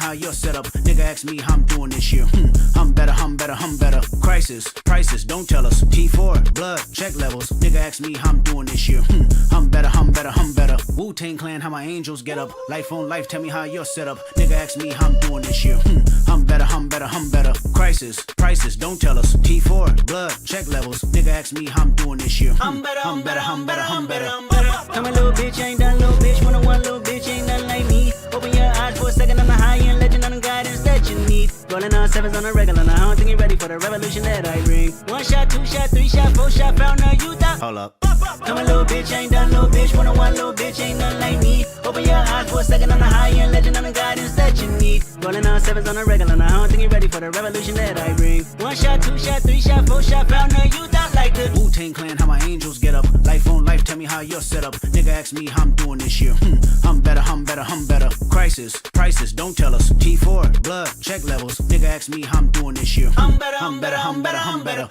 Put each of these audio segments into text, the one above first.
how you're set up. Nigga ask me how I'm doing this year. I'm better, I'm better, I'm better. Crisis, prices, don't tell us. T4, blood, check levels. Nigga ask me how I'm doing this year. I'm better, I'm better, I'm better. Wu-Tang Clan, how my angels get up. Life on life, tell me how you're set up. Nigga ask me how I'm doing this year. I'm better, I'm better, I'm better. Crisis, prices, don't tell us. T4, blood, check levels. Nigga ask me how I'm doing this year. I'm better, I'm better, I'm better, I'm better. Come a little bitch, ain't done little bitch. One little bitch, ain't nothing like me. Open your eyes for a second, I'm the high-end legend, I'm the guidance that you need. Rolling on sevens on a regular, now I don't think you're ready for the revolution that I bring. One shot, two shot, three shot, four shot, found a youth out. Hold up. Come a little bitch, ain't done little bitch. One little bitch, ain't nothing like me. Open your eyes for a second, I'm the high-end legend, I'm the guidance that you need. Rolling on sevens on a regular, now I don't think you're ready for the revolution that I bring. One shot, two shot, three shot, four shot, found a youth out like the Wu-Tang Clan, how my angels get up. Life on life, tell me how you're set up. Nigga ask me how I'm doing this year. I'm better, I'm better, I'm better. Crisis, prices, don't tell us. T4, blood, check levels. Nigga ask me how I'm doing this year. I'm better, I'm better, I'm better, I'm better.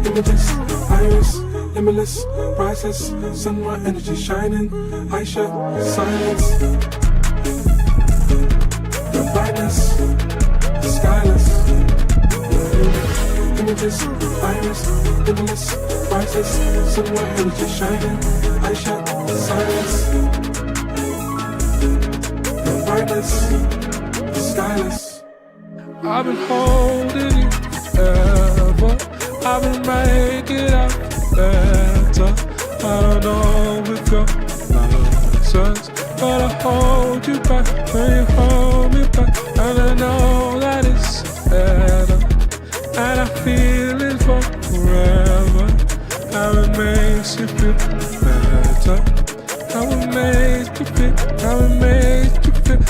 Images, iris, limitless, priceless. Sunlight energy shining. I shut silence. The brightness, skyless. Images, iris, limitless, priceless. Sunlight energy shining. I shut silence. The brightness, skyless. I've been holding you forever. I've been making it out better. I don't know if you're nonsense, but I hold you back when you hold me back. And I know that it's better, and I feel it for forever. How it makes you feel better. How it makes you feel. How it makes you feel.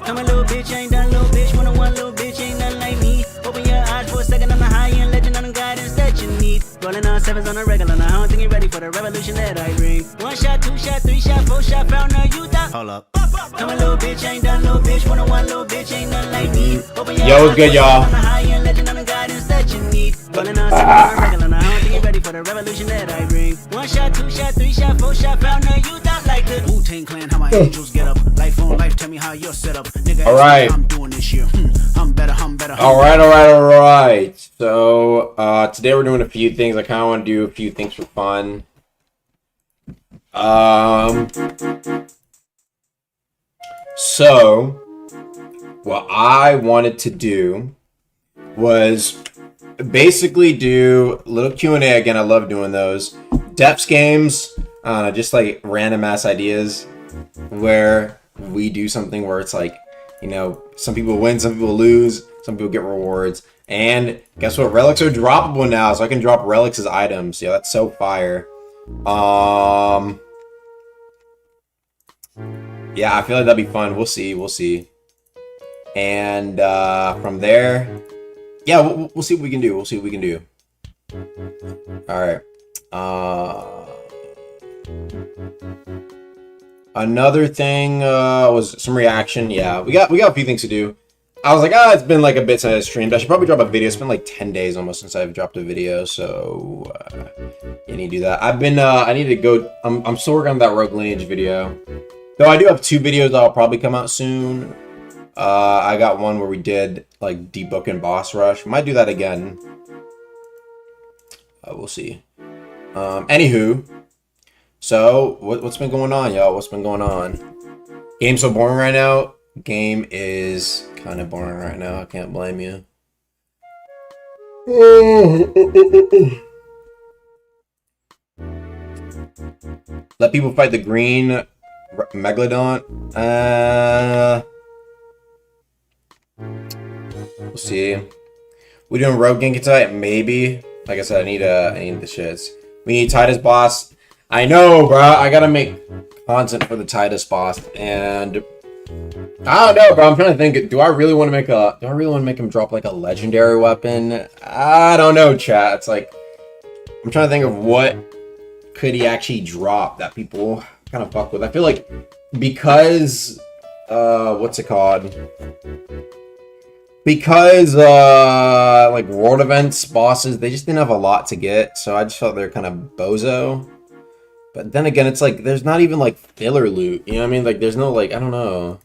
Come a little bitch, ain't done little bitch. One little bitch, ain't nothing like me. Open your eyes for a second, I'm the high-end legend, I'm the guidance that you need. Rolling on sevens on a regular, now I don't think you're ready for the revolution that I bring. One shot, two shot, three shot, four shot, found a youth out. Hold up. Come a little bitch, ain't done little bitch. One little bitch, ain't nothing like me. Open your Yo, eyes what's good, for a y'all? second, I'm the high-end legend, I'm the guidance that you need. Rolling on sevens on a regular, now I don't think you're ready for the revolution that I bring. One shot, two shot, three shot, four shot, found a youth out like the Wu-Tang Clan, how my angels get up. Life on life, tell me how you're set up. Nigga ask All right. me how I'm doing this year. I'm better, I'm better. I'm All right. So, today we're doing a few things. I kind of want to do a few things for fun. So, what I wanted to do was basically do a little Q&A again. I love doing those. Depths games, just like random ass ideas where we do something where it's like, you know, some people win, some people lose, some people get rewards. And guess what? Relics are droppable now, so I can drop relics as items. Yeah, that's so fire. Yeah, I feel like that'd be fun. We'll see. And from there, yeah, we'll see what we can do. All right. Another thing was some reaction. Yeah, we got a few things to do. I was like, it's been like a bit since I streamed. I should probably drop a video. It's been like 10 days almost since I've dropped a video, so you need to do that. I've been I need to go. I'm still working on that Rogue Lineage video. Though I do have 2 videos that'll probably come out soon. I got one where we did like debook and boss rush. Might do that again. We'll see. Anywho, so what's been going on, y'all? What's been going on? Game's so boring right now. Game is kind of boring right now. I can't blame you. Let people fight the green megalodon. We'll see. We doing rogue ganking tonight? Maybe. Like I said, I need the shits. We need Titus boss. I know, bro. I gotta make content for the Titus boss, and I don't know, bro. I'm trying to think. Do I really want to make him drop like a legendary weapon? I don't know, chat. It's like I'm trying to think of what could he actually drop that people kind of fuck with. I feel like because what's it called? Because like world events bosses, they just didn't have a lot to get, so I just felt they're kind of bozo. But then again, it's like there's not even like filler loot, you know what I mean? Like there's no, like, I don't know.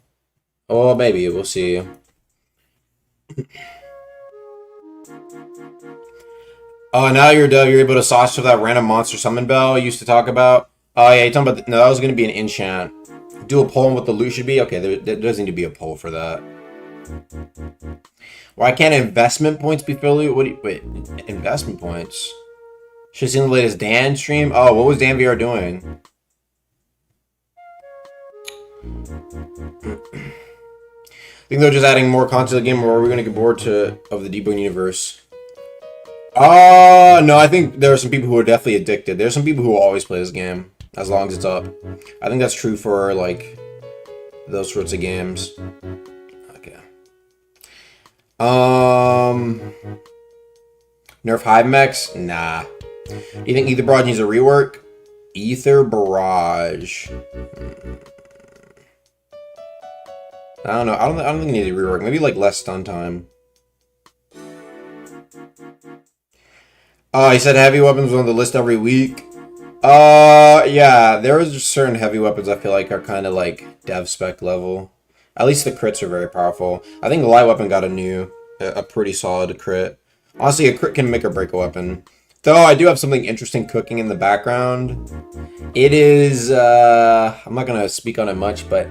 Oh, maybe we'll see. Oh, now you're done. You're able to sauce for that random monster summon bell I used to talk about. Oh yeah, you're talking about. No, that was gonna be an enchant. Do a poll on what the loot should be. Okay, there does need to be a poll for that. Why can't investment points be filled? What? Wait, investment points. Should have seen the latest Dan stream. Oh, what was Dan VR doing? I think they're just adding more content to the game, or are we gonna get bored of the Debug universe? No, I think there are some people who are definitely addicted. There's some people who will always play this game as long as it's up. I think that's true for like those sorts of games. Okay. Nerf Hive Mechs? Nah. You think Ether Barrage needs a rework? Ether Barrage. I don't know. I don't think it needs a rework. Maybe like less stun time. He said heavy weapons was on the list every week. Yeah, there was just certain heavy weapons I feel like are kind of like dev spec level. At least the crits are very powerful. I think the light weapon got a pretty solid crit. Honestly, a crit can make or break a weapon. Though I do have something interesting cooking in the background. It is, I'm not gonna speak on it much, but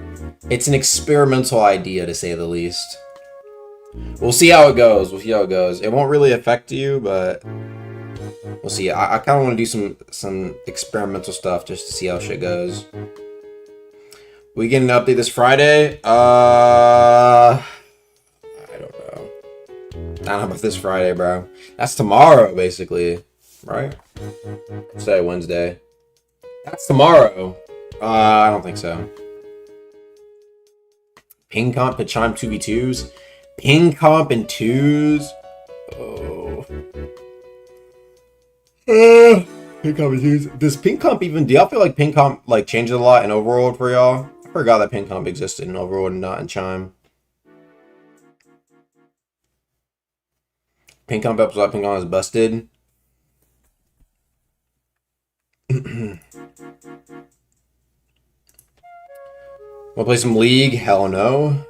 it's an experimental idea to say the least. We'll see how it goes. We'll see how it goes. It won't really affect you, but we'll see. I kind of want to do some experimental stuff just to see how shit goes. We get an update this Friday. I don't know. I don't know about this Friday, bro. That's tomorrow, basically, right? Today, Wednesday. That's tomorrow. I don't think so. Ping comp to chime 2v2s. Ping comp and 2s. Oh. Ping comp and 2s. Does ping comp even... Do y'all feel like ping comp like changes a lot in Overworld for y'all? I forgot that ping comp existed in Overworld and not in Chime. Ping comp episode ping on is busted. Wanna play some League? Hell no.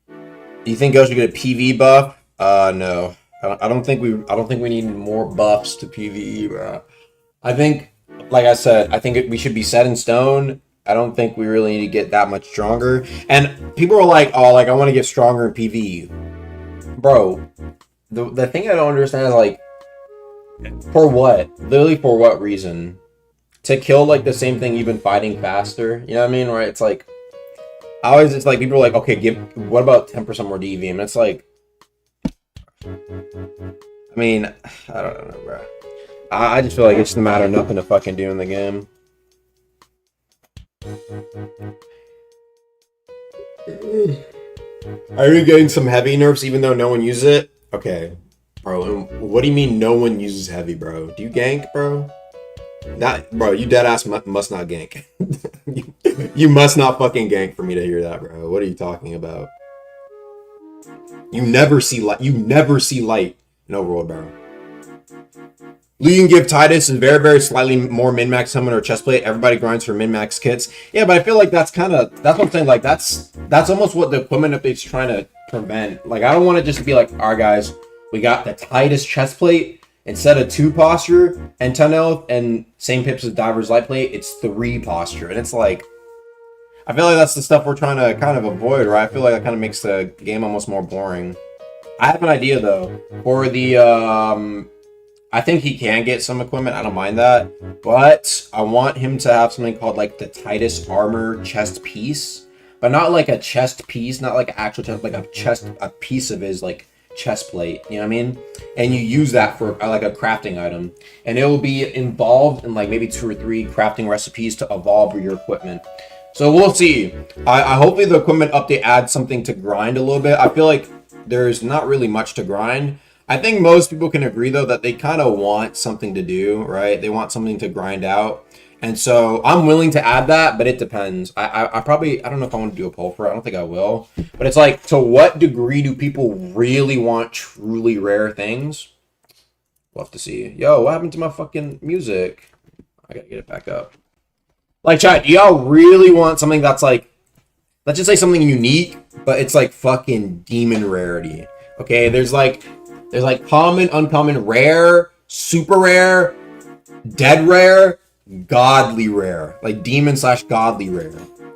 Do you think Go should get a PvE buff? No. I don't think we need more buffs to PvE, bro. I think, like I said, I think we should be set in stone. I don't think we really need to get that much stronger. And people are like, oh, like I want to get stronger in PvE. Bro, the thing I don't understand is like, for what? Literally for what reason? To kill like the same thing you've been fighting faster? You know what I mean? Right? It's like, it's like people are like, okay, what about 10% more DV? And it's like, I mean, I don't know, bro. I just feel like it's just a matter of nothing to fucking do in the game. Are you getting some heavy nerfs even though no one uses it? Okay. Bro, what do you mean no one uses heavy, bro? Do you gank, bro? Bro, you deadass must not gank. You must not fucking gank for me to hear that, bro. What are you talking about? You never see light. You never see light in Overworld, bro. You can give Titus a very, very slightly more min-max summon or chestplate. Everybody grinds for min-max kits. Yeah, but I feel like that's what I'm saying. Like, that's almost what the equipment update's trying to prevent. Like, I don't want to just be like, all right, guys, we got the Titus chestplate. Instead of 2 posture and 10 health and same pips as Diver's light plate, it's 3 posture. And it's like, I feel like that's the stuff we're trying to kind of avoid, right? I feel like that kind of makes the game almost more boring. I have an idea, though. For the, I think he can get some equipment. I don't mind that. But I want him to have something called, like, the Titus Armor chest piece. But not like a chest piece, not like an actual chest, like a piece of his, like, chest plate, you know what I mean? And you use that for like a crafting item, and it will be involved in like maybe 2 or 3 crafting recipes to evolve your equipment. So we'll see. I hopefully the equipment update adds something to grind a little bit. I feel like there's not really much to grind. I think most people can agree though that they kind of want something to do, right? They want something to grind out. And so I'm willing to add that, but it depends. I probably, I don't know if I want to do a poll for it. I don't think I will. But it's like, to what degree do people really want truly rare things? We'll have to see. Yo, what happened to my fucking music? I gotta get it back up. Like, chat, do y'all really want something that's like let's just say something unique, but it's like fucking demon rarity. Okay, there's like common, uncommon, rare, super rare, dead rare, godly rare, like demon / godly rare.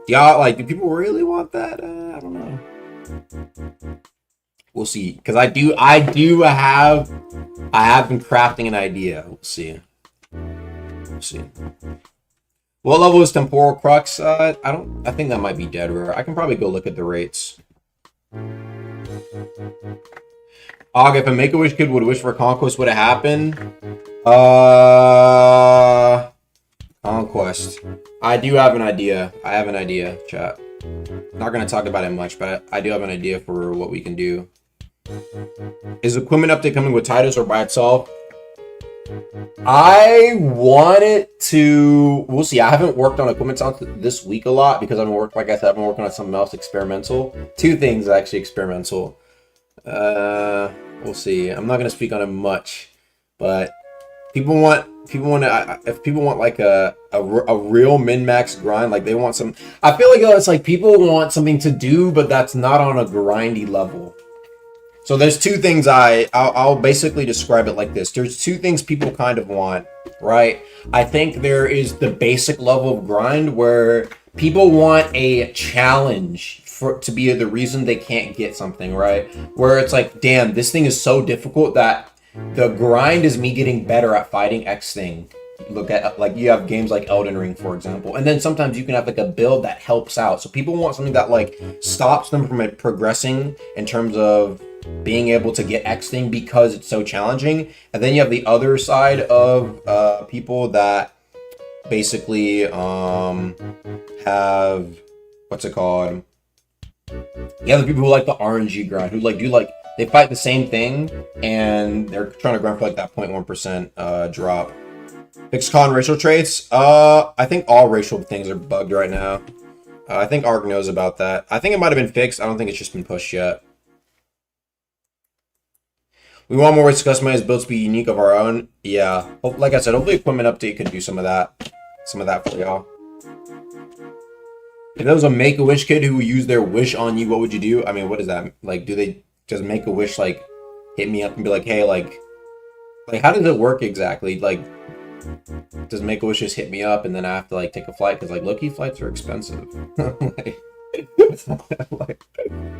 Yeah, like, do people really want that? I don't know. We'll see, because I have been crafting an idea. We'll see. What level is Temporal Crux? I think that might be dead rare. I can probably go look at the rates. Og, if a Make-A-Wish kid would wish for Conquest, would it happen? Conquest. I do have an idea. Chat. Not gonna talk about it much, but I do have an idea for what we can do. Is equipment update coming with Titus or by itself? I want it to. We'll see. I haven't worked on equipment sounds this week a lot because I've been working, like I said, I've been working on something else experimental. 2 things actually experimental. We'll see. I'm not gonna speak on it much, but if people want like a real min-max grind, like they want some. I feel like it's like people want something to do, but that's not on a grindy level. So there's 2 things I'll basically describe it like this. There's 2 things people kind of want, right? I think there is the basic level of grind where people want a challenge to be the reason they can't get something, right? Where it's like, damn, this thing is so difficult that the grind is me getting better at fighting X thing. Look at, like, you have games like Elden Ring, for example, and then sometimes you can have like a build that helps out. So people want something that like stops them from progressing in terms of being able to get X thing because it's so challenging. And then you have the other side of people that basically have, what's it called? You have the people who like the RNG grind, who like do like they fight the same thing and they're trying to grind for like that 0.1% drop. Fixed con racial traits. I think all racial things are bugged right now. I think Ark knows about that. I think it might have been fixed. I don't think it's just been pushed yet. We want more ways to customize builds to be unique of our own. Yeah, like I said, hopefully equipment update could do some of that for y'all. If there was a Make-A-Wish kid who would use their wish on you, what would you do? I mean, what is that? Like, do they just Make-A-Wish, like, hit me up and be like, hey, like how does it work exactly? Like, does Make-A-Wish just hit me up and then I have to like take a flight? Because like low-key flights are expensive.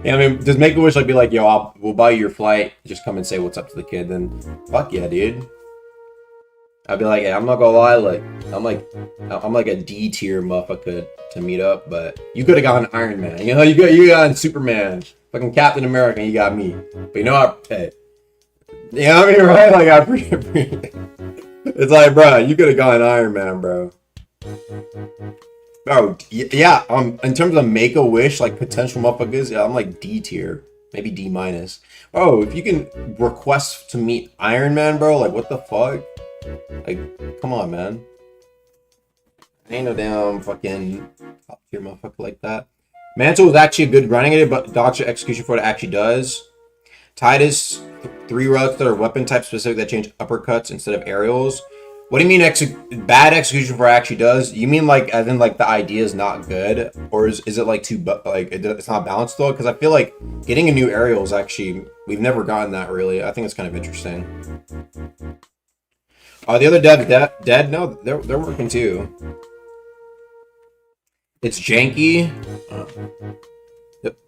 Yeah, I mean, does Make-A-Wish like be like, yo, we'll buy you your flight, just come and say what's up to the kid? Then fuck yeah, dude. I'd be like, hey, I'm not gonna lie, like I'm like a D tier motherfucker to meet up, but you could have gotten Iron Man, you know, you got Superman, fucking Captain America, and you got me. But you know what? Hey, you know what I mean, right? Like I appreciate. It's like, bro, you could have gone Iron Man, bro. Oh, yeah, in terms of Make-A-Wish, like, potential motherfuckers, yeah, I'm like D tier. Maybe D minus. Oh, if you can request to meet Iron Man, bro, like, what the fuck? Like, come on, man. Ain't no damn fucking top tier motherfucker like that. Mantle was actually a good grinding it, but Doctor Execution for it actually does. Titus, 3 relics that are weapon type specific that change uppercuts instead of aerials. What do you mean bad execution for actually does? You mean like as in like the idea is not good, or is it like too like it's not balanced though? Because I feel like getting a new aerial is actually, we've never gotten that really. I think it's kind of interesting. Are the other devs dead? No, they're working too. It's janky.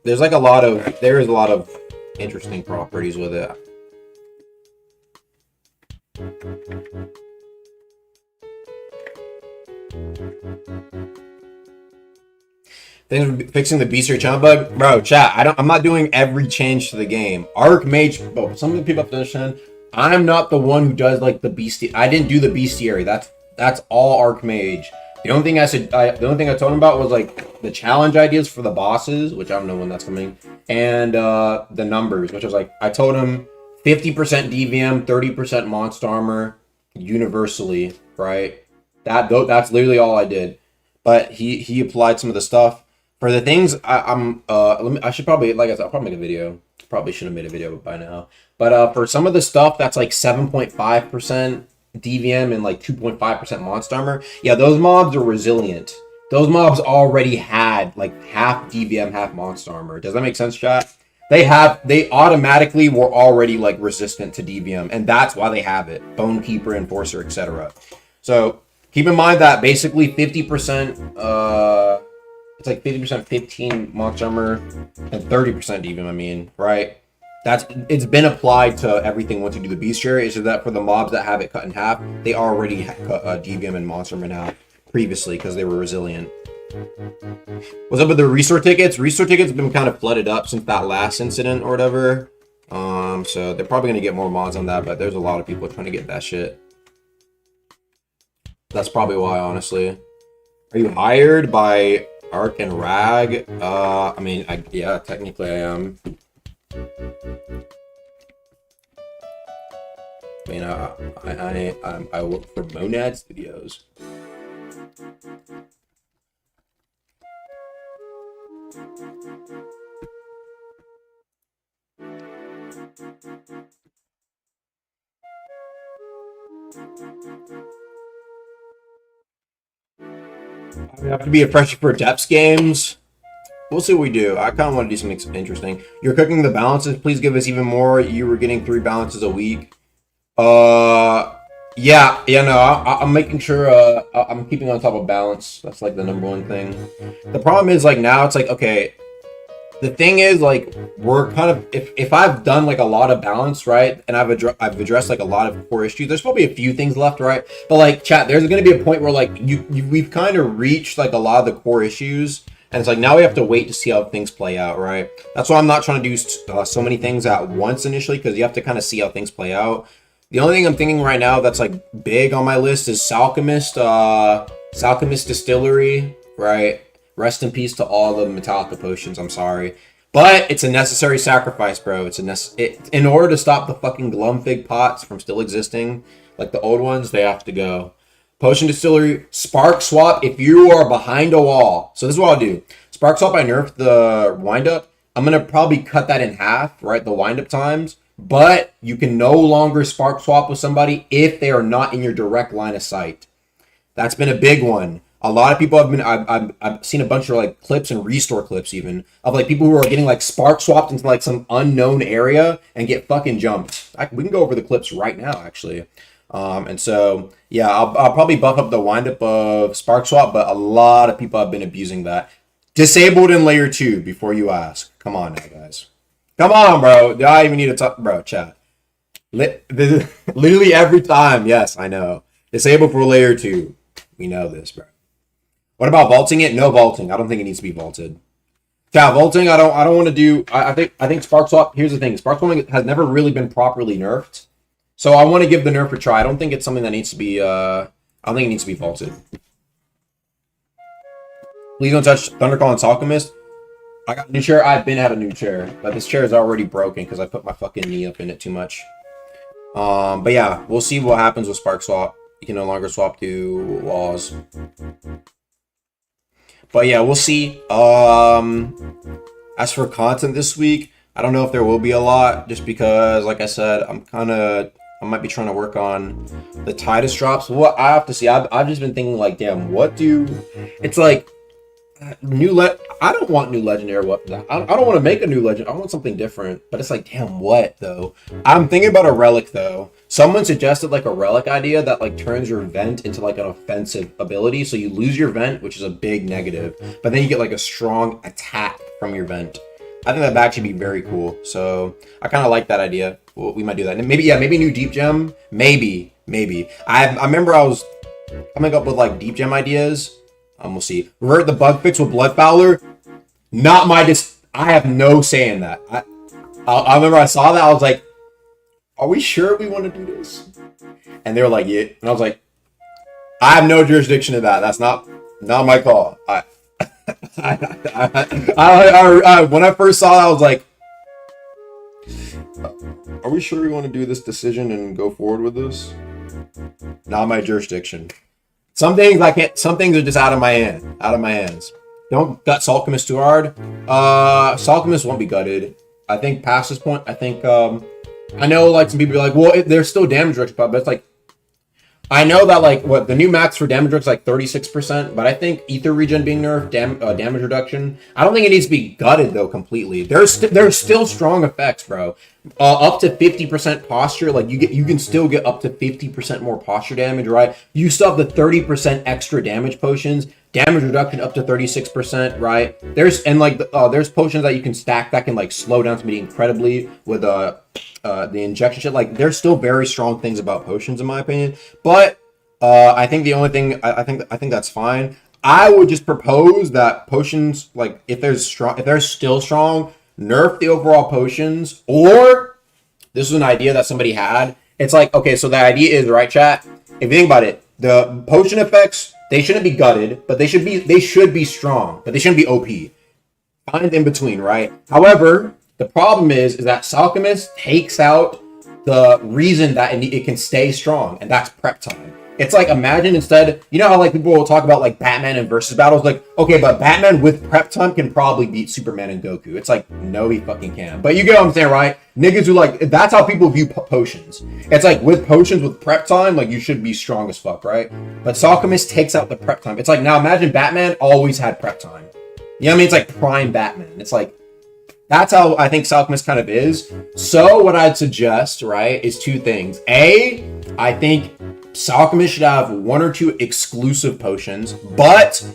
There's like a lot of interesting properties with it. Fixing the bestiary channel bug, bro. Chat. I'm not doing every change to the game. Archmage, bro. Some of the people have to understand. I'm not the one who does like the bestiary. I didn't do the bestiary. That's all Archmage. The only thing I told him about was like the challenge ideas for the bosses, which I don't know when that's coming, and the numbers, which was like I told him 50% DVM, 30% monster armor, universally, right? That's literally all I did. But he applied some of the stuff. For the things I should probably, like I said, I'll probably make a video. Probably should have made a video by now. But for some of the stuff that's like 7.5% DVM and like 2.5% monster armor, yeah, those mobs are resilient, Those mobs already had like half DVM, half monster armor. Does that make sense, chat? They automatically were already like resistant to DVM, and that's why they have it. Bone Keeper, Enforcer, etc. So keep in mind that basically 50%, it's like 50% 15 monster armor and 30% DVM, I mean, right? It's been applied to everything once you do the beast share. Is that for the mobs that have it cut in half, they already cut DVM and monster armor in half previously because they were resilient. What's up with the restore tickets? Restore tickets have been kind of flooded up since that last incident or whatever. So they're probably gonna get more mods on that, but there's a lot of people trying to get that shit. That's probably why, honestly. Are you hired by Arc and Rag? I mean, yeah, technically I am. I mean, I work for Monad Studios. I have to be a freshie for Depths games. We'll see what we do. I kind of want to do something interesting. You're cooking the balances. Please give us even more. You were getting 3 balances a week. Yeah, no, I'm making sure I'm keeping on top of balance. That's like the #1 thing. The problem is like now it's like, okay, the thing is like we're kind of if I've done like a lot of balance, right, and I've addressed like a lot of core issues, there's probably a few things left, right? But like chat, there's going to be a point where like we've kind of reached like a lot of the core issues, and it's like now we have to wait to see how things play out, right? That's why I'm not trying to do so many things at once initially, because you have to kind of see how things play out. The only thing I'm thinking right now that's like big on my list is Salchemist Distillery, right? Rest in peace to all the Metallica potions, I'm sorry. But it's a necessary sacrifice, bro. In order to stop the fucking Glumfig pots from still existing, like the old ones, they have to go. Potion Distillery, Spark Swap, if you are behind a wall. So this is what I'll do. Spark Swap, I nerfed the windup. I'm going to probably cut that in half, right? The windup times. But you can no longer Spark Swap with somebody if they are not in your direct line of sight. That's been a big one. A lot of people have been, I've seen a bunch of like clips and restore clips even of like people who are getting like spark swapped into like some unknown area and get fucking jumped. We can go over the clips right now actually. And so, yeah, I'll probably buff up the windup of spark swap, but a lot of people have been abusing that. Disabled in layer 2 before you ask. Come on now, guys. Come on, bro. I even need to talk, bro, chat. Literally every time. Yes, I know. Disabled for layer 2. We know this, bro. What about vaulting it? No vaulting. I don't think it needs to be vaulted. Yeah, vaulting. I don't want to do. I think Spark Swap. Here's the thing. Spark Swap has never really been properly nerfed, so I want to give the nerf a try. I don't think it's something that needs to be. I don't think it needs to be vaulted. Please don't touch Thundercall and Alchemist. I got a new chair. I've been had a new chair, but this chair is already broken because I put my fucking knee up in it too much. But yeah, we'll see what happens with Spark Swap. You can no longer swap to walls. But yeah, we'll see. As for content this week, I don't know if there will be a lot, just because, like I said, I might be trying to work on the Titus drops. What I have to see, I've just been thinking like, damn, it's like I don't want new legendary weapons. I don't want to make a new legend. I want something different. But it's like, damn, what though? I'm thinking about a relic though. Someone suggested like a relic idea that like turns your vent into like an offensive ability. So you lose your vent, which is a big negative, but then you get like a strong attack from your vent. I think that'd actually be very cool. So I kind of like that idea. We might do that. And maybe new deep gem. Maybe. I remember I was coming up with like deep gem ideas. We'll see. Revert the bug fix with Bloodfowler. Not my I have no say in that. I remember I saw that. I was like, are we sure we want to do this? And they were like, yeah. And I was like, I have no jurisdiction in that. That's not my call. When I first saw that, I was like, are we sure we want to do this decision and go forward with this? Not my jurisdiction. Some things I can't. Some things are just out of my hands. Don't gut Salchemist too hard. Salchemist won't be gutted. I think past this point, I think I know like some people are like, well, there's still damage reduction, but it's like I know that like what the new max for damage is like 36%, but I think ether regen being nerfed, damage reduction. I don't think it needs to be gutted though completely. There's still strong effects, bro. Up to 50% posture, like you can still get up to 50% more posture damage, right? You still have the 30% extra damage potions, damage reduction up to 36%, right? There's there's potions that you can stack that can like slow down somebody incredibly with the injection shit. Like there's still very strong things about potions in my opinion, but I think the only thing I think that's fine. I would just propose that potions, like if they're still strong, nerf the overall potions. Or this was an idea that somebody had. It's like, okay, so the idea is, right, chat, if you think about it, the potion effects, they shouldn't be gutted, but they should be strong, but they shouldn't be OP. Find in between, right? However, the problem is that Alchemist takes out the reason that it can stay strong, and that's prep time. It's like, imagine instead, you know how like people will talk about like Batman and versus battles, like, okay, but Batman with prep time can probably beat Superman and Goku. It's like, no, he fucking can. But you get what I'm saying, right? Niggas who like, that's how people view potions. It's like with potions with prep time, like you should be strong as fuck, right? But Alchemist takes out the prep time. It's like, now imagine Batman always had prep time. You know what I mean? It's like prime Batman. It's like, that's how I think Alchemist kind of is. So what I'd suggest, right, is two things. A, I think Alchemist should have one or two exclusive potions, but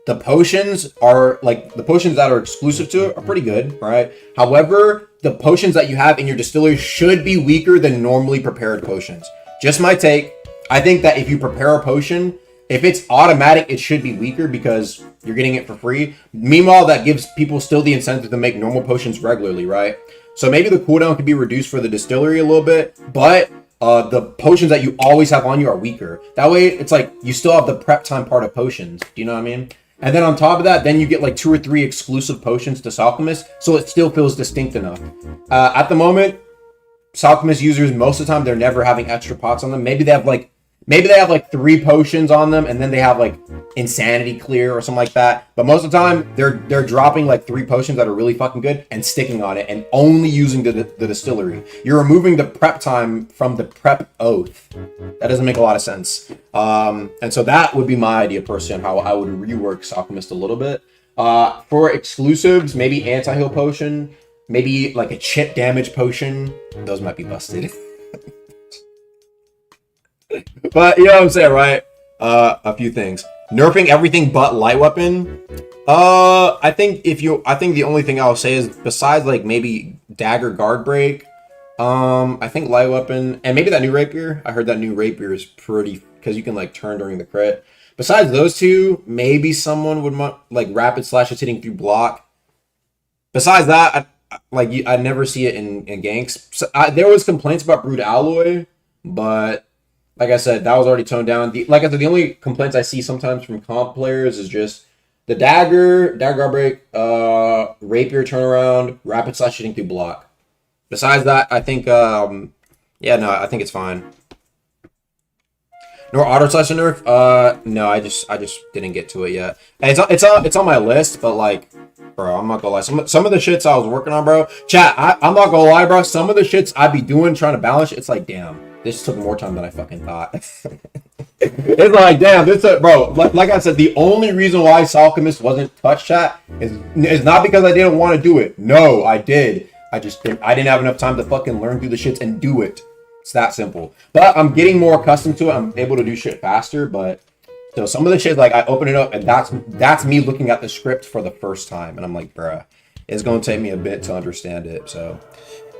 the potions are like the potions that are exclusive to it are pretty good, right? However, the potions that you have in your distillery should be weaker than normally prepared potions. Just my take. I think that if you prepare a potion, if it's automatic, it should be weaker because you're getting it for free. Meanwhile, that gives people still the incentive to make normal potions regularly, right? So maybe the cooldown could be reduced for the distillery a little bit, but the potions that you always have on you are weaker. That way, it's like you still have the prep time part of potions. Do you know what I mean? And then on top of that, then you get like 2 or 3 exclusive potions to Alchemist, so it still feels distinct enough. At the moment, Alchemist users, most of the time, they're never having extra pots on them. Maybe they have like 3 potions on them, and then they have like Insanity Clear or something like that. But most of the time, they're dropping like 3 potions that are really fucking good and sticking on it and only using the distillery. You're removing the prep time from the prep oath. That doesn't make a lot of sense. And so that would be my idea personally on how I would rework Alchemist a little bit. For exclusives, maybe anti-heal potion, maybe like a chip damage potion. Those might be busted. But you know what I'm saying, right? A few things. Nerfing everything but light weapon. I think the only thing I'll say is besides like maybe dagger guard break, I think light weapon and maybe that new rapier. I heard that new rapier is pretty because you can like turn during the crit. Besides those two, maybe someone would like rapid slash is hitting through block. Besides that, I never see it in ganks. So, there was complaints about brute alloy, but like I said, that was already toned down. Like I said, the only complaints I see sometimes from comp players is just the dagger break, rapier turnaround, rapid slash hitting through block. Besides that, I think, I think it's fine. Nor auto slash nerf. No, I just didn't get to it yet. And it's on my list, but like, bro, I'm not gonna lie. Some of the shits I was working on, bro. Chat, I'm not gonna lie, bro. Some of the shits I be doing trying to balance, it's like, damn. This took more time than I fucking thought. It's like, damn, bro. Like I said, the only reason why Alchemist wasn't touch chat is not because I didn't want to do it. No, I did. I didn't have enough time to fucking learn through the shits and do it. It's that simple. But I'm getting more accustomed to it. I'm able to do shit faster. But so some of the shit, like I open it up and that's me looking at the script for the first time, and I'm like, bruh, it's gonna take me a bit to understand it. So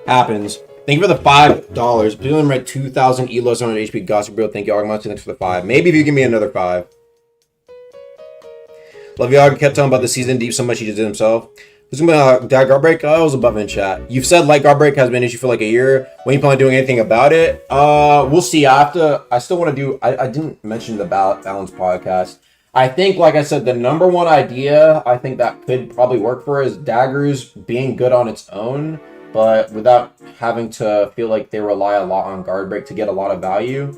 happens. Thank you for the $5. Doing right 2,000 elos on an HP Gossip Bro. Thank you all much. Thanks for the 5. Maybe if you give me another 5. Love y'all. Kept talking about the season deep so much he just did himself. This is about guard break. I was above in chat. You've said light guard break has been an issue for like a year. When you plan on doing anything about it? We'll see. I still want to do. I didn't mention the Balance podcast. I think, like I said, the number one idea I think that could probably work for is daggers being good on its own, but without having to feel like they rely a lot on guard break to get a lot of value.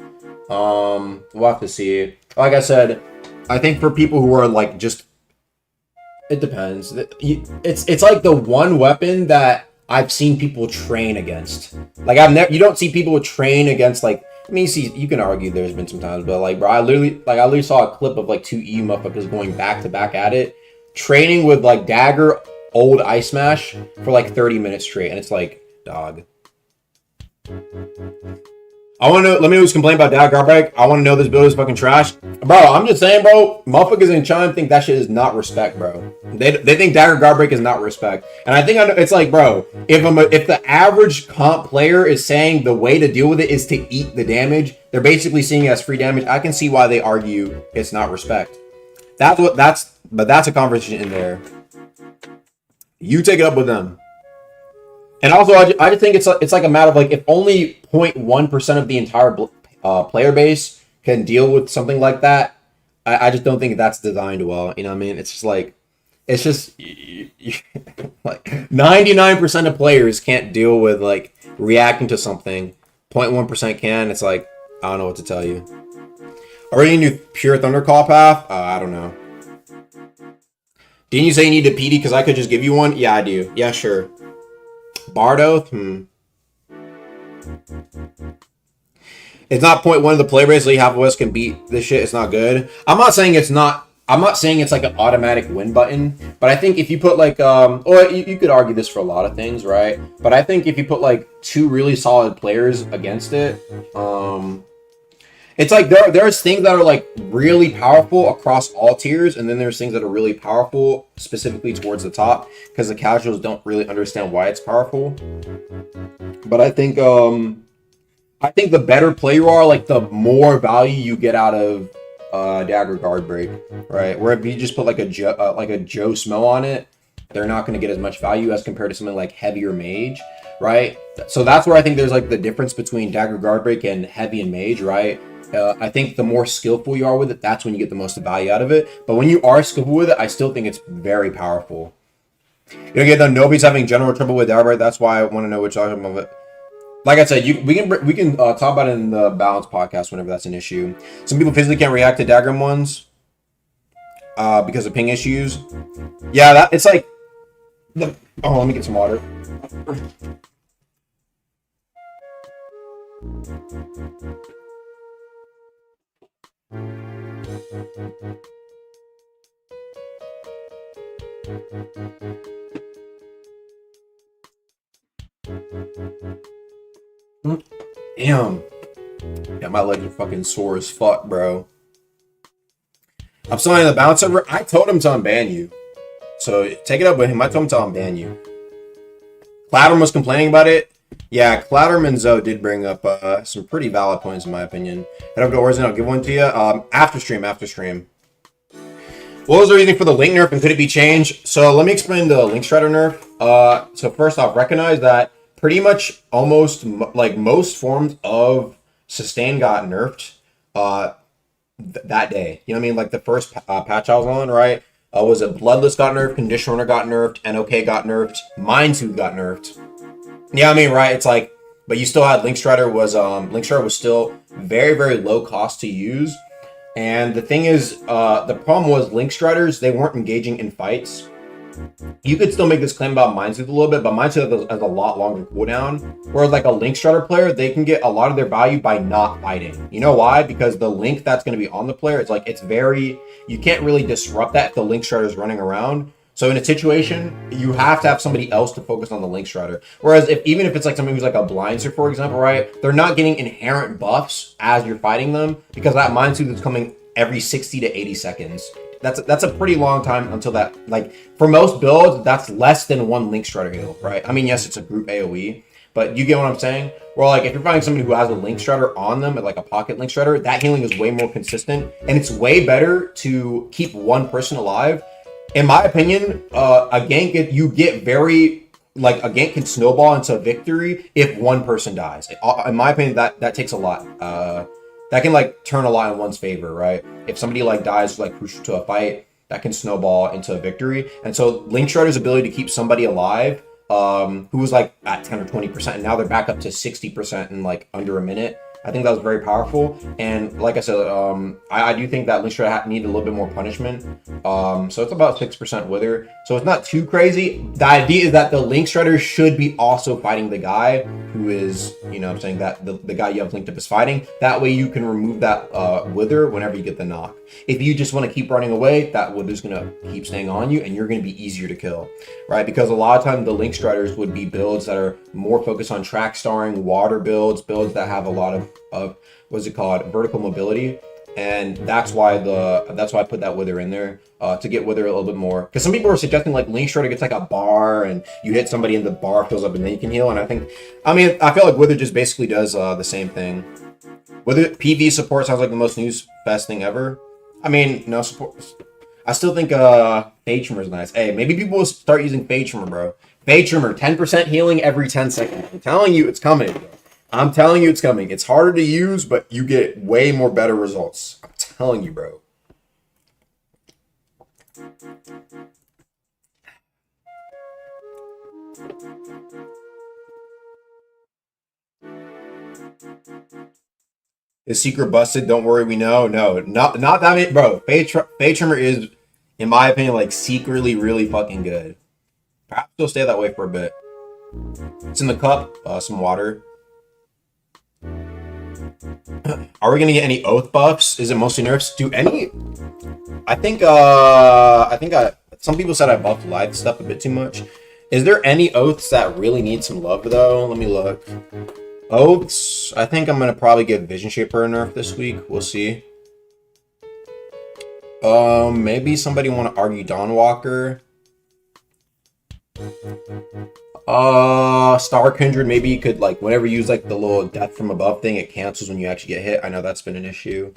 We'll have to see. Like I said, I think for people who are like just, it depends. It's like the one weapon that I've seen people train against. Like you don't see people train against like I mean, see, you can argue there's been some times, but like, bro, I literally saw a clip of like 2 EU motherfuckers going back to back at it, training with like Dagger, old Ice Smash for like 30 minutes straight, and it's like, dog. I want to know. Let me know who's complaining about Dagger Garbage. I want to know this build is fucking trash, bro. I'm just saying, bro. Motherfuckers in China think that shit is not respect, bro. They think Dagger Garbage is not respect, and I think it's like, bro. If the average comp player is saying the way to deal with it is to eat the damage, they're basically seeing it as free damage. I can see why they argue it's not respect. But that's a conversation in there. You take it up with them. And also, I just think it's like a matter of like, if only 0.1% of the entire player base can deal with something like that, I just don't think that's designed well. You know what I mean? It's just like, like 99% of players can't deal with like reacting to something. 0.1% can. It's like, I don't know what to tell you. Already new Pure Thundercall path? I don't know. Didn't you say you need a PD because I could just give you one? Yeah, I do. Yeah, sure. Bardo? It's not 0.1 of the play rate, so half of us can beat this shit. It's not good. I'm not saying it's like an automatic win button, but I think if you put like, or you could argue this for a lot of things, right? But I think if you put like 2 really solid players against it, it's like there's things that are like really powerful across all tiers, and then there's things that are really powerful specifically towards the top because the casuals don't really understand why it's powerful. But I think the better player you are, like the more value you get out of Dagger Guard Break, right? Where if you just put like a Joe Smo on it, they're not going to get as much value as compared to something like Heavy or Mage, right? So that's where I think there's like the difference between Dagger Guard Break and Heavy and Mage, right? I think the more skillful you are with it, that's when you get the most value out of it. But when you are skillful with it, I still think it's very powerful. You know, again, though, nobody's having general trouble with Dagger Break. That's why I want to know which item of it. Like I said, we can talk about it in the balance podcast whenever that's an issue. Some people physically can't react to Dagger ones because of ping issues. Yeah, it's like let me get some water. Damn. Yeah, my legs are fucking sore as fuck, bro. I'm still in the bounce server. I told him to unban you. So take it up with him. I told him to unban you. Clatterman was complaining about it. Yeah, Clatterman and Zoe did bring up some pretty valid points in my opinion. Head up to Warzone, I'll give one to you. After stream. What was the reason for the link nerf and could it be changed? So let me explain the link strider nerf. So first off, recognize that pretty much almost like most forms of sustain got nerfed that day. You know what I mean? Like the first patch I was on, right? Was it Bloodless got nerfed, Condition Runner got nerfed, NOK got nerfed, Mindtooth got nerfed. Yeah, I mean, right? It's like, but you still had Link Strider was still very, very low cost to use. And the thing is, the problem was Link Striders, they weren't engaging in fights. You could still make this claim about Mindtooth a little bit, but Mindtooth has a lot longer cooldown. Whereas like a Link Strider player, they can get a lot of their value by not fighting. You know why? Because the Link that's going to be on the player, you can't really disrupt that if the Link Strider is running around. So in a situation, you have to have somebody else to focus on the Link Strider. Whereas even if it's like somebody who's like a Blindser, for example, right? They're not getting inherent buffs as you're fighting them because that Mindtooth is coming every 60 to 80 seconds. That's a pretty long time until that, like, for most builds, that's less than one Link Strider heal, right? I mean, yes, it's a group AoE, but you get what I'm saying? Where, like, if you're finding somebody who has a Link Strider on them, like a pocket Link Strider, that healing is way more consistent, and it's way better to keep one person alive. In my opinion, a gank, you get very, like, a gank can snowball into victory if one person dies. In my opinion, that takes a lot. That can, like, turn a lot in one's favor, right? If somebody, like, dies, like, crucial to a fight, that can snowball into a victory. And so Link Strider's ability to keep somebody alive, who was, like, at 10 or 20%, and now they're back up to 60% in, like, under a minute. I think that was very powerful. And like I said, I do think that link shredder needed a little bit more punishment. So it's about 6% wither. So it's not too crazy. The idea is that the link shredder should be also fighting the guy who is, you know what I'm saying, that the guy you have linked up is fighting. That way you can remove that wither whenever you get the knock. If you just want to keep running away, that wither's going to keep staying on you and you're going to be easier to kill, right? Because a lot of times the link shredders would be builds that are more focused on track starring, water builds that have a lot of what's it called, vertical mobility. And that's why I put that wither in there, to get wither a little bit more. Because some people are suggesting like link shredder gets like a bar and you hit somebody and the bar fills up and then you can heal. And I feel like wither just basically does the same thing. Wither PV support sounds like the most news best thing ever. I mean, no support. I still think Fade Trimmer is nice. Hey, maybe people will start using Fade Trimmer, bro. Fade Trimmer, 10% healing every 10 seconds. I'm telling you it's coming. I'm telling you it's coming. It's harder to use, but you get way more better results. I'm telling you, bro. Is secret busted? Don't worry, we know. No, not that many, bro. Fade Trimmer is, in my opinion, like secretly really fucking good. Perhaps it'll stay that way for a bit. It's in the cup. Some water. Are we gonna get any oath buffs? Is it mostly nerfs? Do any? I think some people said I buffed live stuff a bit too much. Is there any oaths that really need some love though? Let me look. Oaths, I think I'm gonna probably give Vision Shaper a nerf this week. We'll see. Maybe somebody want to argue Dawnwalker. Star Kindred, maybe you could like whenever you use like the little death from above thing, it cancels when you actually get hit. I know that's been an issue.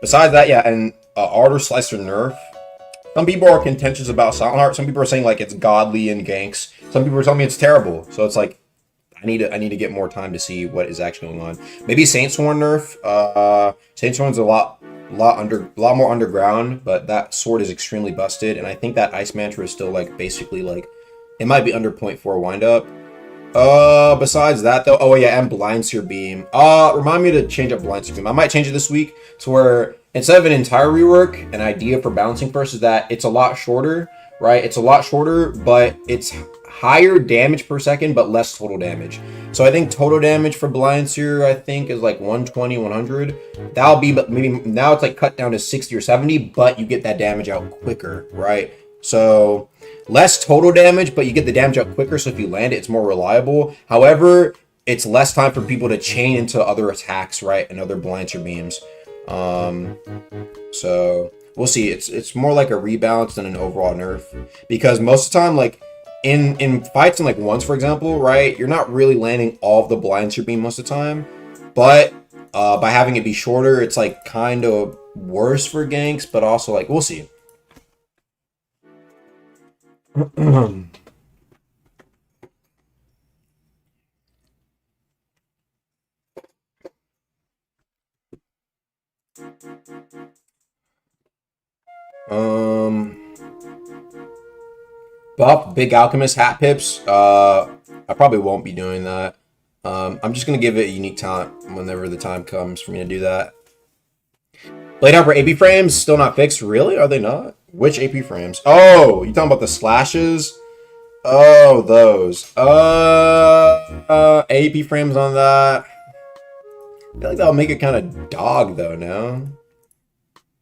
Besides that, yeah, and Ardor Slicer nerf. Some people are contentious about Silent Heart. Some people are saying like it's godly in ganks. Some people are telling me it's terrible. So it's like I need to get more time to see what is actually going on. Maybe Saintsworn nerf. Saintsworn's a lot more underground, but that sword is extremely busted, and I think that Ice Mantra is still like basically like it might be under 0.4 windup. Besides that though, oh yeah, and Blind Seer Beam. Remind me to change up Blind Seer Beam. I might change it this week to where instead of an entire rework, an idea for balancing first is that it's a lot shorter, right? It's a lot shorter, but it's higher damage per second, but less total damage. So I think total damage for Blind Seer, I think, is like 120, 100. That'll be, but maybe now it's like cut down to 60 or 70, but you get that damage out quicker, right? So less total damage, but you get the damage out quicker. So if you land it, it's more reliable. However, it's less time for people to chain into other attacks, right? And other Blind Seer beams. So we'll see. It's more like a rebalance than an overall nerf, because most of the time, like in fights in like ones, for example, right, you're not really landing all of the Blind Seer beam most of the time, but by having it be shorter, it's like kind of worse for ganks, but also like we'll see. Buff Big Alchemist hat pips. I probably won't be doing that. I'm just gonna give it a unique talent whenever the time comes for me to do that. Blade Hopper AP frames still not fixed. Really? Are they not? Which AP frames? Oh, you talking about the slashes? Oh, those. AP frames on that. I feel like that'll make it kind of dog though. No.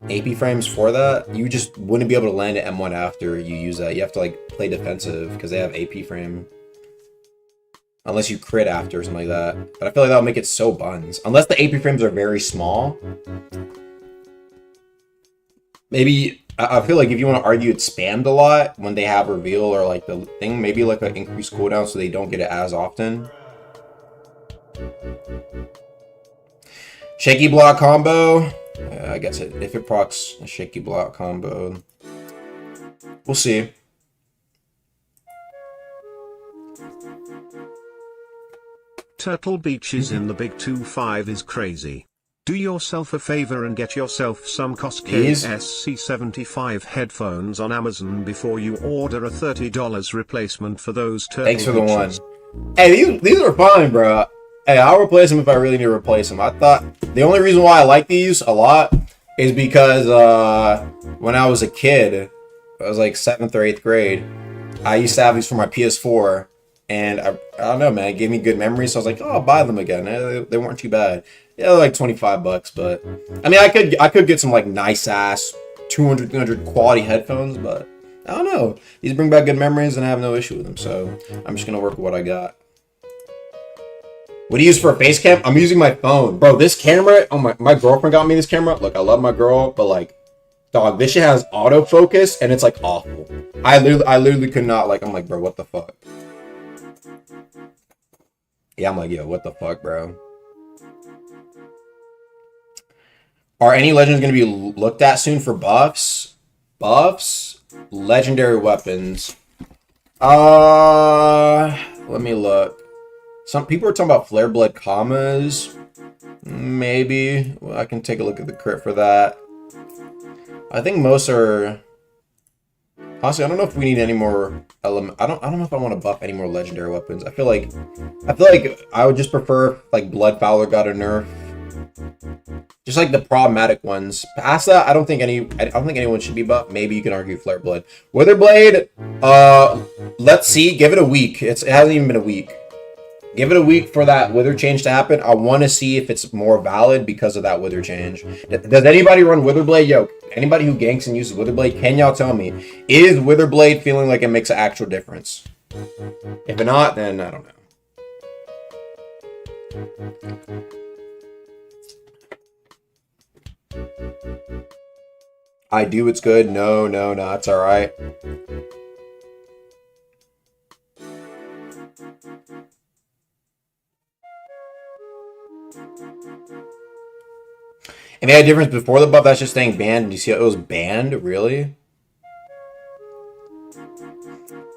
AP frames for that, you just wouldn't be able to land at M1 after you use that. You have to like play defensive because they have AP frame. Unless you crit after or something like that. But I feel like that'll make it so buns. Unless the AP frames are very small. Maybe, I feel like if you want to argue it's spammed a lot when they have reveal or like the thing, maybe like an increased cooldown so they don't get it as often. Shaky block combo. I guess if it procs a shaky block combo, we'll see. Turtle Beaches in the Big 2-5 is crazy. Do yourself a favor and get yourself some Coscade SC75 headphones on Amazon before you order a $30 replacement for those Turtle Thanks for the Beaches. one. Hey, these are fine, bro. Hey, I'll replace them if I really need to replace them. I thought the only reason why I like these a lot is because when I was a kid, I was like 7th or 8th grade, I used to have these for my PS4, and I don't know, man, it gave me good memories, so I was like, oh, I'll buy them again. They weren't too bad. Yeah, they're like $25, but I mean, I could get some like nice ass 200, 300 quality headphones, but I don't know. These bring back good memories, and I have no issue with them, so I'm just gonna work with what I got. What do you use for a face cam? I'm using my phone. Bro, this camera, oh my girlfriend got me this camera. Look, I love my girl, but like, dog, this shit has autofocus and it's like awful. I literally could not, like, I'm like, bro, what the fuck? Yeah, I'm like, yo, what the fuck, bro? Are any legends going to be looked at soon for buffs? Buffs? Legendary weapons. Let me look. Some people are talking about Flare Blood commas. Maybe. Well, I can take a look at the crit for that. I think most are... Honestly, I don't know if we need any more element. I don't know if I want to buff any more legendary weapons. I feel like I would just prefer like Blood Fowler got a nerf. Just like the problematic ones. Past that, I don't think anyone should be buffed. Maybe you can argue Flare Blood. Witherblade, let's see. Give it a week. It hasn't even been a week. Give it a week for that wither change to happen. I want to see if it's more valid because of that wither change. Does anybody run Witherblade? Yo, anybody who ganks and uses Witherblade, can y'all tell me, is Witherblade feeling like it makes an actual difference? If not, then I don't know. I do, it's good. No, it's alright. If it had a difference before the buff, that's just staying banned. Did you see how it was banned? Really?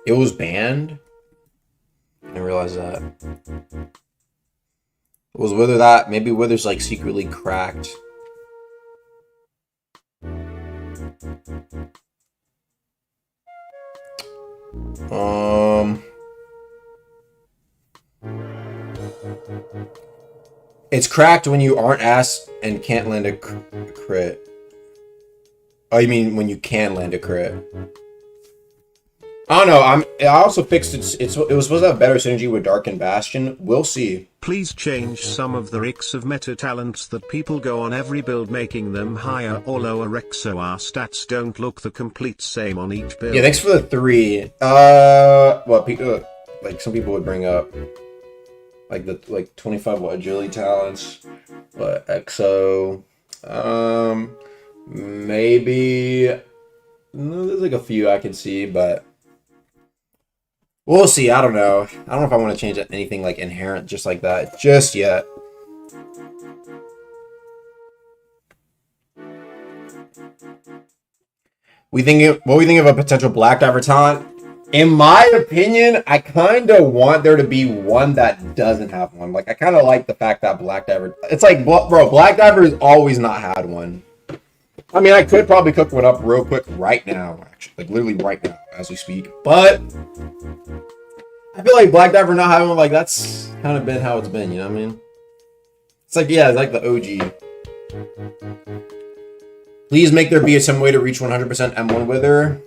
It was banned? I didn't realize that. It was Wither that. Maybe Wither's like secretly cracked. It's cracked when you aren't asked and can't land a crit. Oh, you mean when you can land a crit? I don't know. I also fixed it. It was supposed to have better synergy with Dark and Bastion. We'll see. Please change some of the Rix of meta talents that people go on every build, making them higher or lower Rix so our stats don't look the complete same on each build. Yeah, thanks for the 3. Well, people like some people would bring up like 25 agility talents, but EXO, maybe there's like a few I can see, but we'll see. I don't know. I don't know if I want to change anything like inherent just like that just yet. What do we think of a potential Black Diver talent? In my opinion, I kind of want there to be one that doesn't have one. Like, I kind of like the fact that Black Diver... It's like, bro, Black Diver has always not had one. I mean, I could probably cook one up real quick right now, actually. Like, literally right now, as we speak. But I feel like Black Diver not having one, like, that's kind of been how it's been, you know what I mean? It's like, yeah, it's like the OG. Please make there be some way to reach 100% M1 Wither.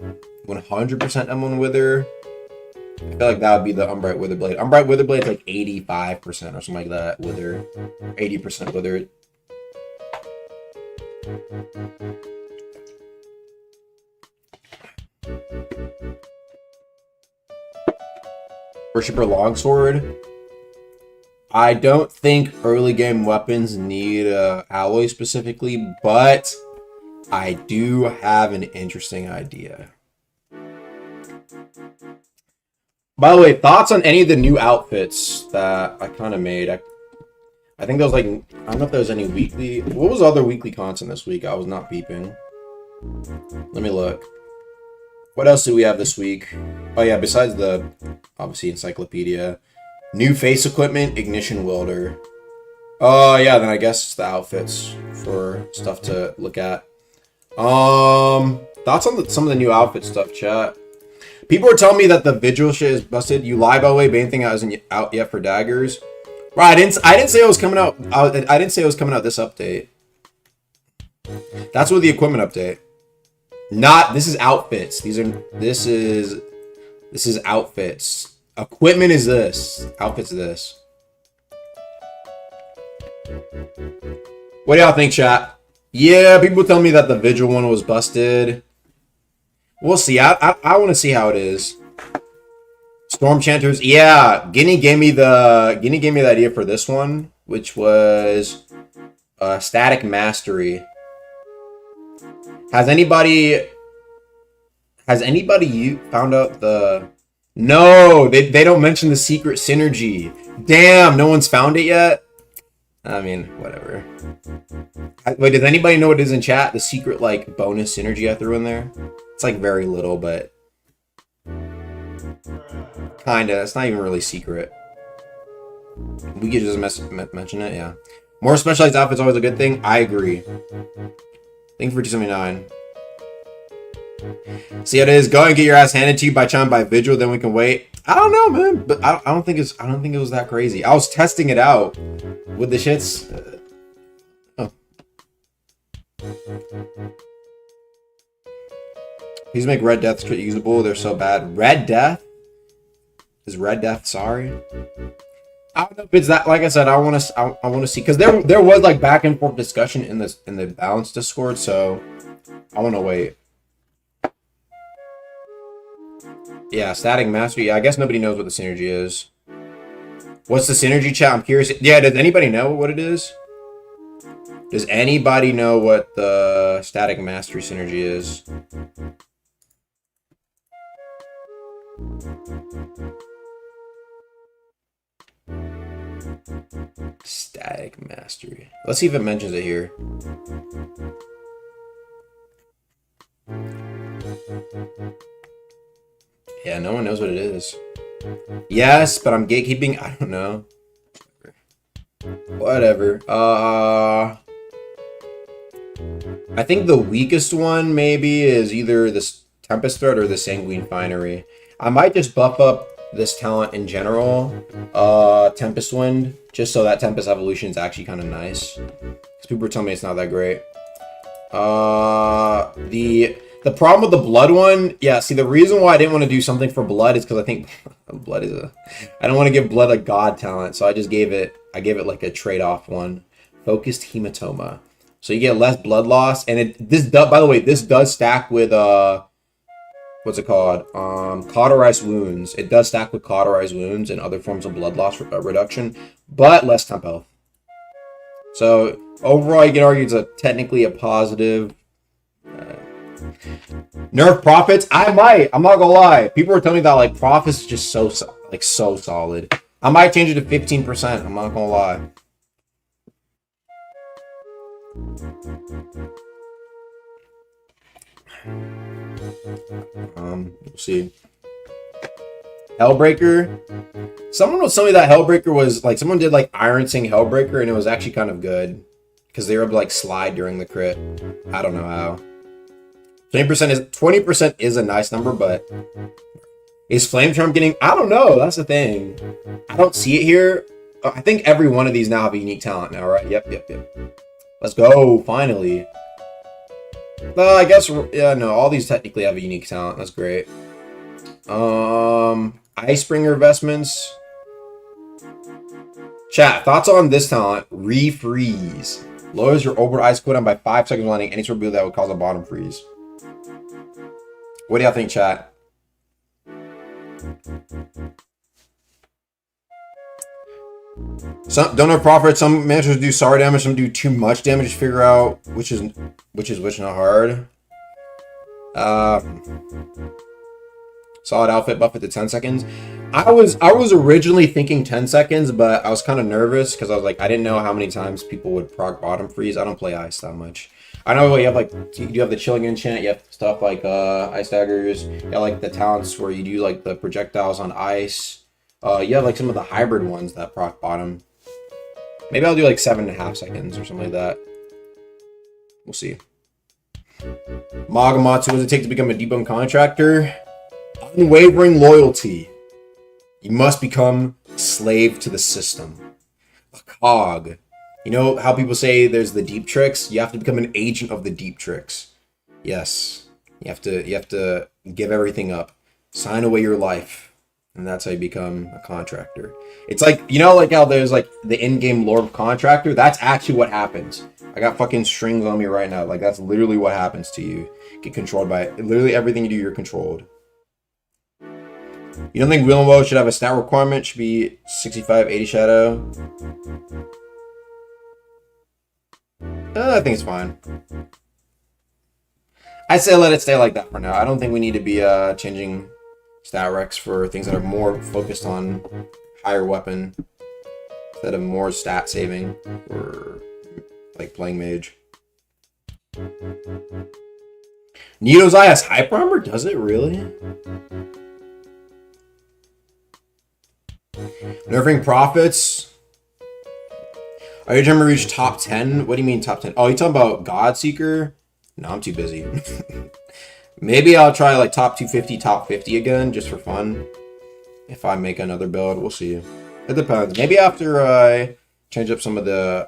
100% M1 Wither. I feel like that would be the Umbright Witherblade. Umbright Witherblade's like 85% or something like that. Wither. 80% Wither. Worshipper Longsword. I don't think early game weapons need alloy specifically, but I do have an interesting idea. By the way, thoughts on any of the new outfits that I kind of made? I think there was like, I don't know if there was any weekly. What was other weekly content this week? I was not beeping. Let me look. What else do we have this week? Oh yeah, besides the, obviously, encyclopedia. New face equipment, ignition welder. Oh yeah, then I guess it's the outfits for stuff to look at. Thoughts on some of the new outfit stuff, chat? People are telling me that the Vigil shit is busted. You lie, by the way, but anything that isn't out yet for daggers. Bro, I didn't say it was coming out. I didn't say it was coming out this update. That's with the equipment update. Not, this is outfits. This is outfits. Equipment is this. Outfits is this. What do y'all think, chat? Yeah, people tell me that the Vigil one was busted. We'll see. I want to see how it is. Storm Chanters. Yeah, Guinea gave me the idea for this one, which was Static Mastery. Has anybody found out the... No, they don't mention the secret synergy. Damn, no one's found it yet? I mean, whatever. Wait, does anybody know what it is in chat? The secret, like, bonus synergy I threw in there? It's, like, very little, but... Kinda. It's not even really secret. We could just mention it, yeah. More specialized outfits always a good thing. I agree. Thank you for 279. See how it is. Go and get your ass handed to you by Chime by Vigil, then we can wait. I don't know, man, but I don't think it was that crazy. I was testing it out with the shits. Oh. Please make Red Death usable. They're so bad. Red Death? Is Red Death sorry? I don't know if it's that. Like I said, I want to see, because there was like back and forth discussion in the balance Discord, so I want to wait. Yeah, Static Mastery. Yeah, I guess nobody knows what the synergy is. What's the synergy, chat? I'm curious. Yeah, does anybody know what it is? Does anybody know what the Static Mastery synergy is? Static Mastery. Let's see if it mentions it here. Yeah, no one knows what it is. Yes, but I'm gatekeeping. I don't know. Whatever. I think the weakest one maybe is either this Tempest Thread or the Sanguine Finery. I might just buff up this talent in general, Tempest Wind, just so that Tempest Evolution is actually kind of nice. Because people are telling me it's not that great. The problem with the Blood one, yeah, see, the reason why I didn't want to do something for Blood is because I think Blood is I don't want to give Blood a god talent, so I gave it like a trade-off one. Focused Hematoma. So you get less blood loss, and by the way, this does stack with what's it called? Cauterized Wounds. It does stack with Cauterized Wounds and other forms of blood loss reduction, but less temp health. So overall, you can argue it's technically a positive. Nerf Profits? I might. I'm not gonna lie. People are telling me that like Profits is just so solid. I might change it to 15%. I'm not gonna lie. We'll see. Hellbreaker. Someone was telling me that Hellbreaker was like, someone did like Iron Sing Hellbreaker and it was actually kind of good because they were able to like slide during the crit. I don't know how. 20% is a nice number, but is Flame Charm getting? I don't know. That's the thing. I don't see it here. I think every one of these now have a unique talent now, right? Yep. Let's go. Finally. I guess, yeah, no, all these technically have a unique talent. That's great. Icebringer Investments. Chat, thoughts on this talent? Refreeze. Lowers your overall ice cooldown by 5 seconds while landing any sort of build that would cause a bottom freeze. What do y'all think, chat? Don't know profit. Some managers do SAR damage, some do too much damage. Figure out which is not hard. Solid outfit buff it to 10 seconds. I was originally thinking 10 seconds, but I was kind of nervous because I was like, I didn't know how many times people would proc bottom freeze. I don't play ice that much. I know you have like, you have the chilling enchant, you have stuff like ice daggers, you have like the talents where you do like the projectiles on ice. You have like some of the hybrid ones that proc bottom. Maybe I'll do like 7.5 seconds or something like that. We'll see. Magamatsu, what does it take to become a debone contractor? Unwavering loyalty. You must become slave to the system. cog. You know how people say there's the deep tricks? You have to become an agent of the deep tricks. Yes. You have to give everything up. Sign away your life. And that's how you become a contractor. It's like, you know, like how there's like the in-game lore of contractor? That's actually what happens. I got fucking strings on me right now. Like, that's literally what happens to you. Get controlled by it. Literally everything you do, you're controlled. You don't think Wheel and Woe should have a stat requirement? Should be 65, 80 shadow? I think it's fine. I'd say let it stay like that for now. I don't think we need to be changing stat recs for things that are more focused on higher weapon instead of more stat saving or like playing mage. Nito's Eye has hyper armor? Does it really? Nerfing profits. Are you trying to reach top 10? What do you mean top 10? Oh, you talking about Godseeker? No, I'm too busy. Maybe I'll try like top 250, top 50 again, just for fun. If I make another build, we'll see. It depends. Maybe after I change up some of the...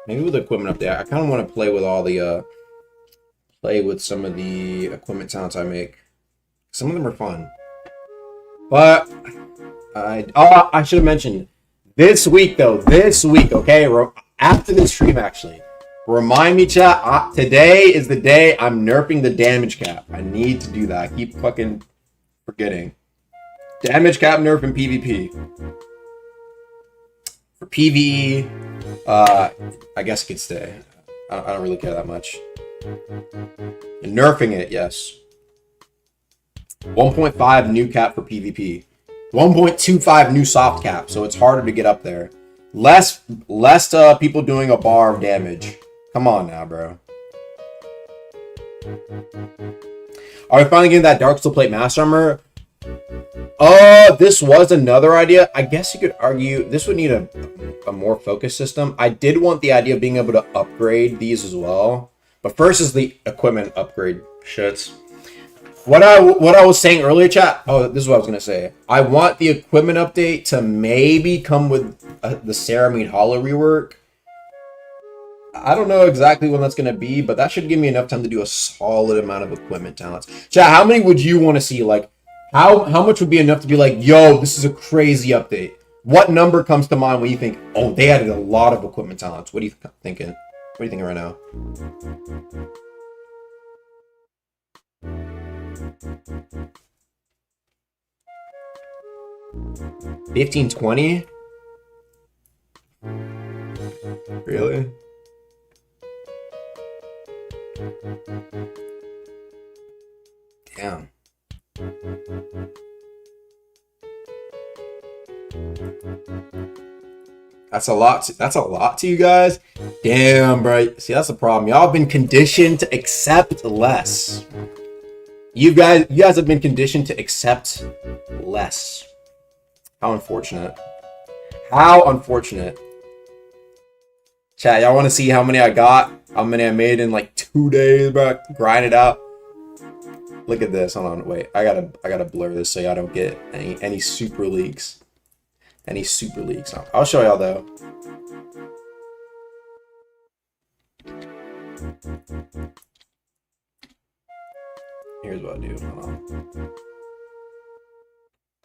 Maybe with the equipment up there. I kind of want to play with all the... play with some of the equipment talents I make. Some of them are fun. But... I should have mentioned... This week, though. This week, okay? After this stream, actually. Remind me, chat. Today is the day I'm nerfing the damage cap. I need to do that. I keep fucking forgetting. Damage cap nerf in PvP. For PvE, I guess it could stay. I don't really care that much. And nerfing it, yes. 1.5 new cap for PvP. 1.25 new soft cap, so it's harder to get up there. Less people doing a bar of damage. Come on now, bro. Are we finally getting that Dark Steel Plate Master Armor? This was another idea. I guess you could argue this would need a more focused system. I did want the idea of being able to upgrade these as well. But first is the equipment upgrade shits. What I was saying earlier, chat. Oh, this is what I was gonna say. I want the equipment update to maybe come with the Ceramide Hollow rework. I don't know exactly when that's gonna be, but that should give me enough time to do a solid amount of equipment talents. Chat, how many would you want to see? Like, how much would be enough to be like, yo, this is a crazy update? What number comes to mind when you think, oh, they added a lot of equipment talents? What are you thinking? What are you thinking right now? 15, 20? Really? Damn. That's a lot. That's a lot to you guys. Damn, bro. See, that's the problem. Y'all have been conditioned to accept less. You guys have been conditioned to accept less. How unfortunate. How unfortunate. Chat, y'all want to see how many I got? How many I made in like 2 days, bro? Grind it out. Look at this. Hold on. Wait. I gotta blur this so y'all don't get any super leaks. Any super leaks. I'll show y'all though. Here's what I'll do. Hold on.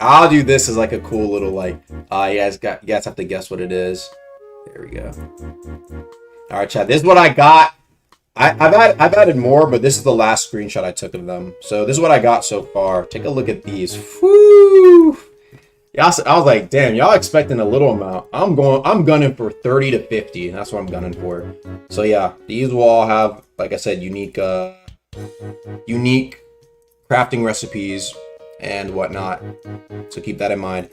I'll do this as like a cool little like. You guys have to guess what it is. There we go. All right, chat. This is what I got. I've added more, but this is the last screenshot I took of them. So this is what I got so far. Take a look at these. Woo! Yeah, I was like, damn, y'all expecting a little amount. I'm gunning for 30 to 50. That's what I'm gunning for. So yeah, these will all have, like I said, unique crafting recipes and whatnot. So keep that in mind.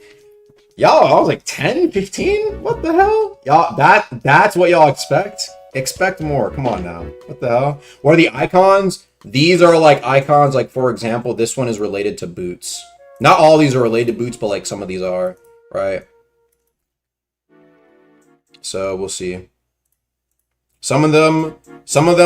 Y'all, I was like 10, 15? What the hell? Y'all, that's what y'all expect? Expect more. Come on now. What the hell? What are the icons? These are like icons, like for example, this one is related to boots. Not all these are related to boots, but like some of these are, right? So we'll see. Some of them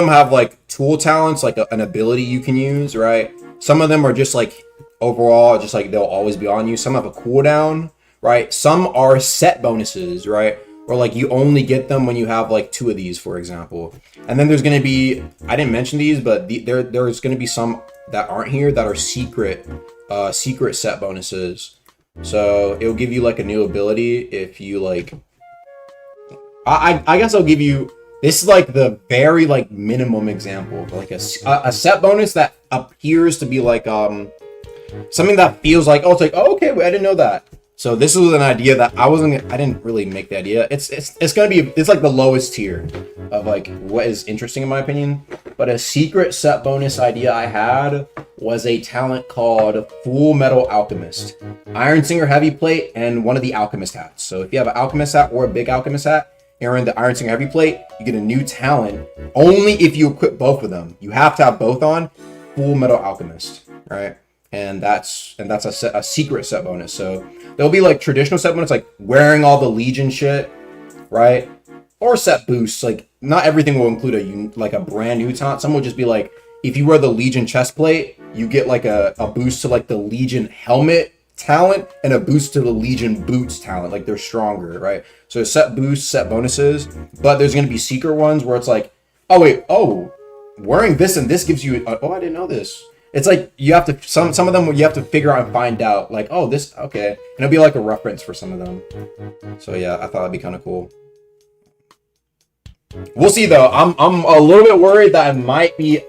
have like tool talents, like an ability you can use, right? Some of them are just like overall, just like they'll always be on you. Some have a cooldown, right? Some are set bonuses, right? or like you only get them when you have like 2 of these, for example. And then there's going to be, I didn't mention these, but there's going to be some that aren't here that are secret set bonuses. So it'll give you like a new ability if you like, I guess I'll give you, this is like the very like minimum example, like a set bonus that appears to be like something that feels like, oh, it's like, oh, okay, wait, I didn't know that. So this was an idea that I didn't really make the idea. It's gonna be, it's like the lowest tier of like what is interesting in my opinion. But a secret set bonus idea I had was a talent called Full Metal Alchemist, Iron Singer Heavy Plate, and one of the Alchemist hats. So if you have an Alchemist hat or a big Alchemist hat, you're in the Iron Singer Heavy Plate, you get a new talent only if you equip both of them. You have to have both on. Full Metal Alchemist, right? And that's a secret set bonus. So there'll be like traditional set bonus, like wearing all the Legion shit, right? Or set boosts. Like not everything will include a brand new talent. Some will just be like, if you wear the Legion chest plate, you get like a boost to like the Legion helmet talent and a boost to the Legion boots talent. Like they're stronger, right? So set boosts, set bonuses, but there's gonna be secret ones where it's like, wearing this and this gives you. I didn't know this. It's like you have to some of them you have to figure out and find out. Like, oh, this okay, and it'll be like a reference for some of them. So yeah, I thought that'd be kind of cool. We'll see though. I'm a little bit worried that it might be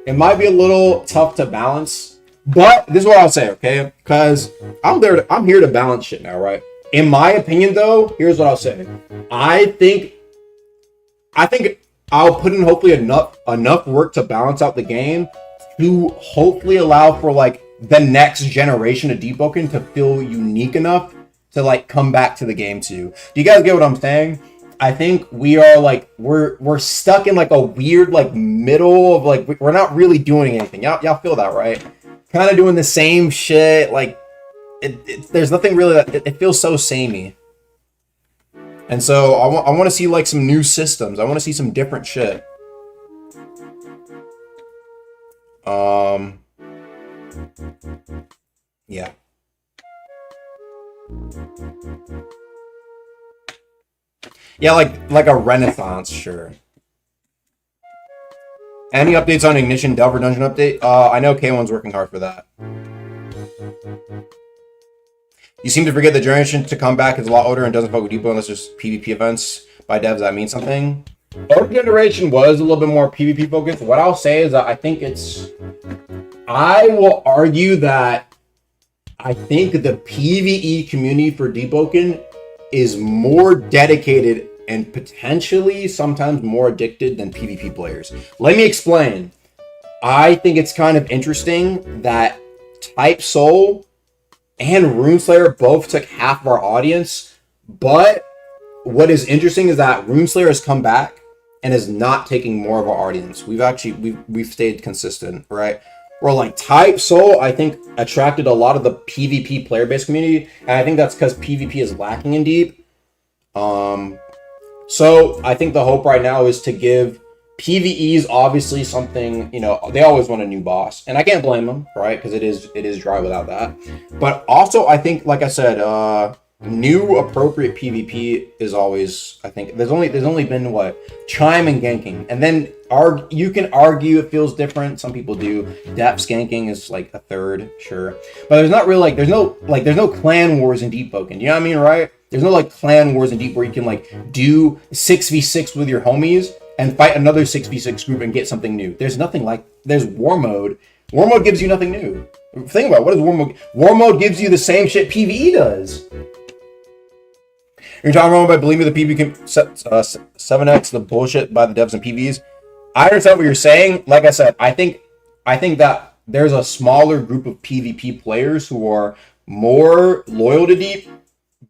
a little tough to balance. But this is what I'll say, okay? Because I'm here to balance shit now, right? In my opinion, though, here's what I'll say. I think I'll put in hopefully enough work to balance out the game to hopefully allow for like the next generation of Deepwoken to feel unique enough to like come back to the game too. Do you guys get what I'm saying? I think we are like we're stuck in like a weird like middle of like we're not really doing anything. Y'all feel that, right? Kind of doing the same shit. Like there's nothing really that it feels so samey. And so I want to see like some new systems. I want to see some different shit. Yeah. Yeah, like a renaissance, sure. Any updates on Ignition Delver Dungeon update? I know K1's working hard for that. You seem to forget the generation to come back is a lot older and doesn't fuck with Depot unless there's PvP events by devs that mean something. Older generation was a little bit more PvP focused. What I'll say is that I will argue that I think the PvE community for Deepwoken is more dedicated and potentially sometimes more addicted than PvP players. Let me explain. I think it's kind of interesting that Type Soul and Runeslayer both took half of our audience, but what is interesting is that Runeslayer has come back and is not taking more of our audience. We've stayed consistent, right? Or like Type Soul, I think attracted a lot of the PvP player base community, and I think that's because PvP is lacking in Deep. So I think the hope right now is to give PvEs obviously something, they always want a new boss, and I can't blame them, right? Because it is dry without that. But also I think, like I said, new appropriate PvP is always, I think there's only been what, Chime and ganking, and then you can argue it feels different. Some people do. Depth ganking is like a third, sure, but there's not really there's no clan wars in Deepwoken. You know what I mean, right? There's no like clan wars in Deep where you can like do 6v6 with your homies and fight another 6v6 group and get something new. There's nothing like, there's war mode. War mode gives you nothing new. Think about it. What is war mode? War mode gives you the same shit PvE does. You're talking wrong by believing the PvP can 7x the bullshit by the devs and PvEs. I understand what you're saying. Like I said, I think that there's a smaller group of PvP players who are more loyal to Deep,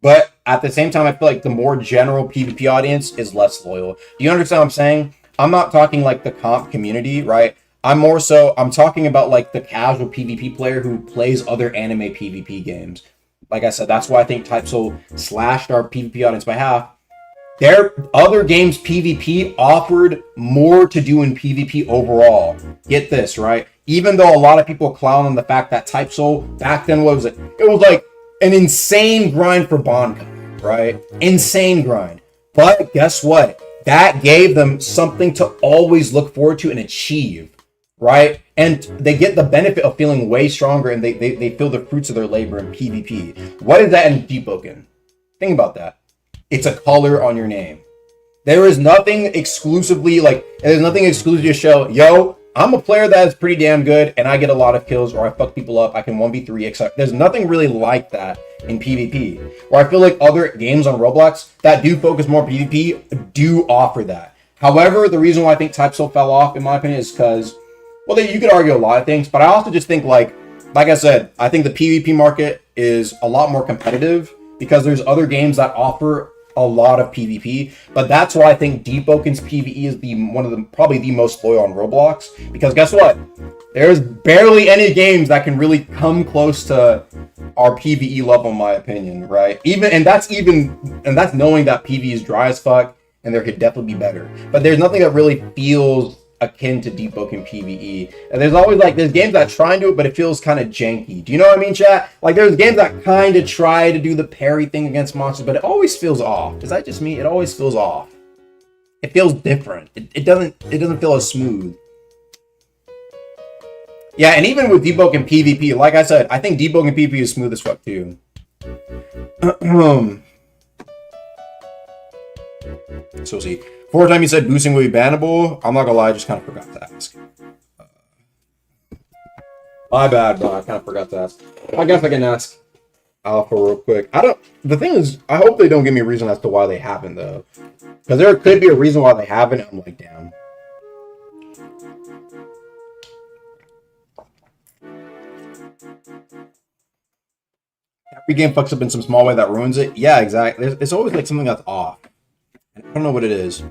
but at the same time, I feel like the more general PvP audience is less loyal. Do you understand what I'm saying? I'm not talking like the comp community, right? I'm talking about like the casual PvP player who plays other anime PvP games. Like I said, that's why I think Type Soul slashed our PvP audience by half. Their other games PvP offered more to do in PvP overall. Get this, right? Even though a lot of people clown on the fact that Type Soul back then, what was it? It was like an insane grind for Bonkai, right? Insane grind. But guess what? That gave them something to always look forward to and achieve, right? And they get the benefit of feeling way stronger, and they feel the fruits of their labor in PvP. What is that in Deepwoken? Think about that. It's a color on your name. There is nothing exclusively, like, there's nothing exclusive to show, yo, I'm a player that is pretty damn good, and I get a lot of kills, or I fuck people up, I can 1v3, etc. There's nothing really like that in PvP. Where I feel like other games on Roblox that do focus more PvP do offer that. However, the reason why I think Type Soul fell off, in my opinion, is because, well, you could argue a lot of things, but I also just think, like I said, I think the PvP market is a lot more competitive because there's other games that offer a lot of PvP, but that's why I think Deepwoken's PvE is probably the most loyal on Roblox, because guess what? There's barely any games that can really come close to our PvE level, in my opinion, right? And that's knowing that PvE is dry as fuck, and there could definitely be better. But there's nothing that really feels akin to Deepwoken PvE. And there's games that try and do it, but it feels kind of janky. Do you know what I mean, chat? Like, there's games that kind of try to do the parry thing against monsters, but it always feels off. Is that just me? It always feels off. It feels different. It doesn't feel as smooth. Yeah, and even with Deepwoken PvP, like I said, I think Deepwoken PvP is smooth as fuck too. So see. Fourth time you said boosting will be bannable. I'm not gonna lie, I just kind of forgot to ask. My bad, but I kind of forgot to ask. I guess I can ask Alpha real quick. The thing is, I hope they don't give me a reason as to why they haven't, though. Because there could be a reason why they haven't, and I'm like, damn. Every game fucks up in some small way that ruins it. Yeah, exactly. It's always like something that's off. I don't know what it is.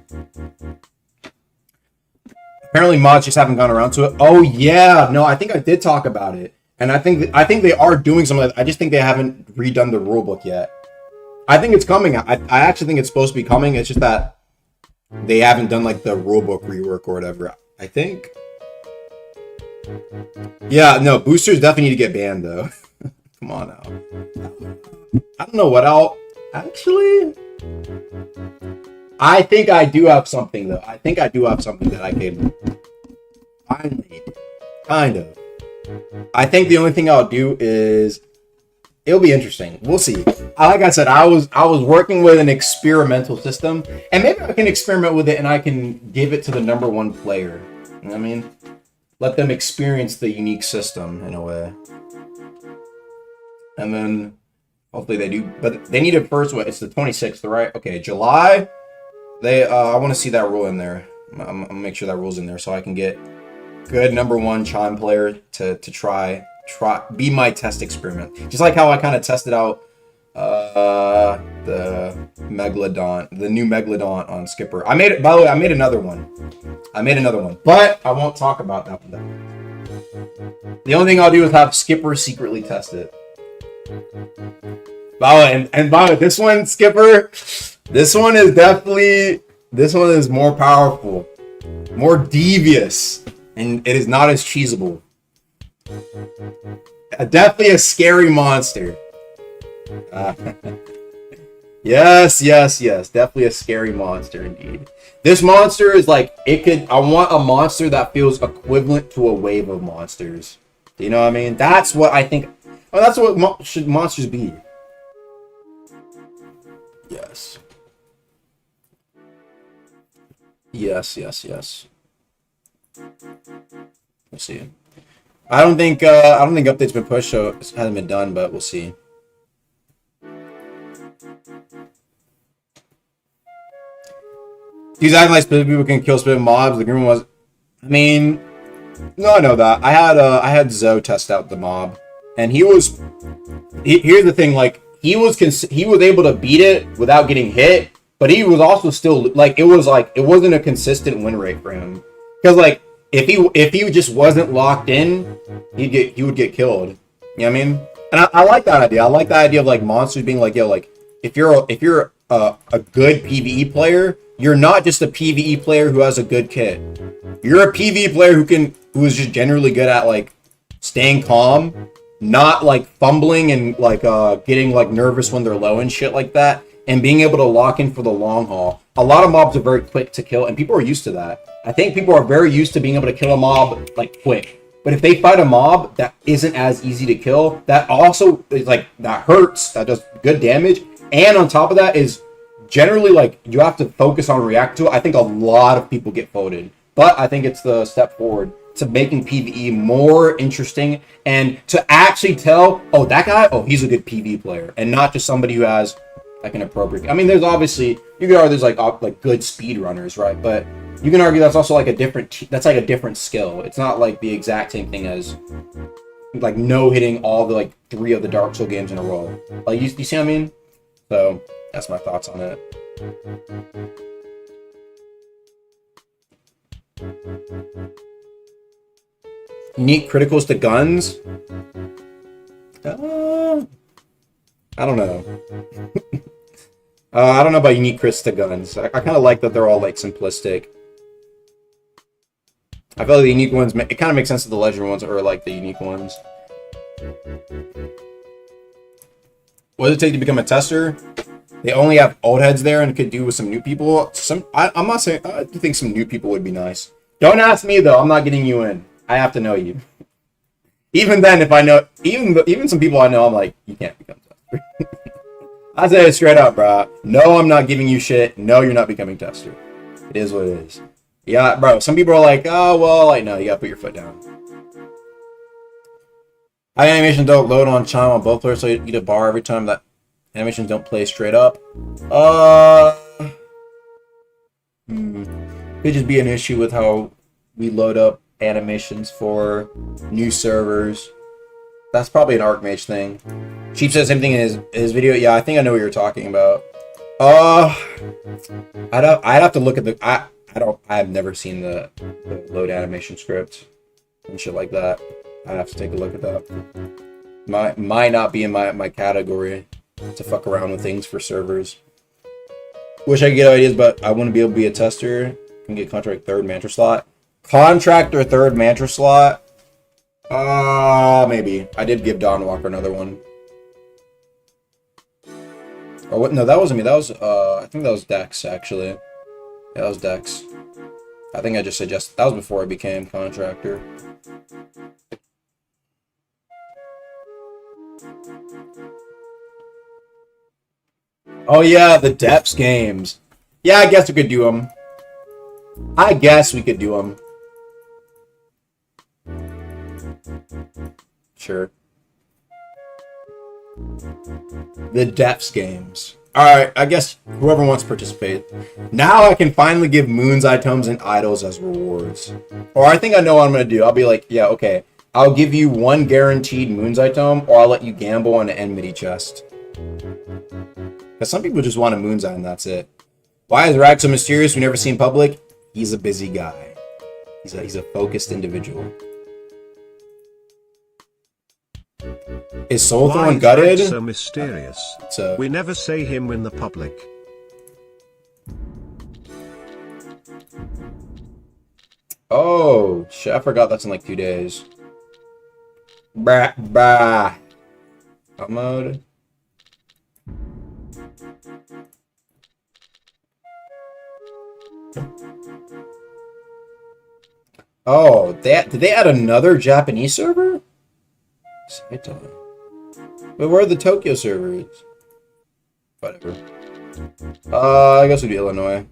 Apparently mods just haven't gone around to it. Oh yeah, no, I think I did talk about it. And I think they are doing something like that. I just think they haven't redone the rulebook yet. I think it's coming. I actually think it's supposed to be coming. It's just that they haven't done like the rulebook rework or whatever. I think. Yeah, no, boosters definitely need to get banned though. Come on now. I don't know what I'll actually. I think I do have something though. I think I do have something that I can finally, kind of. I think the only thing I'll do is it'll be interesting. We'll see. Like I said, I was working with an experimental system, and maybe I can experiment with it and I can give it to the number one player. You know what I mean? Let them experience the unique system in a way, and then hopefully they do. But they need it first. What? It's the 26th, right? Okay, July. I want to see that rule in there. I'm gonna make sure that rule's in there so I can get good number one Chime player to try be my test experiment. Just like how I kind of tested out the Megalodon, the new Megalodon on Skipper. By the way, I made another one. But I won't talk about that one. The only thing I'll do is have Skipper secretly test it. By the way, this one, Skipper, this one is more powerful, more devious, and it is not as cheesable. Definitely a scary monster. Yes, definitely a scary monster indeed. This monster is like, I want a monster that feels equivalent to a wave of monsters. Do you know what I mean? That's what I think. Oh, that's what should monsters be. Yes. We'll see. I don't think update's been pushed, so it hasn't been done, but we'll see. These acting like split people can kill split mobs. The green was, I mean, no, I know that. I had Zoe test out the mob, and here's the thing, like he was able to beat it without getting hit, but he was also still like it wasn't a consistent win rate for him, because like if he just wasn't locked in, he would get killed. You know what I mean? And I like that idea. I like the idea of like monsters being like, yo, like if you're a good PvE player, you're not just a PvE player who has a good kit. You're a PvE player who is just generally good at like staying calm, not like fumbling and like getting like nervous when they're low and shit like that. and being able to lock in for the long haul. A lot of mobs are very quick to kill, and people are used to that. I think people are very used to being able to kill a mob like quick. But if they fight a mob that isn't as easy to kill, that also is like, that hurts, that does good damage, and on top of that is generally like you have to focus on react to it. I think a lot of people get voted, but I think it's the step forward to making PvE more interesting and to actually tell, oh, that guy, oh, he's a good PvE player, and not just somebody who has like an appropriate. I mean, there's obviously, you could argue there's like good speedrunners, right? But you can argue that's also like a different, that's like a different skill. It's not like the exact same thing as like no hitting all the like 3 of the Dark Souls games in a row. Like you see what I mean? So that's my thoughts on it. Unique criticals to guns? I don't know. I don't know about unique crits to guns. I kind of like that they're all like simplistic. I feel like the unique ones, it kind of makes sense that the legendary ones are like the unique ones. What does it take to become a tester? They only have old heads there and could do with some new people. I'm not saying, I think some new people would be nice. Don't ask me though, I'm not getting you in. I have to know you. Even then, if I know, even some people I know, I'm like, you can't become tester. I say it straight up, bro. No, I'm not giving you shit. No, you're not becoming tester. It is what it is. Yeah, bro. Some people are like, oh, well, like, no, you gotta put your foot down. High animations don't load on chime on both players, so you need a bar every time that animations don't play straight up. Could just be an issue with how we load up animations for new servers. That's probably an Archmage thing. Cheap said the same thing in his video. Yeah, I think I know what you're talking about. I'd have to look at the. I've never seen the load animation script and shit like that. I'd have to take a look at that. Might not be in my category to fuck around with things for servers. Wish I could get ideas, but I wouldn't be able to be a tester. Can get contract 3rd mantra slot. Contractor 3rd mantra slot. Maybe. I did give Don Walker another one. Or what? No, that wasn't me. That was, I think that was Dex, actually. Yeah, that was Dex. I think I just suggested, that was before I became contractor. Oh yeah, the Depths games. Yeah, I guess we could do them. I guess we could do them. Sure. The Depths games. Alright, I guess whoever wants to participate. Now I can finally give Moon's items and idols as rewards. Or I think I know what I'm going to do. I'll be like, yeah, okay. I'll give you 1 guaranteed Moon's item, or I'll let you gamble on an enmity chest. Because some people just want a Moon's item, that's it. Why is Rag so mysterious? We never see him public. He's a busy guy. He's a focused individual. Is Soulthorn gutted? So mysterious. We never say him in the public. Oh, shit, I forgot that's in like 2 days. Bah. Up mode. Oh, did they add another Japanese server? Saito. But where are the Tokyo servers? Whatever. I guess we'll do Illinois.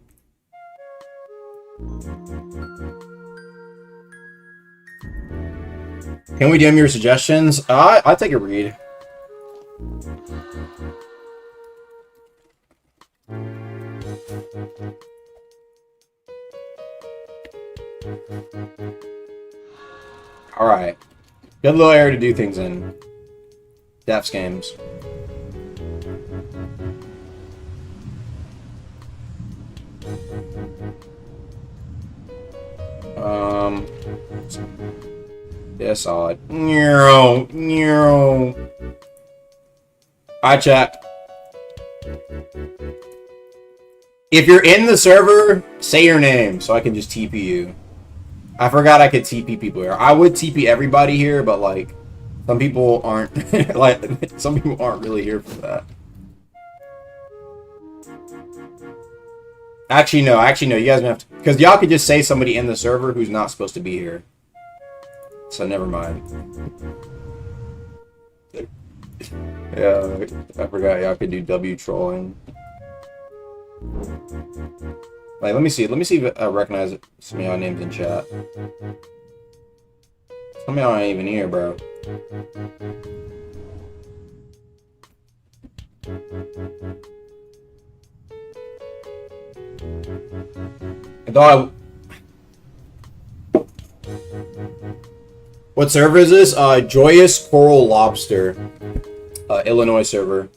Can we DM your suggestions? I'll take a read. Alright. Good little area to do things in. Depths games. Yeah, solid. Alright, chat. If you're in the server, say your name so I can just TP you. I forgot I could TP people here. I would TP everybody here, but like some people aren't like some people aren't really here for that. Actually, no. You guys have to, because y'all could just say somebody in the server who's not supposed to be here. So never mind. Yeah, I forgot y'all could do W trolling. Like, let me see if I recognize some of y'all names in chat. Some of y'all aren't even here, bro. I thought what server is this? Joyous Coral Lobster. Illinois server.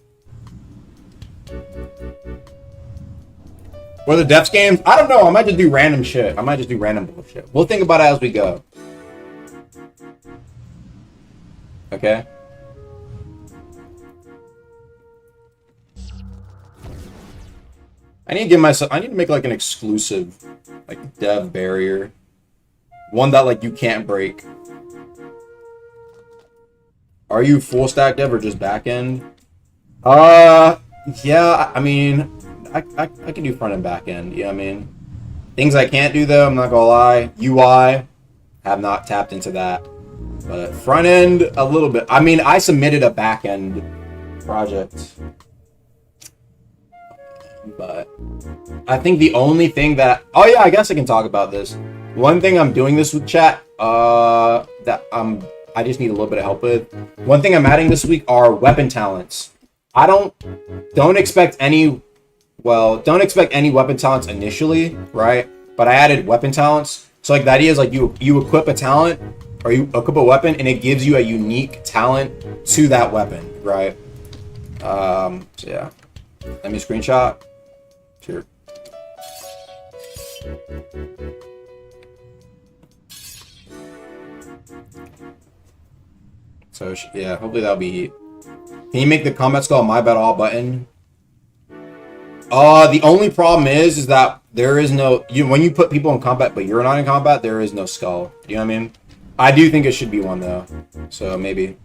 What are the Defs games? I don't know. I might just do random shit. I might just do random bullshit. We'll think about it as we go. Okay? I need to make like an exclusive like dev barrier. One that like you can't break. Are you full stack dev or just back end? Yeah, I mean, I can do front and back end, you know what I mean? Things I can't do though, I'm not gonna lie. UI, have not tapped into that. But front end, a little bit. I mean, I submitted a back end project. But I think the only thing that, oh yeah, I guess I can talk about this. One thing I'm doing this with chat, I just need a little bit of help with. One thing I'm adding this week are weapon talents. I don't expect any weapon talents initially, right? But I added weapon talents. So like the idea is like you equip a talent or you equip a weapon and it gives you a unique talent to that weapon, right? So yeah. Let me screenshot. Sure. So yeah, hopefully that'll be. Can you make the combat skull my bad all button? The only problem is that there is no when you put people in combat but you're not in combat, there is no skull. You know what I mean? I do think it should be one though. So maybe.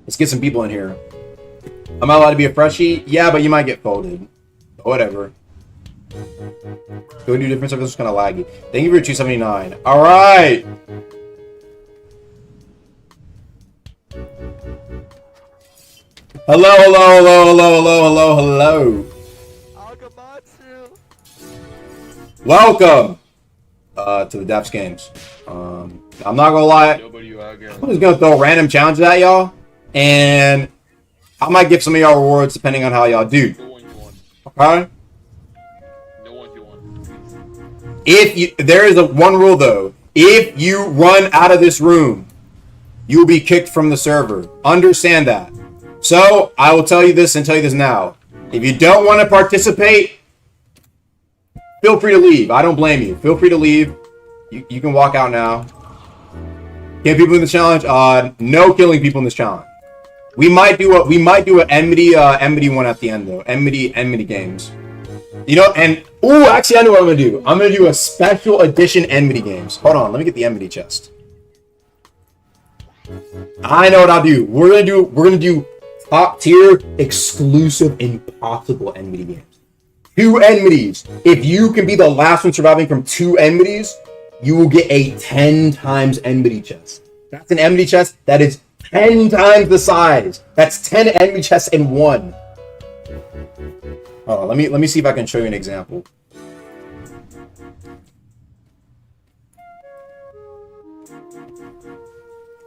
Let's get some people in here. Am I allowed to be a freshie? Yeah, but you might get folded. Whatever. Go do different stuff. This is kind of laggy. Thank you for 279. All right. Hello. Welcome to the Defs games. I'm not gonna lie. I'm just gonna throw random challenges at y'all, and I might give some of y'all rewards depending on how y'all do. Okay. There is one rule though. If you run out of this room, you will be kicked from the server. Understand that. So I will tell you this and tell you this now. If you don't want to participate, feel free to leave. I don't blame you. Feel free to leave. You can walk out now. Kill people in the challenge? No killing people in this challenge. We might do an enmity one at the end though. Enmity games. You know, and actually I know what I'm gonna do. I'm gonna do a special edition enmity games. Hold on, let me get the enmity chest. I know what I'll do. We're gonna do top tier exclusive impossible enmity games. 2 enmities. If you can be the last one surviving from 2 enmities, you will get a 10 times enmity chest. That's an enmity chest that is 10 times the size. That's 10 enmity chests in one. Hold on, let me see if I can show you an example.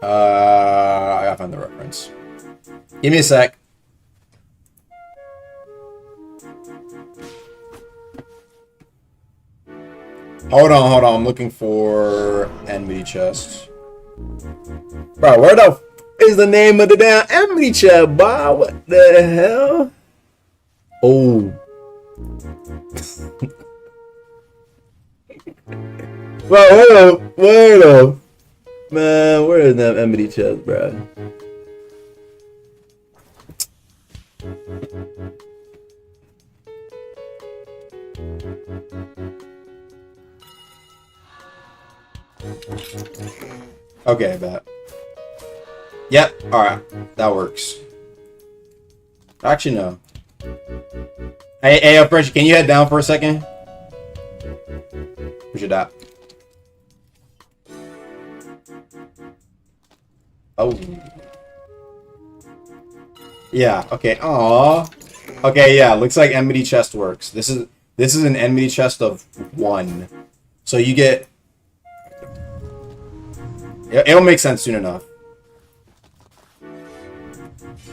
I gotta find the reference. Give me a sec. Hold on. I'm looking for enmity chest. Bro, where the is the name of the damn enmity chest, boy? What the hell? Oh. Well, wait up. Man, where is that empty chest, bro? Okay, bet. Yep, alright. That works. Actually, no. Hey, Fresh, can you head down for a second? Appreciate that. Oh. Yeah, okay. Aww. Okay, yeah, looks like enmity chest works. This is an enmity chest of 1. So you get... It'll make sense soon enough.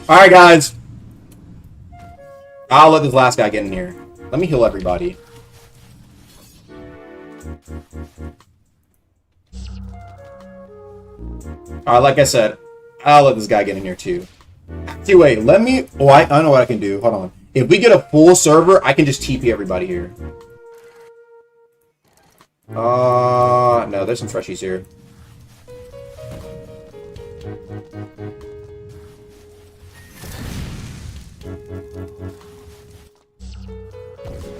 Alright, guys. I'll let this last guy get in here. Let me heal everybody. Alright, like I said, I'll let this guy get in here too. See, wait, let me... Oh, I know what I can do. Hold on. If we get a full server, I can just TP everybody here. No, there's some freshies here.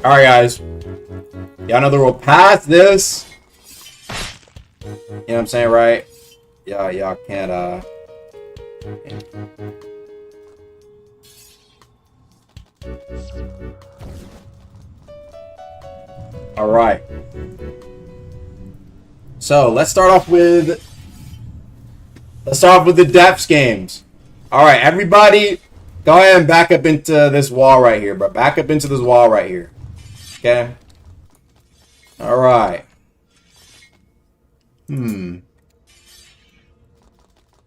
Alright, guys. Y'all know the rule. Pass this. You know what I'm saying, right? Y'all can't, Alright. So, let's start off with the depths games. Alright, everybody, go ahead and back up into this wall right here, bro. Back up into this wall right here. Okay? Alright.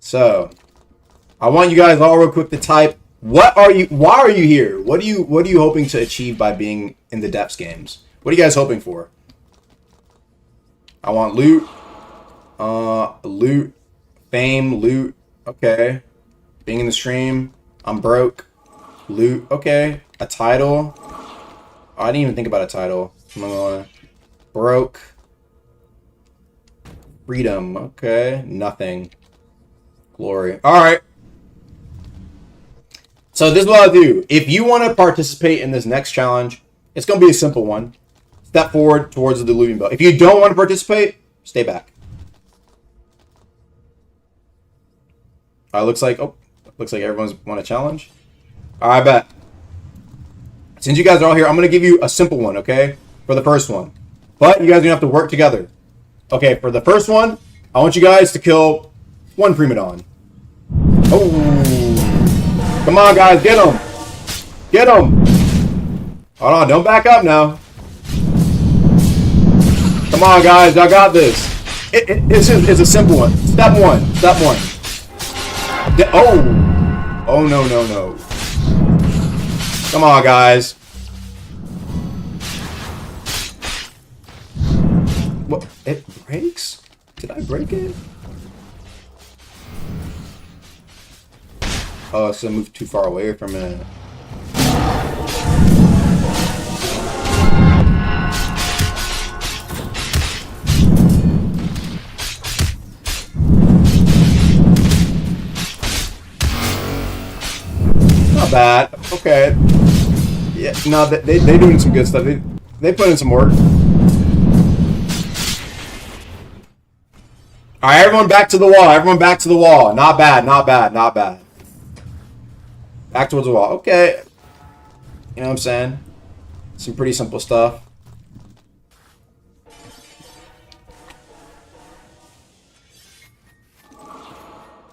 So, I want you guys all real quick to type, why are you here? What are you hoping to achieve by being in the depths games? What are you guys hoping for? I want loot. Loot. Fame, loot. Okay. Being in the stream. I'm broke. Loot. Okay. A title. Oh, I didn't even think about a title. Broke. Freedom. Okay. Nothing. Glory. Alright. So this is what I'll do. If you want to participate in this next challenge, it's going to be a simple one. Step forward towards the diluvian belt. If you don't want to participate, stay back. Looks like everyone's want a challenge. Alright, I bet. Since you guys are all here, I'm going to give you a simple one, okay? For the first one. But you guys are going to have to work together. Okay, for the first one, I want you guys to kill one prima don. Oh. Come on, guys, get him. Get him. Hold on, don't back up now. Come on, guys, y'all got this. It's a simple one. Step one. Oh, no. Come on, guys. What? It breaks? Did I break it? Oh, so I moved too far away from it. Not bad. Okay. Yeah, no, they doing some good stuff. They put in some work. Alright, everyone back to the wall. Everyone back to the wall. Not bad. Back towards the wall. Okay. You know what I'm saying? Some pretty simple stuff.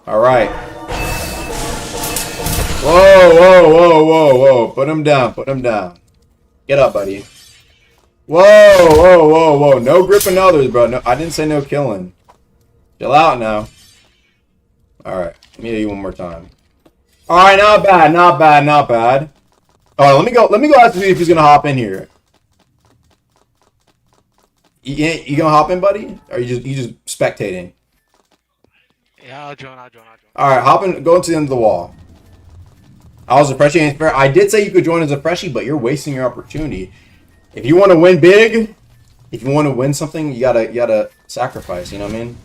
Alright. Whoa. Put him down. Get up, buddy. Whoa. No gripping others, bro. No, I didn't say no killing. Chill out now. Alright. Let me hit you one more time. Alright, not bad. Oh, let me go ask him if he's gonna hop in here. You gonna hop in, buddy? Or you just spectating? Yeah, I'll join. Alright, hop in, go into the end of the wall. I was a freshie ain't fair. I did say you could join as a freshie, but you're wasting your opportunity. If you want to win big, if you want to win something, you gotta sacrifice, you know what I mean?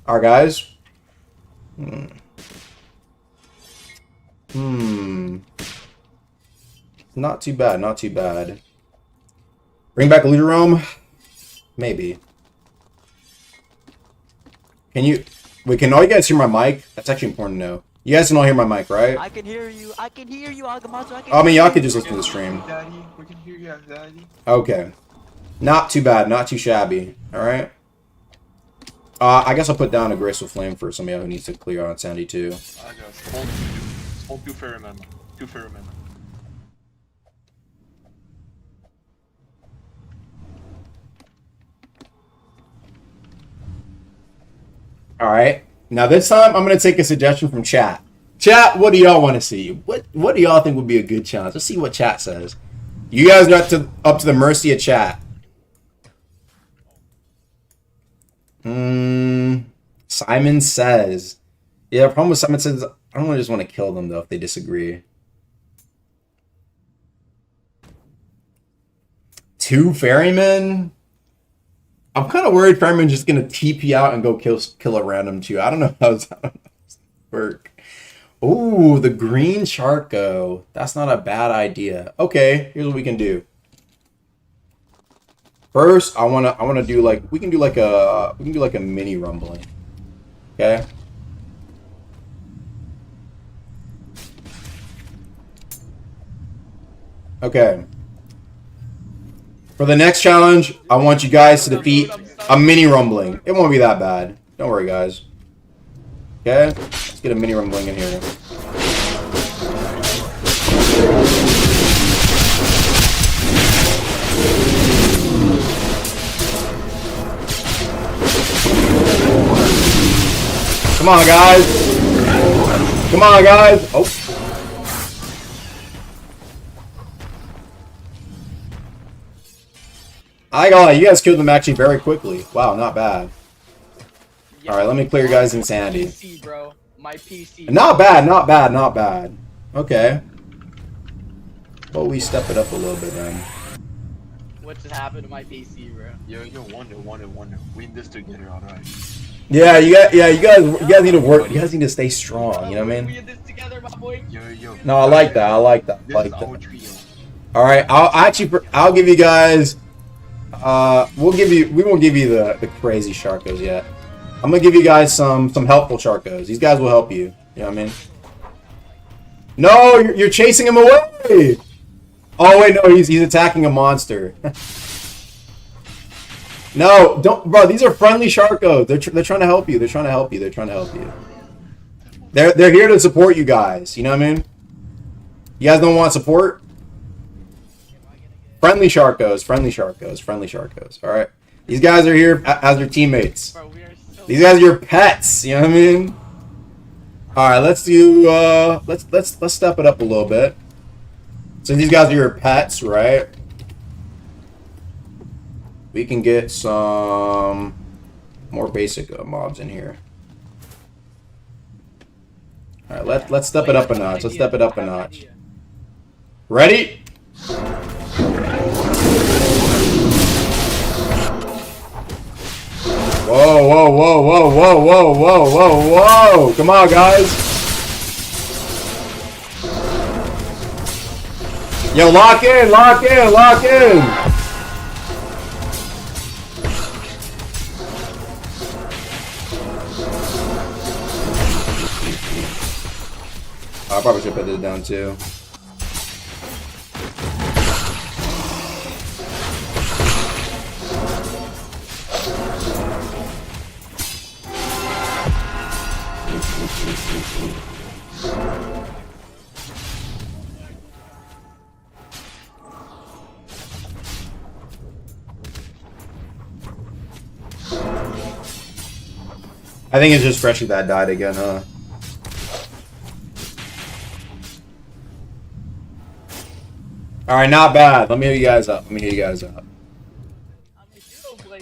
Alright, guys. Not too bad, not too bad. Bring back Looter Roam? Maybe. Can you... Wait, can all you guys hear my mic? That's actually important to know. You guys can all hear my mic, right? I can hear you. I can hear you, Agamotto. I mean, y'all could just listen to the stream. Daddy, we can hear you, Daddy. Okay. Not too bad, not too shabby. Alright? I guess I'll put down a Graceful Flame for somebody who needs to clear on Sandy too. I just hold 2 fairy mana. 2 fairy mana. Alright. Now this time, I'm going to take a suggestion from chat. Chat, what do y'all want to see? What do y'all think would be a good challenge? Let's see what chat says. You guys are up to the mercy of chat. Simon says. Yeah, the problem with Simon says, I don't just want to kill them, though, if they disagree. 2 Ferrymen? I'm kind of worried Ferryman's just going to TP out and go kill a random 2. I don't know how it's work. Ooh, the green Charco. That's not a bad idea. Okay, here's what we can do. First, I wanna do like we can do like a mini rumbling. Okay. Okay. For the next challenge, I want you guys to defeat a mini rumbling. It won't be that bad. Don't worry, guys. Okay? Let's get a mini rumbling in here. Come on, guys. Come on, guys. Oh. I got you guys killed them actually very quickly. Wow, not bad. All right, let me clear your guys' insanity. PC, bro. My PC. Not bad, not bad, not bad. Okay. Well, we step it up a little bit then. What just happened to my PC, bro? Yo, wonder. Win this together, alright. Yeah, you guys need to work. You guys need to stay strong. You know what I mean? We did this together, my boy. Yo. No, I like that. I like that. I like This is our that. trio. All right, I'll give you guys. We won't give you the crazy Charcos yet. I'm gonna give you guys some helpful Charcos. These guys will help you. You know what I mean? No, you're chasing him away. Oh wait, no, he's attacking a monster. No, don't, bro. These are friendly Charcos. They're trying to help you. They're trying to help you. They're trying to help you. They're here to support you guys. You know what I mean? You guys don't want support? Friendly Charcos. Friendly Charcos. Friendly Charcos. All right. These guys are here as your teammates. Bro, we are so These guys are your pets. You know what I mean? All right. Let's do. Let's step it up a little bit. So these guys are your pets, right? We can get some more basic mobs in here. All right, let's step it up a notch. Let's step it up a notch. Ready? Whoa, whoa, whoa, whoa, whoa, whoa, whoa, whoa, whoa! Come on, guys. Yo, lock in, lock in, lock in. I probably should put this down too. I think it's just Freshie that died again, huh? Alright, not bad. Let me hear you guys up. Let me hear you guys up. Grateful for my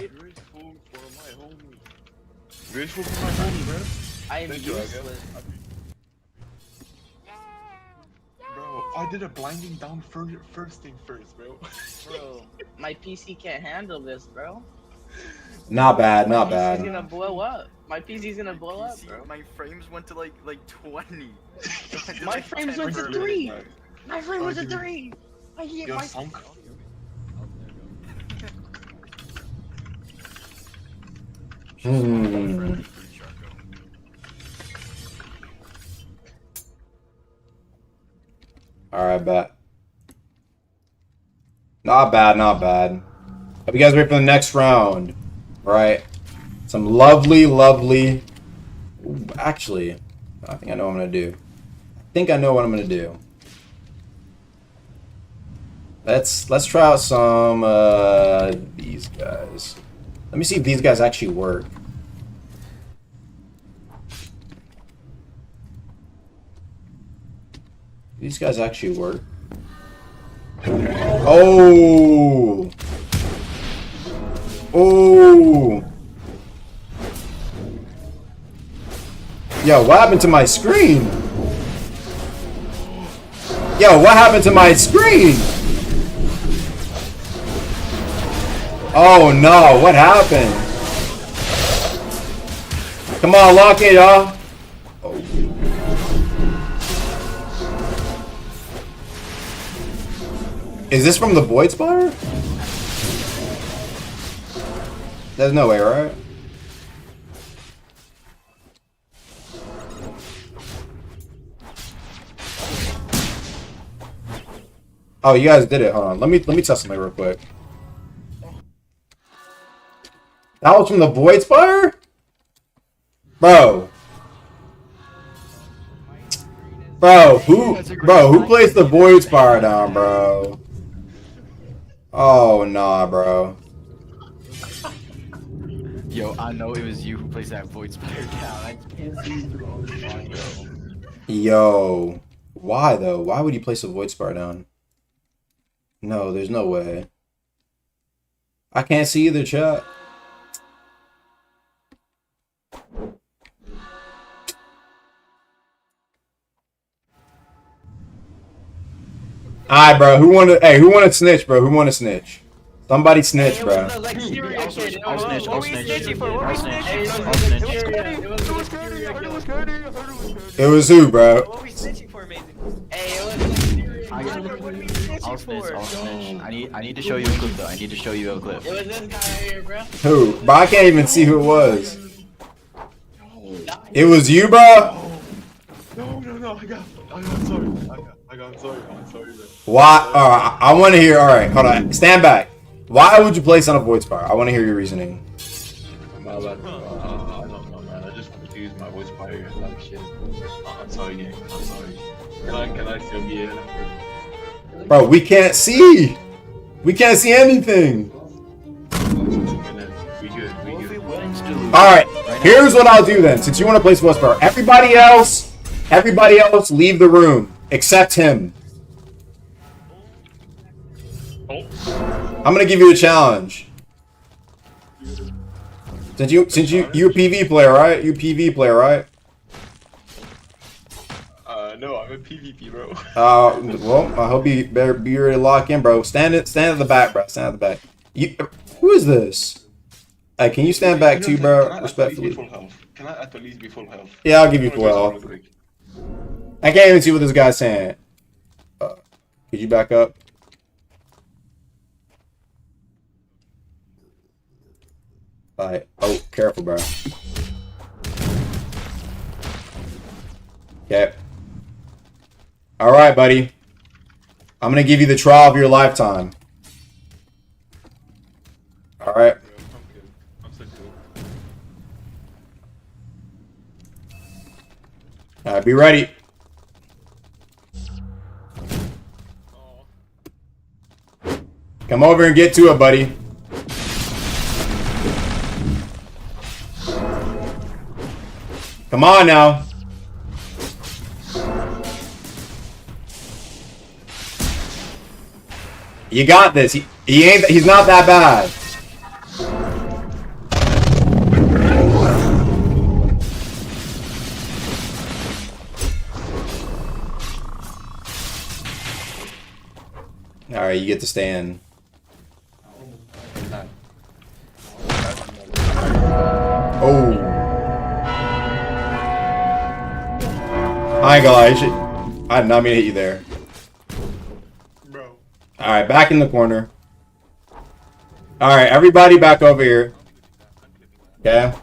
homie. Grateful for my homie, bro. I am Thank you, useless. Bro, I did a blinding down first thing first, bro. Bro, my PC can't handle this, bro. Not bad, not PC's bad. gonna blow up. My PC's gonna blow up, bro. My frames went to like 20. My frames went to 3. My frame was a 3. I hit Yo, my. some. Hmm. Alright, bet. Not bad, not bad. Hope you guys ready for the next round. Right. Some lovely, lovely... Ooh, actually, I think I know what I'm going to do. I think I know what I'm going to do. Let's try out some, these guys. Let me see if these guys actually work. These guys actually work. Oh! Oh! Yo, what happened to my screen? Yo, what happened to my screen? Oh no, what happened? Come on, lock it, y'all. Oh. Is this from the Void Spire? There's no way, right? Oh, you guys did it. Hold on. Let me test something real quick. That was from the Void Spire? Bro. Bro, who placed the Void Spire down, bro? Oh, nah, bro. Yo, I know it was you who placed that Void Spire down. I can't see through. Yo. Why, though? Why would you place a Void Spire down? No, there's no way. I can't see either, chat. Alright, bro. Who wanna snitch, bro? Who wanna snitch? Somebody snitch, bro. I'll snitch. I'll snitch. What were you snitching for? What were you snitching for? It was who, bro? What were we snitching for, Mason? Hey, it was I'll snitch. I need to show you a clip though. I need to show you a clip. It was this guy right here, bro. Who? Bro, I can't even see who it was. It was you, bro? No, I'm sorry, bro. Why? I want to hear. Alright, hold on. Stand back. Why would you place on a Void Spire? I want to hear your reasoning. I don't know, man. I just want to use my voice fire and that shit. I'm sorry, gang. I'm sorry. Can I still be in? Bro, we can't see. We can't see anything. We good. Alright, here's what I'll do then. Since you want to place Void Spire, everybody else leave the room. Except him. I'm gonna give you a challenge. Since you're a PV player, right? You PV player, right? No, I'm a PvP, bro. Well, I hope you better be ready to lock in, bro. Stand at the back, bro. Stand at the back. Who is this? Hey, can you stand back too, bro? Respectfully. Can I at least be full health? Yeah, I'll give you full health. I can't even see what this guy's saying. Could you back up? Alright. Oh, careful, bro. Okay. Alright, buddy. I'm gonna give you the trial of your lifetime. Alright. I'm so good. Alright, be ready. Come over and get to it, buddy. Come on now. You got this. He's not that bad. All right, you get to stand. I ain't gonna lie, I did not mean to hit you there. Bro. Alright, back in the corner. Alright, everybody back over here. Okay?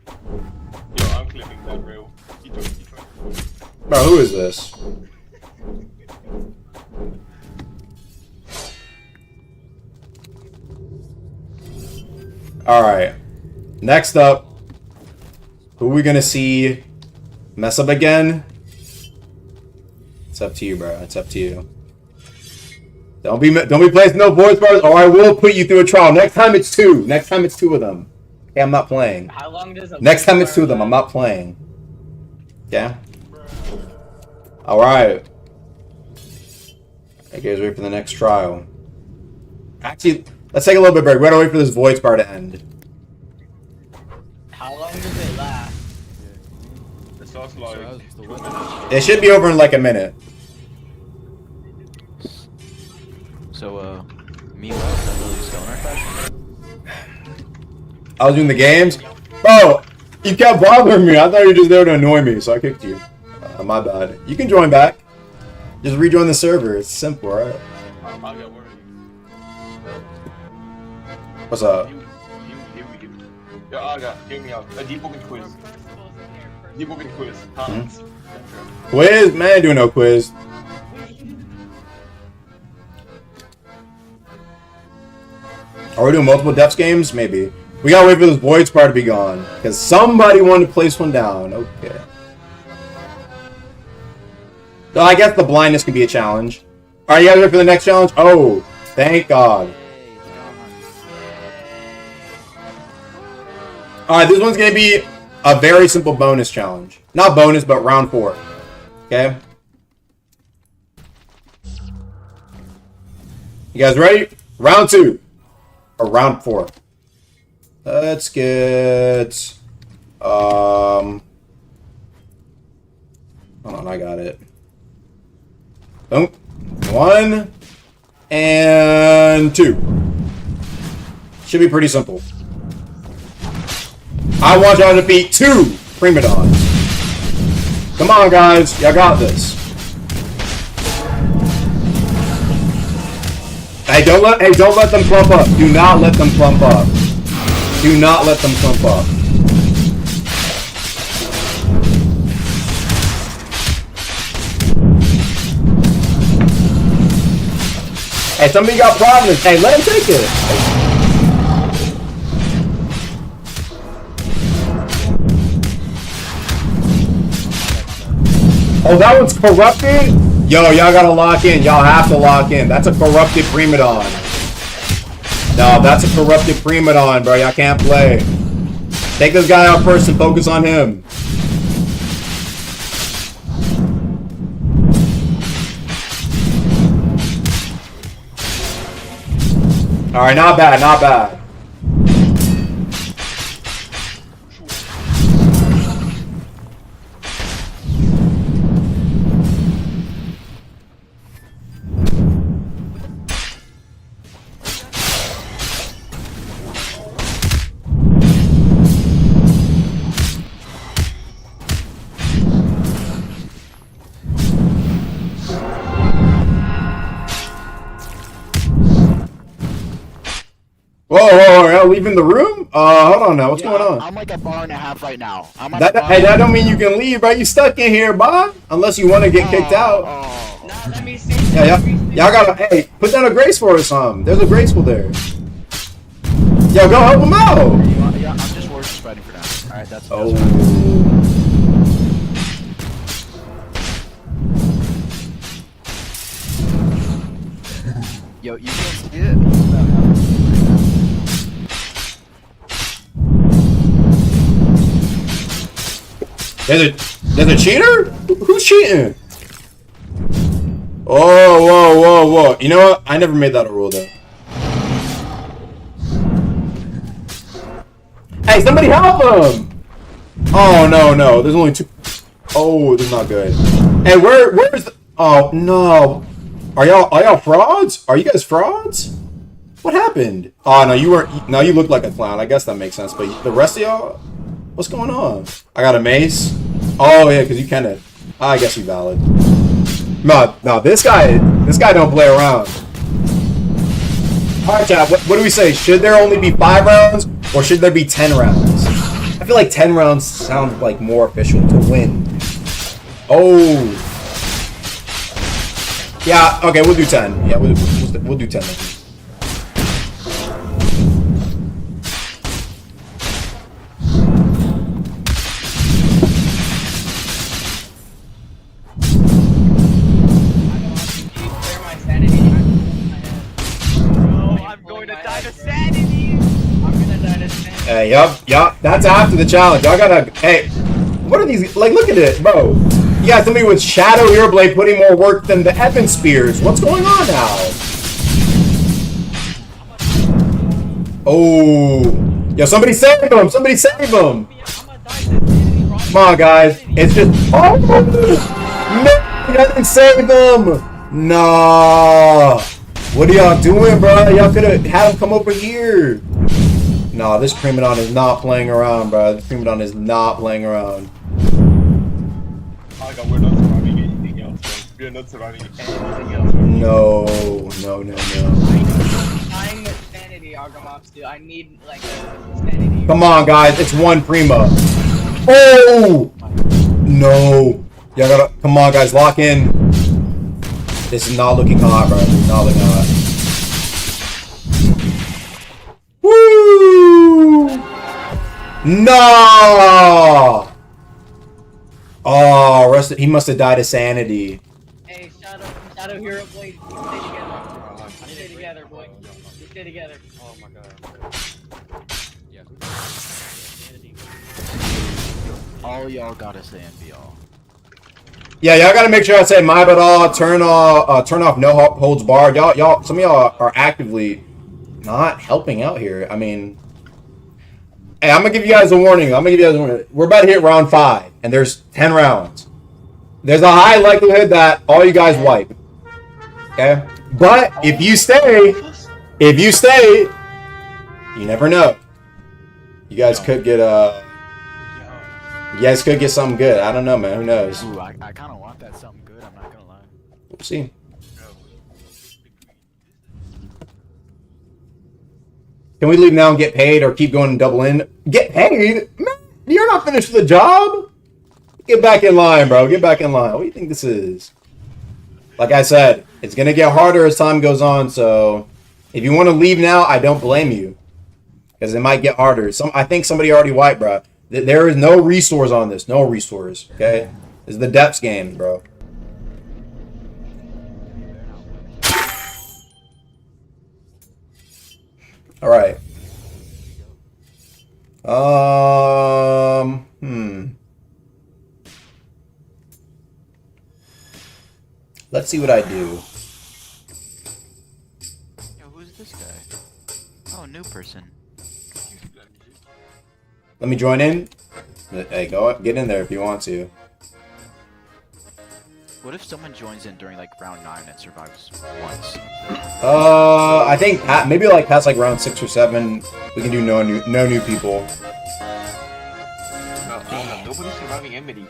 Yo, I'm clipping that, bro. Keep going. Bro, who is this? Alright. Next up, who are we gonna see mess up again? It's up to you, bro. It's up to you. Don't be placing no voice bars, or I will put you through a trial. Next time it's 2. Next time it's 2 of them. Okay, I'm not playing. How long does Next time it's 2 of them. I'm not playing. Yeah. All right. You guys wait for the next trial. Actually, let's take a little bit break. We gotta wait for this voice bar to end. How long does it last? It starts like 2 minutes. It should be over in like a minute. So, meanwhile, is that Lily Stoner fashion? I was doing the games. Bro, you kept bothering me. I thought you were just there to annoy me, so I kicked you. My bad. You can join back. Just rejoin the server. It's simple, right? I'll get worried. What's up? Yo, Aga, hear me out. A debugging quiz. Debugging quiz. Hands. Quiz? Man, I ain't doing no quiz. Are we doing multiple Defs games? Maybe. We gotta wait for this Void's part to be gone. Because somebody wanted to place one down. Okay. So I guess the blindness could be a challenge. Alright, you guys ready for the next challenge? Oh, thank God. Alright, this one's gonna be a very simple bonus challenge. Not bonus, but round 4. Okay? You guys ready? Round 2. Or round 4. Let's get... Hold on, I got it. Boom. 1 and 2. Should be pretty simple. I want y'all to beat 2 prima dons. Come on, guys. Y'all got this. Hey, don't let them clump up. Do not let them clump up. Do not let them clump up. Hey, somebody got problems. Hey, let him take it. Oh, that one's corrupted? Yo, y'all gotta lock in. Y'all have to lock in. That's a corrupted prima don. No, that's a corrupted prima don, bro. Y'all can't play. Take this guy out first and focus on him. Alright, not bad, not bad. Whoa, y'all leaving the room? Hold on now, what's going on? I'm like a bar and a half right now. Hey, that don't mean you can leave, bro. You stuck in here, bro. Unless you want to get kicked out. Nah, let me see. Yeah, y'all gotta, hey, put down a graceful or something. There's a graceful there. Yo, go help him out. Yeah, I'm just worship fighting for now. Alright, that's Oh. Yo, you can't see it? There's a cheater? Who's cheating? Oh, whoa. You know what? I never made that a rule, though. Hey, somebody help him! Oh, no. There's only 2. Oh, this is not good. Hey, where's the... Oh, no. Are y'all frauds? Are you guys frauds? What happened? Oh, no, you weren't... No, you look like a clown. I guess that makes sense. But the rest of y'all... What's going on? I got a mace. Oh, yeah, because you kind of... I guess you valid. No, this guy don't play around. Alright, chat, what do we say? Should there only be 5 rounds, or should there be 10 rounds? I feel like 10 rounds sound like more official to win. Oh. Yeah, okay, we'll do 10. Yeah, we'll do 10 then. Hey, yup, that's after the challenge. Y'all gotta, hey, what are these, like, look at it, bro. You got somebody with Shadow Earblade putting more work than the Evan Spears. What's going on now? Oh, yo, somebody save him, somebody save him. Come on, guys, it's just, oh, no, he doesn't save him. Nah, what are y'all doing, bro? Y'all could have had him come over here. Nah, this Primadon is not playing around, bro. This Primadon is not playing around. We're not surviving anything else, bro. We're not surviving anything else. No. I'm sanity, Argomops, I need, like, sanity. Come on, guys. It's one Prima. Oh! No. Y'all gotta, come on, guys. Lock in. This is not looking hot, bro. This is not looking hot. Woo! No! Oh, he must have died of sanity. Hey, Shadow Hero Blade, stay together, boy. Stay together. Oh my god. All y'all gotta say NBL. Yeah, y'all gotta make sure I say my but all, turn off no holds barred. Y'all, some of y'all are actively not helping out here. I mean, hey, I'm gonna give you guys a warning. We're about to hit round 5, and there's 10 rounds. There's a high likelihood that all you guys wipe. Okay, but if you stay, you never know. You guys could get something good. I don't know, man. Who knows? Ooh, I kind of want that something good. I'm not gonna lie. We'll see. Can we leave now and get paid, or keep going and double in? Get paid? Man, you're not finished with the job. Get back in line, bro. Get back in line. What do you think this is? Like I said, it's gonna get harder as time goes on. So, if you want to leave now, I don't blame you, because it might get harder. I think somebody already wiped, bro. There is no resource on this. No resource. Okay, this is the depths game, bro. All right. Let's see what I do. Yo, who's this guy? Oh, new person. Let me join in. Hey, get in there if you want to. What if someone joins in during like round 9 and survives once? I think maybe like past like round 6 or 7, we can do no new people. Nobody's surviving Enmity.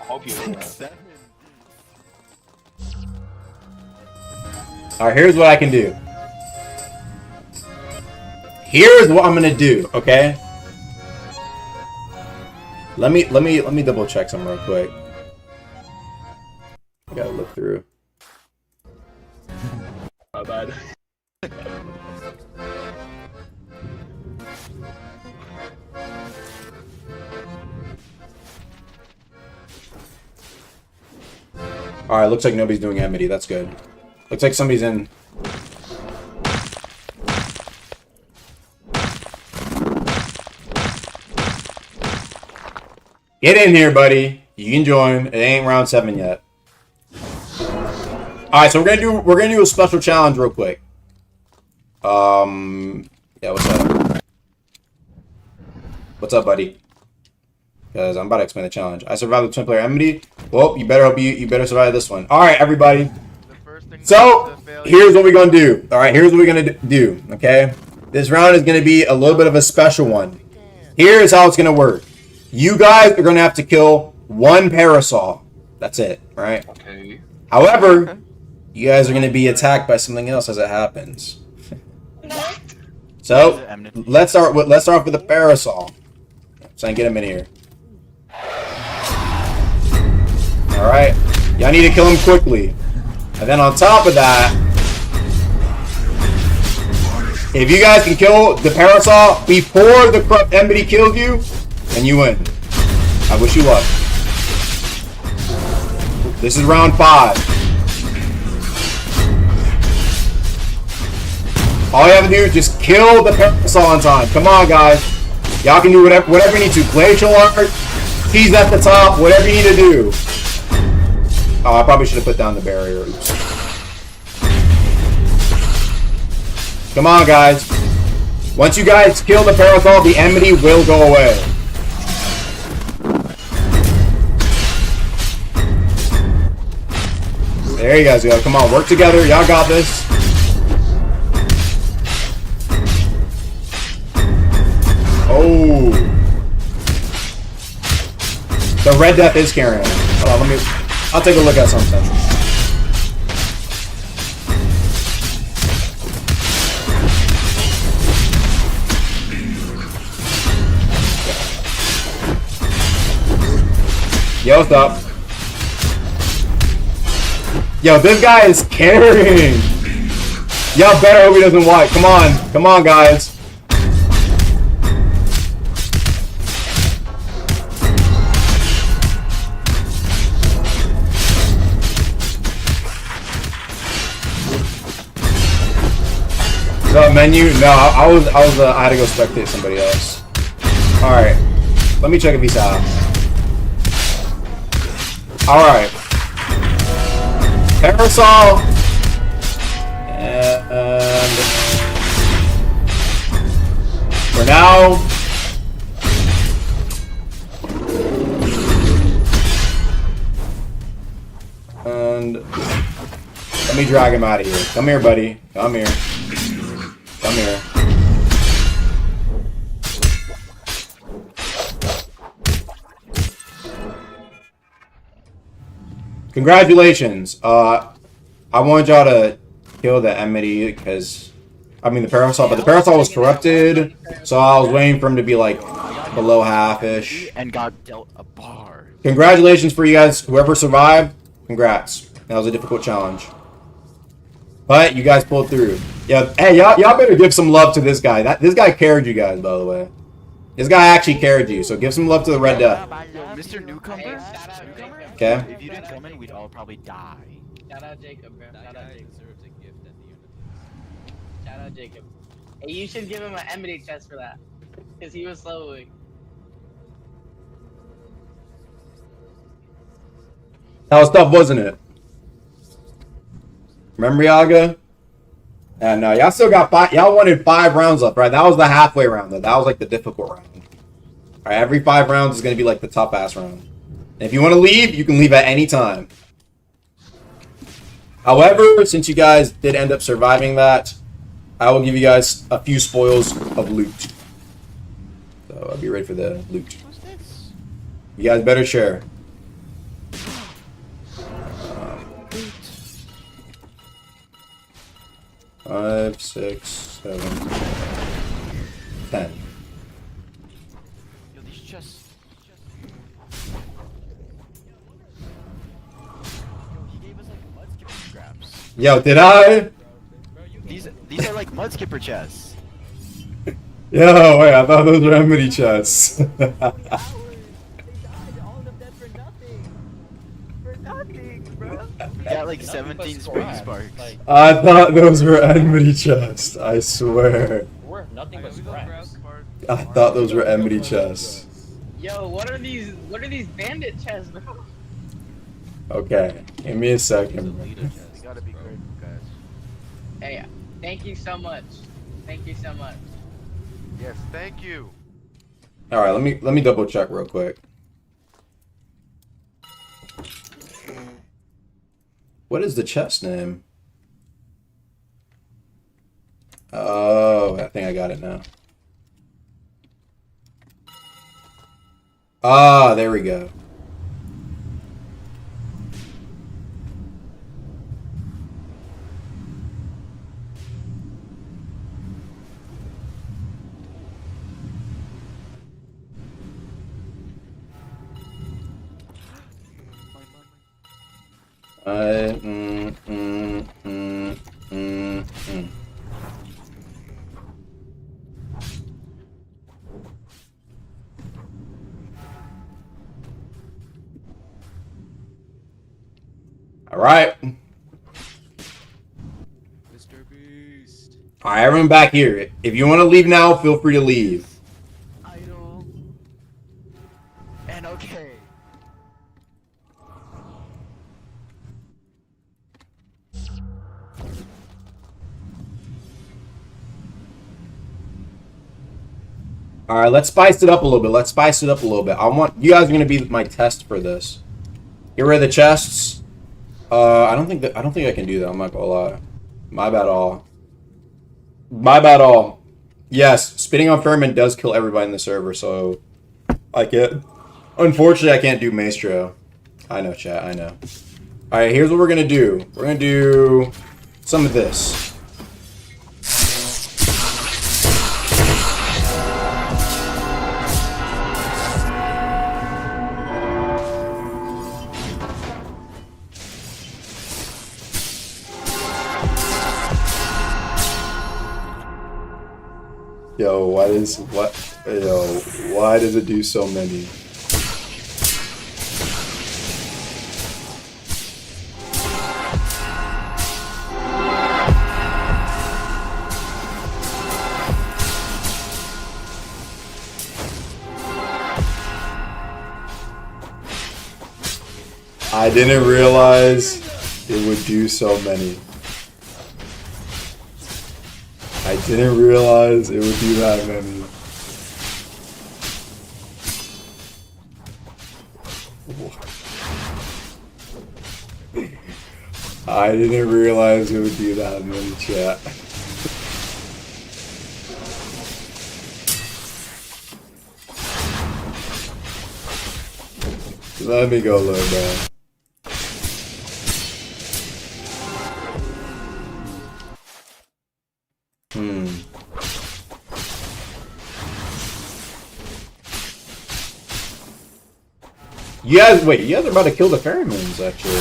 I hope you know that. All right, here's what I can do. Here's what I'm gonna do. Okay. Let me double check something real quick. I gotta look through. My bad. Alright, looks like nobody's doing enmity. That's good. Looks like somebody's in. Get in here, buddy. You can join. It ain't round 7 yet. Alright, so we're gonna do a special challenge real quick. Yeah, what's up? What's up, buddy? Because I'm about to explain the challenge. I survived the twin player enmity. Well, you better survive this one. Alright, everybody. So here's what we're gonna do. Alright, here's what we're gonna do. Okay? This round is gonna be a little bit of a special one. Here's how it's gonna work. You guys are gonna have to kill one parasol. That's it, right? Okay. However, you guys are going to be attacked by something else as it happens. So, let's start with the parasol. So I can get him in here. Alright. Y'all need to kill him quickly. And then on top of that, if you guys can kill the parasol before the corrupt enmity kills you, then you win. I wish you luck. This is round 5. All you have to do is just kill the parasol on time. Come on, guys. Y'all can do whatever you need to. Glacial art, tease at the top, whatever you need to do. Oh, I probably should have put down the barrier. Oops. Come on, guys. Once you guys kill the parasol, the enmity will go away. There you guys go. Come on, work together. Y'all got this. Oh. The Red Death is carrying. Hold on, I'll take a look at something. Yo, what's up? Yo, this guy is carrying. Y'all better hope he doesn't wipe. Come on. Come on, guys. Menu? No, I had to go spectate somebody else. Alright. Let me check if he's out. Alright. Parasol. And for now. And let me drag him out of here. Come here, buddy. Come here. Come here. Congratulations. I wanted y'all to kill the enmity because, I mean the parasol, but the parasol was corrupted, so I was waiting for him to be like below half-ish. And got dealt a bar. Congratulations for you guys. Whoever survived, congrats. That was a difficult challenge. But you guys pulled through. Yeah, hey, y'all better give some love to this guy. This guy carried you guys, by the way. This guy actually carried you, so give some love to the Red Death. Mr. Newcomer? Okay. If you didn't come in, we'd all probably die. Shout out Jacob, bro. Shout out Jacob. Shout out Jacob. Hey, you should give him an enmity chest for that. Because he was slowly. That was tough, wasn't it? Remember, Yaga? And y'all still got 5. Y'all wanted 5 rounds left, right? That was the halfway round, though. That was like the difficult round. All right, every 5 rounds is gonna be like the tough ass round. And if you want to leave, you can leave at any time. However, since you guys did end up surviving that, I will give you guys a few spoils of loot. So I'll be ready for the loot. You guys better share. 5, 6, 7, 10. Yo, these chests. Yo, he gave us like mud skipper scraps. Yo, did I? These are like mud skipper chests. Yo, wait, I thought those were enmity chests. Got like 17 spring sparks. I thought those were enmity chests. I swear. Worth nothing but scraps. I thought those were enmity chests. Yo, what are these bandit chests, bro? Okay, give me a second. We gotta be grateful, guys. Hey, thank you so much. Thank you so much. Yes, thank you. All right, let me double check real quick. What is the chest name? Oh, I think I got it now. Ah, there we go. Mm, mm, mm, mm, mm. All right. Mr. Beast. All right, everyone back here. If you want to leave now, feel free to leave. Idle. And okay. All right, let's spice it up a little bit. Let's spice it up a little bit. I want you guys are gonna be my test for this. Get rid of the chests. I don't think I can do that. I'm not gonna lie. My bad all. My bad all. Yes, spitting on Furman does kill everybody in the server, so I can't. Unfortunately, I can't do Maestro. I know, chat. I know. All right, here's what we're gonna do. We're gonna do some of this. Yo, why does it do so many? I didn't realize it would do so many. I didn't realize it would do that many. I didn't realize it would do that many, chat. Let me go low down. You guys, wait, you guys are about to kill the Ferrymans, actually.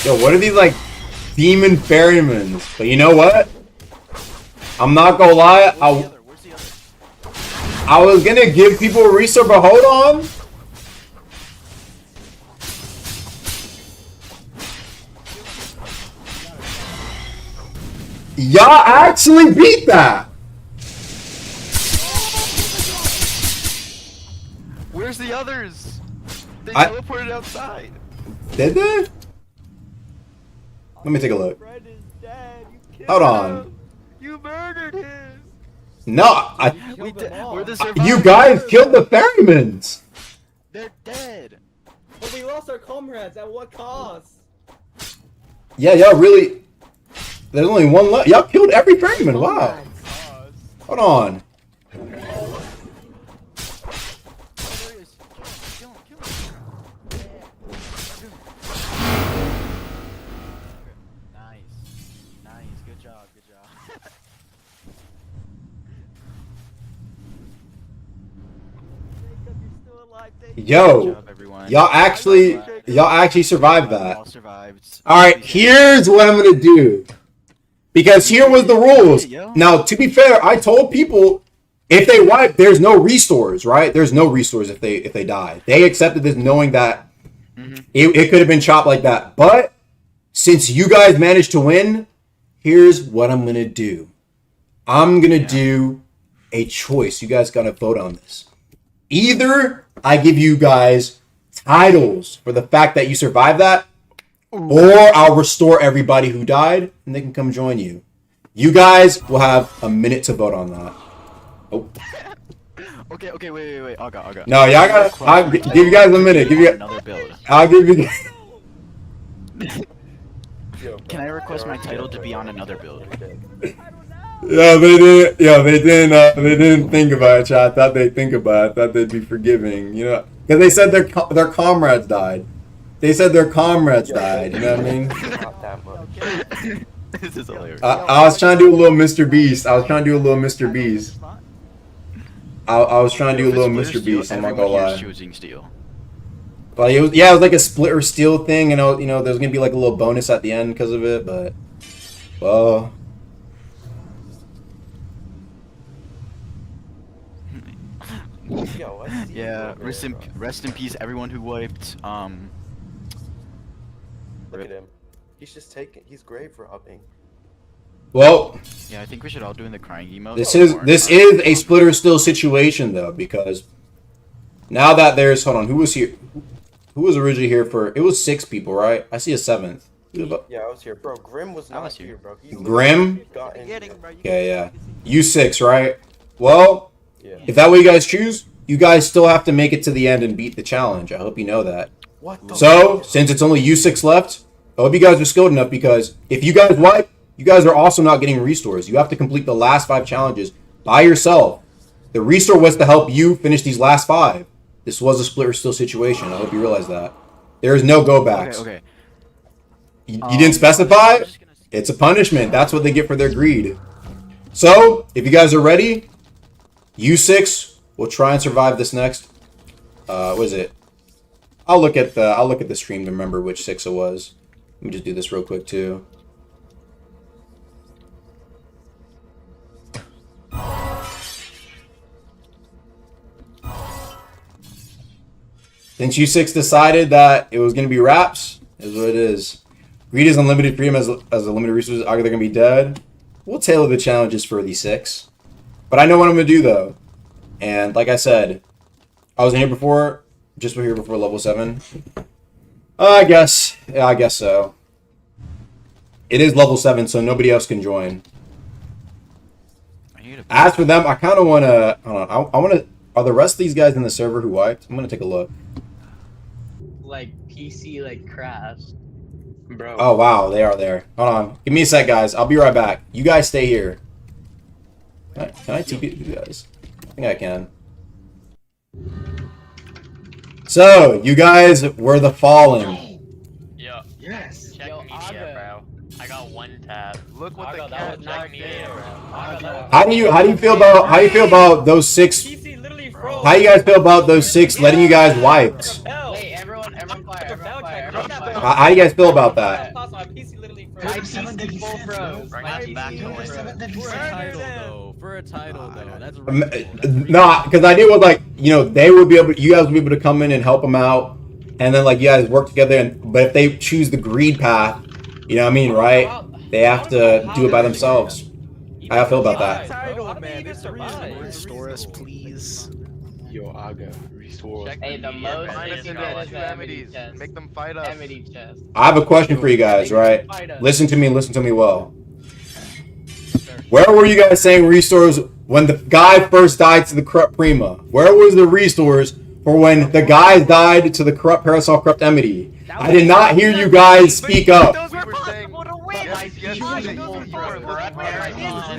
Yo, what are these, like, demon ferrymans? But you know what? I'm not gonna lie, I was gonna give people a restart, but hold on. Y'all actually beat that! Where's the others? They teleported outside. Did they? Let me take a look. Fred is dead. You killed Hold on. him. You murdered him. No, We're the survivors. you guys killed the ferrymans! They're dead. But we lost our comrades. At what cost? Yeah, y'all really... There's only one left. Y'all killed every ferryman, wow. Hold on. Yo, y'all actually survived that. All right, here's what I'm gonna do, because here was the rules. Now, to be fair, I told people if they wipe, there's no restores, right? There's no restores if they die. They accepted this, knowing that it could have been chopped like that. But since you guys managed to win, here's what I'm gonna do. I'm gonna do a choice. You guys gotta vote on this. Either I give you guys titles for the fact that you survived that, or I'll restore everybody who died, and they can come join you. You guys will have a minute to vote on that. Oh. Okay, wait. I'll go. No, y'all I'll give you guys a minute. Another build. I'll give you. Can I request my title to be on another build? Yeah, they didn't. Yeah, they didn't. They didn't think about it. Chat. I thought they'd think about it. I thought they'd be forgiving. You know, because they said their comrades died. They said their comrades died. You know what I mean? Not that much. This is hilarious. I was trying to do a little Mr. Beast. I was trying to do a little Mr. Beast. I was trying to do a little Mr. Beast. I'm not gonna lie. Choosing steel. But it was, yeah, it was like a split or steal thing, and you know, there's gonna be like a little bonus at the end because of it. But well. Yeah, rest in peace, everyone who wiped. Look at him. He's just taking. He's grave robbing. Well, yeah, I think we should all do in the crying emote. this is a split or steal situation though, because now that there's who was here, who was originally here for? It was 6 people, right? I see a 7th. Yeah, I was here, bro. Grim was not here, bro. Grim? Yeah. You 6, right? Well, if that way you guys choose, you guys still have to make it to the end and beat the challenge. I hope you know that. So, since it's only you 6 left, I hope you guys are skilled enough, because if you guys wipe, you guys are also not getting restores. You have to complete the last 5 challenges by yourself. The restore was to help you finish these last 5. This was a split or steal situation. I hope you realize that. There is no go backs. Okay. You didn't specify? It's a punishment. That's what they get for their greed. So, if you guys are ready, you 6 will try and survive this next. What is it? I'll look at the stream to remember which 6 it was. Let me just do this real quick too. Since you 6 decided that it was going to be wraps, is what it is. Greed is unlimited freedom as a limited resources. Either they're going to be dead. We'll tailor the challenges for these 6. But I know what I'm going to do though. And like I said, I was in here before, just here before level 7. I guess. Yeah, I guess so. It is level 7, so nobody else can join. As for them, I kind of want to... Hold on. I want to... Are the rest of these guys in the server who wiped? I'm going to take a look. Like, PC, like, crashed. Bro. Oh, wow. They are there. Hold on. Give me a sec, guys. I'll be right back. You guys stay here. Can I TP you guys? I think I can. So, you guys were the fallen. Yo. Yes. Check media, bro. I got 1 tab. Look what the cat check media, bro. How do you feel about those 6? How do you guys feel about those 6 letting you guys wipe? Wait, everyone fire. How do you guys feel about that? My PC full froze. For a title though, that's No, because the idea was like, you know, you guys would be able to come in and help them out, and then like you guys work together. But if they choose the greed path, you know what I mean, right? They have to do it by themselves. How do you feel about that? Restore us, please. Yo, Aga, restore us. Hey, the most Make them fight us. I have a question for you guys, right? Listen to me well. Where were you guys saying restores when the guy first died to the corrupt Prima? Where was the restores for when the guys died to the corrupt Parasol, corrupt Emity? I did not hear you guys speak up.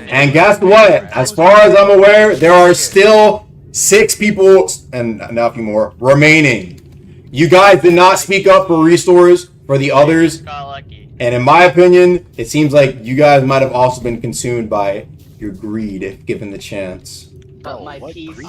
And guess what? As far as I'm aware, there are still 6 people, and now a few more, remaining. You guys did not speak up for restores for the others. And in my opinion, it seems like you guys might have also been consumed by your greed if given the chance. But my PC.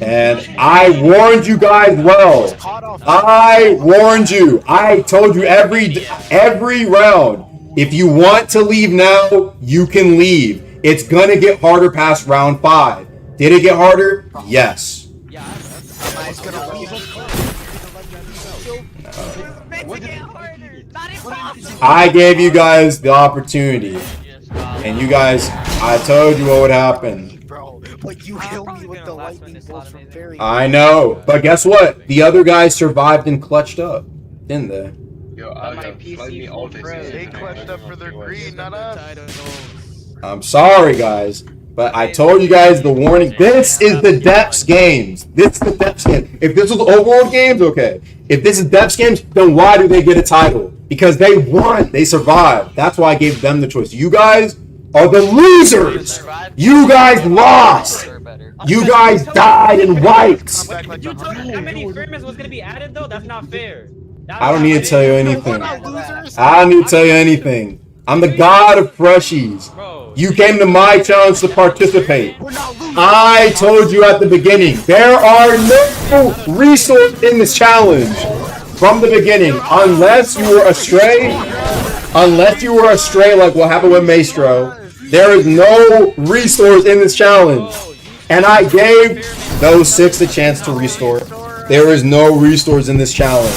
And I warned you guys well. I warned you. I told you every round. If you want to leave now, you can leave. It's gonna get harder past round 5. Did it get harder? Yes. I gave you guys the opportunity. And you guys, I told you what would happen. Bro, But you killed me with the lightning bolt from Fairy. I know, but guess what? The other guys survived and clutched up, didn't they? Yo, But my I PC flight me all full this. froze. They clutched up for their greed, not us. I'm sorry, guys, but I told you guys the warning. This is the Depths games. This is the Depths game. If this was Overworld games, okay. If this is Depths games, then why do they get a title? Because they won. They survived. That's why I gave them the choice. You guys are the losers. You guys lost. You guys died and wiped. You told me how many experiments was gonna be added though? That's not fair. I don't need to tell you anything. I don't need to tell you anything. I'm the god of freshies. You came to my challenge to participate. I told you at the beginning, there are no resources in this challenge. From the beginning, unless you were astray like what happened with Maestro, there is no resource in this challenge. And I gave those 6 a chance to restore. There is no resource in this challenge.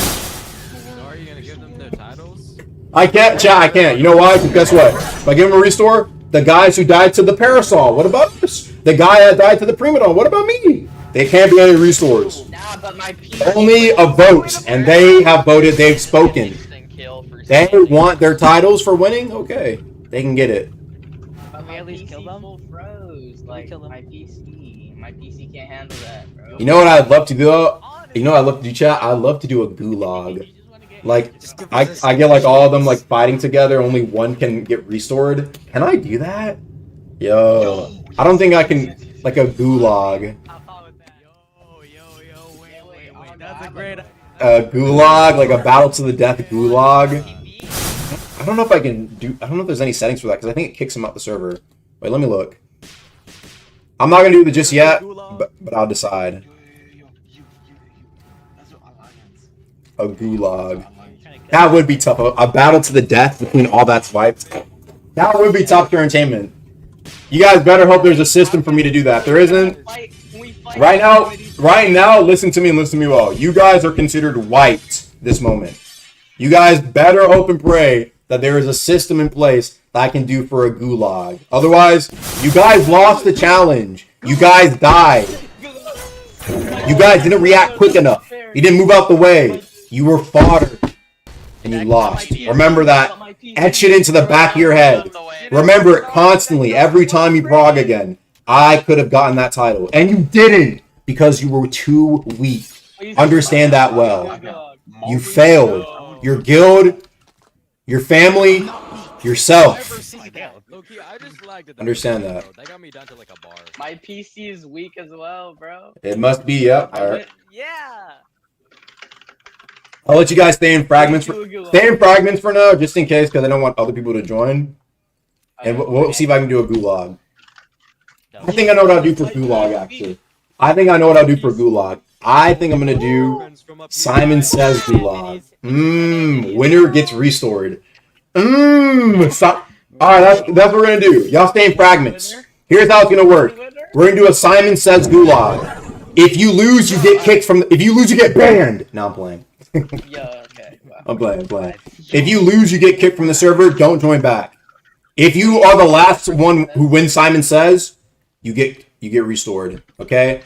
Are you gonna give them their titles? I can't, chat, I can't. You know why? Because guess what? If I give them a restore, the guys who died to the Parasol, what about this? The guy that died to the Primadon, what about me? They can't be any restores. Nah, but my PC Only a vote, and they have voted, they've spoken. They want their titles for winning? Okay, they can get it. But my PC full froze. Like my PC can't handle that, bro. You know what I'd love to do? You know what I'd love to do, chat? I'd love to do a gulag. Like, I get like all of them like fighting together, only one can get restored. Can I do that? Yo, I don't think I can, like a gulag. That's a great. A gulag, like a battle to the death gulag. I don't know if I can do, I don't know if there's any settings for that, because I think it kicks him out the server. Wait, let me look. I'm not going to do it just yet, but I'll decide. A gulag. That would be tough. A battle to the death between all that's wiped. That would be top tier entertainment. You guys better hope there's a system for me to do that. If there isn't, right now, listen to me and listen to me well. You guys are considered wiped this moment. You guys better hope and pray that there is a system in place that I can do for a gulag. Otherwise, you guys lost the challenge. You guys died. You guys didn't react quick enough. You didn't move out the way. You were fodder. And you lost. Remember that. Etch it into the back of your head. Remember it constantly. Every time you prog again. I could have gotten that title. And you didn't. Because you were too weak. Understand that well. You failed. Your guild, your family, yourself. Understand that. They got me down to like a bar. My PC is weak as well, bro. It must be, yeah. Alright. Yeah. I'll let you guys stay in fragments for now, just in case, because I don't want other people to join. And we'll see if I can do a gulag. I think I know what I'll do for gulag, actually. I think I think I'm gonna do Simon Says gulag. Winner gets restored. Alright, that's what we're gonna do. Y'all stay in fragments. Here's how it's gonna work. We're gonna do a Simon Says gulag. If you lose, you get kicked from. If you lose, you get banned. No, I'm playing. Yeah, okay. I'm playing. If you lose, you get kicked from the server. Don't join back. If you are the last one who wins Simon Says, you get restored. Okay.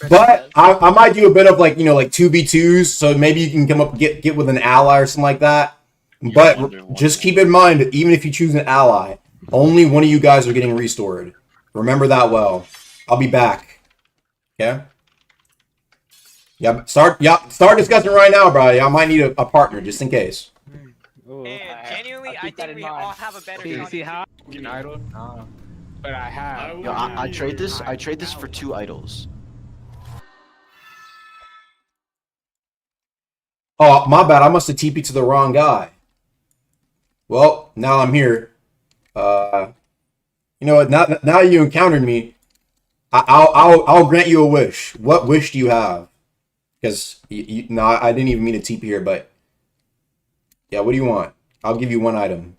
But I might do a bit of like, like 2v2s, so maybe you can come up get with an ally or something like that. But just keep in mind that even if you choose an ally, only one of you guys are getting restored. Remember that well. I'll be back. Okay? Yeah, start discussing right now, bro. I might need a partner just in case. Genuinely, I think we all have a better shot. An idol? But I have. Yo, I trade this. I trade this for 2 idols. Oh, my bad. I must have TP'd to the wrong guy. Well, now I'm here. You know what? Now you encountered me. I'll grant you a wish. What wish do you have? Because no, I didn't even mean to TP here, but yeah. What do you want? I'll give you one item.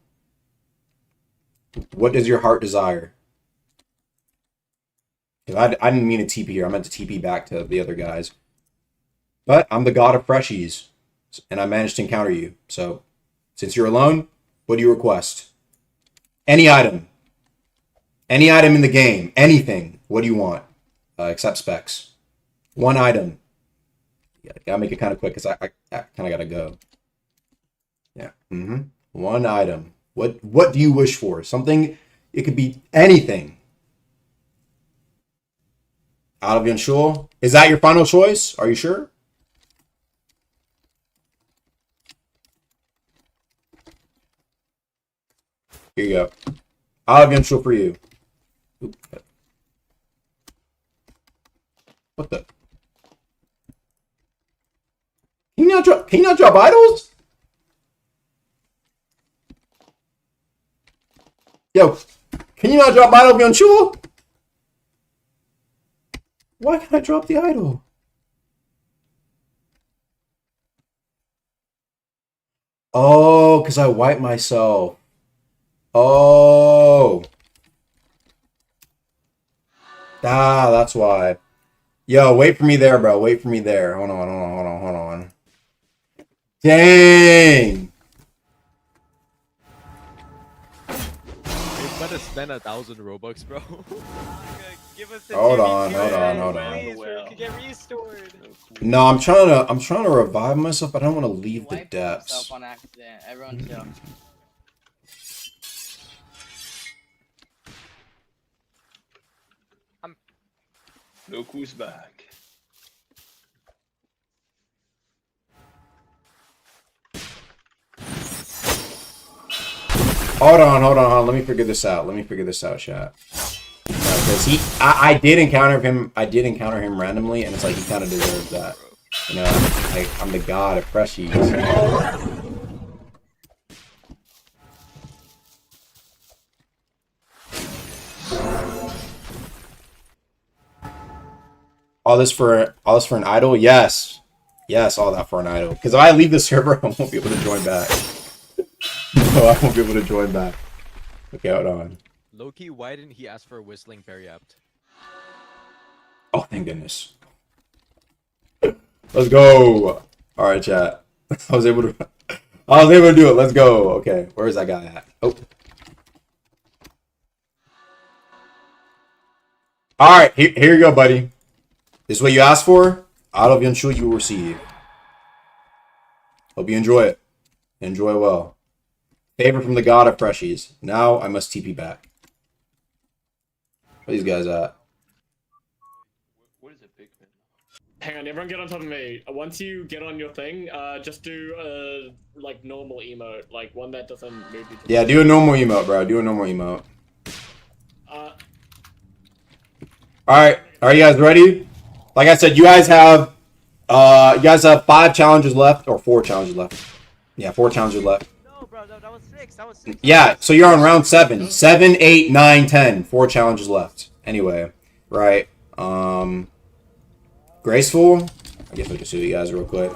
What does your heart desire? Because I didn't mean to TP here. I meant to TP back to the other guys. But I'm the god of freshies, and I managed to encounter you. So, since you're alone, what do you request? Any item. Any item in the game. Anything. What do you want? Accept specs. One item. Yeah, gotta make it kind of quick because I kind of gotta go. Yeah. One item. What do you wish for? Something. It could be anything. Out of unsure. Is that your final choice? Are you sure? Here you go. Out of unsure for you. Oop. What the? Can you not drop idols? Yo, can you not drop idol if you're unsure? Why can't I drop the idol? Oh, because I wiped myself. Oh. Ah, that's why. Yo, wait for me there, bro. Wait for me there. Hold on. Dang. You better spend 1,000 Robux, bro. Give us the Hold TV on. please, we could get restored. No, I'm trying to revive myself, but I don't want to leave the Wipe depths. yourself on accident. Everyone chill. Look who's back. Hold on. Let me figure this out, chat. Because I did encounter him randomly, and it's like he kind of deserves that. You know, I'm the god of freshies. All this for an idol? Yes, all that for an idol. Because if I leave the server, I won't be able to join back. No, I won't be able to join back. Okay, hold on. Loki, why didn't he ask for a whistling very apt? Oh, thank goodness. Let's go. All right, chat. I was able to do it. Let's go. Okay, where is that guy at? Oh. All right, here you go, buddy. This is what you asked for. Out of Yunshu, you will receive. Hope you enjoy it. Enjoy well. Favor from the god of freshies. Now I must TP back. Where these guys at? What is a big man? Hang on, everyone get on top of me. Once you get on your thing, just do a like normal emote, like one that doesn't move you. Yeah, do a normal emote, bro. Do a normal emote. Alright, are you guys ready? Like I said, you guys have 5 challenges left, or 4 challenges left. Yeah, 4 challenges left. No, bro, that was 6. That was 6. Yeah, so you're on round 7. 7, 8, 9, 10. 4 challenges left. Anyway, right. Graceful. I guess I can see you guys real quick.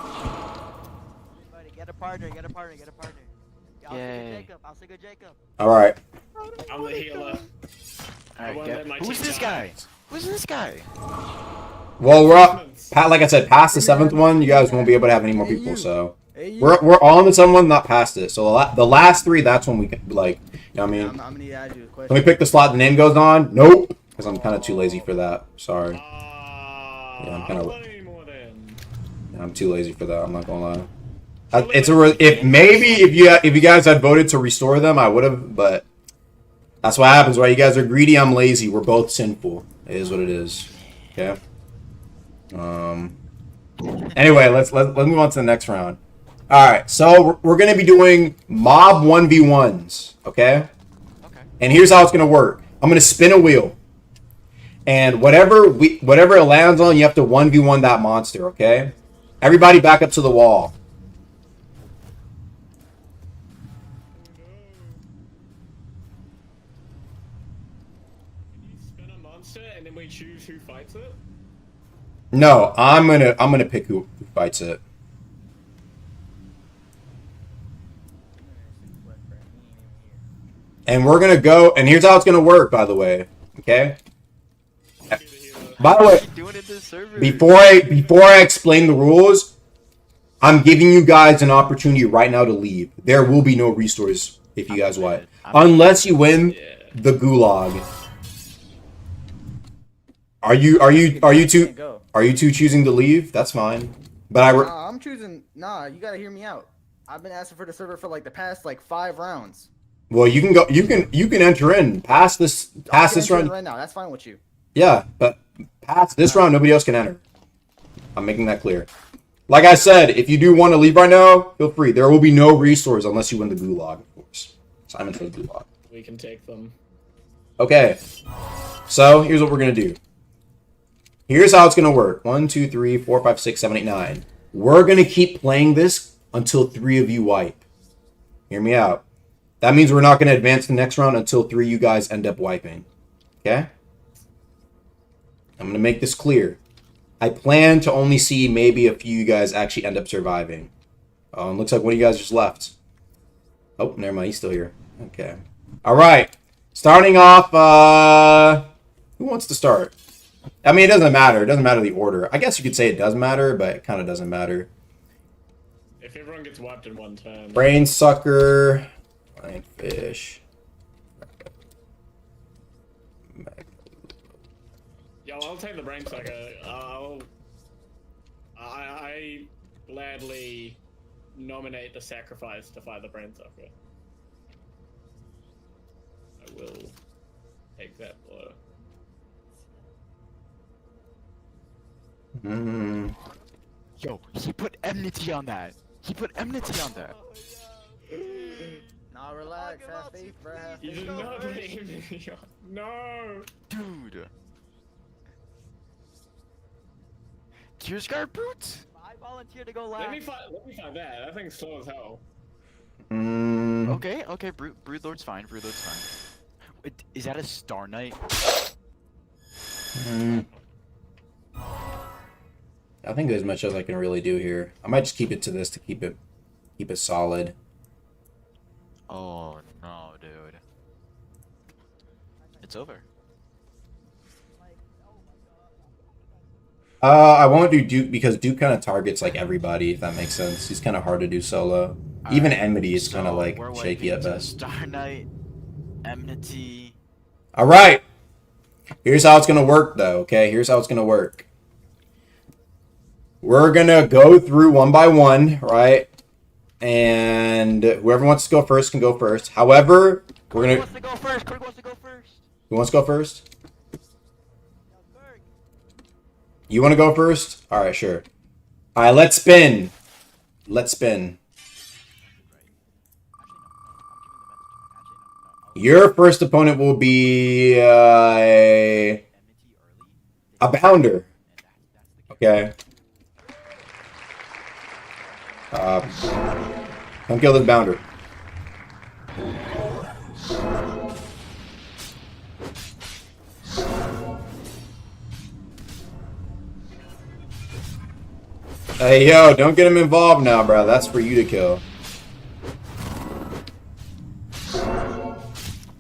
Get a partner. Yay. I'll say good Jacob. Alright. I'm the healer. Who's this guy? Who's this guy? Well, we're up. Like I said, past the 7th one, you guys won't be able to have any more people. So we're on the 7th one, not past it. So the last 3, that's when we can, like, you know what I mean? I'm gonna add you a question. Let me pick the slot the name goes on. Nope, because I'm kind of too lazy for that. Sorry. Yeah, I'm too lazy for that. I'm not gonna lie. If you guys had voted to restore them, I would have. But that's what happens, right? You guys are greedy. I'm lazy. We're both sinful. It is what it is. Okay. Anyway, let's move on to the next round. All right. So we're gonna be doing mob 1v1s. Okay. And here's how it's gonna work. I'm gonna spin a wheel, and whatever it lands on, you have to 1v1 that monster. Okay. Everybody back up to the wall. And then we choose who fights it? No, I'm gonna pick who fights it. And we're gonna go, and here's how it's gonna work, by the way. Okay? By the way, before I explain the rules, I'm giving you guys an opportunity right now to leave. There will be no restores if you guys want. Unless you win the gulag. Are you two choosing to leave? That's fine. But I'm choosing. Nah, you gotta hear me out. I've been asking for the server for like the past like 5 rounds. Well, you can go. You can enter in past this round right now. That's fine with you. Yeah, but past this round, nobody else can enter. I'm making that clear. Like I said, if you do want to leave right now, feel free. There will be no resource unless you win the gulag, of course. Simon says gulag. We can take them. Okay. So here's what we're gonna do. Here's how it's gonna work. 1, 2, 3, 4, 5, 6, 7, 8, 9. We're gonna keep playing this until 3 of you wipe. Hear me out. That means we're not gonna advance the next round until 3 of you guys end up wiping. Okay? I'm gonna make this clear. I plan to only see maybe a few of you guys actually end up surviving. Oh, it looks like one of you guys just left. Oh, never mind. He's still here. Okay. All right. Starting off, who wants to start? I mean, it doesn't matter. It doesn't matter the order. I guess you could say it does matter, but it kind of doesn't matter. If everyone gets wiped in one turn. Brain sucker. Lionfish. Yo, I'll take the brain sucker. I gladly nominate the sacrifice to fight the brain sucker. I will take that blow. Yo, he put enmity on that. He put enmity on that. Nah, relax. Have faith, bro. You did not blame me. No. Dude. Gears guard boots? I volunteer to go last. Let me find that. That thing's slow as hell. Okay, Brood Lord's fine. Brood Lord's fine. Wait, is that a Star Knight? I think as much as I can really do here. I might just keep it to this to keep it solid. Oh no, dude. It's over. I won't do Duke because Duke kind of targets like everybody, if that makes sense. He's kind of hard to do solo. Even Enmity is kind of like shaky at best. Star Knight, Enmity. All right. Here's how it's gonna work, though. Okay, here's how it's gonna work. We're gonna go through one by one, right? And whoever wants to go first can go first. However, we're gonna. Who wants to go first? Who wants to go first? Who wants to go first? You want to go first? All right, sure. All right, let's spin. Let's spin. Your first opponent will be a bounder. Okay. Come kill this bounder. Hey, yo, don't get him involved now, bro. That's for you to kill.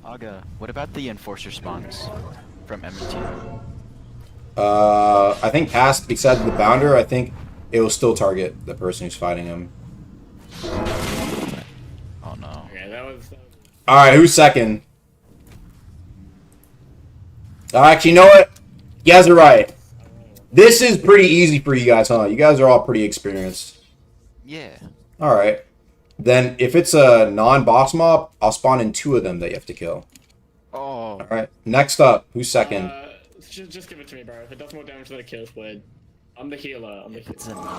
Aga, what about the Enforcer spawns from MT? I think past, besides the bounder, I think it will still target the person who's fighting him. Oh, no. Okay, that was... Alright, who's second? Actually, you know what? You guys are right. This is pretty easy for you guys, huh? You guys are all pretty experienced. Yeah. Alright. Then, if it's a non-boss mob, I'll spawn in 2 of them that you have to kill. Oh. Alright. Next up, who's second? Just give it to me, bro. If it does more damage than a kill squid, I'm the healer. I'm the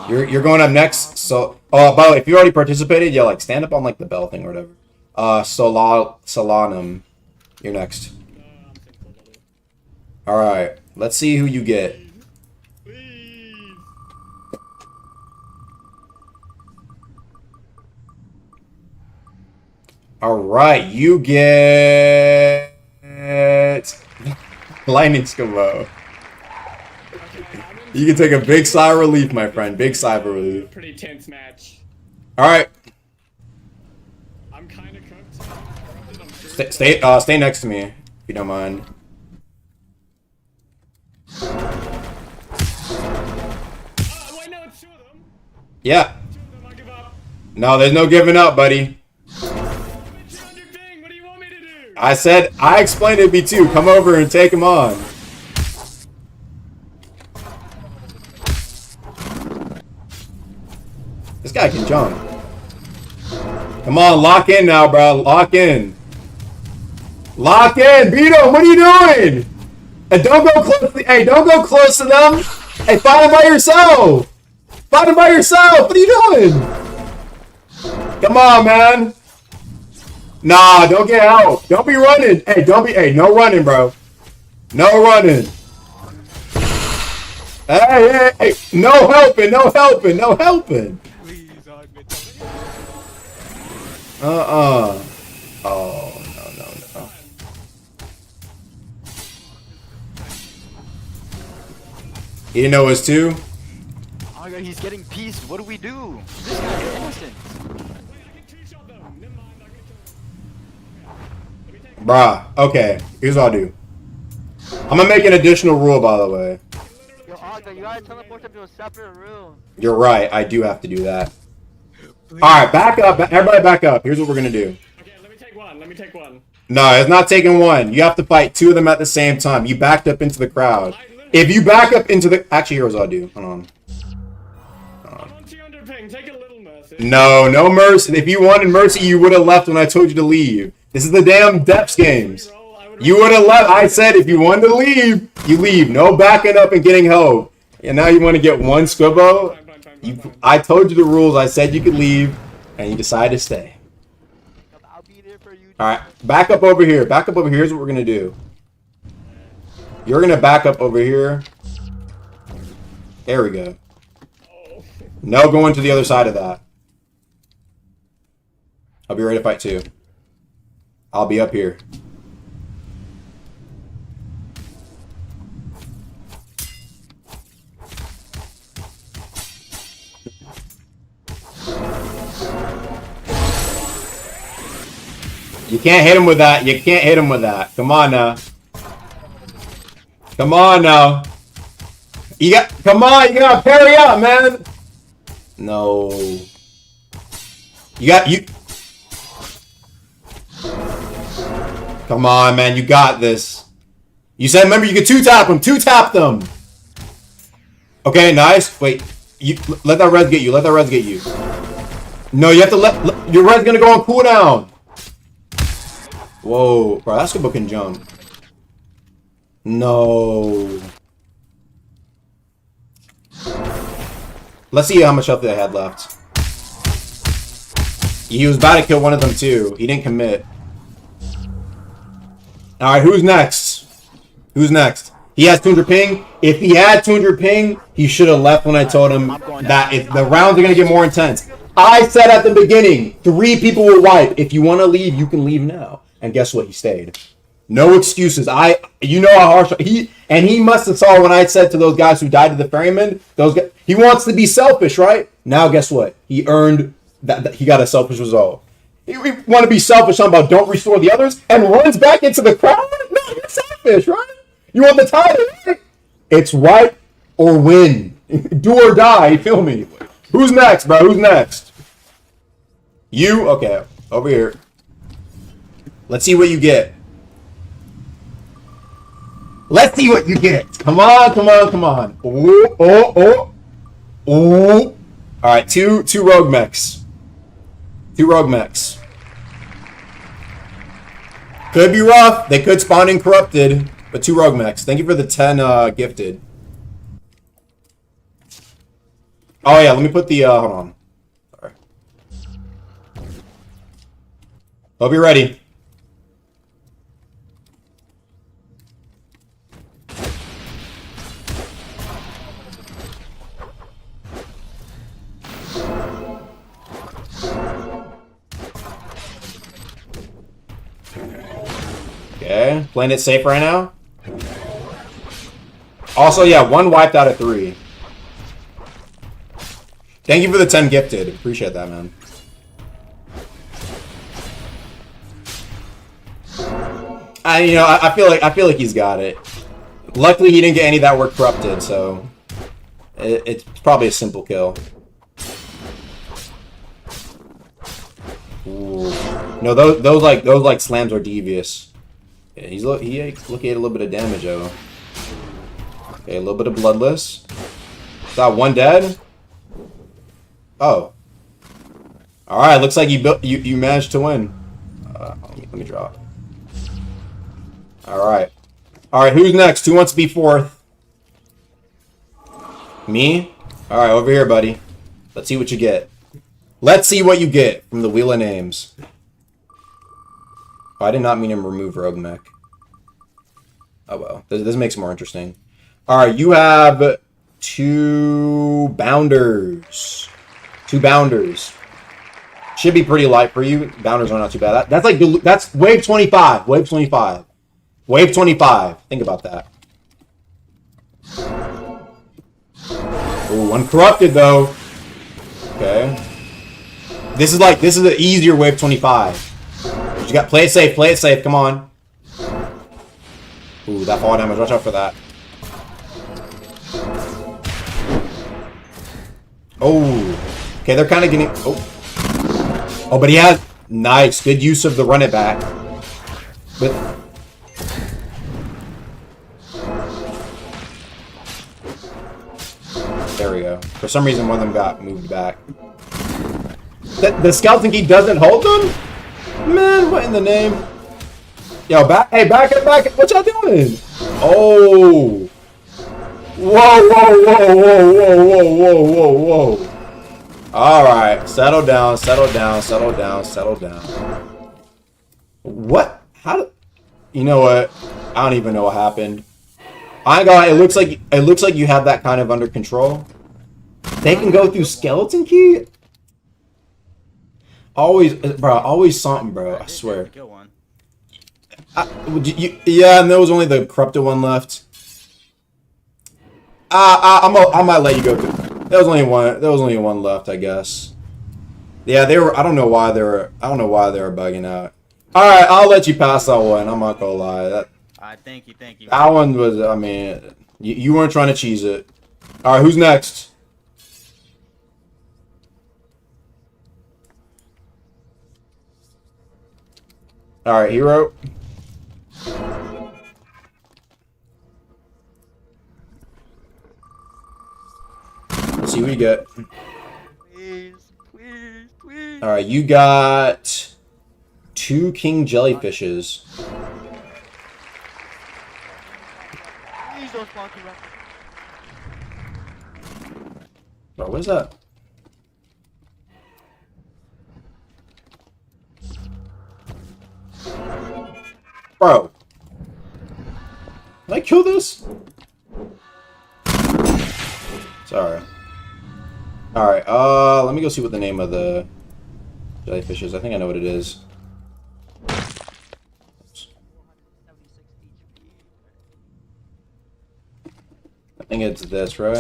You're going up next. So, by the way, if you already participated, yeah, like stand up on like the bell thing or whatever. Solanum, you're next. All right, let's see who you get. All right, you get Lightning Skimo. You can take a big sigh of relief, my friend. Big sigh of relief. Pretty tense match. All right. I'm kind of cooked. Stay next to me, if you don't mind. Wait, no, it's 2 of them. Yeah. 2 of them, I give up. No, there's no giving up, buddy. What do you want me to do? I explained it'd be 2. Come over and take him on. This guy can jump. Come on, lock in now, bro. Lock in. Lock in. Beat him. What are you doing? And don't go close. Hey, don't go close to them. Hey, fight him by yourself. Fight him by yourself. What are you doing? Come on, man. Nah, don't get help. Don't be running. Hey, don't be. Hey, no running, bro. No running. Hey, hey, hey. No helping. No helping. No helping. Oh, no. You didn't know it was 2? Oh my god, he's getting pieced. What do we do? This guy is innocent. Bruh, okay. Here's what I'll do. I'm gonna make an additional rule, by the way. Yo, Aga, you gotta teleport them to a separate room. You're right, I do have to do that. Alright, back up. Everybody back up. Here's what we're gonna do. Okay, let me take one. No, it's not taking one. You have to fight 2 of them at the same time. You backed up into the crowd. If you back up into the... Actually, here's what I'll do. Hold on. I'm on 200 ping. Take a little mercy. No, no mercy. If you wanted mercy, you would have left when I told you to leave. This is the damn Depths games. You would have left. I said if you wanted to leave, you leave. No backing up and getting help. And now you want to get one squibbo? I told you the rules. I said you could leave, and you decided to stay. All right, back up over here. Back up over here. Here's what we're gonna do. You're gonna back up over here. There we go. No going to the other side of that. I'll be ready to fight too. I'll be up here. You can't hit him with that. You can't hit him with that. Come on now. Come on now. Come on, you gotta parry up, man. No. You. Come on, man, you got this. You said, remember, you could 2-tap them. 2-tap them. Okay, nice. Wait, let that res get you. Let that res get you. No, you have to let your res gonna go on cooldown. Whoa, bro, that Scuba can jump. No. Let's see how much health I had left. He was about to kill one of them too. He didn't commit. Alright, who's next? Who's next? He has 200 ping. If he had 200 ping, he should have left when I told him that if the rounds are going to get more intense. I said at the beginning, 3 people will wipe. If you want to leave, you can leave now. And guess what? He stayed. No excuses. You know how harsh he must have saw when I said to those guys who died to the ferryman, those guys, he wants to be selfish, right? Now guess what? He earned that he got a selfish result. You want to be selfish on about don't restore the others and runs back into the crowd? No, you're selfish, right? You want the title, right? It's right or win. Do or die, you feel me? Who's next, bro? Who's next? You? Okay, over here. Let's see what you get. Let's see what you get. Come on, come on, come on. Ooh, oh, oh. Ooh. Alright, two rogue mechs. 2 rogue mechs. Could be rough. They could spawn in corrupted. But 2 rogue mechs. Thank you for the 10 gifted. Oh yeah, let me put the hold on. Sorry. Hope you're ready. Okay, playing it safe right now. Also, yeah, 1 wiped out of 3. Thank you for the 10 gifted. Appreciate that, man. I feel like he's got it. Luckily, he didn't get any that were corrupted, so it's probably a simple kill. Ooh. No, those slams are devious. Yeah, he looking at a little bit of damage though. Okay, a little bit of bloodless. Is that 1 dead? Oh, All right, looks like you managed to win. Let me draw. All right. Who's next? Who wants to be fourth? Me? All right, over here, buddy. Let's see what you get. Let's see what you get from the Wheel of Names. Oh, I did not mean to remove Rogue Mech. Oh well, this makes it more interesting. All right, you have 2 Bounders. 2 Bounders. Should be pretty light for you. Bounders are not too bad. That's wave 25. Wave 25. Wave 25. Think about that. Ooh, uncorrupted though. Okay. This is an easier wave 25. You got play it safe. Play it safe. Come on. Ooh, that fall damage. Watch out for that. Oh. Okay, they're kind of getting. Oh, but he has nice, good use of the run it back. But there we go. For some reason, one of them got moved back. The skeleton key doesn't hold them? Man, what in the name? Yo, hey, back up. What y'all doing? Oh. Whoa. Alright, settle down. What? You know what? I don't even know what happened. It looks like you have that kind of under control. They can go through skeleton key? Always something, bro. I swear. Yeah, and there was only the corrupted one left. I might let you go through. There was only one left, I guess. Yeah, they were. I don't know why they were bugging out. All right, I'll let you pass that one. I'm not gonna lie. Thank you. That one was. I mean, you weren't trying to cheese it. All right, who's next? All right, hero. Let's see what you get. Please. All right, you got 2 king jellyfishes. Please don't spawn too Bro, what is that? Bro. Did I kill this? Sorry. Alright, let me go see what the name of the jellyfish is. I think I know what it is. I think it's this, right?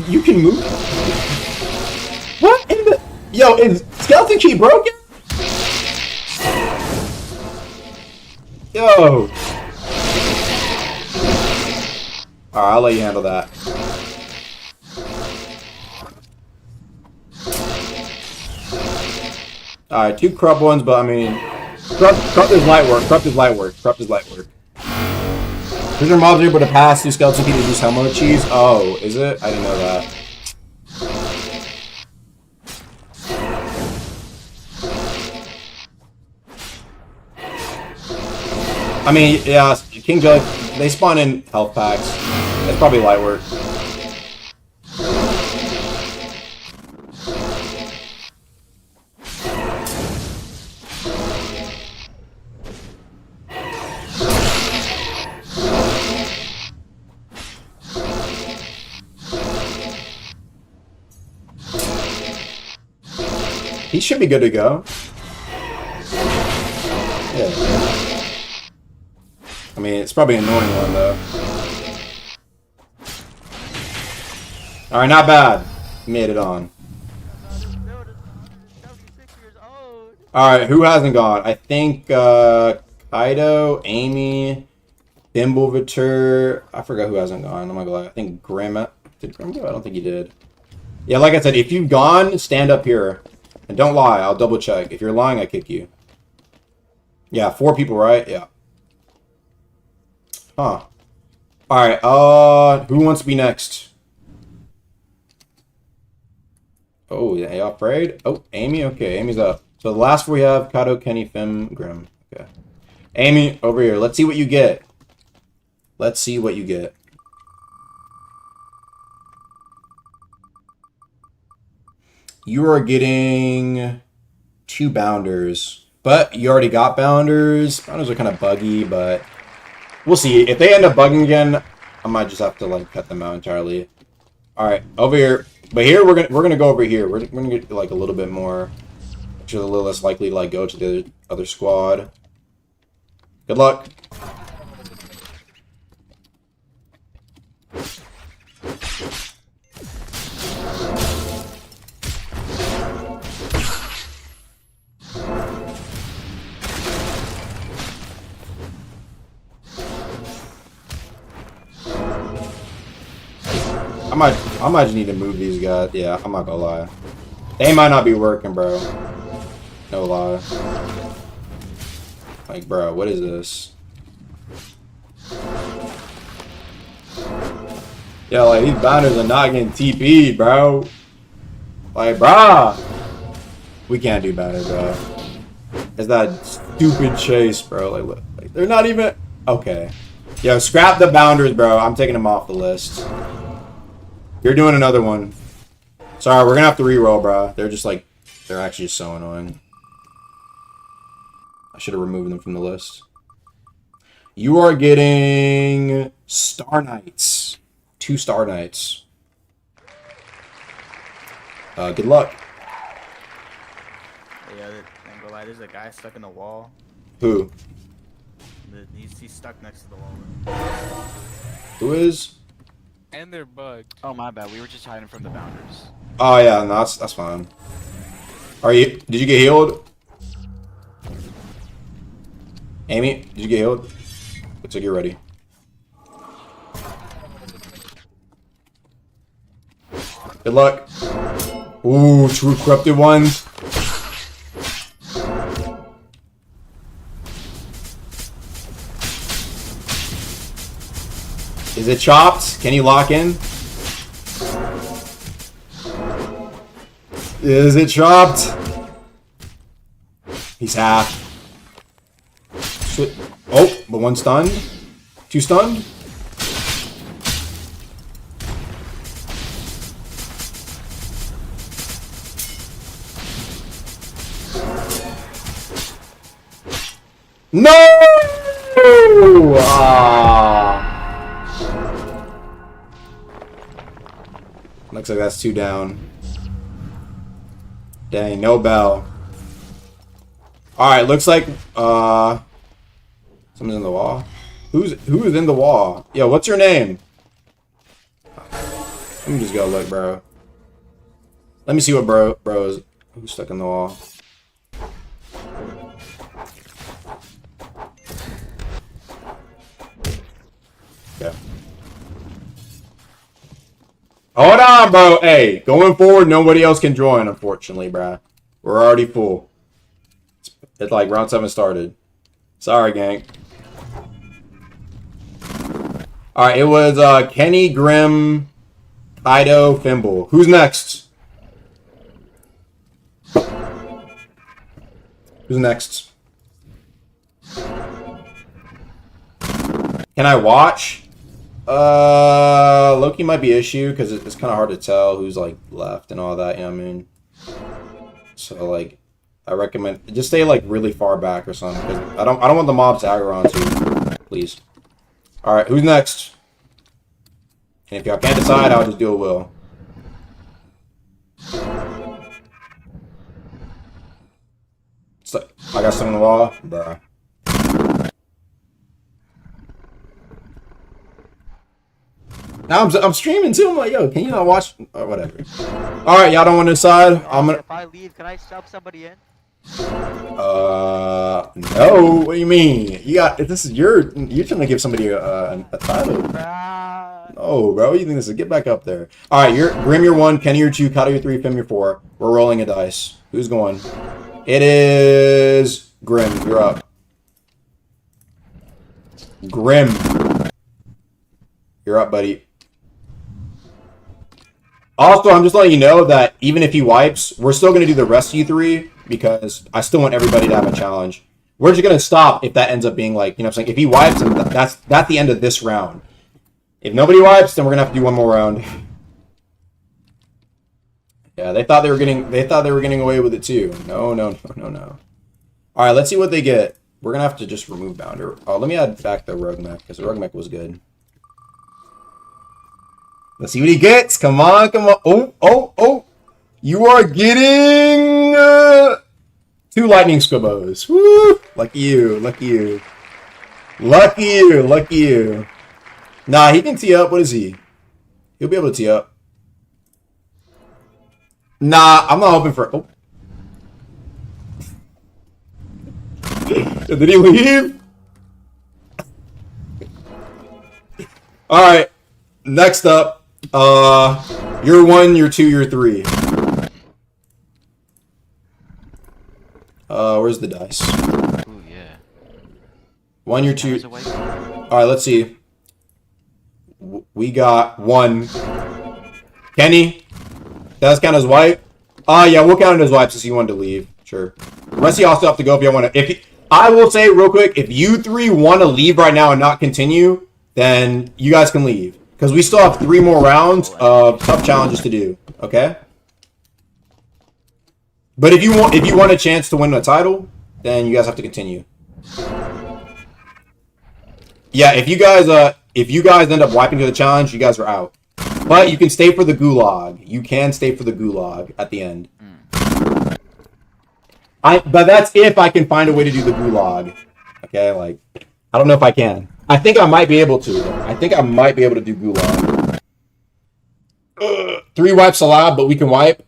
You can move? What in the... Yo, is skeleton key broken? Yo. Alright, I'll let you handle that. Alright, 2 corrupt ones, but I mean... Corrupt is light work. Prisoner mobs are able to pass through skeleton key to use helmet cheese. Oh, is it? I didn't know that. I mean, yeah, King Jelly, they spawn in health packs. That's probably light work. He should be good to go. Yeah. I mean, it's probably an annoying one, though. Alright, not bad. Made it on. Alright, who hasn't gone? I think, Kaido, Amy, Thimbleviter. I forgot who hasn't gone. I'm not gonna lie. I think Grim. Did Grim go? I don't think he did. Yeah, like I said, if you've gone, stand up here. And don't lie. I'll double check. If you're lying, I kick you. Yeah, 4 people, right? Yeah. Huh. Alright, who wants to be next? Oh, yeah, y'all afraid? Oh, Amy? Okay, Amy's up. So the last four we have, Kato, Kenny, Fim, Grim. Okay. Amy, over here. Let's see what you get. Let's see what you get. You are getting 2 bounders. But you already got bounders. Bounders are kind of buggy, but we'll see. If they end up bugging again, I might just have to like cut them out entirely. Alright, over here. But here we're gonna go over here. We're gonna get like a little bit more, which is a little less likely to like go to the other squad. Good luck. I might just need to move these guys. Yeah, I'm not gonna lie. They might not be working, bro. No lie. Like, bro, what is this? Yeah, like, these bounders are not getting TP'd, bro. Like, brah. We can't do better, bro. It's that stupid chase, bro. Like, look, like, they're not even... Okay. Yo, scrap the bounders, bro. I'm taking them off the list. You're doing another one. Sorry, we're gonna have to re-roll, bro. They're just like... They're actually so annoying. I should have removed them from the list. You are getting... Star Knights. 2 Star Knights. Good luck. Yeah, I'm gonna lie, there's a guy stuck in the wall. Who? He's stuck next to the wall. Who is? And they're bugged. Oh my bad, we were just hiding from the bounders. Oh yeah, no, that's fine. Are you? Did you get healed? Amy, did you get healed? Looks like you're ready. Good luck. Ooh, 2 corrupted ones. Is it chopped? Can you lock in? Is it chopped? He's half. Oh, but 1 stunned. 2 stunned. No! Ah. Looks like that's 2 down. Dang, no bell. Alright, looks like someone's in the wall. Who is in the wall? Yo, what's your name? Let me just go look, bro. Let me see what bro is. Who's stuck in the wall? Okay. Hold on, bro. Hey, going forward, nobody else can join, unfortunately, bro. We're already full. It's like round 7 started. Sorry, gang. Alright, it was Kenny, Grim, Kaido, Fimble. Who's next? Who's next? Can I watch? Loki might be issue because it's kind of hard to tell who's like left and all that. You know what I mean? So like, I recommend just stay like really far back or something because I don't want the mobs to aggro onto you. Please. All right, who's next? And if y'all can't decide, I'll just do a will. So, I got something on the wall, bruh. Now I'm streaming too. I'm like, yo, can you not watch? Or whatever. All right, y'all don't want to decide. I'm gonna. If I leave, can I sub somebody in? No. What do you mean? You got this is you're trying to give somebody a title. No, bro. You think this is? Get back up there. All right, you're Grim. You're 1. Kenny, you're 2. Kato, you're 3. Fim, you're 4. We're rolling a dice. Who's going? It is Grim. You're up. Grim. You're up, buddy. Also, I'm just letting you know that even if he wipes, we're still going to do the rest of you three because I still want everybody to have a challenge. We're just going to stop if that ends up being like, you know what I'm saying? If he wipes, then that's the end of this round. If nobody wipes, then we're going to have to do one more round. Yeah, they thought they were getting away with it too. No. All right, let's see what they get. We're going to have to just remove Bounder. Oh, let me add back the Rogue Mech because the Rogue Mech was good. Let's see what he gets. Come on. Oh. You are getting 2 lightning squibbos. Woo! Lucky you. Nah, he can tee up. What is he? He'll be able to tee up. Nah, I'm not hoping for... Oh. Did he leave? Alright. Next up. You're 1, you're 2, you're 3. Where's the dice? Ooh, yeah. 1, you're 2. Alright, let's see. We got 1. Kenny? Does count as wipe? Yeah, we'll count it as wipe since you wanted to leave. Sure. The rest of you also have to go if you want to. I will say real quick, if you 3 want to leave right now and not continue, then you guys can leave. Because we still have 3 more rounds of tough challenges to do. Okay? But if you want a chance to win a title, then you guys have to continue. Yeah, if you guys end up wiping to the challenge, you guys are out. But you can stay for the gulag. You can stay for the gulag at the end. But that's if I can find a way to do the gulag. Okay, like I don't know if I can. I think I might be able to. I think I might be able to do gulag. 3 wipes allowed, but we can wipe.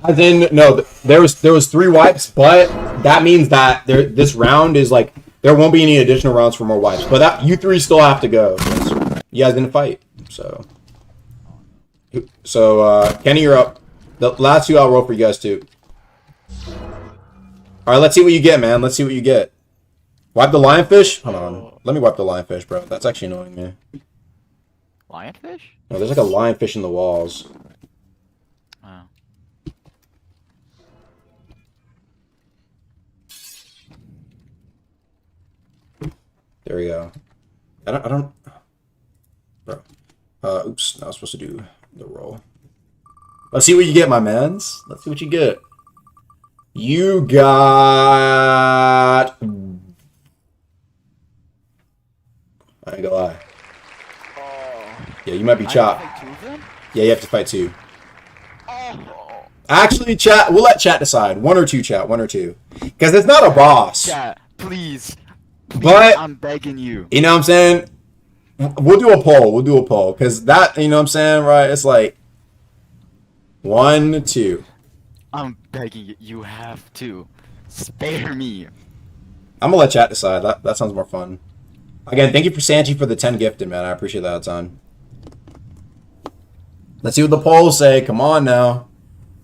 As in, no, there was 3 wipes, but that means that this round is like there won't be any additional rounds for more wipes. But that you 3 still have to go. You guys didn't fight, so Kenny, you're up. The last 2 I'll roll for you guys too. All right, let's see what you get, man. Let's see what you get. Wipe the lionfish? Hold on. Let me wipe the lionfish, bro. That's actually annoying me. Lionfish? No, there's like a lionfish in the walls. Oh. There we go. I don't... Bro. Oops. Now I was supposed to do the roll. Let's see what you get, my mans. Let's see what you get. You got... I ain't gonna lie. Yeah, you might be chopped. Yeah, you have to fight 2. Actually, chat, we'll let chat decide. 1 or 2, chat. 1 or 2. Because it's not a boss. Chat, please. But I'm begging you. You know what I'm saying? We'll do a poll. Because that, you know what I'm saying, right? It's like 1, 2. I'm begging you. You have to. Spare me. I'm gonna let chat decide. That sounds more fun. Again, thank you for Sanchi for the 10 gifted, man. I appreciate that a ton. Let's see what the polls say. Come on now.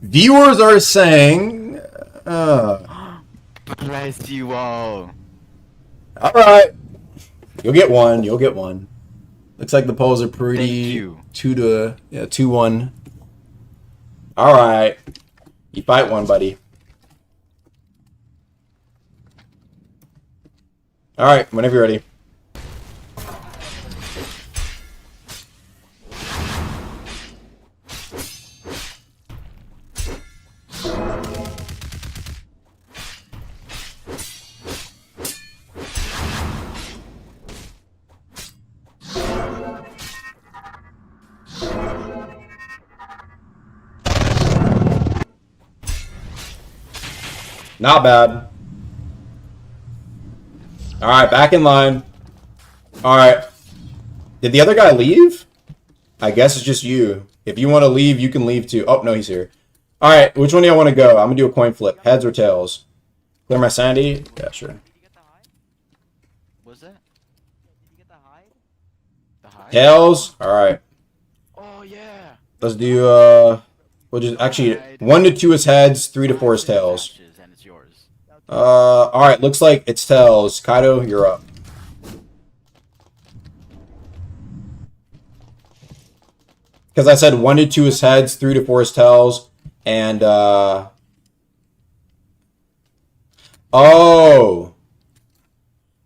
Viewers are saying... Bless you all. Alright. You'll get 1. You'll get 1. Looks like the polls are pretty... 2-1. Alright. You fight 1, buddy. Alright, whenever you're ready. Not bad. Alright, back in line. Alright. Did the other guy leave? I guess it's just you. If you want to leave, you can leave too. Oh, no, he's here. Alright, which one do you want to go? I'm going to do a coin flip. Heads or tails? Clear my sanity? Yeah, sure. What's that? Did you get the hide? The hide? Tails? Alright. Oh, yeah. Let's do, we'll just, actually, 1 to 2 is heads, 3 to 4 is tails. Alright, looks like it's tails. Kaido, you're up. Because I said 1 to 2 is heads, 3 to 4 is tails, and oh,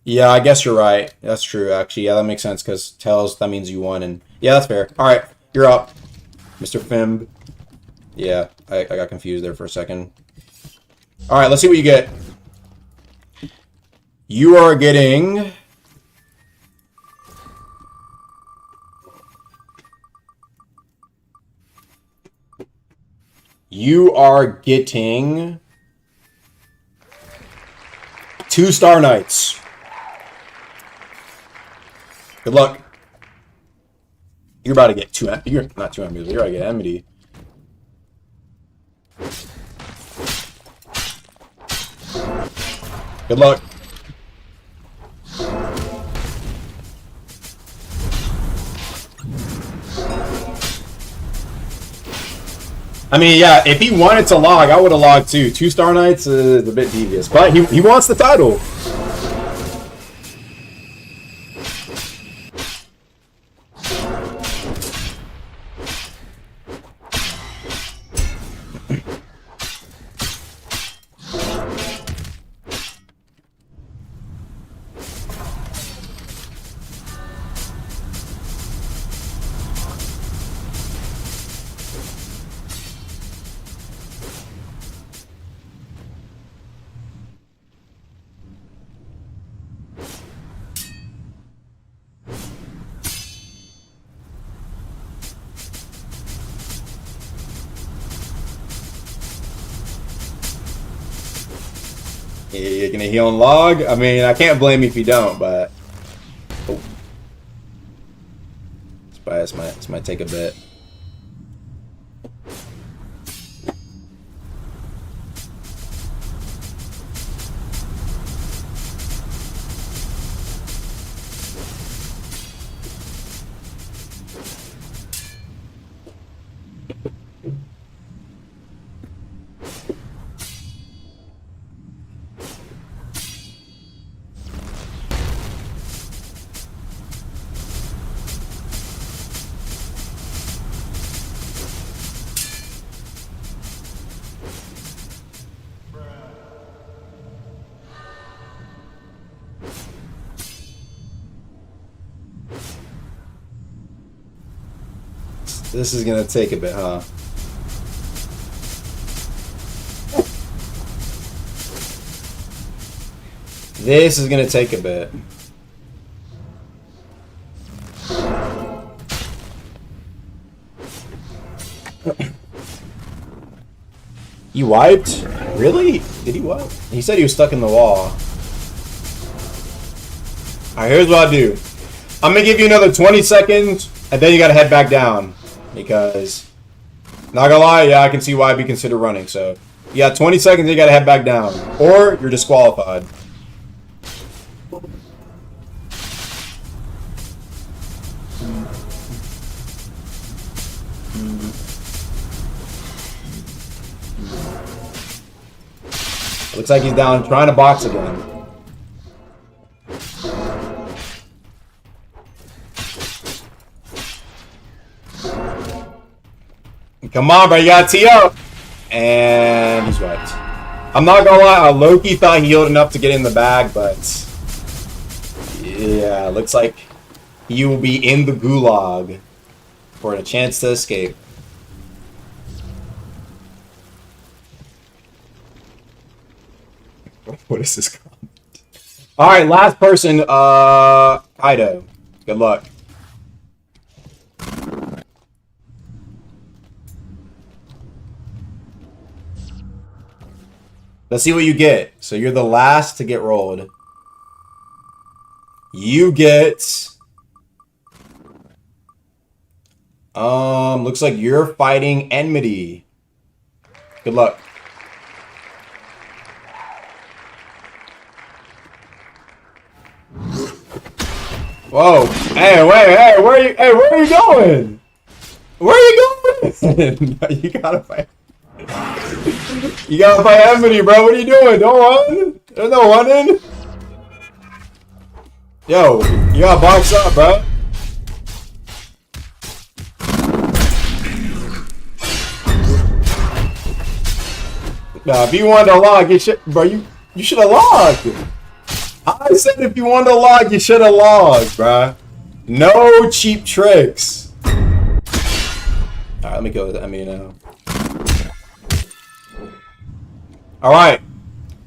yeah, I guess you're right. That's true, actually. Yeah, that makes sense because tails, that means you won, and yeah, that's fair. All right, you're up, Mr. Fimb. Yeah, I got confused there for a second. All right, let's see what you get. You are getting. You are getting 2 Star Knights. Good luck. You're about to get 2. You're not 2 enemies. You're about to get enmity. Good luck. I mean, yeah, if he wanted to log, I would have logged too. 2 Star Knights is a bit devious, but he wants the title. You're gonna heal and log? I mean, I can't blame you if you don't, but oh. This might take a bit. This is gonna take a bit, huh? This is gonna take a bit. You wiped? Really? Did he wipe? He said he was stuck in the wall. Alright, here's what I do. I'm gonna give you another 20 seconds, and then you gotta head back down. Because, not gonna lie, yeah, I can see why I'd be considered running. So, you got 20 seconds, you gotta head back down. Or, you're disqualified. Looks like he's down trying to box again. Come on, bro, you gotta tee up. And he's wiped. I'm not gonna lie, I low-key thought he healed enough to get in the bag, but yeah, looks like he will be in the gulag for a chance to escape. What is this called? Alright, last person, Kaido. Good luck. Let's see what you get. So you're the last to get rolled. You get... looks like you're fighting enmity. Good luck. Whoa! Hey, wait, hey, where are you going? Where are you going? You gotta fight. You gotta fight enmity, bro. What are you doing? Don't run. There's no running. Yo, you gotta box up, bro. Nah, if you wanted to log, you should, bro. You should have logged. I said if you wanted to log, you should have logged, bro. No cheap tricks. All right, let me go with Emmy now. All right.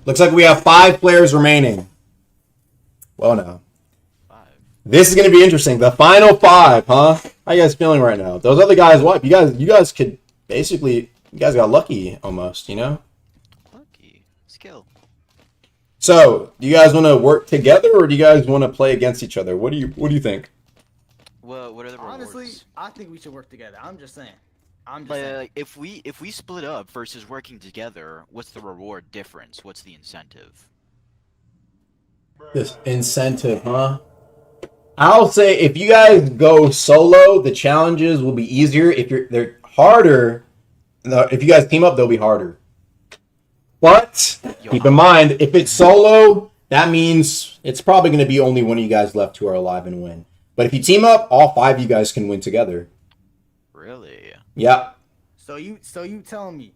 Looks like we have 5 players remaining. Well, now. This is going to be interesting. The final 5, huh? How you guys feeling right now? Those other guys, what? You guys could basically, you guys got lucky almost, you know? Lucky. Skill. So, do you guys want to work together or do you guys want to play against each other? What do you think? Well, what are the rewards? Honestly, I think we should work together. I'm just saying. saying. Like, if we split up versus working together, what's the reward difference? What's the incentive? This incentive, huh? I'll say if you guys go solo, the challenges will be easier. If they're harder, if you guys team up, they'll be harder. But keep in mind, if it's solo, that means it's probably going to be only one of you guys left who are alive and win. But if you team up, all 5 of you guys can win together. Really? Yeah. So you telling me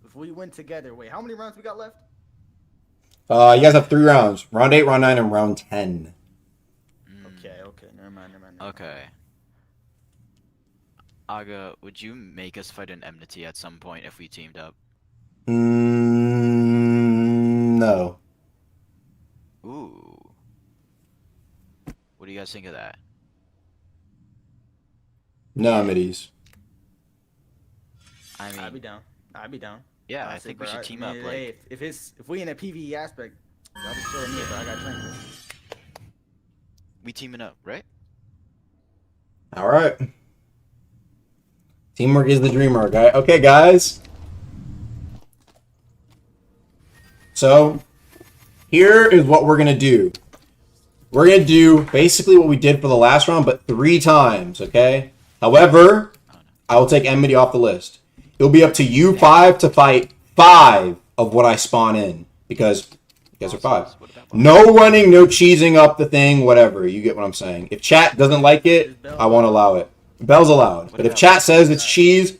if we win together? Wait, how many rounds we got left? You guys have 3 rounds: round 8, round 9, and round 10. Okay, never mind. Okay. Aga, would you make us fight an enmity at some point if we teamed up? No. Ooh. What do you guys think of that? No amenities. I mean, I'd be down. Yeah, I think we should team up. Hey, Like, if we in a PvE aspect, I'll be showing me, but I got trained. we teaming up, right? All right. Teamwork is the dreamer, guy. Okay, guys. So, here is what we're gonna do. We're gonna do basically what we did for the last round, but 3 times. Okay. However, I will take enmity off the list. It'll be up to you 5 to fight 5 of what I spawn in because you guys are 5. No running, no cheesing up the thing, whatever. You get what I'm saying. If chat doesn't like it, I won't allow it. Bell's allowed. But if chat says it's cheese,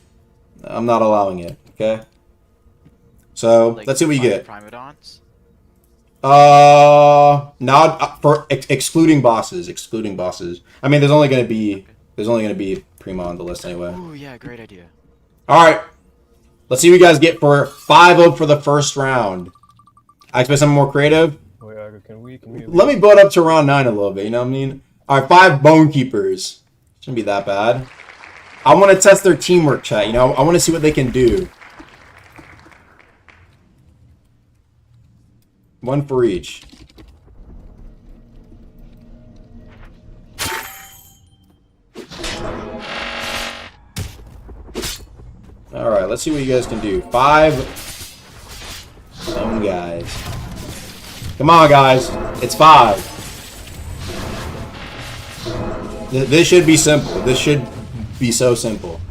I'm not allowing it. Okay? So, Like, let's see what you get. Primodons? Not for excluding bosses. Excluding bosses. I mean, there's only gonna be Primo on the list anyway. Ooh, yeah, great idea. All right, let's see what you guys get for 5 up for the first round. I expect something more creative. Can we Let me build up to round 9 a little bit. You know what I mean? All right, 5 bone keepers. Shouldn't be that bad. I want to test their teamwork, chat. You know, I want to see what they can do. 1 for each. All right, let's see what you guys can do. 5 bone guys. Come on, guys. It's 5. This should be simple. This should be so simple.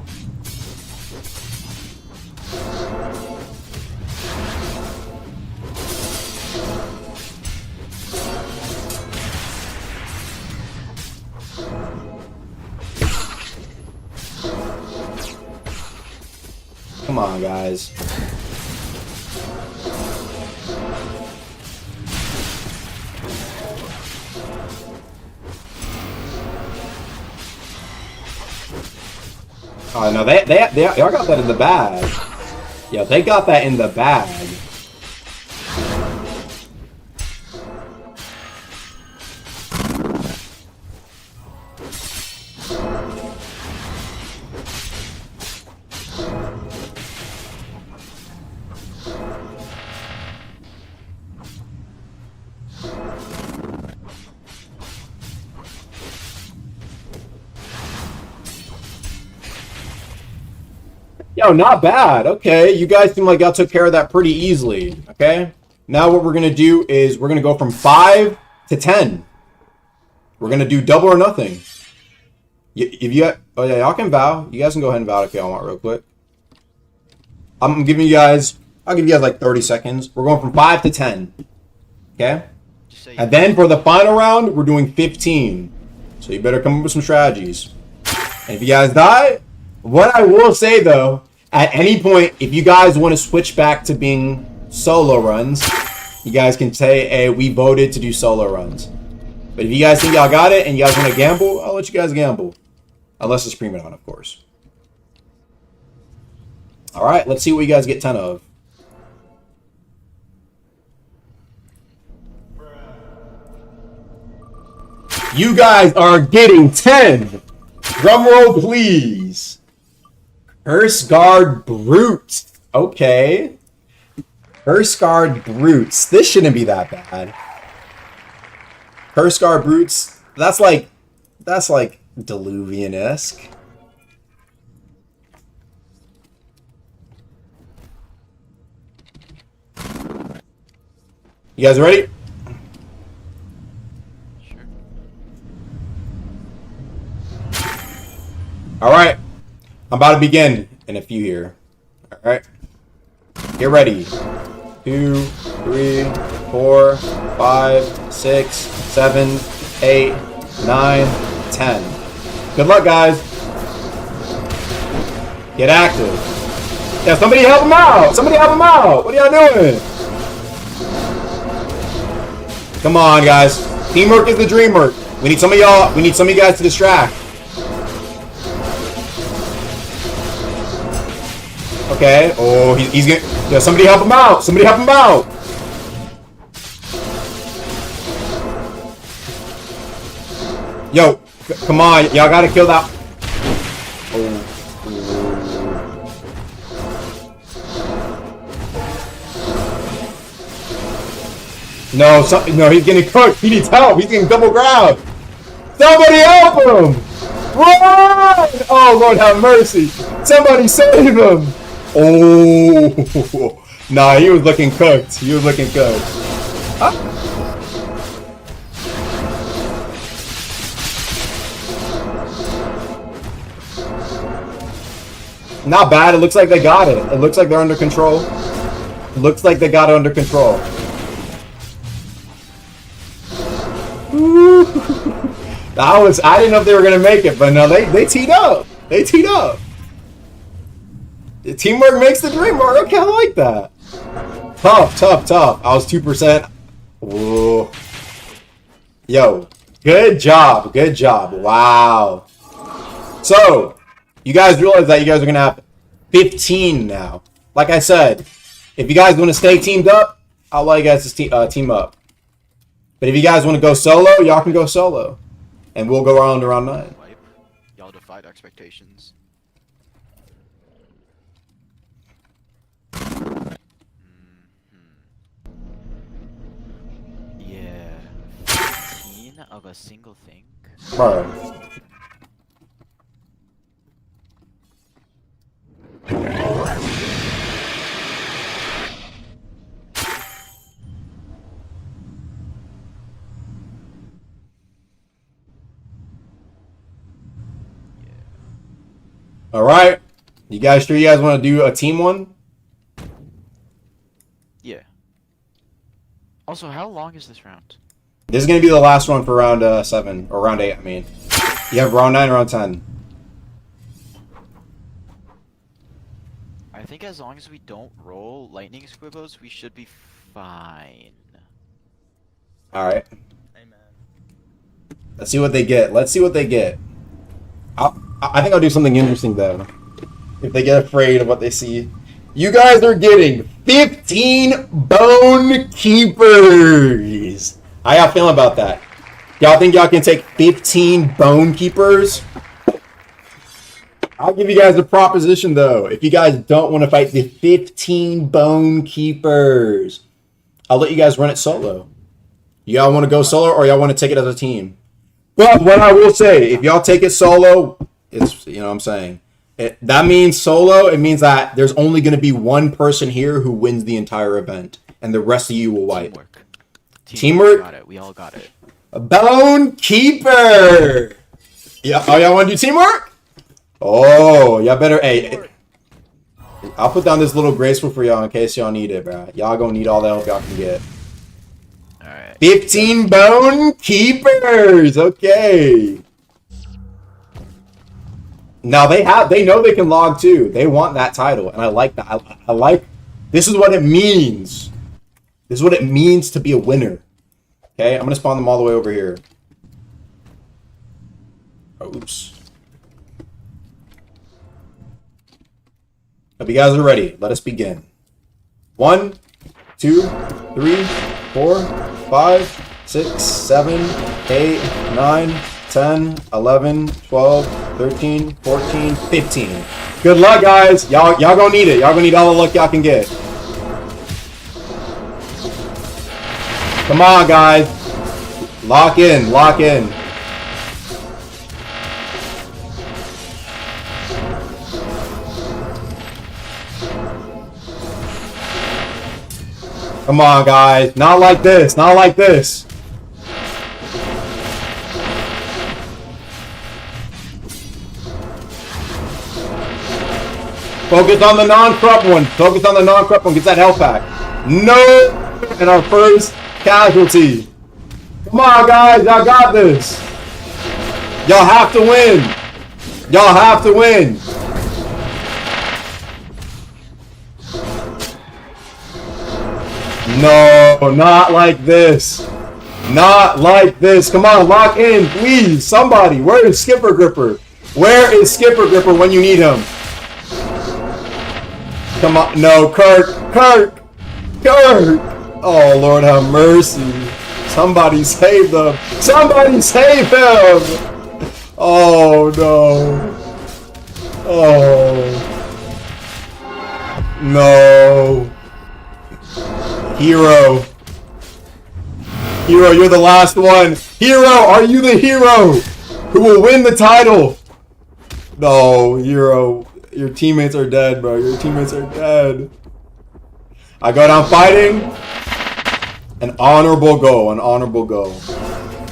Come on, guys. Oh no, y'all got that in the bag. Yeah, they got that in the bag. Yo, not bad. Okay, you guys seem like y'all took care of that pretty easily. Okay, now what we're gonna do is we're gonna go from 5 to 10. We're gonna do double or nothing. If you, oh yeah, y'all can vow. You guys can go ahead and vow if y'all want real quick. I'm giving you guys. I'll give you guys like 30 seconds. We're going from 5 to 10. Okay, and then for the final round, we're doing 15. So you better come up with some strategies. And if you guys die. What I will say though, at any point, if you guys want to switch back to being solo runs, you guys can say, hey, we voted to do solo runs. But if you guys think y'all got it and you guys want to gamble, I'll let you guys gamble. Unless it's premium on, of course. Alright, let's see what you guys get 10 of. You guys are getting 10! Drumroll, please. Curse Guard Brute. Okay. Curse Guard Brutes. This shouldn't be that bad. Curse Guard Brutes. That's like Diluvian-esque. You guys ready? Alright. I'm about to begin in a few here. Alright. Get ready. 2, 3, 4, 5, 6, 7, 8, 9, 10. Good luck, guys. Get active. Yeah, somebody help him out! Somebody help him out! What are y'all doing? Come on, guys. Teamwork is the dream work. We need some of y'all. We need some of you guys to distract. Okay. Oh, he's gonna. Yo, somebody help him out. Somebody help him out. Yo, come on. Y'all gotta kill that. Oh. No, no, he's getting cooked. He needs help. He's getting double grabbed. Somebody help him! Run! Oh, Lord have mercy. Somebody save him. Oh. Nah, he was looking cooked. He was looking cooked. Huh? Not bad. It looks like they got it. It looks like they're under control. It looks like they got it under control. I didn't know if they were gonna make it, but no, they teed up. They teed up. The teamwork makes the dream work. Okay, I like that. Tough, tough, tough. I was 2%. Whoa. Yo, good job. Good job. Wow. So, you guys realize that you guys are gonna have 15 now. Like I said, if you guys want to stay teamed up, I'll allow you guys to team up. But if you guys want to go solo, y'all can go solo. And we'll go around to round 9. Y'all defied expectations. Yeah. 15 of a single thing? Bro. Alright. You guys sure you guys want to do a team one? Yeah. Also, how long is this round? This is going to be the last one for round 7. Or round 8, I mean. You have round 9 and round 10. I think as long as we don't roll lightning squibbos, we should be fine. Alright. Let's see what they get. Let's see what they get. I think I'll do something interesting, though. If they get afraid of what they see. You guys are getting 15 Bone Keepers! How y'all feeling about that? Y'all think y'all can take 15 Bone Keepers? I'll give you guys a proposition, though. If you guys don't want to fight the 15 Bone Keepers, I'll let you guys run it solo. Y'all want to go solo, or y'all want to take it as a team? But what I will say, if y'all take it solo, it's, you know what I'm saying, that means solo, it means that there's only going to be one person here who wins the entire event, and the rest of you will wipe. Teamwork? We got it. We all got it. A Bone Keeper! Yeah, oh, y'all want to do teamwork? Oh, y'all better, hey, I'll put down this little graceful for y'all in case y'all need it, bro. Y'all gonna need all the help y'all can get. Alright. 15 Bone Keepers! Okay. Now they know they can log too. They want that title, and I like that. I This is what it means. This is what it means to be a winner. Okay, I'm gonna spawn them all the way over here. Oh, oops. If you guys are ready, let us begin. 1, 2, 3, 4, 5, 6, 7, 8, 9, 10, 11, 12, 13, 14, 15. Good luck, guys. Y'all gonna need it. Y'all gonna need all the luck y'all can get. Come on, guys. Lock in. Lock in. Come on, guys. Not like this. Not like this. Focus on the non-corrupt one. Focus on the non-corrupt one. Get that health pack. No! And our first casualty. Come on, guys. Y'all got this. Y'all have to win. Y'all have to win. No, not like this. Not like this. Come on, lock in, please. Somebody. Where is Skipper Gripper? Where is Skipper Gripper when you need him? Come on. No, Kirk. Kirk. Kirk. Oh, Lord have mercy. Somebody save them. Somebody save him. Oh, no. Oh. No. Hero. Hero, you're the last one. Hero, are you the hero who will win the title? No, Hero. Your teammates are dead, bro. Your teammates are dead. I go down fighting. An honorable goal. An honorable goal.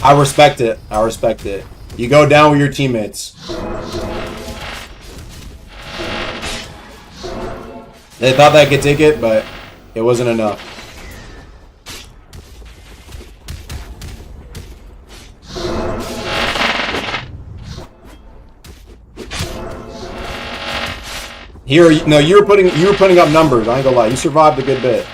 I respect it. I respect it. You go down with your teammates. They thought they could take it, but it wasn't enough. Here, no, you were putting up numbers. I ain't gonna lie, you survived a good bit.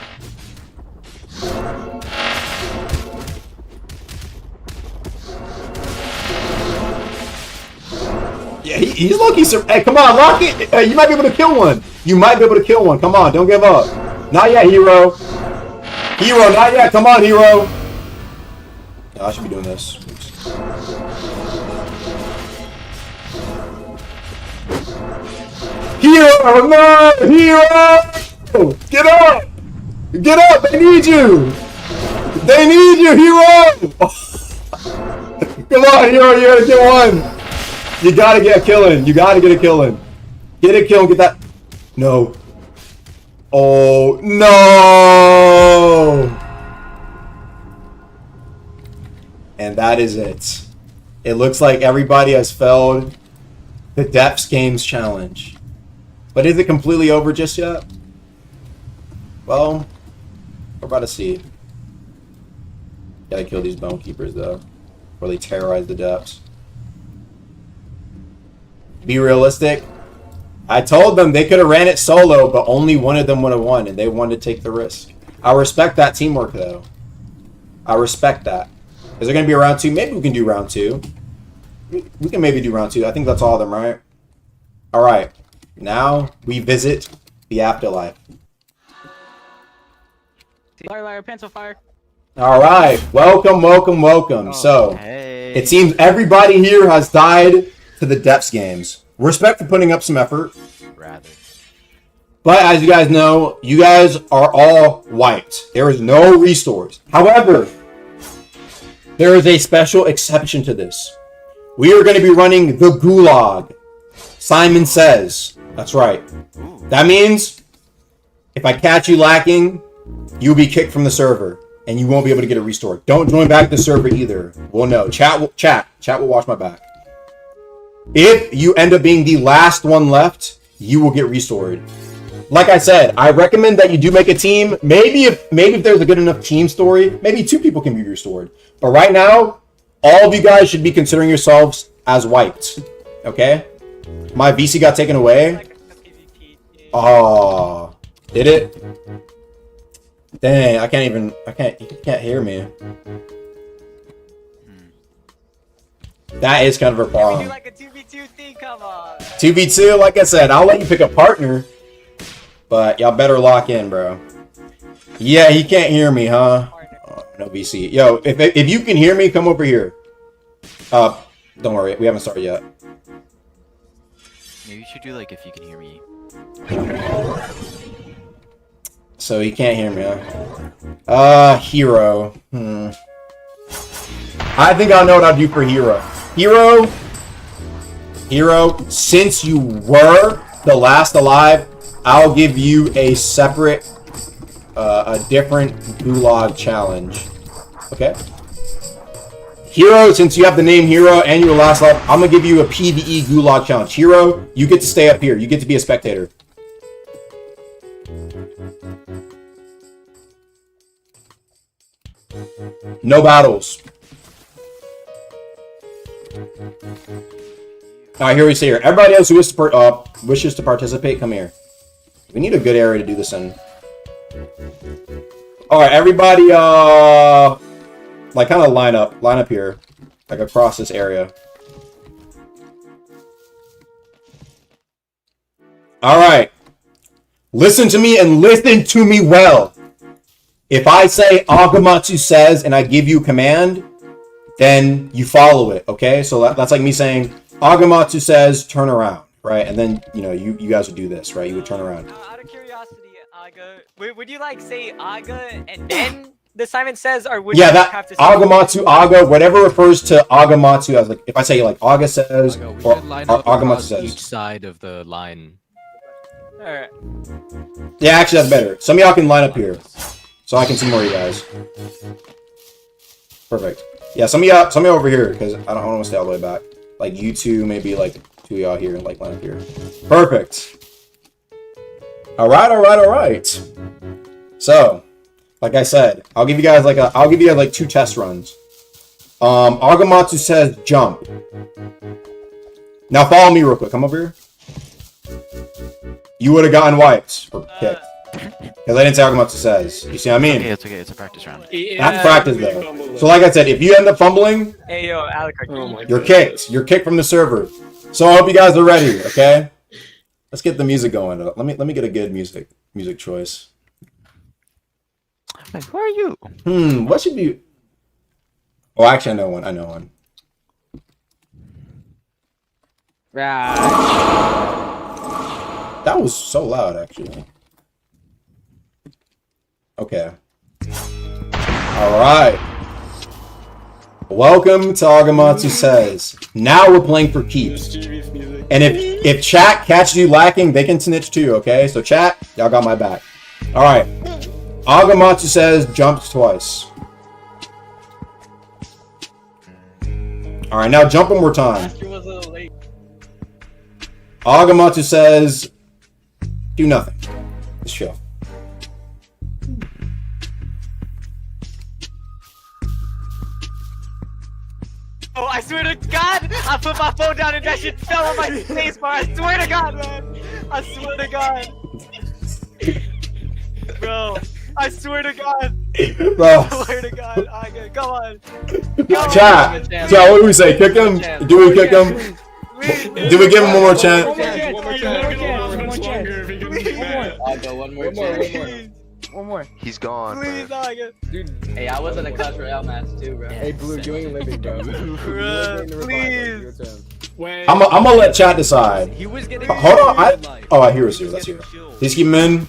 Yeah, he's lucky. Hey, come on, lock it. Hey, you might be able to kill one. You might be able to kill one. Come on, don't give up. Not yet, Hero. Hero, not yet. Come on, Hero. I should be doing this. Oops. Hero, no! Hero! Get up! Get up! They need you! They need you, Hero! Come on, Hero, you gotta get one! You gotta get a killing. You gotta get a killing. Get a kill and get that. No. Oh, no! And that is it. It looks like everybody has failed the Depths Games Challenge. But is it completely over just yet? Well, we're about to see. Gotta kill these bone keepers though, before they terrorize the depths. Be realistic. I told them they could have ran it solo, but only one of them would have won, and they wanted to take the risk. I respect that teamwork though. I respect that. Is there gonna be a round two? Maybe we can do round two. We can maybe do round two. I think that's all of them, right? All right. Now we visit the afterlife. Liar, liar, pencil fire. All right, welcome, welcome, welcome. So it seems everybody here has died to the Depths Games. Respect for putting up some effort. Rather. But as you guys know, you guys are all wiped. There is no restores. However, there is a special exception to this. We are going to be running the Gulag. Simon Says. That's right. That means if I catch you lacking, you'll be kicked from the server and you won't be able to get a restore. Don't join back the server either. Well, no. Chat will watch my back. If you end up being the last one left, you will get restored. Like I said, I recommend that you do make a team. Maybe if there's a good enough team story, maybe 2 people can be restored. But right now, all of you guys should be considering yourselves as wiped. Okay? My VC got taken away. Oh. Did it? Dang, I can't even. You can't hear me. That is kind of a We do problem. like a 2v2 thing, come on. 2v2, like I said, I'll let you pick a partner. But y'all better lock in, bro. Yeah, he can't hear me, huh? Oh, no VC. Yo, if you can hear me, come over here. Don't worry, we haven't started yet. Maybe you should do like if you can hear me. So he can't hear me, huh? Hero. I think I know what I'll do for Hero. Hero, since you were the last alive, I'll give you a separate, a different gulag challenge. Okay? Hero, since you have the name Hero and you were last alive, I'm gonna give you a PvE gulag challenge. Hero, you get to stay up here. You get to be a spectator. No battles. Alright, here we see here. Everybody else who wishes to participate, come here. We need a good area to do this in. Alright, everybody, like, kind of line up here. Like, across this area. Alright. Listen to me and listen to me well. If I say Agamatsu says and I give you command, then you follow it, okay? So that's like me saying Agamatsu says turn around, right? And then, you know, you guys would do this, right? You would turn around. Out of curiosity, Aga, would you like say Aga and then the Simon says, or would you have to say Agamatsu, Aga, whatever refers to Agamatsu as, like, if I say like Aga says We or should line up Agamatsu across says. each side of the line. Alright. Yeah, actually that's better. Some of y'all can line up here. So I can see more of you guys. Perfect. Yeah, some of y'all over here, because I don't want to stay all the way back. Like you two, maybe like two of y'all here and like line up here. Perfect. Alright. So, like I said, I'll give you guys like 2 test runs. Agamatsu says jump. Now follow me real quick. Come over here. You would have gotten wiped or kicked. Because I didn't say Agamatsu says. You see what I mean? Okay, it's okay. It's a practice round. That's practice though. So like I said, if you end up fumbling, Hey yo, Alec, you're kicked. You're kicked from the server. So I hope you guys are ready, okay? Let's get the music going. Let me get a good music choice. Wait, who are you? What should be? Oh, actually, I know one. That was so loud, actually. Okay. Alright. Welcome to Agamatsu Says. Now we're playing for keeps. And if chat catches you lacking, they can snitch too, okay? So chat, y'all got my back. Alright. Agamatsu Says jumps twice. Alright, now jump one more time. Agamatsu Says do nothing. Just chill. Oh, I swear to God, I put my phone down and that shit fell on my face, bar. I swear to God, man. I swear to God. Bro, I swear to God. Bro. I swear to God. Okay, come on. Chat, what do we say? Kick him? Do we kick him? Do we give him one more chance? One more. He's gone. Please, Aga. Dude, hey, I was in a Clash Royale match too, bro. Hey, Blue, you ain't living, bro. Please. I'm gonna let chat decide. Hold on. I hear us here. Let's hear. Please keep him in.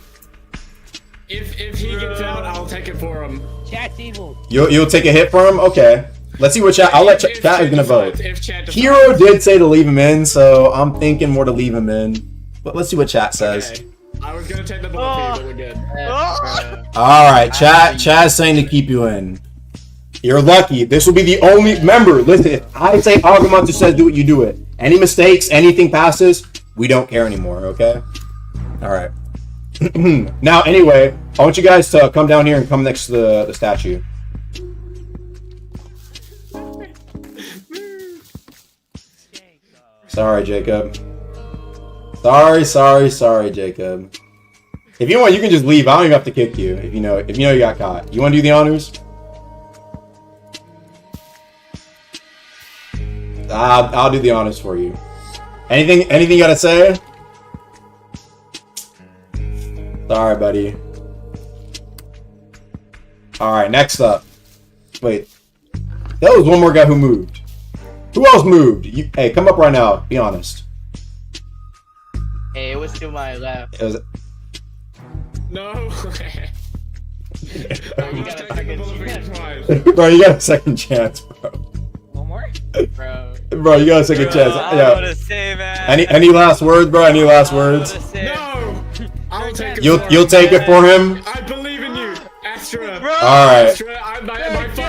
If he gets out, I'll take it for him. Chat's evil. You'll take a hit for him? Okay. Let's see what chat. I'll let chat is gonna vote. Hero did say to leave him in, so I'm thinking more to leave him in. But let's see what chat says. Okay. I was gonna take the ball, but we're good. Alright, chat's saying to keep you in. You're lucky. This will be the only. Remember, listen, if I say Agamatsu says do it, you do it. Any mistakes, anything passes, we don't care anymore, okay? Alright. Now, anyway, I want you guys to come down here and come next to the statue. Sorry, Jacob. Sorry, Jacob. If you want, you can just leave. I don't even have to kick you. If you know you got caught. You want to do the honors? I'll do the honors for you. Anything you gotta say? Sorry, buddy. Alright, next up. Wait. There was one more guy who moved. Who else moved? Hey, come up right now. Be honest. Hey, it was to my left. It was... No. Bro, you got a second chance. Bro, you got a second chance, bro. One more? Bro. Bro, you got a second chance. Yeah. Say, man. Any last words, bro? Any last words? No. I'll take it. You'll take it for him? I believe in you, Astra. Alright. Astra, my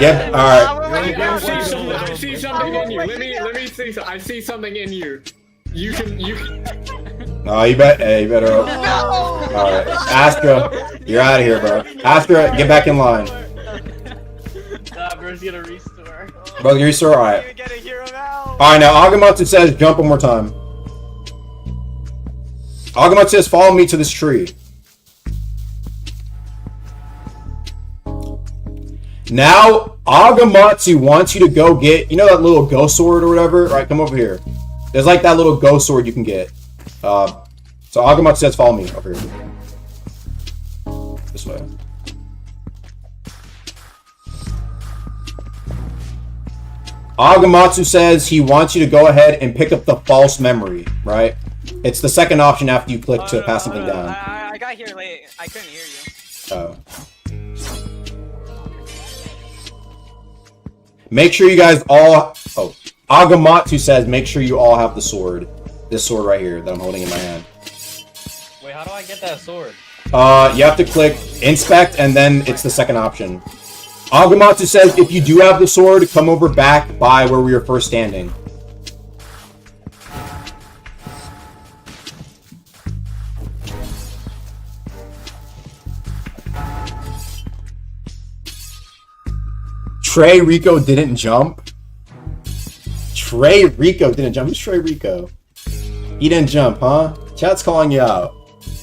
Yep, alright. I see something in you. Let me see. I see something in you. You can. No, you better. Alright. Astra, you're out of here, bro. Astra, get back in line. Nah, bro's gonna restore. Bro, you're so alright. Alright, now Agamotsu says jump one more time. Agamotsu says follow me to this tree. Now, Agamotsu wants you to go get, you know that little ghost sword or whatever? Right, come over here. There's like that little ghost sword you can get. So Agamotsu says follow me over here. This way. Agamotsu says he wants you to go ahead and pick up the false memory, right? It's the second option after you click to pass something down. I got here late. I couldn't hear you. Oh. Make sure you guys all... Oh. Agamotsu says make sure you all have the sword. This sword right here that I'm holding in my hand. Wait, how do I get that sword? You have to click inspect and then it's the second option. Agamotsu says if you do have the sword, come over back by where we were first standing. Trey Rico didn't jump. Trey Rico didn't jump. Who's Trey Rico? He didn't jump, huh? Chat's calling you out.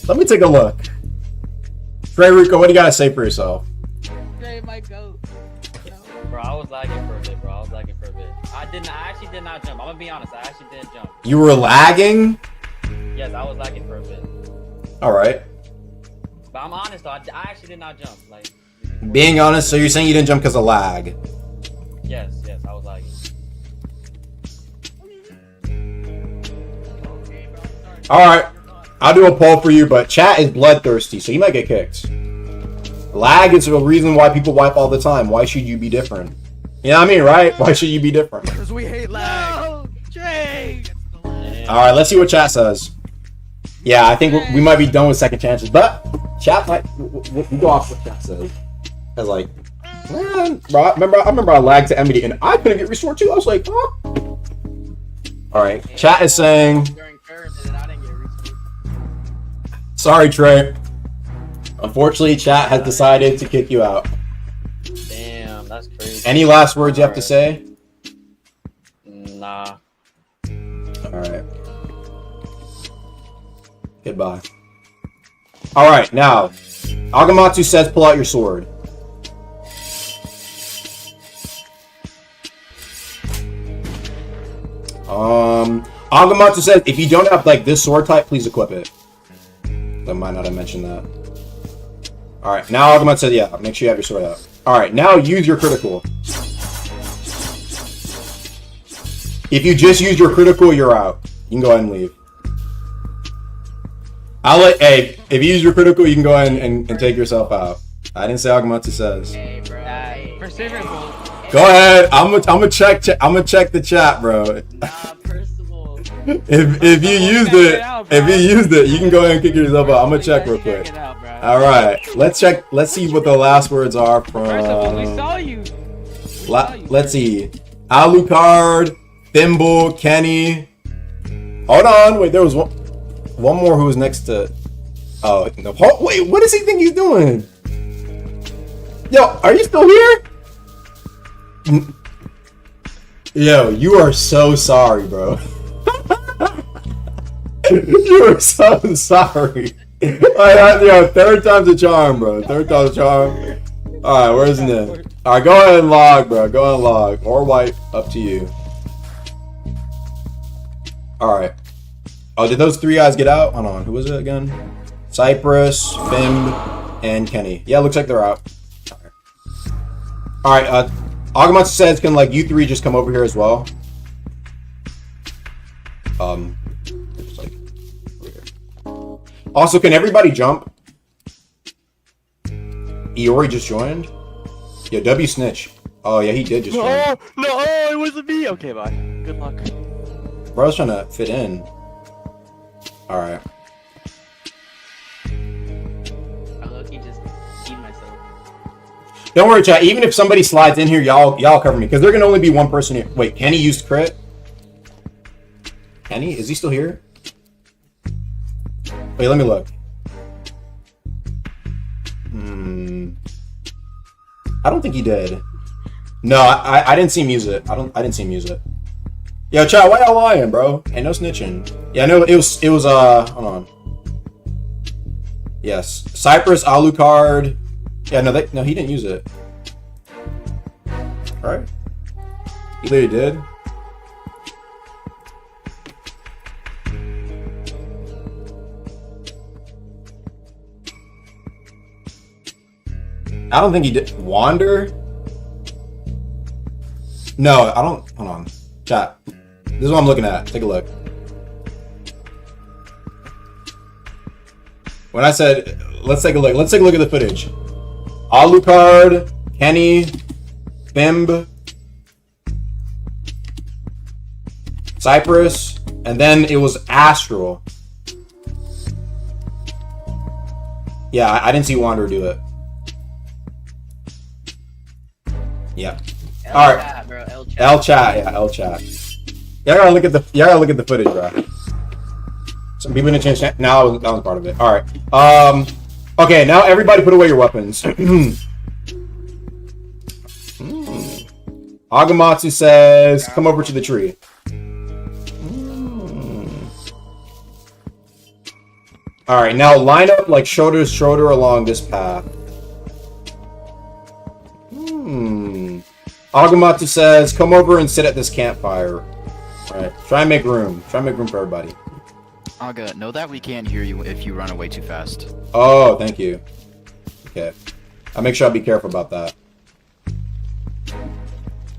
Let me take a look. Trey Rico, what do you gotta say for yourself? Trey might go. Bro, I was lagging for a bit, bro. I actually did not jump. I'm gonna be honest. I actually didn't jump. You were lagging? Yes, I was lagging for a bit. Alright. But I'm honest though. I actually did not jump. Like. Being honest, so you're saying you didn't jump because of lag? Yes, I was lagging. Alright, I'll do a poll for you, but chat is bloodthirsty, so you might get kicked. Lag is the reason why people wipe all the time. Why should you be different? You know what I mean, right? Why should you be different? Because we hate lag. No, Trey. Alright, let's see what chat says. Yeah, I think we might be done with second chances, but chat might... We'll go off what chat says. Cause like, man, bro, I remember I lagged to Emily and I couldn't get restored too. I was like, huh? Alright, chat is saying... Sorry, Trey. Unfortunately, chat has decided to kick you out. Damn, that's crazy. Any last words you have to say? Nah. Alright. Goodbye. Alright, now. Agamotsu says pull out your sword. Agamotsu says if you don't have like this sword type, please equip it. I might not have mentioned that. Alright, now Agamotsu says yeah, make sure you have your sword out. Alright, now use your critical. If you just use your critical, you're out. You can go ahead and leave. Hey, if you use your critical, you can go ahead and take yourself out. I didn't say Agamotsu says. Hey, bro. Go ahead. I'm gonna check the chat, bro. If you used it, you can go ahead and kick yourself out. I'm gonna check real quick. All right, let's check. Let's see what the last words are from. We saw you. Let's see. Alucard, Thimble, Kenny. Hold on, wait. There was one more who was next to. Oh no! Wait, what does he think he's doing? Yo, are you still here? Yo, you are so sorry, bro. You are so sorry. Yo, third time's a charm, bro. Third time's a charm. Alright, where's Nim? Alright, go ahead and log, bro. Go ahead and log. Or wipe, up to you. Alright. Oh, did those three guys get out? Hold on, who was it again? Cypress, Fimb, and Kenny. Yeah, looks like they're out. Alright, Agamotsu says, can, like, you three just come over here as well? Just, like, over here. Also, can everybody jump? Iori just joined? Yeah, W snitch. Oh, yeah, he did just join. No, it wasn't me. Okay, bye. Good luck. Bro's trying to fit in. Alright. I low-key just eat myself. Don't worry, chat. Even if somebody slides in here, y'all cover me. Because there can only be one person here. Wait, Kenny used crit? Kenny? Is he still here? Wait, let me look. I don't think he did. No, I didn't see him use it. I didn't see him use it. Yo, chat, why y'all lying, bro? Ain't no snitching. Yeah, no, it was hold on. Yes. Cypress, Alucard. Yeah, no, he didn't use it. Alright. He literally did. I don't think he did. Wander? No, I don't. Hold on. Chat. This is what I'm looking at. Take a look. When I said, let's take a look. Let's take a look at the footage. Alucard, Kenny, Fimb, Cypress, and then it was Astral. Yeah, I didn't see Wander do it. Yeah. All right. Chat, bro. L chat. Yeah, L chat. Y'all gotta look at the footage, bro. Some people didn't change. Now that was part of it. All right. Okay. Now everybody, put away your weapons. Agamotsu says, "Come over to the tree." All right. Now line up like shoulder to shoulder along this path. Agamotsu says, come over and sit at this campfire. Alright, try and make room. Try and make room for everybody. Aga, know that we can't hear you if you run away too fast. Oh, thank you. Okay. I'll make sure I'll be careful about that.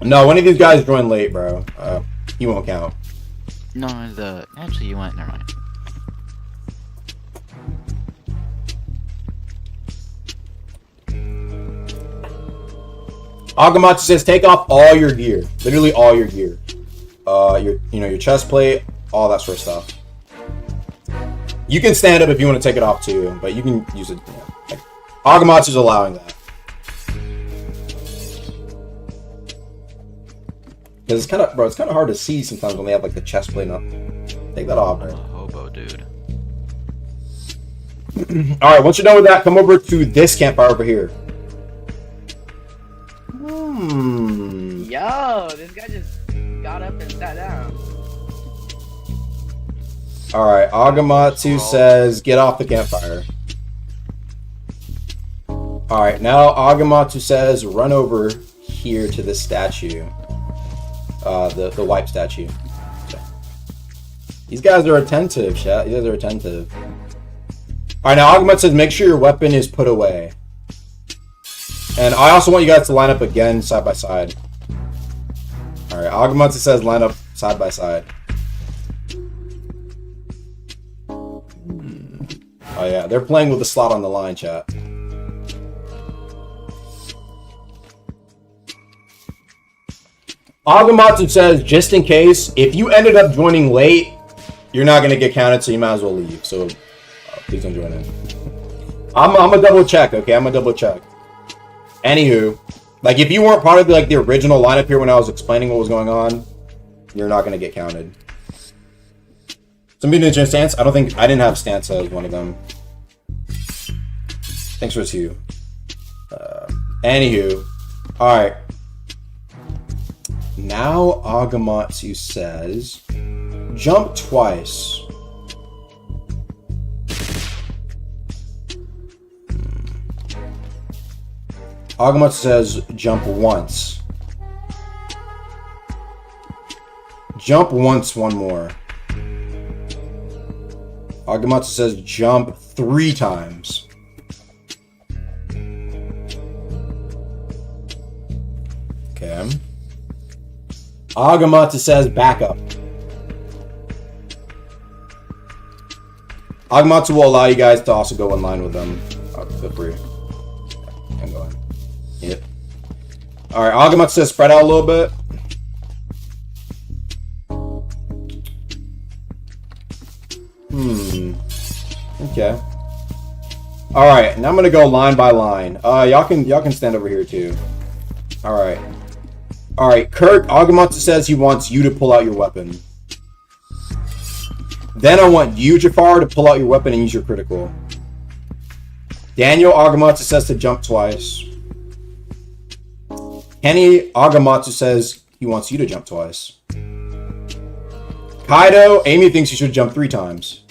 No, one of these guys joined late, bro. He won't count. No, actually you went, never mind. Agamotsu says, take off all your gear. Literally all your gear. Your chest plate, all that sort of stuff. You can stand up if you want to take it off too, but you can use it. Like, Agamotsu's allowing that. Because it's kind of hard to see sometimes when they have like the chest plate up. Take that off, bro. Hobo, dude. All right, once you're done with that, come over to this campfire over here. Yo, this guy just got up and sat down. Alright, Agamotsu says, get off the campfire. Alright, now Agamotsu says, run over here to this statue. The wipe statue. Okay. These guys are attentive, chat. These guys are attentive. Alright, now Agamotsu says, make sure your weapon is put away. And I also want you guys to line up again, side by side. Alright, Agamotsu says line up side by side. Oh yeah, they're playing with the slot on the line, chat. Agamotsu says, just in case, if you ended up joining late, you're not going to get counted, so you might as well leave. So, please don't join in. I'm going to double check, okay? I'm going to double check. Anywho, like if you weren't part of the original lineup here when I was explaining what was going on, you're not gonna get counted. Somebody didn't stance. I didn't have stance as one of them. Thanks for 2. Anywho, all right. Now Agamotsu says, jump twice. Agamotsu says jump once. Jump once, one more. Agamotsu says jump 3 times. Okay. Agamotsu says back up. Agamotsu will allow you guys to also go in line with them. Feel free. I'm going. Yep. Alright, Agamotsu says spread out a little bit. Okay. Alright, now I'm gonna go line by line. Y'all can stand over here too. Alright. Alright, Kurt, Agamotsu says he wants you to pull out your weapon. Then I want you, Jafar, to pull out your weapon and use your critical. Daniel, Agamotsu says to jump twice. Kenny, Agamotsu says he wants you to jump twice. Kaido, Amy thinks you should jump 3 times.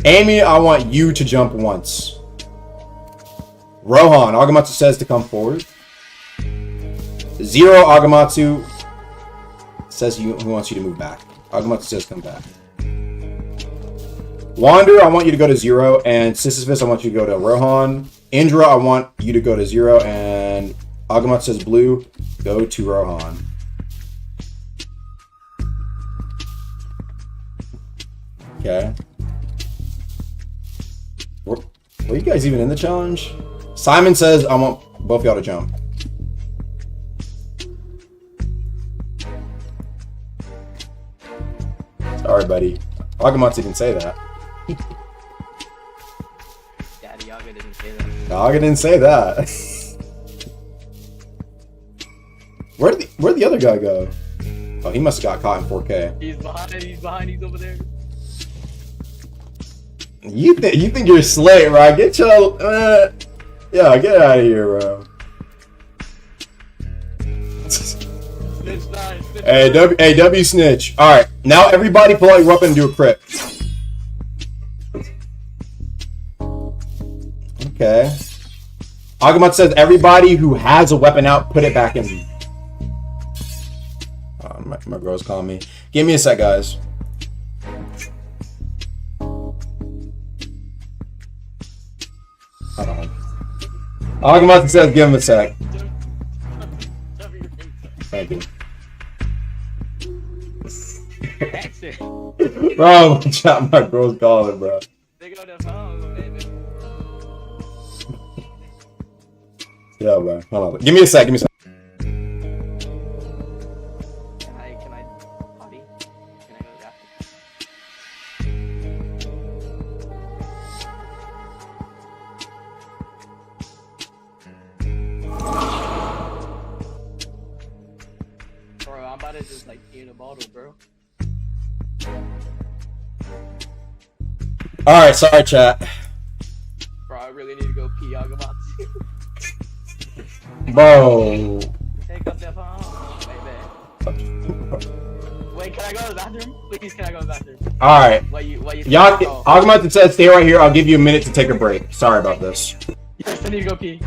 Amy, I want you to jump once. Rohan, Agamotsu says to come forward. Zero, Agamotsu says he wants you to move back. Agamotsu says come back. Wander, I want you to go to 0. And Sisyphus, I want you to go to Rohan. Indra, I want you to go to 0. And Agamotsu says blue, go to Rohan. Okay. Were you guys even in the challenge? Simon says, I want both y'all to jump. Sorry, buddy. Agamotsu didn't say that. Daddy Yaga didn't say that. Yaga didn't say that. Where'd the other guy go? Oh, he must have got caught in 4K. He's behind, he's over there. You think you're slay, right? Get your yeah, get out of here, bro. Hey, W snitch. Alright, now everybody pull out your weapon and do a crit. Okay. Agamotsu says everybody who has a weapon out, put it back in. Oh, my girl's calling me. Give me a sec, guys. Hold on. Agamotsu says give him a sec. Thank you. Bro, chat, my girl's calling, bro. Yeah, bro. Hold on. Give me a sec. Give me a sec. Can I potty? Can I go back? Bro, I'm about to just like pee in a bottle, bro. Alright, sorry, chat. Bro, I really need to go pee, Agamotsu. Bro. Take up that phone. Wait, can I go to the bathroom? Please, can I go to the bathroom? Alright. Y'all, Agamotsu said stay right here. I'll give you a minute to take a break. Sorry about this. Yes, I need to go pee.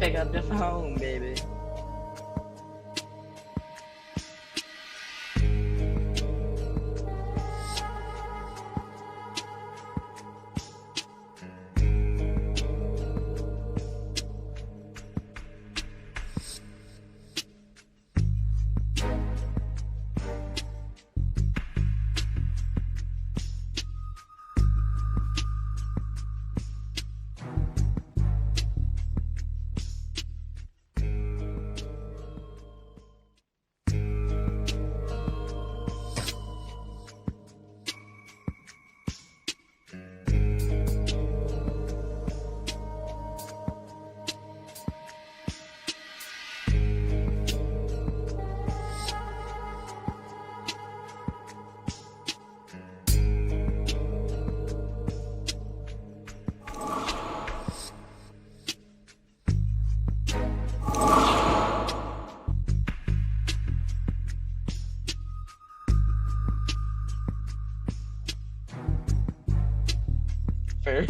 Pick up the phone, baby.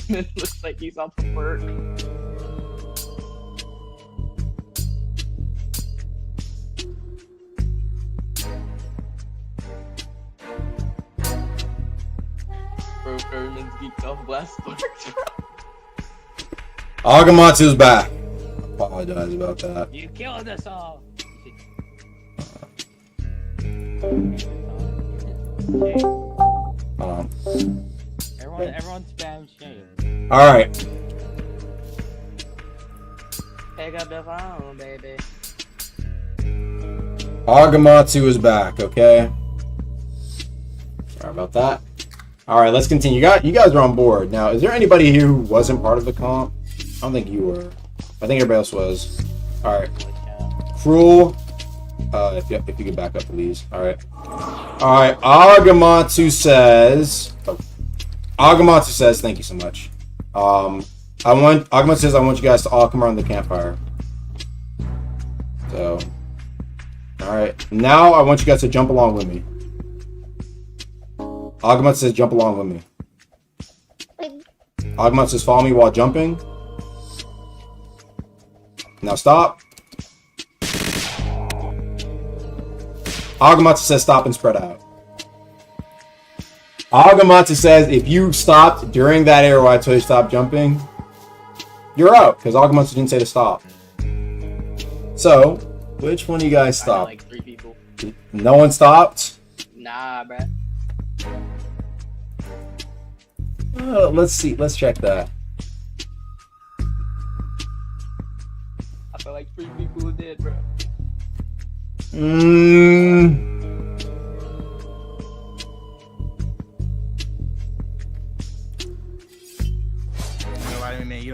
It looks like he's off the work. Bro, Ferdinand's geeked off blast sparks. Agamatsu's back. Apologize about that. You killed us all. Everyone spam shame. All right. Pick up the phone, baby. Agamatsu is back. Okay. Sorry about that. All right, let's continue. You guys are on board now. Is there anybody here who wasn't part of the comp? I don't think you were. I think everybody else was. All right. Cruel. If you could back up, please. All right. All right. Agamatsu says. Agamatsu says, thank you so much. Agamatsu says, I want you guys to all come around the campfire. So, all right. Now I want you guys to jump along with me. Agamatsu says, jump along with me. Agamatsu says, follow me while jumping. Now stop. Agamatsu says, stop and spread out. Agamatsu says, if you stopped during that area where I told you to stop jumping, you're out, because Agamatsu didn't say to stop. So, which one of you guys stopped? Like 3 people. No one stopped? Nah, bruh. Let's see. Let's check that. I feel like 3 people who did, bro.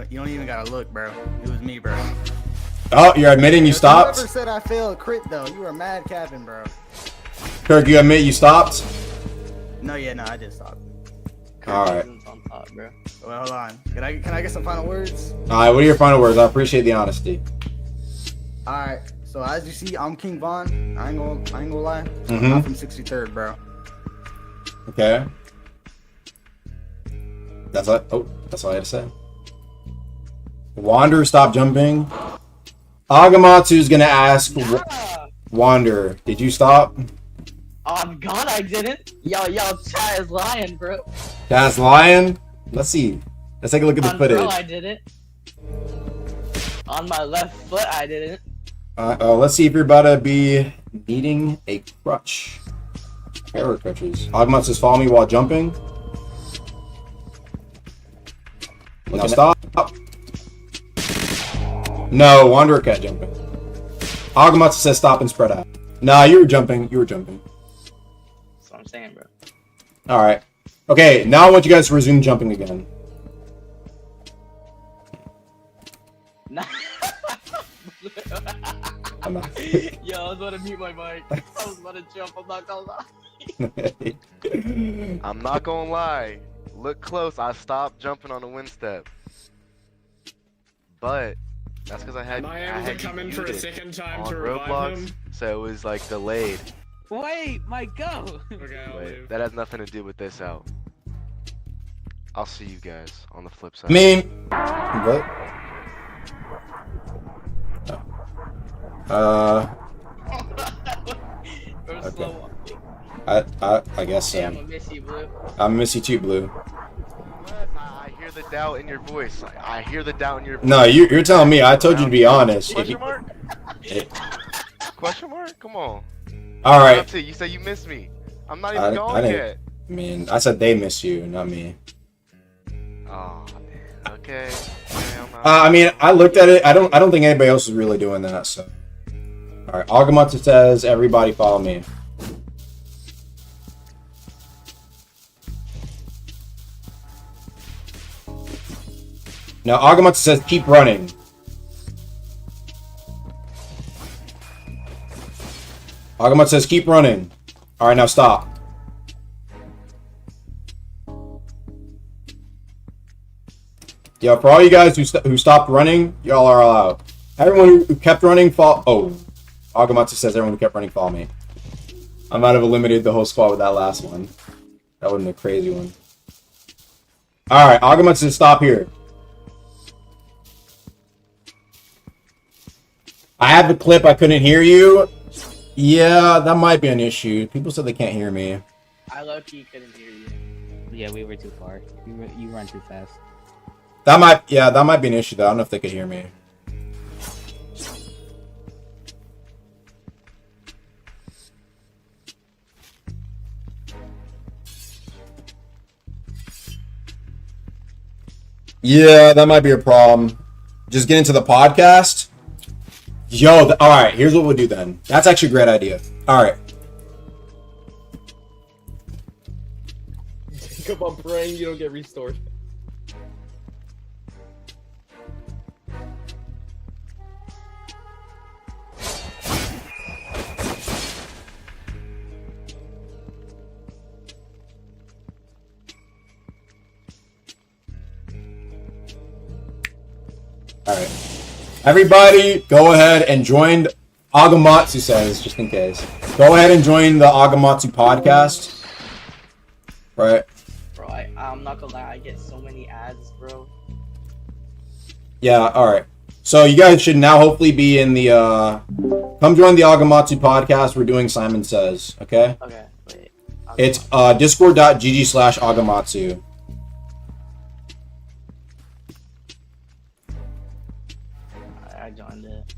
You don't even gotta look, bro. It was me, bro. Oh, you're admitting you stopped? Whoever said I failed crit, though, you were mad capping, bro. Kirk, you admit you stopped? No, I did stop. Alright. Well, hold on. Can I get some final words? Alright, what are your final words? I appreciate the honesty. Alright, so as you see, I'm King Von. I ain't gonna lie. Mm-hmm. I'm from 63rd, bro. Okay. That's all I had to say. Wander, stop jumping. Agamatsu's gonna ask Wander, did you stop? Oh god, I didn't. Yo, Chai is lying, bro. That's lying? Let's see. Let's take a look at the footage. Bro, I didn't. On my left foot, I didn't. Let's see if you're about to be needing a crutch. Pair of crutches. Agamatsu says, follow me while jumping. Now stop. No, Wanderer can't jumping. Agamatsu says stop and spread out. Nah, you were jumping. You were jumping. That's what I'm saying, bro. Alright. Okay, now I want you guys to resume jumping again. Yo, I was about to mute my mic. I was about to jump, I'm not gonna lie. I'm not gonna lie. Look close, I stopped jumping on the wind step. But that's because I had to come in for a second time on to revive Roblox, him? so it was like delayed. Wait, Mike, go! Okay, I'll But leave. that has nothing to do with this out. I'll see you guys on the flip side. I mean, what? Okay. I guess so. Yeah, I'm gonna miss you, Blue. I miss you too, Blue. I hear the doubt in your voice. I hear the doubt in your voice. No, you're telling me. I told you to be honest. Question mark? Question mark? Come on. All right. You say you miss me. I'm not even gone yet. I mean, I said they miss you, not me. Oh, man. Okay. I mean, I looked at it. I don't think anybody else is really doing that. So, all right. Agamatsu says, "Everybody follow me." Now, Agamatsu says, "Keep running." Agamatsu says, "Keep running." All right, now stop. Yeah, for all you guys who stopped running, y'all are allowed. Everyone who kept running, oh, Agamatsu says everyone who kept running, follow me. I might have eliminated the whole squad with that last one. That would have been a crazy one. All right, Agamatsu, stop here. I have the clip. I couldn't hear you. Yeah, that might be an issue. People said they can't hear me. I low-key couldn't hear you. Yeah, we were too far. You run too fast. That might be an issue though. I don't know if they could hear me. Yeah, that might be a problem. Just get into the podcast. Yo, all right, here's what we'll do then. That's actually a great idea. All right. Jacob, I'm praying you don't get restored. Alright. Everybody, go ahead and join Agamatsu says, just in case. Go ahead and join the Agamatsu podcast. Right. Bro, I'm not gonna lie, I get so many ads, bro. Yeah, alright. So you guys should now hopefully be in the come join the Agamatsu podcast. We're doing Simon Says, okay? Okay, wait. It's discord.gg/Agamatsu. I joined it.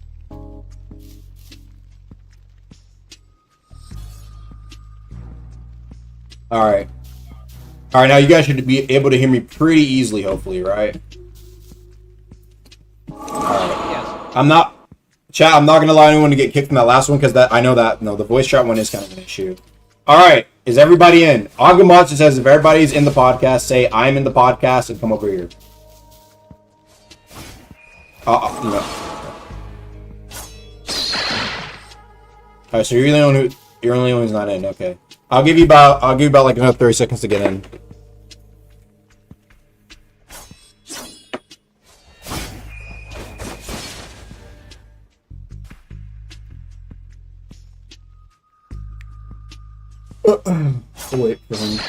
Alright. Alright, now you guys should be able to hear me pretty easily, hopefully, right? Alright. I'm not... Chat, I'm not gonna allow anyone to get kicked from that last one, because I know that, no, the voice chat one is kind of an issue. Alright, is everybody in? Agamatsu says if everybody's in the podcast, say I'm in the podcast and come over here. No. Alright, so you're the only one who's not in, okay. I'll give you about like another 30 seconds to get in. Wait for him.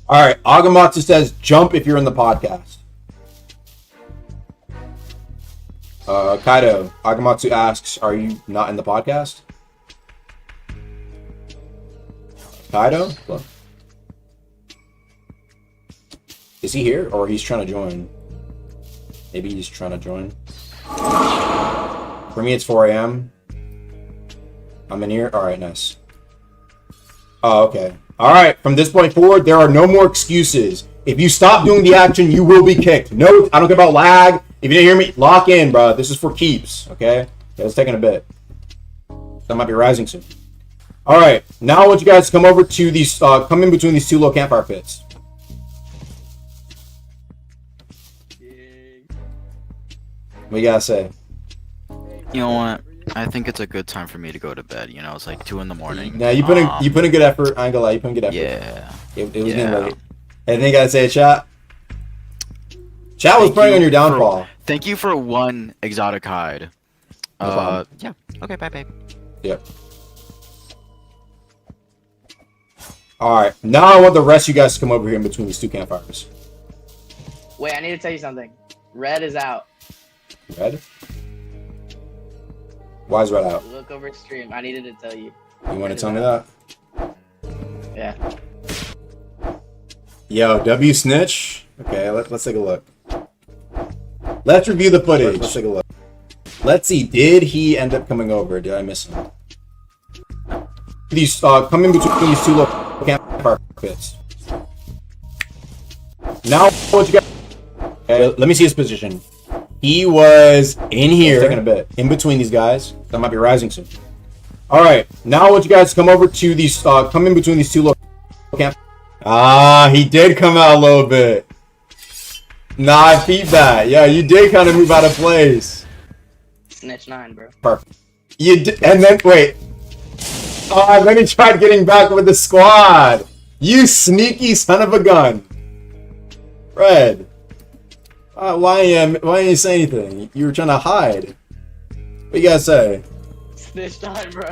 Alright, Agamatsu says jump if you're in the podcast. Kaido, Agamatsu asks, are you not in the podcast? Kaido? Look. Is he here? Or he's trying to join? Maybe he's trying to join. For me, it's 4 a.m. I'm in here? Alright, nice. Oh, okay. Alright, from this point forward, there are no more excuses. If you stop doing the action, you will be kicked. No, I don't care about lag. If you didn't hear me, lock in, bro. This is for keeps, okay? Yeah, it's taking a bit. That might be rising soon. Alright, now I want you guys to come over to these, come in between these two little campfire pits. What you gotta say? You know what? I think it's a good time for me to go to bed. You know, it's like 2 in the morning. Nah, you put in good effort. I ain't gonna lie, you put in good effort. Yeah. It was getting late. Anything you gotta say, chat? Chat was praying on your downfall. Thank you for one exotic hide. No problem. Yeah. Okay, bye, babe. Yep. Alright, now I want the rest of you guys to come over here in between these two campfires. Wait, I need to tell you something. Red is out. Red? Why is Red out? Look over stream. I needed to tell you. You want to tell me that? Yeah. Yo, W snitch? Okay, let's take a look. Let's review the footage. Let's take a look. Let's see, did he end up coming over? Did I miss him? These come in between these two little campfire pits. Now what you got? Okay, let me see his position. He was in here, taking a bit, in between these guys. That might be rising soon. Alright, now I want you guys to come over to these, come in between these two little camp. Ah, he did come out a little bit. Nah, I peeped that. Yeah, you did kind of move out of place. Snitch 9, bro. Perfect. You did, and then, wait. Oh, and then he tried getting back with the squad. You sneaky son of a gun. Red. Why didn't you say anything? You were trying to hide. What you gotta say? snitch time, bro.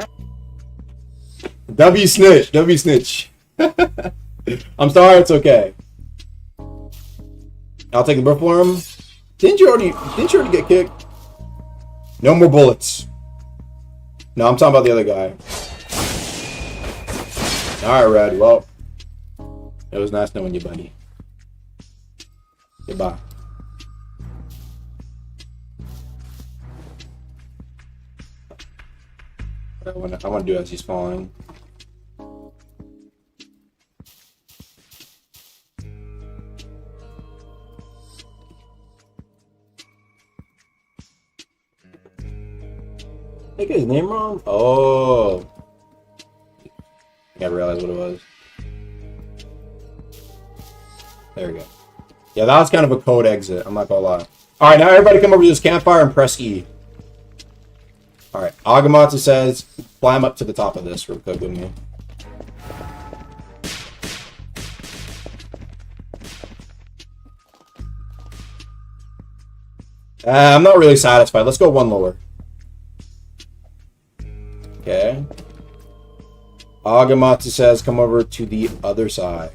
W snitch. W snitch. I'm sorry. It's okay. I'll take the burp for him. Didn't you already get kicked? No more bullets. No, I'm talking about the other guy. Alright, Red. Well, it was nice knowing you, buddy. Goodbye. I want to do as he's falling. Did I get his name wrong? Oh. I didn't realize what it was. There we go. Yeah, that was kind of a code exit. I'm not gonna lie. Alright, now everybody come over to this campfire and press E. Alright, Agamotsu says, climb up to the top of this real quick with me. I'm not really satisfied. Let's go one lower. Okay. Agamotsu says, come over to the other side.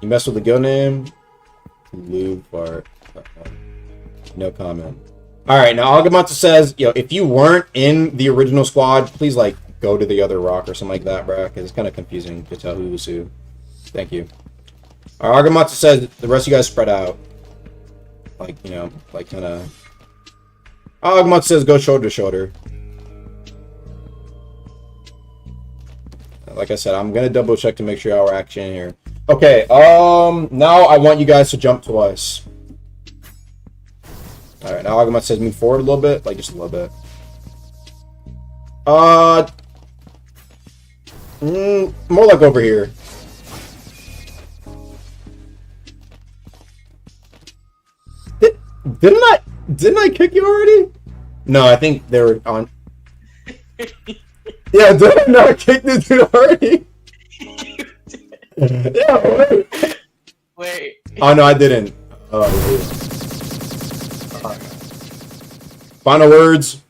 You messed with the go name? Blue fart. No comment. Alright, now Agamotsu says, yo, if you weren't in the original squad, please, like, go to the other rock or something like that, bruh, because it's kind of confusing to tell who was who. Thank you. Alright, Agamotsu says, the rest of you guys spread out. Like, you know, like, kind of... Agamotsu says, go shoulder to shoulder. Like I said, I'm going to double check to make sure our action here. Okay, now I want you guys to jump twice. Alright, now Agamotsu says move forward a little bit, like just a little bit. More like over here. Didn't I kick you already? No, I think they were on. Yeah, did I not kick this dude already? Yeah, wait. Wait. Oh no, I didn't. Final words.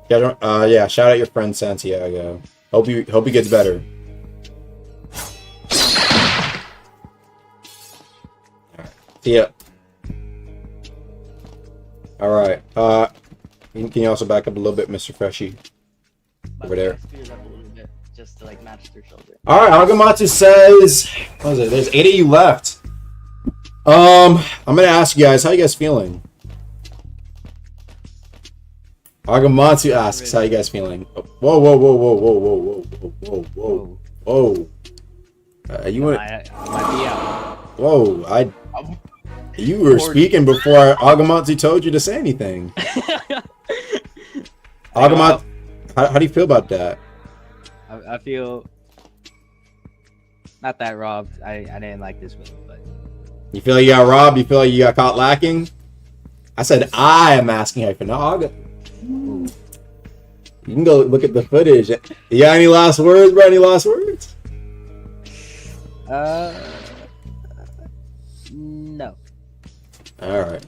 Yeah, shout out your friend Santiago. Hope he gets better. Alright. See ya. Alright. Can you also back up a little bit, Mr. Freshy? Over there. Just to like match their shoulder. Alright, Agamotsu says, what is it? There's 8 of you left. I'm gonna ask you guys, how you guys feeling? Agamotsu asks, how you guys feeling? Whoa, whoa, whoa, whoa, whoa, whoa, whoa, whoa, whoa, whoa. You want? Whoa, you were speaking before Agamotsu told you to say anything. Agamotsu, how do you feel about that? I feel not that robbed. I didn't like this one, but you feel like you got robbed? You feel like you got caught lacking? I said I am asking how you feel. No, you can go look at the footage. You got any last words, bro? Any last words? No. All right.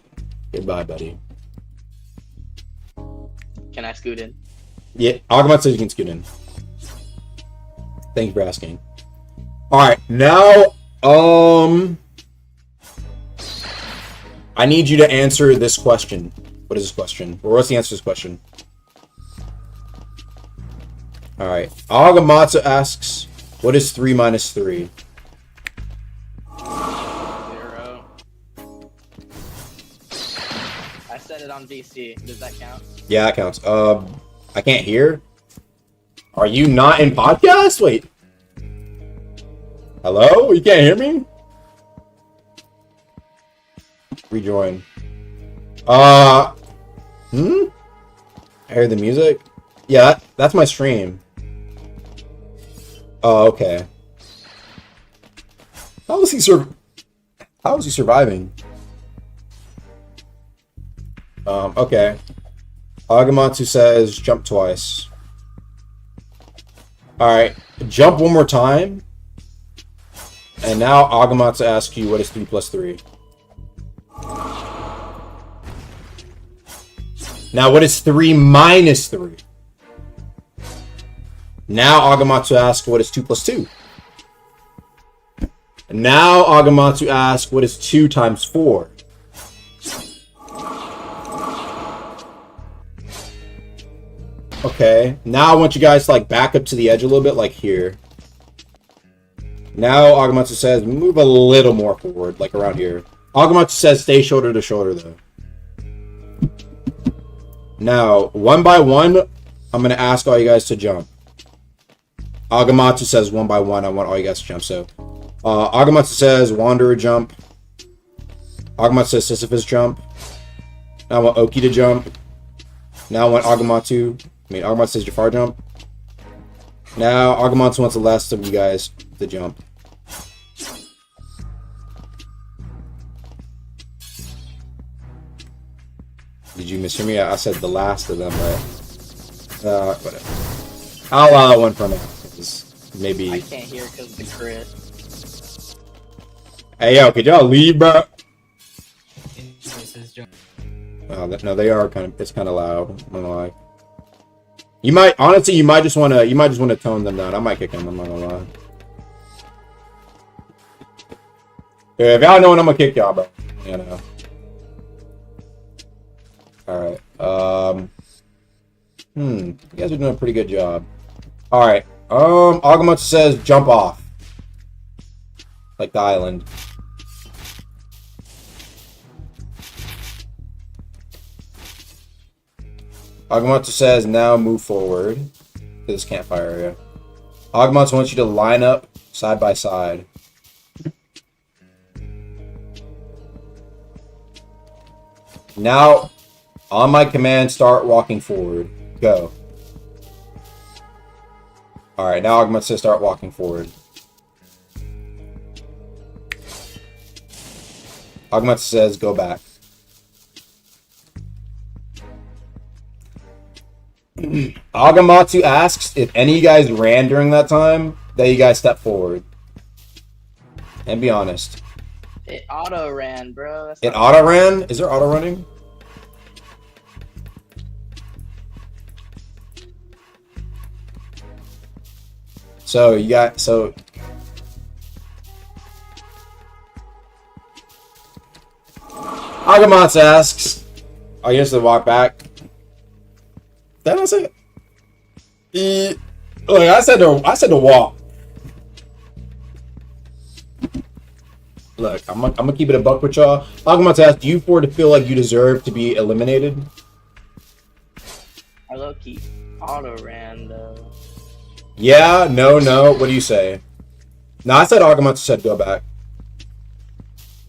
Goodbye, buddy. Can I scoot in? Yeah, Agamotsu says you can scoot in. Thank you for asking. Alright, now, I need you to answer this question. What is this question? Or what's the answer to this question? Alright, Agamotsu asks, what is 3 minus 3? 0. I said it on VC. Does that count? Yeah, that counts. I can't hear. Are you not in podcast? Wait. Hello? You can't hear me? Rejoin. I hear the music? Yeah, that's my stream. Oh, okay. How is he surviving? Okay. Agamotsu says jump twice. Alright, jump one more time. And now Agamatsu asks you what is 3 plus 3. Now what is 3 minus 3? Now Agamatsu asks what is 2 plus 2. And now Agamatsu asks what is 2 times 4. Okay, now I want you guys to like back up to the edge a little bit, like here. Now Agamatsu says move a little more forward, like around here. Agamatsu says stay shoulder to shoulder though. Now, one by one, I'm gonna ask all you guys to jump. Agamatsu says one by one, I want all you guys to jump. So, Agamatsu says Wanderer jump. Agamatsu says Sisyphus jump. Now I want Oki to jump. Now I want Agamatsu says Jafar jump. Now Agamatsu wants the last of you guys to jump. Did you mishear me? I said the last of them, right? Whatever. I'll allow that one for now. Maybe. I can't hear because of the crit. Hey, yo, could y'all leave, bro? No, they are kind of. It's kind of loud. I'm not gonna lie. You might honestly, you might just want to tone them down. I might kick them. I'm not gonna lie. Yeah, if y'all know, I'm gonna kick y'all, bro. You know. All right. You guys are doing a pretty good job. All right. Agamatsu says jump off, like the island. Agamatsu says now move forward to this campfire area. Agamatsu wants you to line up side by side. Now, on my command, start walking forward. Go. Alright, now Agamatsu says start walking forward. Agamatsu says go back. Agamatsu asks if any of you guys ran during that time, that you guys step forward. And be honest. It auto ran, bro. It auto ran? Is there auto running? So you got Agamatsu asks, "Are you supposed to walk back?" That don't say it. Look, I said to walk. Look, I'm gonna keep it a buck with y'all. Agamatsu asks, "Do you for to feel like you deserve to be eliminated?" I low key auto ran though. Yeah, no. What do you say? No, I said Agamatsu said go back.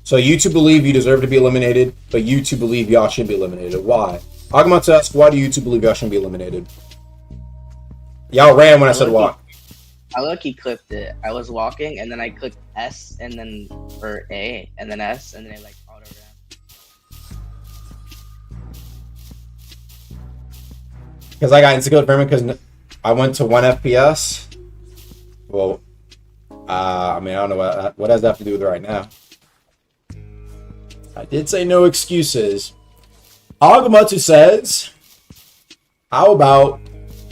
So you two believe you deserve to be eliminated, but you two believe y'all should be eliminated. Why? Agamatsu asks, why do you two believe y'all shouldn't be eliminated? Y'all ran when I said walk. I low-key clipped it. I was walking, and then I clicked S, and then, or A, and then S, and then it like auto ran. Because I got insecure for because I went to 1 FPS. Well, I mean, I don't know what does that have to do with it right now. I did say no excuses. Agamatsu says, how about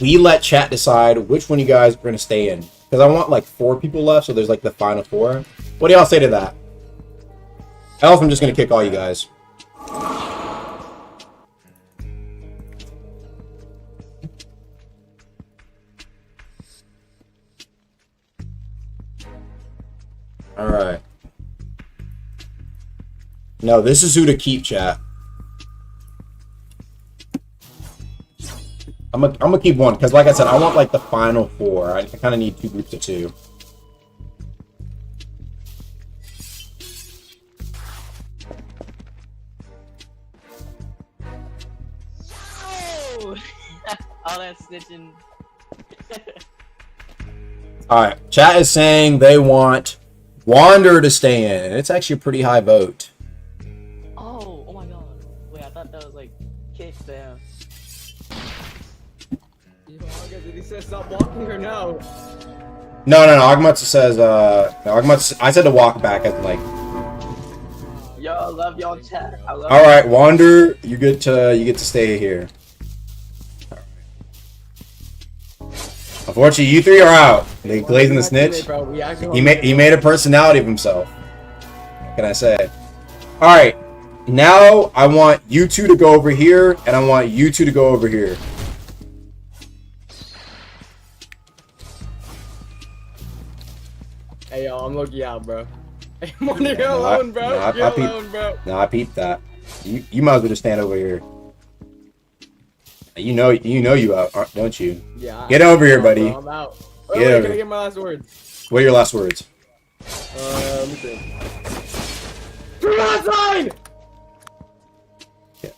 we let chat decide which one you guys are going to stay in? Because I want like 4 people left, so there's like the final 4. What do y'all say to that? Else I'm just going to kick all you guys. Alright. No, this is who to keep, chat. I'm gonna keep one, because like I said, I want like the final 4. I kind of need 2 groups of 2. Oh! All that snitching. Alright, chat is saying they want Wanderer to stay in. It's actually a pretty high vote. Oh my god. Wait, I thought that was like kick them. Did he say stop walking or no? No. Agumatsu says, I said to walk back at like. Yo, I love y'all chat. I love All right, Wander, you get to stay here. Unfortunately, you three are out. They glazing the snitch. He made a personality of himself. What can I say? All right, now I want you two to go over here, and I want you two to go over here. Hey yo, I'm looking out, bro. I'm on here alone, bro. You're alone, bro. No, I peeped that. You might as well just stand over here. You know you out, don't you? Yeah. Get over here, buddy. Bro, I'm out. Wait, can I get my last words? What are your last words? Let me think. Do not sign! Yeah.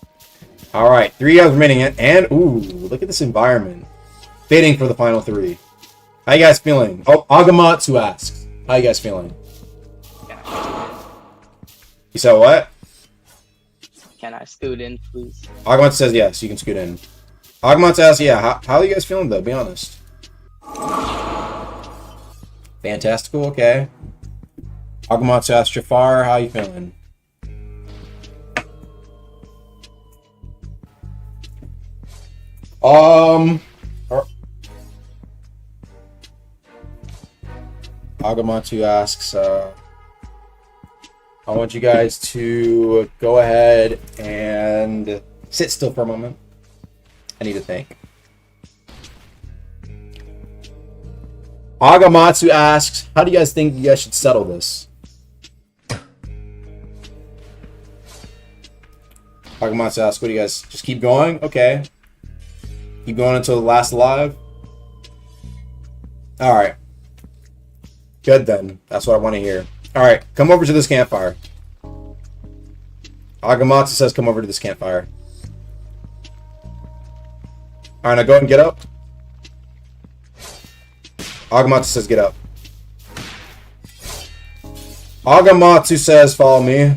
All right, 3 hours remaining, and ooh, look at this environment. Fitting for the final 3. How you guys feeling? Oh, Agamatsu asks, how you guys feeling? You said what? Can I scoot in, please? Agamatsu says yes, you can scoot in. Agamatsu asks, yeah, how are you guys feeling though? Be honest. Fantastical, okay. Agamatsu asks Jafar, how you feeling? Agamatsu asks, I want you guys to go ahead and sit still for a moment. I need to think. Agamatsu asks, how do you guys think you guys should settle this? Agamatsu asks, what do you guys, just keep going? Okay. Keep going until the last alive? Alright. Good then. That's what I want to hear. Alright, come over to this campfire. Agamatsu says come over to this campfire. Alright, now go ahead and get up. Agamatsu says get up. Agamatsu says follow me.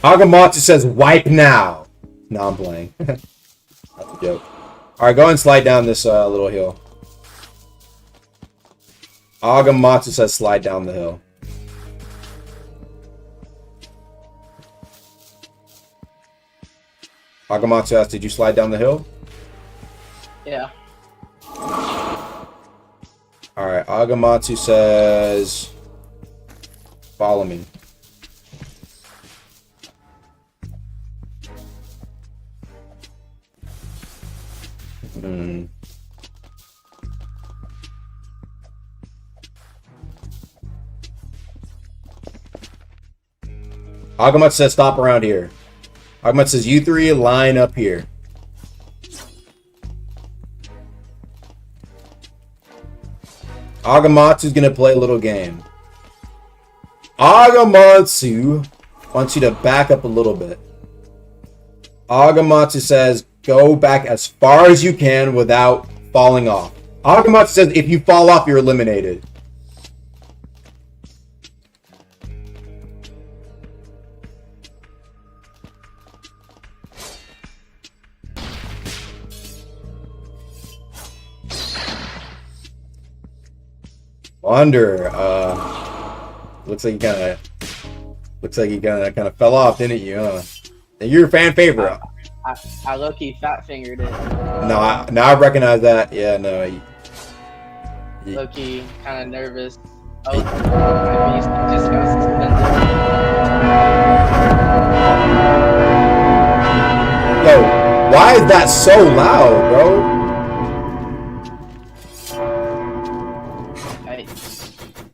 Agamatsu says wipe now. No, I'm playing. That's a joke. Alright, go and slide down this little hill. Agamatsu says slide down the hill. Agamatsu asks, did you slide down the hill? Yeah. Alright, Agamatsu says follow me. Agamatsu says stop around here. Agamatsu says you three line up here. Agamatsu's gonna play a little game. Agamatsu wants you to back up a little bit. Agamatsu says go back as far as you can without falling off. Agamatsu says if you fall off, you're eliminated. Wonder, looks like you kind of fell off, didn't you? Huh? You're a fan favorite. I low-key fat fingered it. No, now I recognize that. Yeah, no. Low-key, kind of nervous. Oh, my beast just got suspended. Yo, why is that so loud, bro?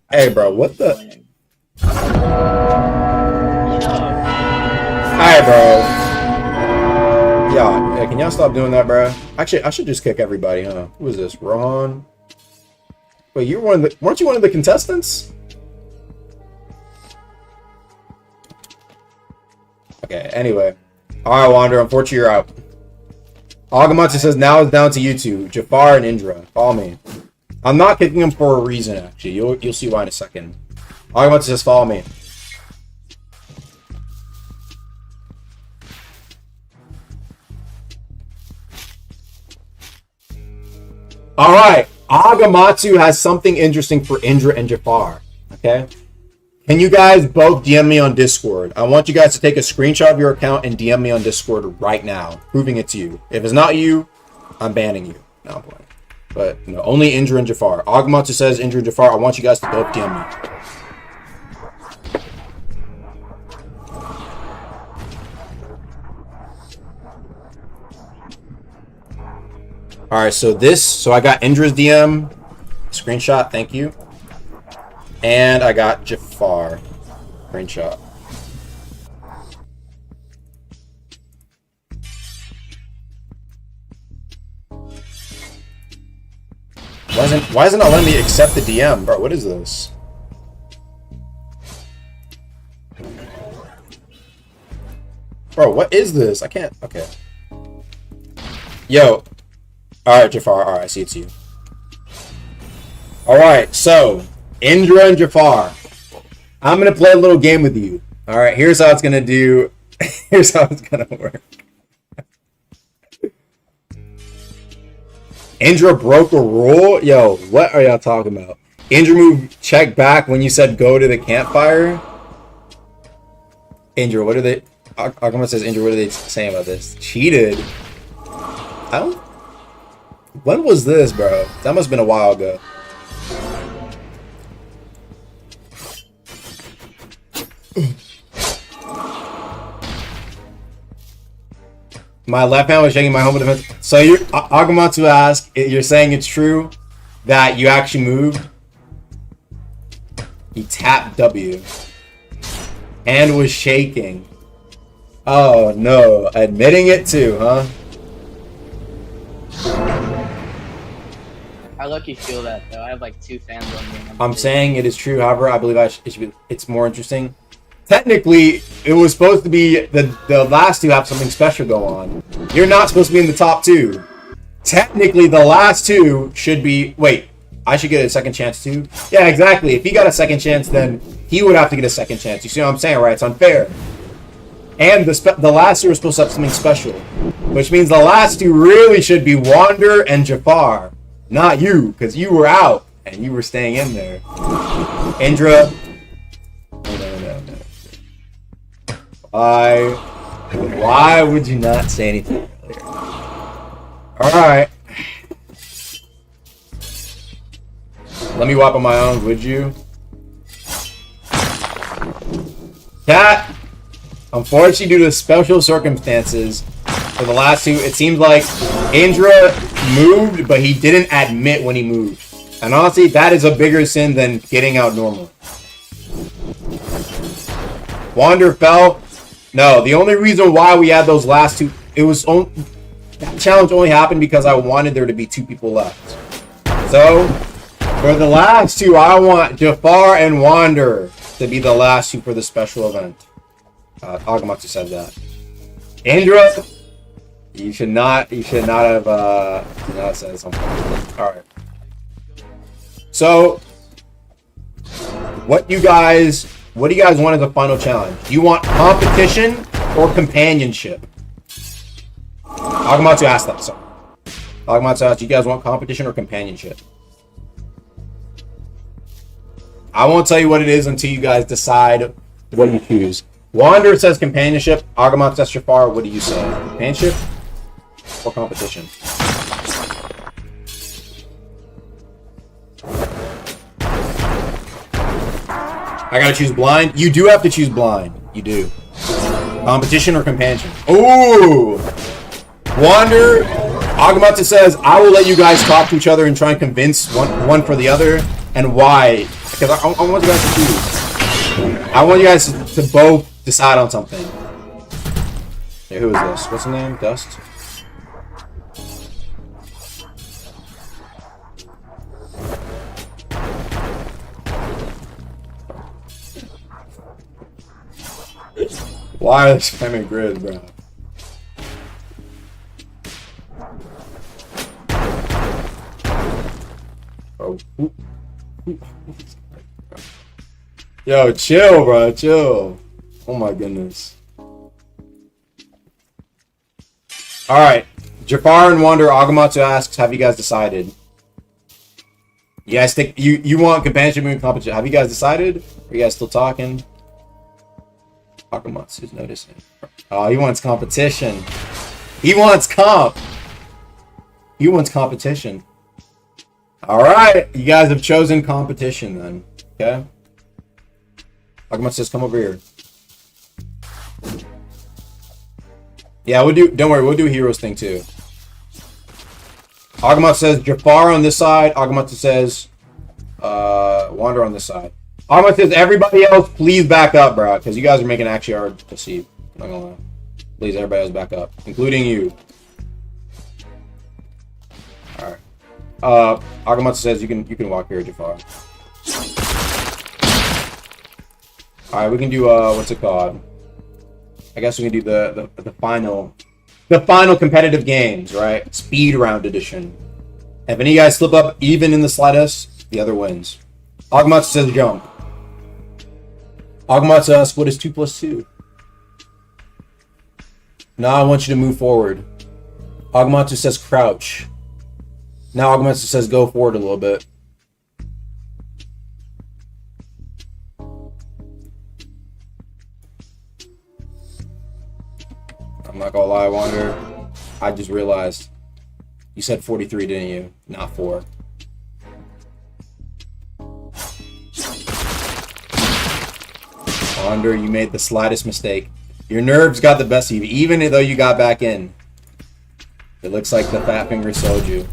Hey, bro, what the? Alright, bro. Yeah, can y'all stop doing that, bro? Actually, I should just kick everybody, huh? Who is this? Rohan? Wait, you were one of the, weren't you one of the contestants? Okay, anyway. Alright, Wander, unfortunately you're out. Agamatsu says now it's down to you two, Jafar and Indra. Follow me. I'm not kicking him for a reason, actually. You'll see why in a second. Agamatsu says follow me. All right. Agamatsu has something interesting for Indra and Jafar. Okay. Can you guys both DM me on Discord? I want you guys to take a screenshot of your account and DM me on Discord right now, proving it's you. If it's not you, I'm banning you. No, I'm playing. But no, only Indra and Jafar. Agamatsu says Indra and Jafar. I want you guys to both DM me. All right, so I got Indra's DM screenshot, thank you, and I got Jafar screenshot. Why isn't it letting me accept the DM, bro? What is this? Bro, what is this? I can't. Okay. Yo. Alright, Jafar. Alright, I see it's you. Alright, so, Indra and Jafar. I'm going to play a little game with you. Alright, here's how it's going to do. Here's how it's going to work. Indra broke a rule? Yo, what are y'all talking about? Indra moved check back when you said go to the campfire? Indra, what are they... Akuma says, Indra, what are they saying about this? Cheated? I don't... When was this, bro? That must have been a while ago. My left hand was shaking my home defense. So you're Agamatsu asked, you're saying it's true that you actually moved? He tapped W. Hand was shaking. Oh no, admitting it too, huh? I lucky feel that though. I have like 2 fans on me. I'm saying it is true, however, I believe it's more interesting. Technically, it was supposed to be the last 2 have something special go on. You're not supposed to be in the top 2. Technically, the last 2 should be... Wait, I should get a second chance too? Yeah, exactly. If he got a second chance, then he would have to get a second chance. You see what I'm saying, right? It's unfair. And the last 2 are supposed to have something special. Which means the last 2 really should be Wander and Jafar. Not you, because you were out, and you were staying in there. Indra... Why would you not say anything earlier? Alright. Let me wipe on my own, would you? Cat! Unfortunately, due to special circumstances, for the last 2, it seemed like Indra moved, but he didn't admit when he moved. And honestly, that is a bigger sin than getting out normal. Wander fell. No, the only reason why we had those last 2, it was that challenge only happened because I wanted there to be 2 people left. So, for the last 2, I want Jafar and Wander to be the last 2 for the special event. Agamatsu said that. Indra, you should not have said something. Alright. So, what do you guys want as a final challenge? Do you want competition or companionship? Agamatsu asked that, sorry. Agamatsu asked, do you guys want competition or companionship? I won't tell you what it is until you guys decide what you choose. Wander says companionship. Agamatsu says Jafar. What do you say? Companionship or competition? I gotta choose blind. You do have to choose blind. You do. Competition or companionship? Ooh! Wander. Agamatsu says, I will let you guys talk to each other and try and convince one for the other. And why? Because I want you guys to choose. I want you guys to both decide on something. Hey, who is this? What's the name? Dust? Why are they spamming grid, bro? Oh. Yo, chill, bro. Chill. Oh my goodness. Alright. Jafar and Wander, Agamatsu asks, have you guys decided? You guys think you want companionship and competition? Have you guys decided? Are you guys still talking? Akamatsu's noticing. Oh, he wants competition. He wants comp. He wants competition. All right, you guys have chosen competition then. Okay. Akamatsu says, "Come over here." Yeah, we'll do. Don't worry, we'll do heroes thing too. Agamatsu says Jafar on this side. Agamatsu says Wander on this side. Agamatsu says everybody else, please back up, bro, because you guys are making it actually hard to see. I'm not gonna lie. Please, everybody else back up, including you. All right. Agamatsu says you can walk here, Jafar. All right, we can do what's it called? I guess we can do the final competitive games, right? Speed round edition. If any of you guys slip up even in the slightest, the other wins. Agamatsu says jump. Agamatsu asks, what is 2 + 2? Now I want you to move forward. Agamatsu says crouch. Now Agamatsu says go forward a little bit. I'm not gonna lie, Wander. I just realized you said 43, didn't you? Not 4. Wander, you made the slightest mistake. Your nerves got the best of you, even though you got back in. It looks like the fat finger sold you.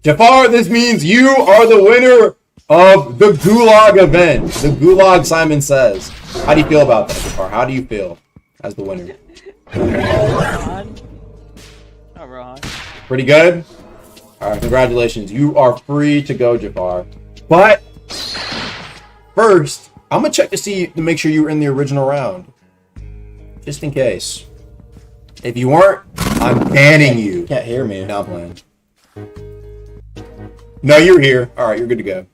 Jafar, this means you are the winner of the Gulag event. The Gulag, Simon says. How do you feel about that, Jafar? How do you feel as the winner? Pretty good? Alright, congratulations. You are free to go, Jafar. But first, I'm gonna check to make sure you were in the original round. Just in case. If you weren't, I'm banning you. You can't hear me. No, I'm playing. No, you're here. Alright, you're good to go.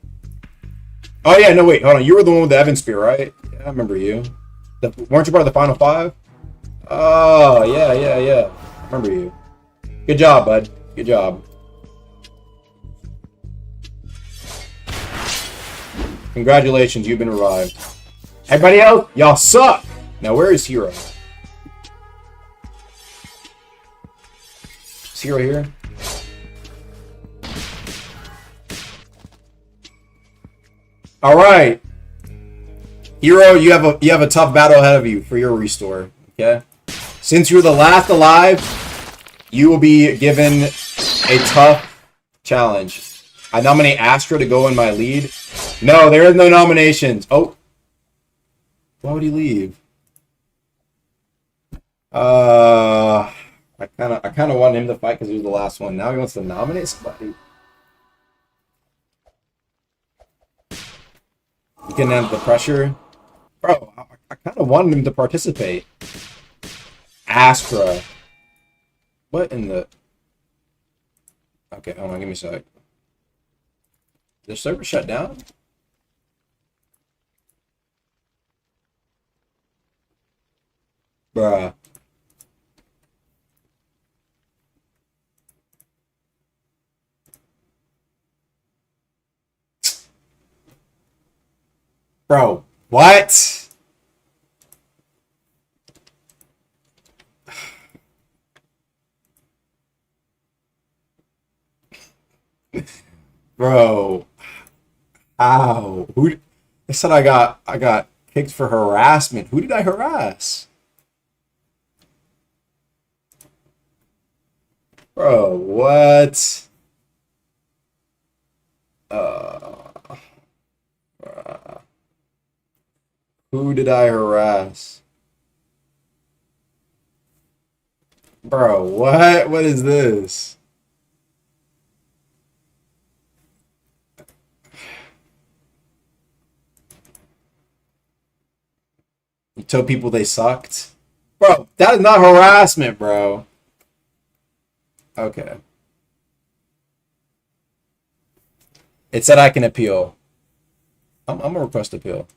Oh yeah, no wait, hold on. You were the one with the Evan Spear, right? Yeah, I remember you. Weren't you part of the final 5? Oh, yeah. I remember you. Good job, bud. Good job. Congratulations, you've been revived. Everybody else, y'all suck! Now, where is Hero? Is Hero here? Alright. Hero, you have a tough battle ahead of you for your restore. Okay? Since you're the last alive, you will be given a tough challenge. I nominate Astra to go in my lead. No, there is no nominations. Oh. Why would he leave? I kind of wanted him to fight because he was the last one. Now he wants to nominate somebody. You can have the pressure. Bro, I kind of wanted him to participate. Astra. What in the... Okay, hold on, give me a sec. Did the server shut down? Bruh. Bro, what? Bro. Ow. Who? They said I got kicked for harassment. Who did I harass? Bro, what? Who did I harass? Bro, what? What is this? You told people they sucked? Bro, that is not harassment, bro. Okay. It said I can appeal. I'm gonna request appeal.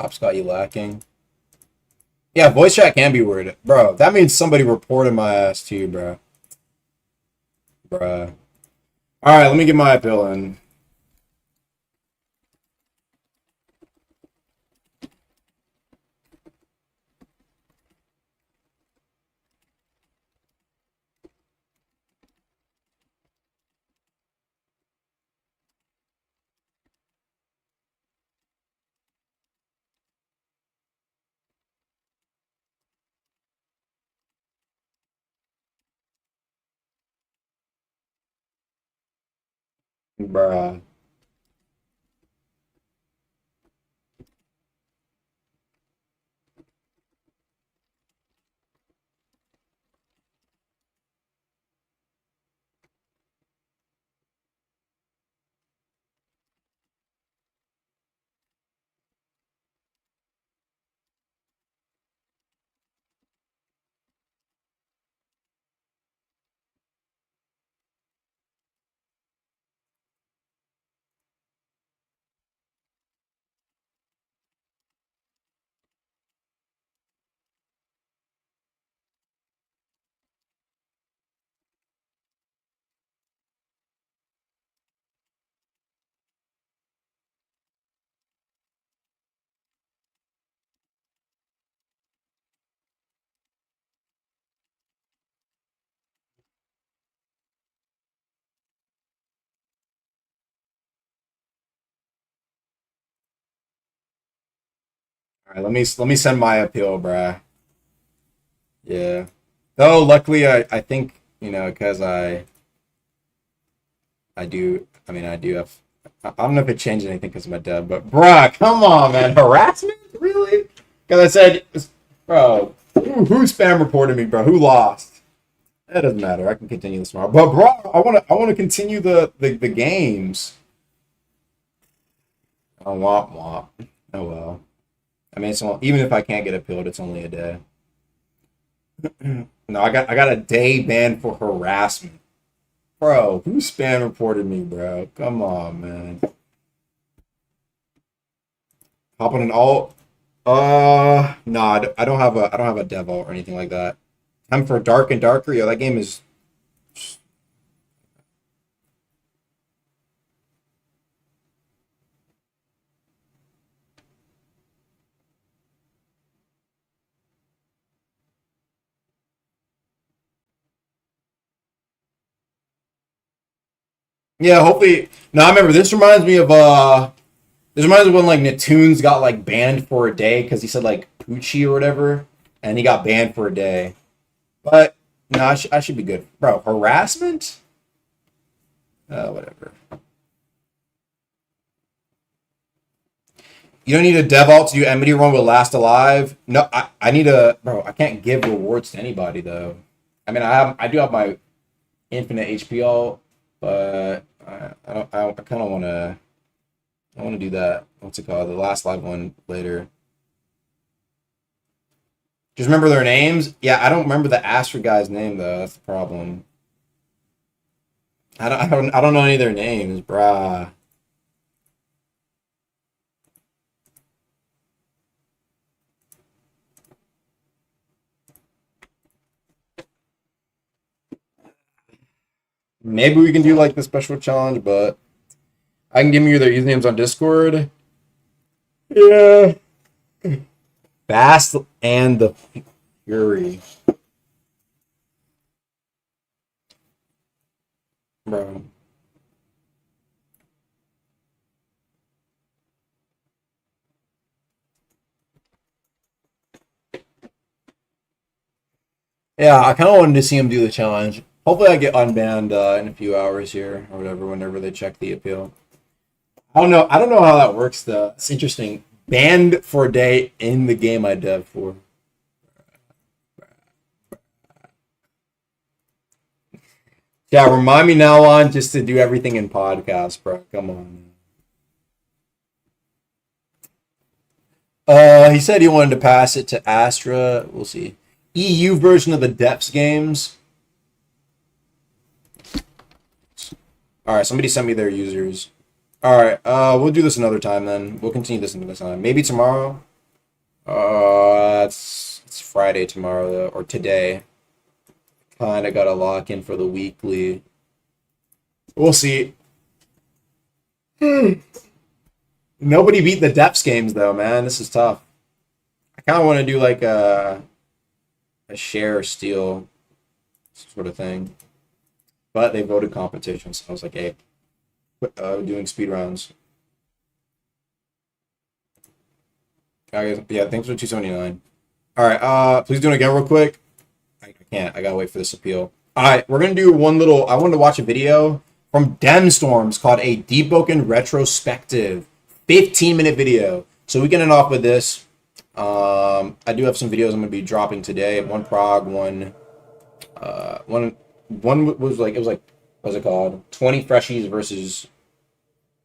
Ops got you lacking. Yeah, voice chat can be weird. Bro, that means somebody reported my ass too, bro. Bruh. Alright, let me get my appeal in. Bruh. Alright, let me send my appeal, bruh. Yeah. Though luckily I think, you know, because I do have I don't know if it changed anything because of my dub, but bruh, come on, man. Harassment? Really? Because I said, bro, who spam reported me, bro? Who lost? That doesn't matter. I can continue this tomorrow. But bro, I wanna continue the games. Oh, womp womp. Oh well. I mean, it's only, even if I can't get appealed, it's only a day. No, I got a day ban for harassment. Bro, who spam reported me, bro? Come on, man. Hop on an alt. No, I don't have a dev alt or anything like that. Time for Dark and Darker. Yo, that game is. Yeah, hopefully. No, I remember this reminds me of this reminds me of when like Natoons got like banned for a day because he said like Poochie or whatever, and he got banned for a day. But no, I should be good, bro. Harassment? Whatever. You don't need a dev alt to do Enmity Run with Last Alive. No, I need a bro. I can't give rewards to anybody though. I mean, I do have my infinite HP alt, but I kind of want to. I want to do that. What's it called? The last live one later. Just remember their names. Yeah, I don't remember the Astra guy's name though. That's the problem. I don't know any of their names, brah. Maybe we can do like the special challenge, but I can give you their usernames on Discord. Yeah. Fast and the Fury. Bro. Yeah, I kind of wanted to see him do the challenge. Hopefully I get unbanned in a few hours here or whatever, whenever they check the appeal. I don't know how that works though. It's interesting. Banned for a day in the game I dev for. Yeah, remind me now on just to do everything in podcast, bro. Come on. He said he wanted to pass it to Astra. We'll see. EU version of the Depths games. Alright, somebody sent me their users. Alright, we'll do this another time then. We'll continue this another time. Maybe tomorrow. It's It's Friday tomorrow, though, or today. Kind of got to lock in for the weekly. We'll see. Nobody beat the depths games, though, man. This is tough. I kind of want to do like a share or steal sort of thing. But they voted competition, so I was like, hey, doing speed rounds. Yeah, thanks for 279. Alright, please do it again real quick. I can't. I gotta wait for this appeal. Alright, we're gonna do one little... I wanted to watch a video from Demstorms called a Deepwoken Retrospective. 15-minute video. So we can end off with this. I do have some videos I'm gonna be dropping today. One prog, one was like, it was like, what's it called? 20 freshies versus...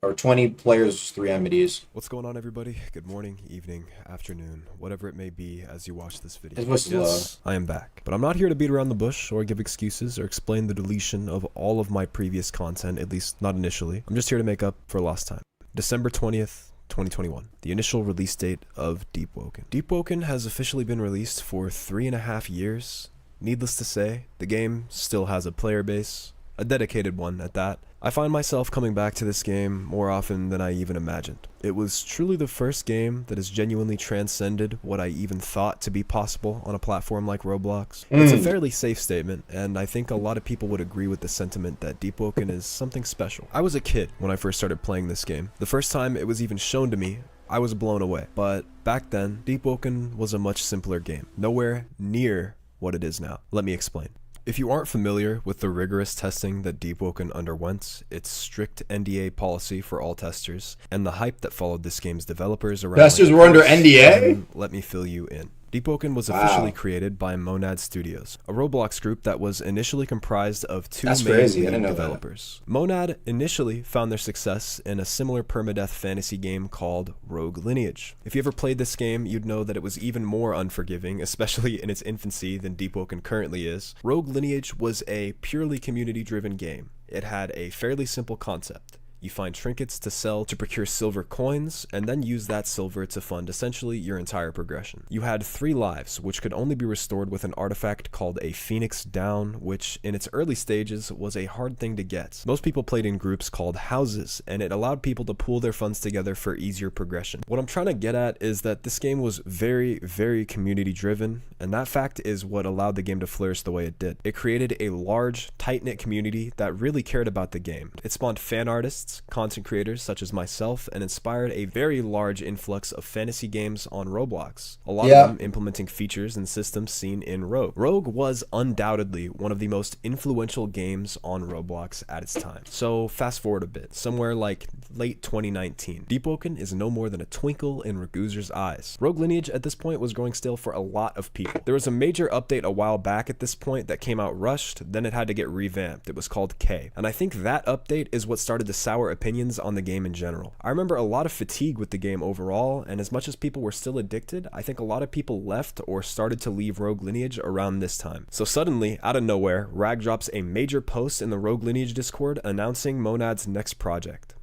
or 20 players, 3 amities. What's going on, everybody? Good morning, evening, afternoon, whatever it may be as you watch this video. His voice is low. I am back. But I'm not here to beat around the bush or give excuses or explain the deletion of all of my previous content, at least not initially. I'm just here to make up for lost time. December 20th, 2021, the initial release date of Deepwoken. Deepwoken has officially been released for 3.5 years. Needless to say, the game still has a player base, a dedicated one at that. I find myself coming back to this game more often than I even imagined. It was truly the first game that has genuinely transcended what I even thought to be possible on a platform like Roblox. It's a fairly safe statement, and I think a lot of people would agree with the sentiment that Deepwoken is something special. I was a kid when I first started playing this game. The first time it was even shown to me, I was blown away. But back then, Deepwoken was a much simpler game, nowhere near what it is now. Let me explain. If you aren't familiar with the rigorous testing that Deepwoken underwent, its strict NDA policy for all testers, and the hype that followed this game's developers around... Testers were under NDA? Let me fill you in. Deepwoken was officially created by Monad Studios, a Roblox group that was initially comprised of 2 main developers. Monad initially found their success in a similar permadeath fantasy game called Rogue Lineage. If you ever played this game, you'd know that it was even more unforgiving, especially in its infancy, than Deepwoken currently is. Rogue Lineage was a purely community-driven game. It had a fairly simple concept. You find trinkets to sell to procure silver coins, and then use that silver to fund essentially your entire progression. You had 3 lives, which could only be restored with an artifact called a Phoenix Down, which in its early stages was a hard thing to get. Most people played in groups called houses, and it allowed people to pool their funds together for easier progression. What I'm trying to get at is that this game was very, very community driven, and that fact is what allowed the game to flourish the way it did. It created a large, tight-knit community that really cared about the game. It spawned fan artists, content creators such as myself, and inspired a very large influx of fantasy games on Roblox, a lot of them implementing features and systems seen in Rogue. Rogue was undoubtedly one of the most influential games on Roblox at its time. So fast forward a bit, somewhere like late 2019, Deepwoken is no more than a twinkle in Raguser's eyes. Rogue Lineage at this point was growing stale for a lot of people. There was a major update a while back at this point that came out rushed, then it had to get revamped. It was called K, and I think that update is what started to sour opinions on the game in general. I remember a lot of fatigue with the game overall, and as much as people were still addicted, I think a lot of people left or started to leave Rogue Lineage around this time. So suddenly, out of nowhere, Rag drops a major post in the Rogue Lineage Discord announcing Monad's next project,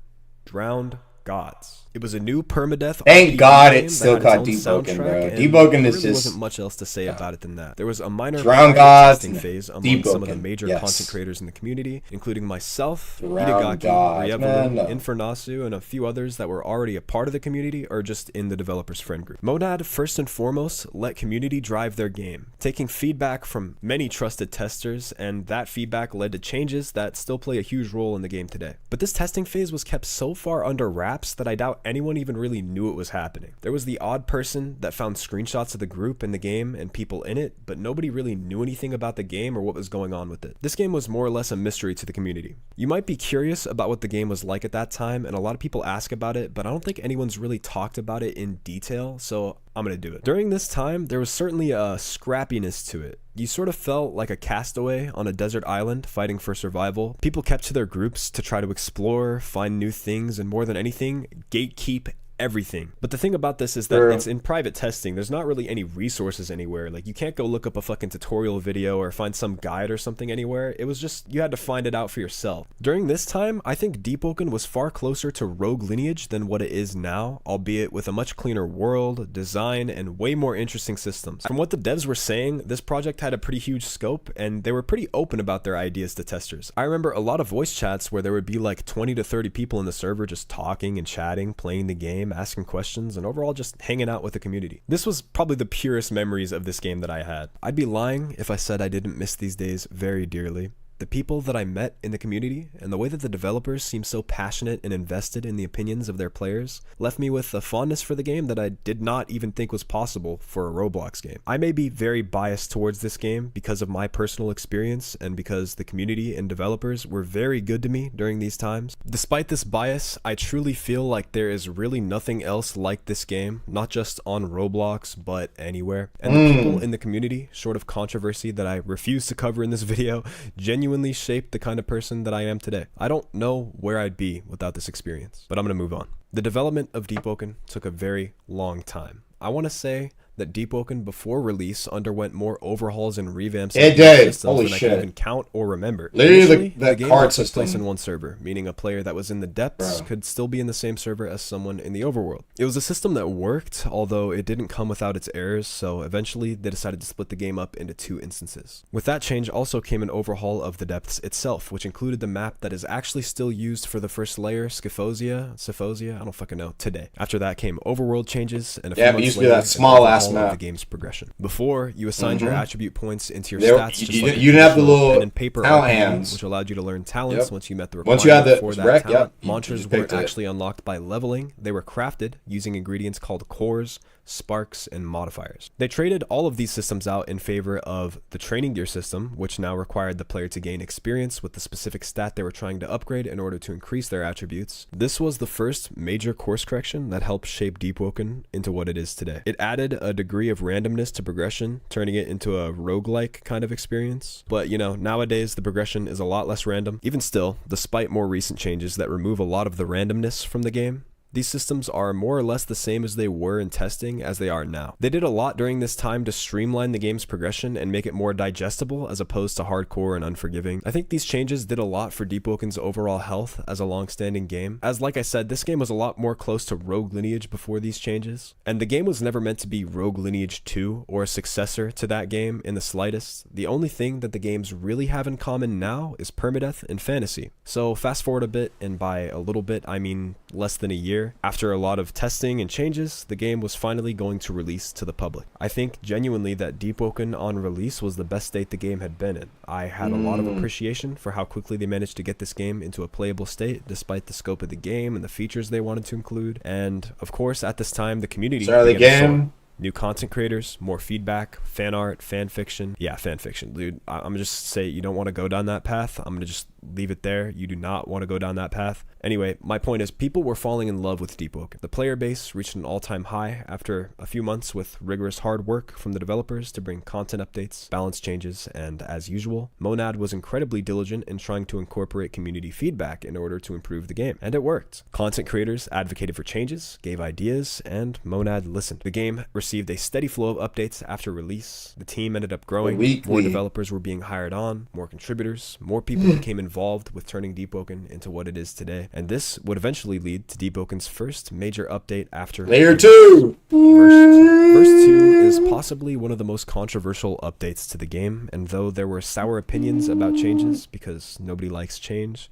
Drowned Gods. It was a new permadeath. Thank God it's still called Deepwoken, bro. Deepwoken is just... wasn't much else to say about it than that. There was a minor testing phase among some of the major content creators in the community, including myself, Itagaki, Rievelin, Infernasu, and a few others that were already a part of the community or just in the developers' friend group. Monad, first and foremost, let community drive their game, taking feedback from many trusted testers, and that feedback led to changes that still play a huge role in the game today. But this testing phase was kept so far under wraps that I doubt anyone even really knew it was happening. There was the odd person that found screenshots of the group and the game and people in it, but nobody really knew anything about the game or what was going on with it. This game was more or less a mystery to the community. You might be curious about what the game was like at that time, and a lot of people ask about it, but I don't think anyone's really talked about it in detail, so I'm gonna do it. During this time, there was certainly a scrappiness to it. You sort of felt like a castaway on a desert island fighting for survival. People kept to their groups to try to explore, find new things, and more than anything, gatekeep everything. But the thing about this is that it's in private testing. There's not really any resources anywhere. Like, you can't go look up a fucking tutorial video or find some guide or something anywhere. It was just, you had to find it out for yourself. During this time, I think Deepwoken was far closer to Rogue Lineage than what it is now, albeit with a much cleaner world, design, and way more interesting systems. From what the devs were saying, this project had a pretty huge scope, and they were pretty open about their ideas to testers. I remember a lot of voice chats where there would be like 20 to 30 people in the server just talking and chatting, playing the game, asking questions, and overall just hanging out with the community. This was probably the purest memories of this game that I had. I'd be lying if I said I didn't miss these days very dearly. The people that I met in the community and the way that the developers seemed so passionate and invested in the opinions of their players left me with a fondness for the game that I did not even think was possible for a Roblox game. I may be very biased towards this game because of my personal experience and because the community and developers were very good to me during these times. Despite this bias, I truly feel like there is really nothing else like this game, not just on Roblox, but anywhere. And the people in the community, short of controversy that I refuse to cover in this video, genuinely shaped the kind of person that I am today. I don't know where I'd be without this experience, but I'm gonna move on. The development of Deepwoken took a very long time. I want to say that Deepwoken before release underwent more overhauls and revamps it did. Holy than shit. I can even count or remember. Literally, the game card took place system. in one server, meaning a player that was in the depths could still be in the same server as someone in the overworld. It was a system that worked, although it didn't come without its errors, so eventually they decided to split the game up into 2 instances. With that change also came an overhaul of the depths itself, which included the map that is actually still used for the first layer, Syphosia, I don't fucking know, today. After that came overworld changes, and a few months it used to later, be that small ass of map. the game's progression. Before, you assigned your attribute points into your There- stats, just you like didn't have the little pen and paper talent RPG, hands. which allowed you to learn talents Yep. once you met the Once requirement you had the for that rec, talent. you Monsters just weren't picked it. actually unlocked by leveling. They were crafted using ingredients called cores, sparks, and modifiers. They traded all of these systems out in favor of the training gear system, which now required the player to gain experience with the specific stat they were trying to upgrade in order to increase their attributes. This was the first major course correction that helped shape Deepwoken into what it is today. It added a degree of randomness to progression, turning it into a roguelike kind of experience. But you know, nowadays the progression is a lot less random. Even still, despite more recent changes that remove a lot of the randomness from the game, these systems are more or less the same as they were in testing as they are now. They did a lot during this time to streamline the game's progression and make it more digestible as opposed to hardcore and unforgiving. I think these changes did a lot for Deepwoken's overall health as a long-standing game. As like I said, this game was a lot more close to Rogue Lineage before these changes, and the game was never meant to be Rogue Lineage 2 or a successor to that game in the slightest. The only thing that the games really have in common now is permadeath and fantasy. So fast forward a bit, and by a little bit I mean less than a year. After a lot of testing and changes, the game was finally going to release to the public. I think genuinely that Deepwoken on release was the best state the game had been in. I had a lot of appreciation for how quickly they managed to get this game into a playable state despite the scope of the game and the features they wanted to include. And of course, at this time, the community began to soar. New content creators, more feedback, fan art, fan fiction. Yeah, fan fiction, dude. I'm gonna just say you don't want to go down that path. I'm gonna just leave it there. You do not want to go down that path. Anyway, my point is people were falling in love with Deepwoken. The player base reached an all-time high after a few months with rigorous hard work from the developers to bring content updates, balance changes, and as usual, Monad was incredibly diligent in trying to incorporate community feedback in order to improve the game, and it worked. Content creators advocated for changes, gave ideas, and Monad listened. The game received a steady flow of updates after release. The team ended up growing, more developers were being hired on, more contributors, more people became involved with turning Deepwoken into what it is today, and this would eventually lead to Deepwoken's first major update after Layer 2! Verse 2 is possibly one of the most controversial updates to the game, and though there were sour opinions about changes because nobody likes change,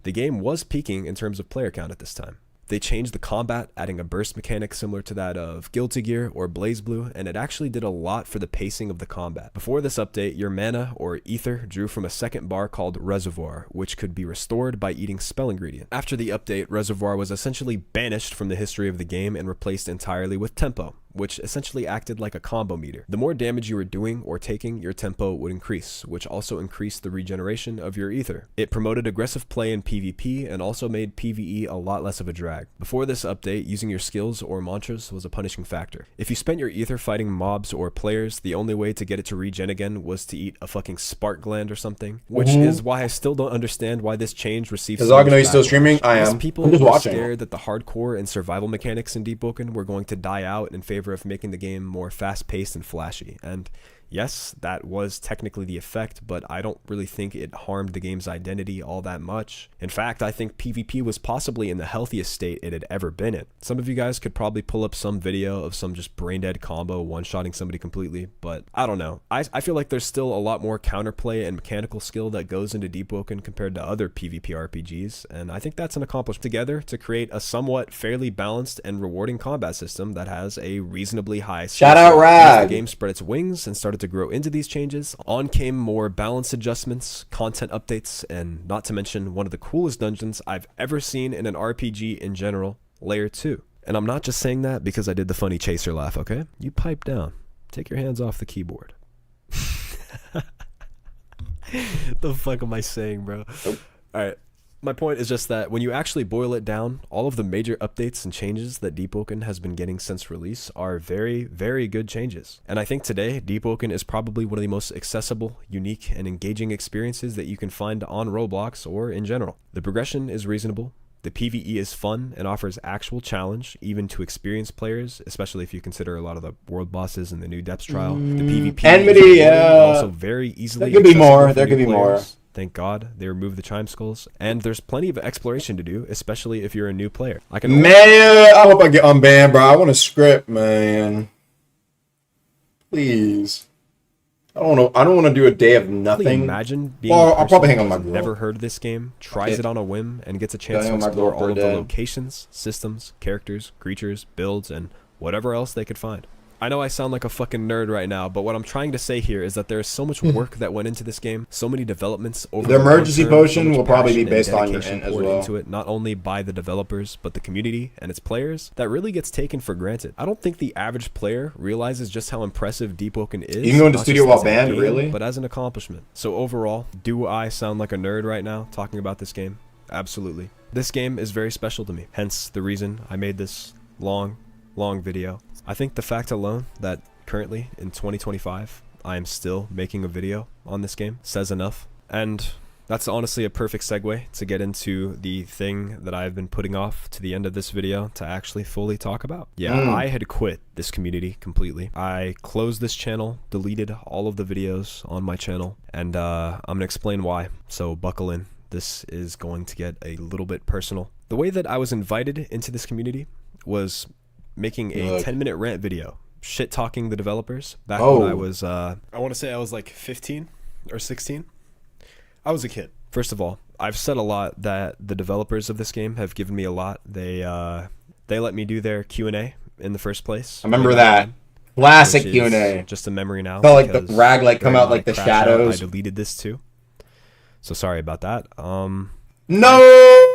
the game was peaking in terms of player count at this time. They changed the combat, adding a burst mechanic similar to that of Guilty Gear or BlazBlue, and it actually did a lot for the pacing of the combat. Before this update, your mana, or ether, drew from a second bar called Reservoir, which could be restored by eating spell ingredient. After the update, Reservoir was essentially banished from the history of the game and replaced entirely with Tempo, which essentially acted like a combo meter. The more damage you were doing or taking, your tempo would increase, which also increased the regeneration of your ether. It promoted aggressive play in PvP and also made PvE a lot less of a drag. Before this update, using your skills or mantras was a punishing factor. If you spent your ether fighting mobs or players, the only way to get it to regen again was to eat a fucking spark gland or something, which is why I still don't understand why this change received so much Are you still streaming? I am. People I'm just were watching. scared that the hardcore and survival mechanics in Deepwoken were going to die out in favor of making the game more fast-paced and flashy, and yes, that was technically the effect, but I don't really think it harmed the game's identity all that much. In fact, I think PvP was possibly in the healthiest state it had ever been in. Some of you guys could probably pull up some video of some just brain-dead combo one-shotting somebody completely, but I don't know. I feel like there's still a lot more counterplay and mechanical skill that goes into Deepwoken compared to other PvP RPGs, and I think that's an accomplishment together to create a somewhat fairly balanced and rewarding combat system that has a reasonably high skill Shout out set. Rag! As the game spread its wings and started to grow into these changes, on came more balance adjustments, content updates, and not to mention one of the coolest dungeons I've ever seen in an RPG in general, Layer 2. And I'm not just saying that because I did the funny chaser laugh, okay? You pipe down. Take your hands off the keyboard. The fuck am I saying, bro? Alright. My point is just that when you actually boil it down, all of the major updates and changes that Deepwoken has been getting since release are very, very good changes. And I think today, Deepwoken is probably one of the most accessible, unique, and engaging experiences that you can find on Roblox or in general. The progression is reasonable. The PvE is fun and offers actual challenge, even to experienced players, especially if you consider a lot of the world bosses in the new depths trial. The PvP is also very easily there could be more. accessible for There could new be more. players. Thank God they removed the chime skulls, and there's plenty of exploration to do, especially if you're a new player. I hope I get unbanned, bro. I want a script, man. Please. I don't want to do a day of nothing. Imagine being I'll probably hang on my girl. never heard of this game, tries it on a whim, and gets a chance Hang to on my explore girl all for of a the day. locations, systems, characters, creatures, builds, and whatever else they could find. I know I sound like a fucking nerd right now, but what I'm trying to say here is that there is so much work that went into this game, so many developments over The emergency long term, potion so much will probably be passion and based on your dedication end as poured well. into it, not only by the developers, but the community and its players, that really gets taken for granted. I don't think the average player realizes just how impressive Deepwoken is. You can go into not studio just while as a banned, game, really? But as an accomplishment. So overall, do I sound like a nerd right now talking about this game? Absolutely. This game is very special to me, hence the reason I made this long video. I think the fact alone that currently in 2025 I am still making a video on this game says enough, and that's honestly a perfect segue to get into the thing that I've been putting off to the end of this video to actually fully talk about. I had quit this community completely. I closed this channel, deleted all of the videos on my channel, and I'm gonna explain why, so buckle in. This is going to get a little bit personal. The way that I was invited into this community was making a 10-minute rant video shit talking the developers back when I was I want to say I was like 15 or 16. I was a kid. First of all, I've said a lot that the developers of this game have given me a lot. They let me do their Q&A in the first place. I remember that. Classic Q&A. Just a memory now. Felt like the rag like come out like the shadows. I deleted this too. So sorry about that. No!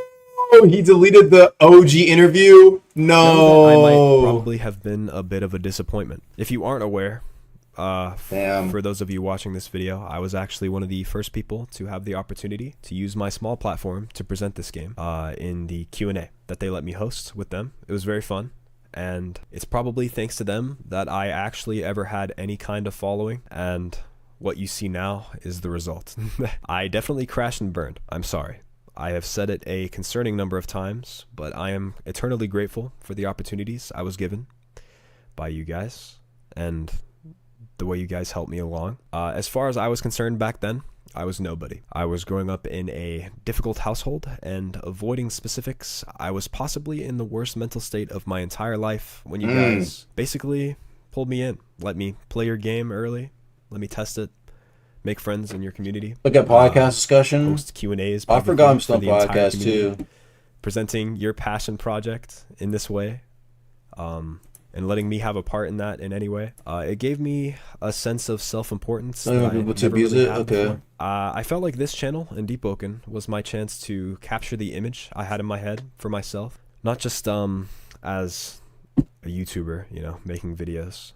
He deleted the OG interview? No! I might probably have been a bit of a disappointment. If you aren't aware, for those of you watching this video, I was actually one of the first people to have the opportunity to use my small platform to present this game in the Q&A that they let me host with them. It was very fun, and it's probably thanks to them that I actually ever had any kind of following, and what you see now is the result. I definitely crashed and burned. I'm sorry. I have said it a concerning number of times, but I am eternally grateful for the opportunities I was given by you guys and the way you guys helped me along. As far as I was concerned back then, I was nobody. I was growing up in a difficult household, and avoiding specifics, I was possibly in the worst mental state of my entire life when you guys basically pulled me in, let me play your game early, let me test it, make friends in your community. Look at podcast discussion. Host Q&As. I forgot I'm still on for the entire podcast community. too. Presenting your passion project in this way, and letting me have a part in that in any way. It gave me a sense of self-importance that I people to never abuse really it? had Okay. before. I felt like this channel in Deepwoken was my chance to capture the image I had in my head for myself, not just as a YouTuber, you know, making videos,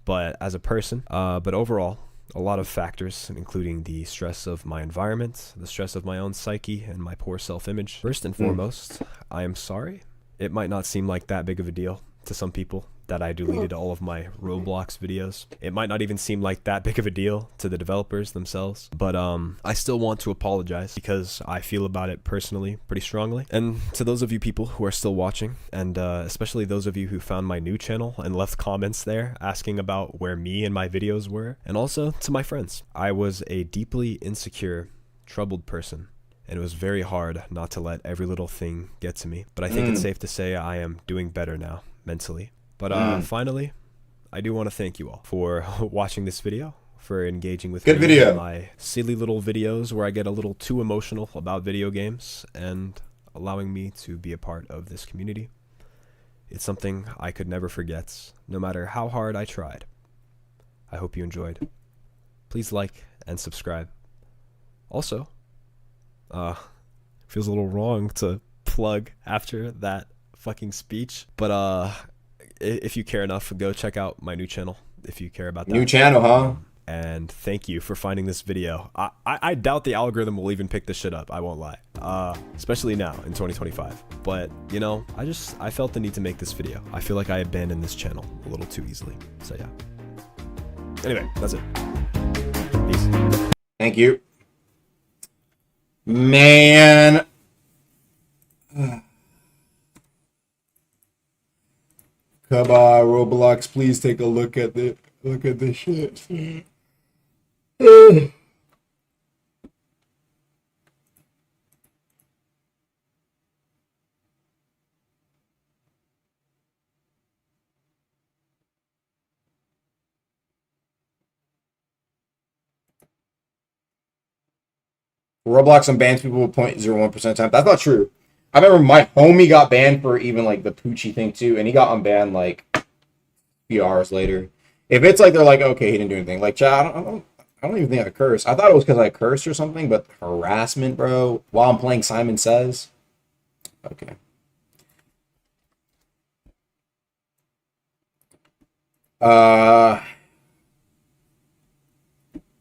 but as a person. But overall, a lot of factors, including the stress of my environment, the stress of my own psyche, and my poor self-image. First and foremost, I am sorry. It might not seem like that big of a deal to some people that I deleted all of my Roblox videos. It might not even seem like that big of a deal to the developers themselves, but I still want to apologize because I feel about it personally pretty strongly. And to those of you people who are still watching, and especially those of you who found my new channel and left comments there asking about where me and my videos were, and also to my friends, I was a deeply insecure, troubled person, and it was very hard not to let every little thing get to me. But I think it's safe to say I am doing better now, mentally. But finally, I do want to thank you all for watching this video, for engaging with me in my silly little videos where I get a little too emotional about video games, and allowing me to be a part of this community. It's something I could never forget, no matter how hard I tried. I hope you enjoyed. Please like and subscribe. Also, feels a little wrong to plug after that fucking speech, but if you care enough, go check out my new channel if you care about that. New channel, huh? And thank you for finding this video. I doubt the algorithm will even pick this shit up, I won't lie. Especially now in 2025. But, you know, I felt the need to make this video. I feel like I abandoned this channel a little too easily. So yeah. Anyway, that's it. Peace. Thank you. Man. Come on, Roblox, please take a look at this shit. Roblox unbans people 0.01% of the time. That's not true. I remember my homie got banned for even like the Poochie thing too, and he got unbanned like a few hours later. If it's like they're like, okay, he didn't do anything. Like, chat, I don't even think I cursed. I thought it was because I cursed or something, but harassment, bro, while I'm playing Simon Says. Okay.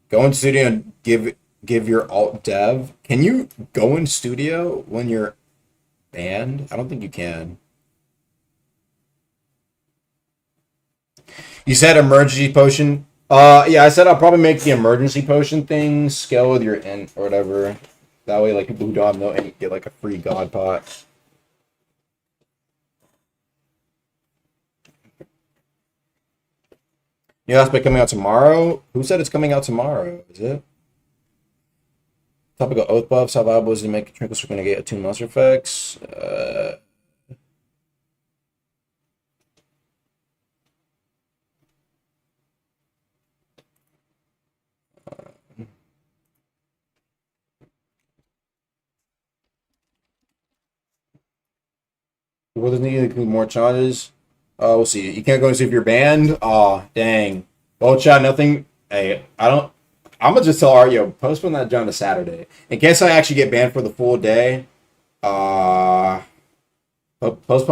Go in studio and give your alt dev. Can you go in studio when you're banned? I don't think you can. You said emergency potion. Yeah, I said I'll probably make the emergency potion thing scale with your int or whatever. That way, like people who don't have no int get like a free god pot. New aspect coming out tomorrow. Who said it's coming out tomorrow? Is it? Topical oath buffs. How valuable is it to make trinkles for gonna get attuned monster effects? What does need to include more challenges? We'll see. You can't go and see if you're banned. Aw, dang. Well, chat, nothing. Hey, I'm gonna just tell Ario, postpone that down to Saturday. In case I actually get banned for the full day, postpone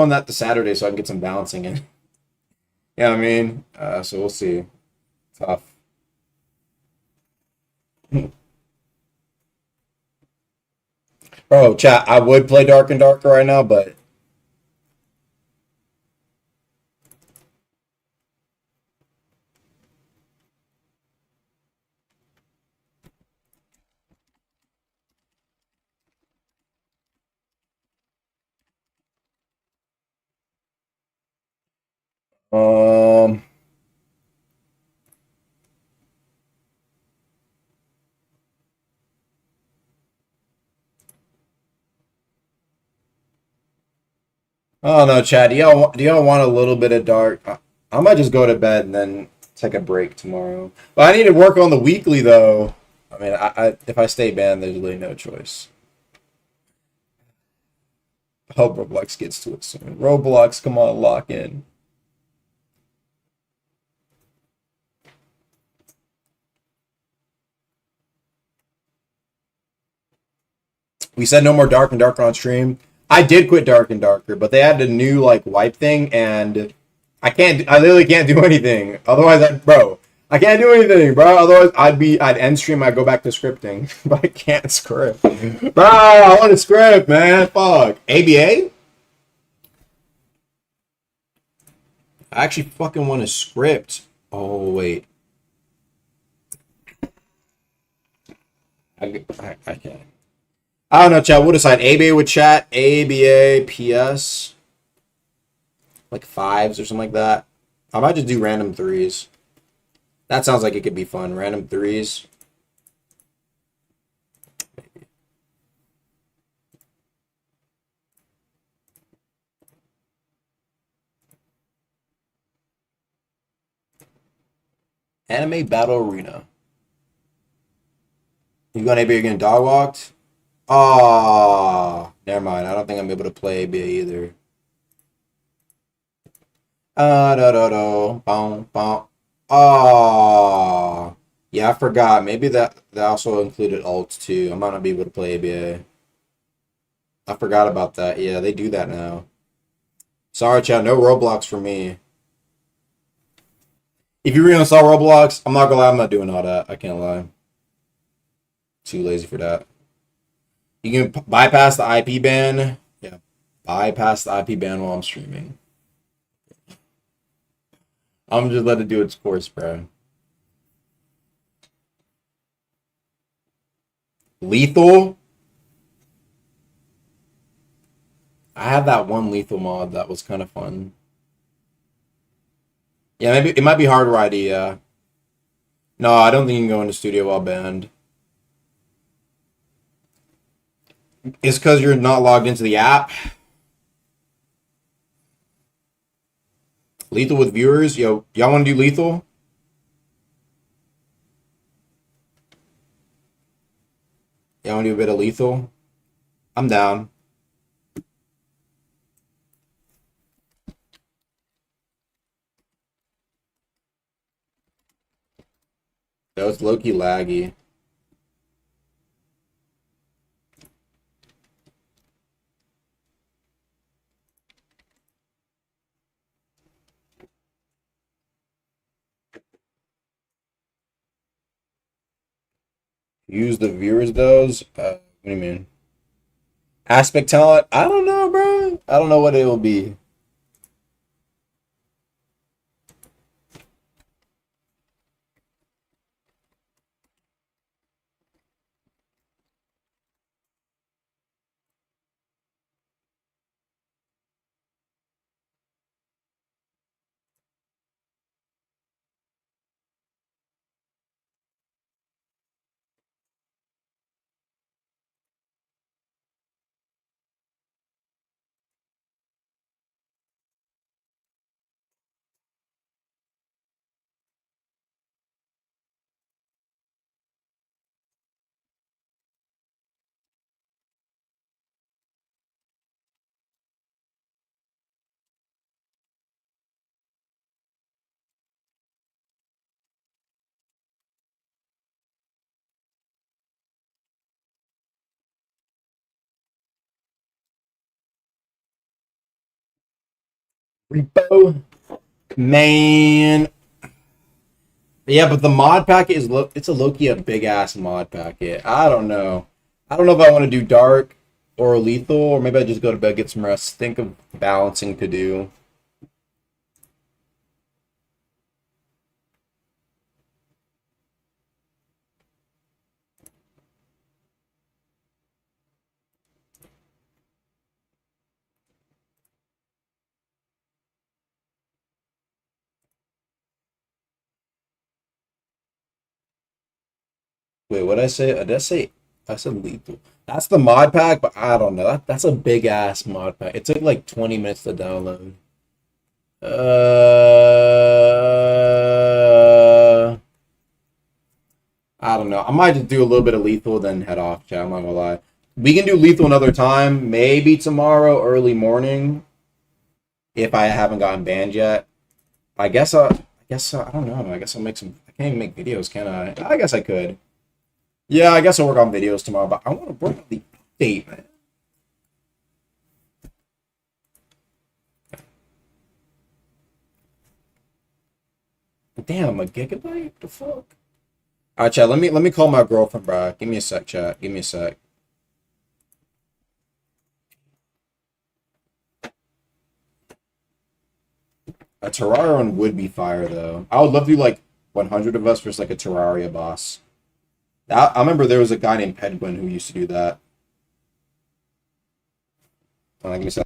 that to Saturday so I can get some balancing in. Yeah, I mean, so we'll see. Tough. Bro, chat, I would play Dark and Darker right now, but I don't know, Chad. Do y'all want a little bit of dark? I might just go to bed and then take a break tomorrow. But I need to work on the weekly though. I mean, if I stay banned, there's really no choice. I hope Roblox gets to it soon. Roblox, come on, lock in. We said no more Dark and Darker on stream. I did quit Dark and Darker, but they had a new like wipe thing, and I literally can't do anything. Otherwise, bro, I can't do anything, bro. Otherwise, I'd end stream. I'd go back to scripting, but I can't script, bro. I want to script, man. Fuck. ABA. I actually fucking want to script. Oh wait. I can't. I don't know, chat. We'll decide. ABA with chat. ABA PS. Like 5s or something like that. I might just do random 3s. That sounds like it could be fun. Random 3s. Anime Battle Arena. You going ABA again? Dog walked? Oh, never mind. I don't think I'm able to play ABA either. Oh, yeah, I forgot. Maybe that also included alts too. I might not be able to play ABA. I forgot about that. Yeah, they do that now. Sorry, chat. No Roblox for me. If you reinstall Roblox, I'm not gonna lie. I'm not doing all that. I can't lie. Too lazy for that. You can bypass the IP ban. Yeah, bypass the IP ban while I'm streaming. I'm just letting it do its course, bro. Lethal. I had that one lethal mod that was kind of fun. Yeah, maybe it might be hardware ID. Yeah. No, I don't think you can go into studio while banned. It's because you're not logged into the app. Lethal with viewers. Yo, y'all want to do lethal? Y'all want to do a bit of lethal? I'm down. That was low-key laggy. Use the viewers those? What do you mean? Aspect talent? I don't know, bro. I don't know what it will be. Repo? Man. Yeah, but the mod packet is it's a low-key a big-ass mod packet. I don't know. I don't know if I want to do dark or lethal, or maybe I just go to bed, get some rest, think of balancing to do. Wait, what did I say? Did I say? I said lethal. That's the mod pack, but I don't know. That's a big ass mod pack. It took like 20 minutes to download. I don't know. I might just do a little bit of lethal, then head off, chat. I'm not gonna lie. We can do lethal another time. Maybe tomorrow, early morning, if I haven't gotten banned yet. I guess. I don't know. I guess I'll make some. I can't even make videos, can I? I guess I could. Yeah, I guess I'll work on videos tomorrow, but I want to work on the update, man. Damn, a gigabyte? The fuck? Alright, chat, let me call my girlfriend, bro. Give me a sec, chat. Give me a sec. A Terraria one would be fire, though. I would love to do, like, 100 of us versus, like, a Terraria boss. I remember there was a guy named Pedguin who used to do that. Give me a sec.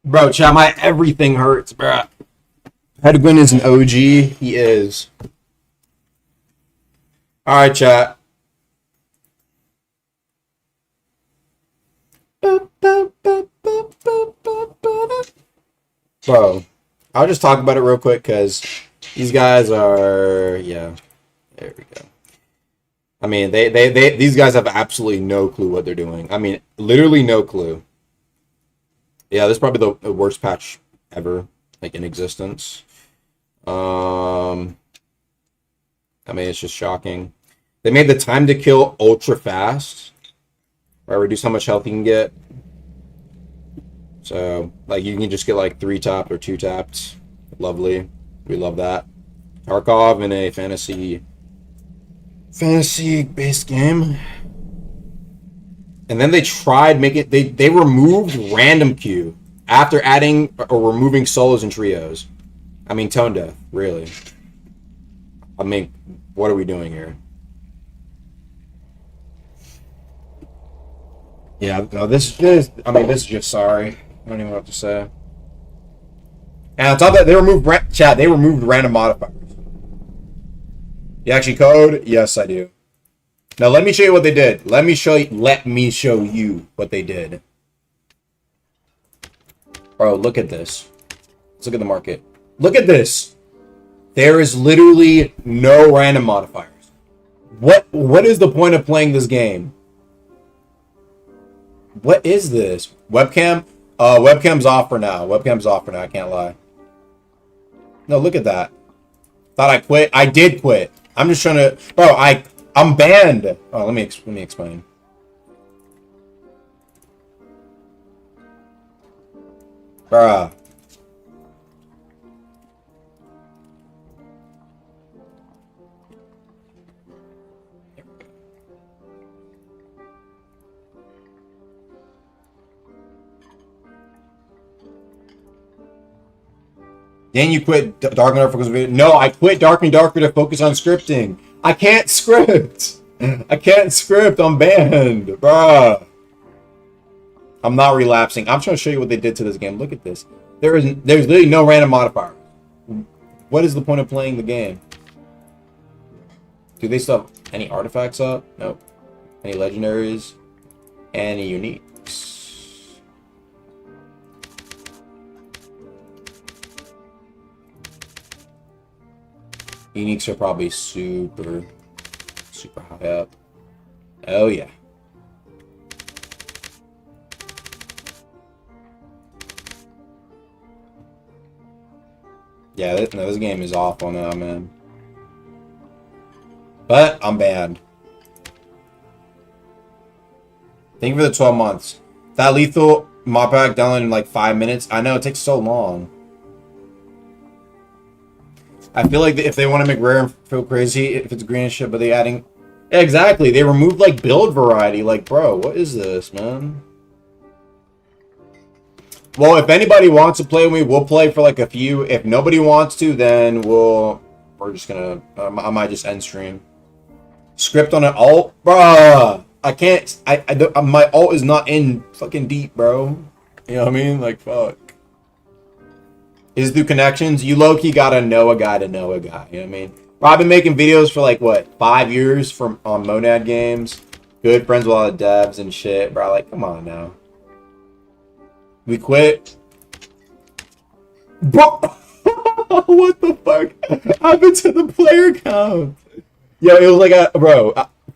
Bro, chat, my everything hurts, bro. Pedguin is an OG. He is. Alright, chat. Bro, I'll just talk about it real quick because these guys are, yeah, there we go. I mean, these guys have absolutely no clue what they're doing. I mean, literally no clue. Yeah, this is probably the worst patch ever, like, in existence. I mean, it's just shocking. They made the time to kill ultra fast, right? Reduce how much health you can get. So, like, you can just get, like, 3 tapped or 2 tapped. Lovely. We love that. Tarkov in a fantasy-based game. And then they tried making... They removed random queue after adding or removing solos and trios. I mean, tone deaf, really. I mean, what are we doing here? Yeah, no, this is just... I mean, this is just sorry. I don't even know what to say. And on top of that, they removed... Chat, they removed random modifiers. You actually code? Yes, I do. Now, let me show you what they did. Let me show you what they did. Bro, look at this. Let's look at the market. Look at this. There is literally no random modifiers. What is the point of playing this game? What is this? Webcam? Webcam's off for now. Webcam's off for now, I can't lie. No, look at that. Thought I quit. I did quit. I'm just trying to... Bro, I'm banned. Oh, let me explain. Bruh. Then you quit Dark and Darker focus on video. No, I quit Dark and Darker to focus on scripting. I can't script. I can't script. I'm banned, bruh. I'm not relapsing. I'm trying to show you what they did to this game. Look at this. There's literally no random modifier. What is the point of playing the game? Do they still have any artifacts up? Nope. Any legendaries? Any uniques? Uniques are probably super high up. Oh yeah. Yeah, this game is awful now, man. But I'm banned. Thank you for the 12 months. That lethal mod pack downloaded in like 5 minutes. I know, it takes so long. I feel like if they want to make rare and feel crazy, if it's green and shit, but they adding... Yeah, exactly. They removed like build variety. Like, bro, what is this, man? Well, if anybody wants to play with me, we'll play for like a few. If nobody wants to, then we're just gonna... I might just end stream. Script on an alt? Bruh! I can't... my alt is not in fucking deep, bro. You know what I mean? Like, fuck. Is through connections? You low-key gotta know a guy to know a guy. You know what I mean? Bro, I've been making videos for like, what, 5 years on Monad games. Good friends with all the devs and shit. Bro, like, come on now. We quit. Bro! What the fuck happened to the player count? Yo, it was like a, bro,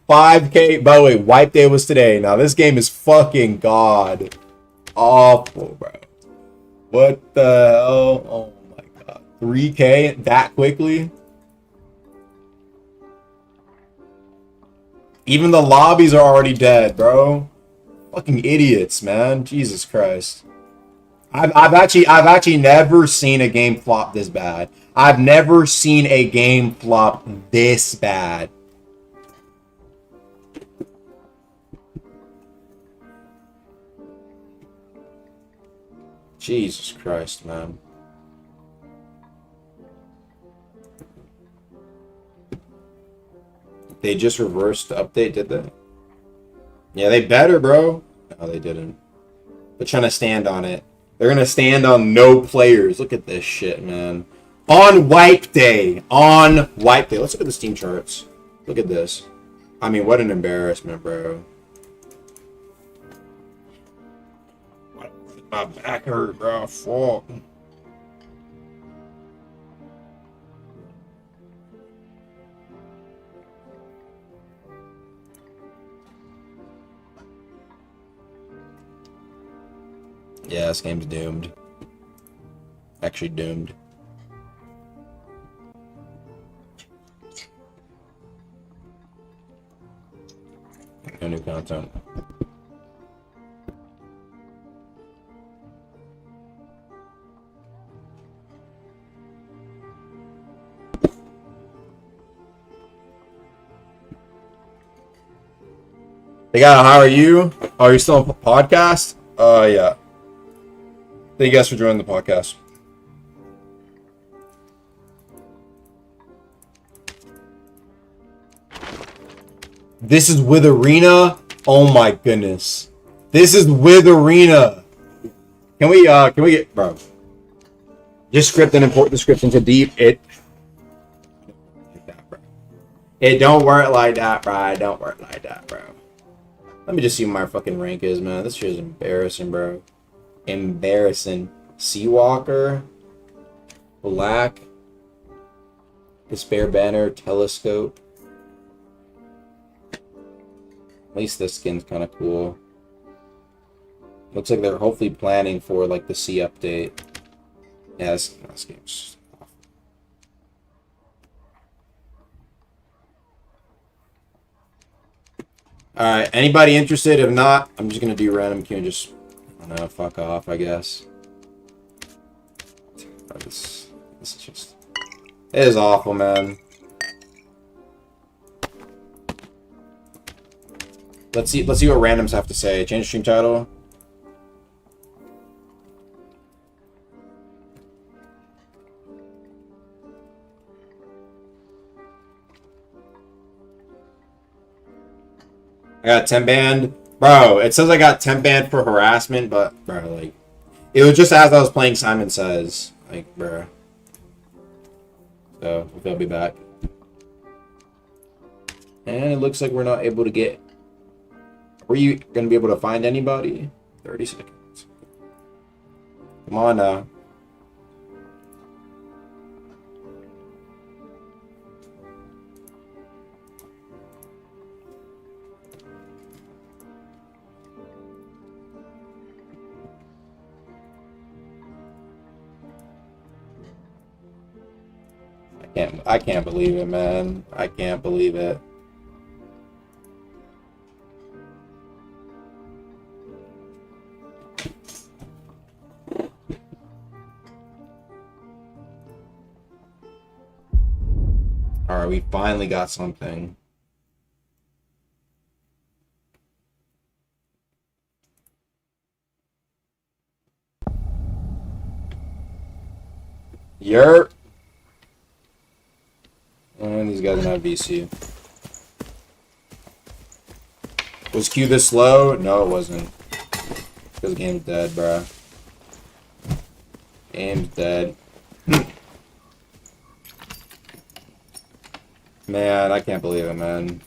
5K. By the way, wipe day was today. Now, this game is fucking god awful, bro. What the hell? Oh my god. 3K that quickly? Even the lobbies are already dead, bro. Fucking idiots, man. Jesus Christ. I've actually never seen a game flop this bad. I've never seen a game flop this bad. Jesus Christ, man. They just reversed the update, did they? Yeah, they better, bro. No, they didn't. They're trying to stand on it. They're gonna stand on no players. Look at this shit, man. On wipe day. On wipe day. Let's look at the Steam charts. Look at this. I mean, what an embarrassment, bro. My back hurt, bro. Fuck. Yeah, this game's doomed. Actually doomed. No new content. They gotta hire you? Oh, are you still on podcast? Yeah. Thank you guys for joining the podcast. This is with Arena? Oh my goodness. This is with Arena. Can we get, bro? Just script and import the script into deep. It don't work like that, bro. It don't work like that, bro. Let me just see what my fucking rank is, man. This shit is embarrassing, bro. Embarrassing. Seawalker. Black. Despair Banner. Telescope. At least this skin's kind of cool. Looks like they're hopefully planning for like the C update. Yeah, this game's awful. Alright, anybody interested? If not, I'm just gonna do random queue and just, I don't know, fuck off, I guess. This is just, it is awful, man. Let's see what randoms have to say. Change stream title. I got 10 banned. Bro, it says I got 10 banned for harassment, but bro, like, it was just as I was playing Simon Says. Like, bro. So, hopefully I'll be back. And it looks like we're not able to get... Were you gonna be able to find anybody? 30 seconds. Come on now. I can't believe it, man. I can't believe it. Alright, we finally got something. Yurrrr. And these guys don't have VC. Was Q this slow? No, it wasn't. Because the game's dead, bruh. Game's dead. Man, I can't believe it, man.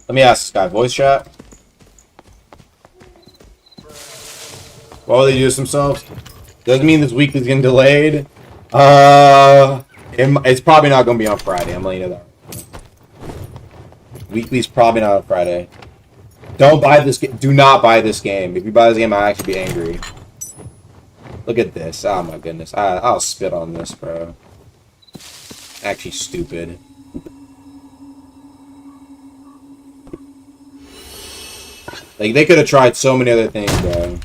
Let me ask this guy, voice chat. What will they do this themselves? Doesn't mean this week is getting delayed. It's probably not going to be on Friday. I'm letting you know that. Weekly's probably not on Friday. Don't buy this game. Do not buy this game. If you buy this game, I'll actually be angry. Look at this. Oh my goodness. I'll spit on this, bro. Actually stupid. Like, they could have tried so many other things, bro.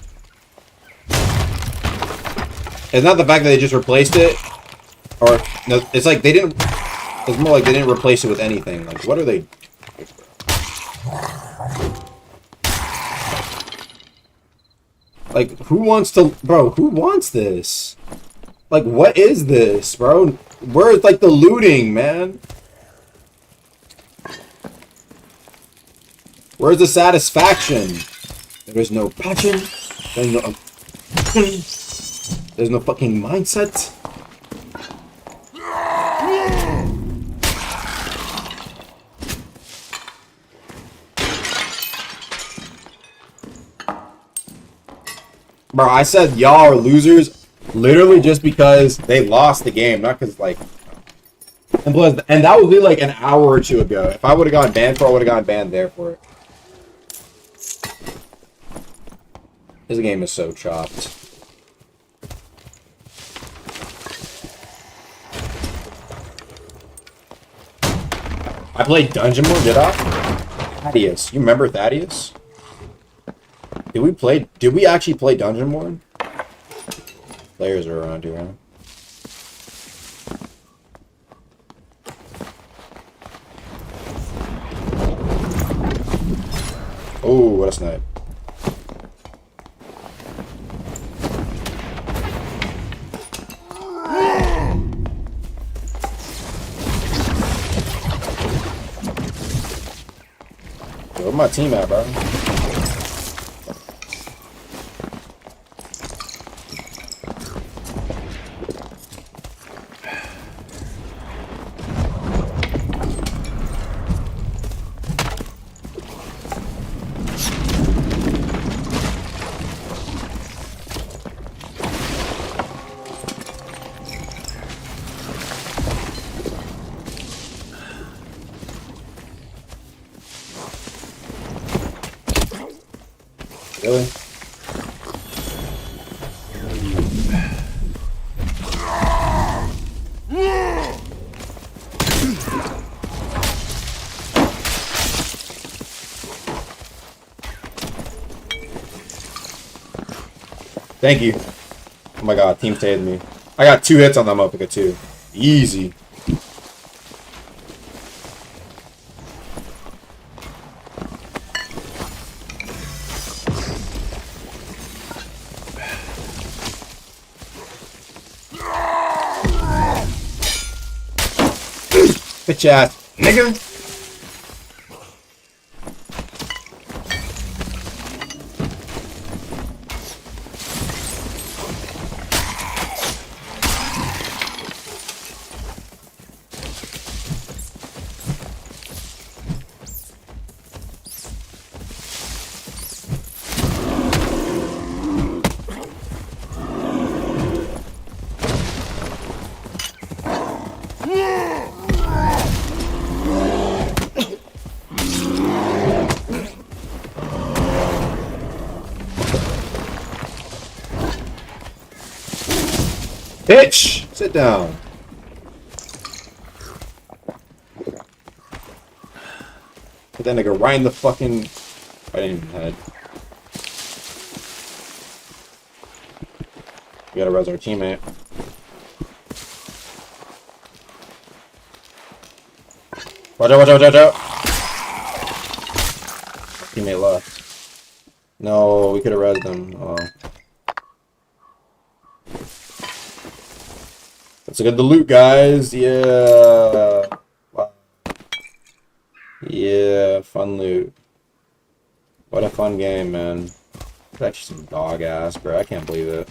It's not the fact that they just replaced it. Or, no, it's like they didn't... It's more like they didn't replace it with anything. Like, what are they... Like, who wants to... Bro, who wants this? Like, what is this, bro? Where's, like, the looting, man? Where's the satisfaction? There is no passion. There's no... There's no fucking mindset. Bro, I said y'all are losers literally just because they lost the game, not because, like... And that would be like an hour or two ago. If I would have gotten banned for it, I would have gotten banned there for it. This game is so chopped. I played Dungeon Mode, did I? Thaddeus. You remember Thaddeus? Did we actually play Dungeon Mode? Players are around here, huh? Oh, what a snipe. Where my team at, bro? Really? Thank you. Oh my god, team stayed me. I got 2 hits on that motherfucker too. Easy. Bitch ass nigga. Bitch! Sit down. Put that nigga right in the fucking... right in the head. We gotta res our teammate. Watch out, watch out, watch out! Teammate left. No, we could have resed him. Oh. Let's look at the loot, guys. Yeah. Wow. Yeah, fun loot. What a fun game, man. It's actually some dog ass, bro. I can't believe it.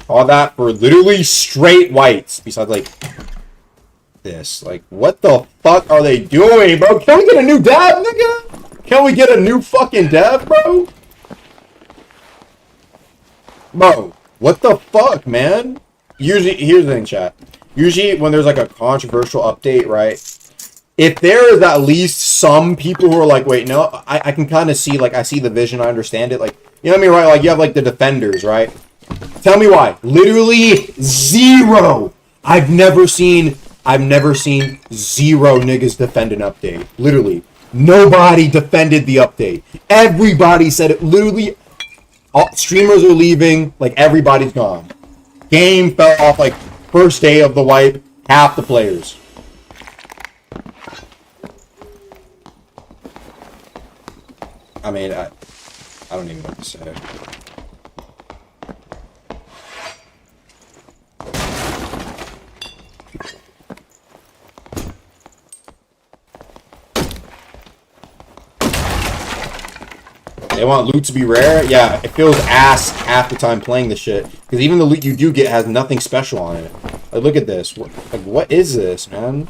All that for literally straight whites. Besides, like, this. Like, what the fuck are they doing, bro? Can we get a new dev, nigga? Can we get a new fucking dev, bro? Bro, what the fuck, man? Usually, here's the thing, chat. Usually, when there's like a controversial update, right? If there is at least some people who are like, wait, no, I can kind of see, like, I see the vision, I understand it. Like, you know what I mean, right? Like, you have, like, the defenders, right? Tell me why. Literally zero. I've never seen zero niggas defend an update. Literally. Nobody defended the update. Everybody said it. Literally, all streamers are leaving. Like, everybody's gone. Game fell off, like, first day of the wipe. Half the players. I mean, I don't even know what to say. They want loot to be rare? Yeah, it feels ass half the time playing this shit. Because even the loot you do get has nothing special on it. Like, look at this. Like, what is this, man?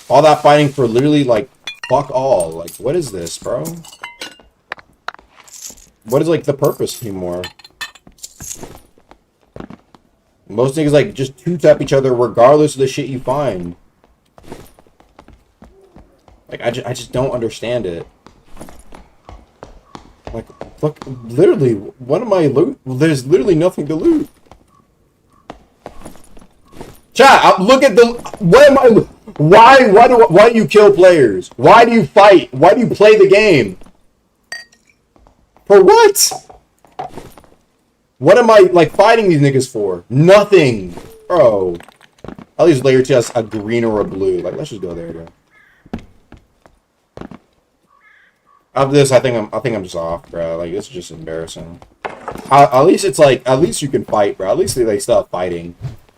All that fighting for literally, like, fuck all. Like, what is this, bro? What is, like, the purpose anymore? Most niggas, like, just two-tap each other regardless of the shit you find. Like, I just don't understand it. Like, look, literally, what am I loot? Well, there's literally nothing to loot. Chat, look at the, what am I, why do you kill players? Why do you fight? Why do you play the game? For what? What am I, like, fighting these niggas for? Nothing. Bro. At least layer 2 has a green or a blue. Like, let's just go there, bro. After this, I think I'm just off, bro. Like, this is just embarrassing. At least it's like, at least you can fight, bro. At least they stop fighting.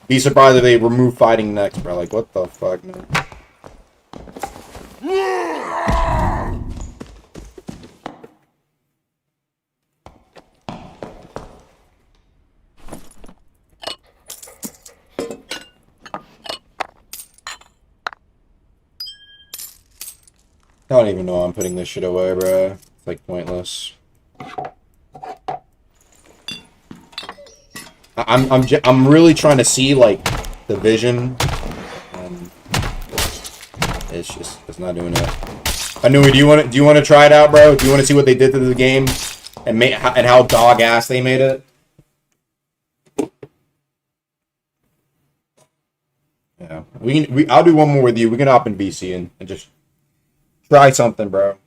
Be surprised if they remove fighting next, bro. Like, what the fuck, man? I don't even know I'm putting this shit away, bro. It's like pointless. I'm really trying to see like the vision. It's not doing it. Anui, do you want to try it out, bro? Do you want to see what they did to the game and how dog ass they made it? Yeah, I'll do one more with you. We can hop in BC and just try something, bro.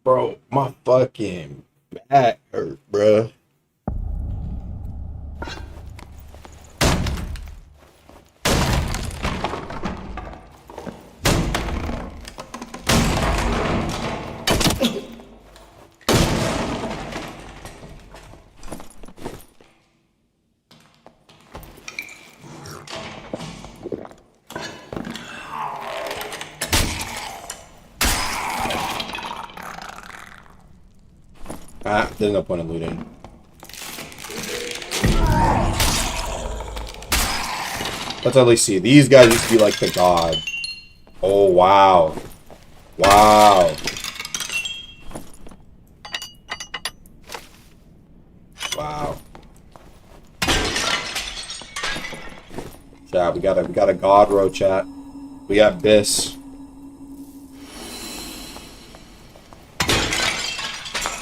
Bro, my fucking back hurt, bro. There's no point in looting. Let's at least see. These guys used to be like the god. Oh, wow. Wow. Wow. Chat, we got a god row, chat. We got Biss.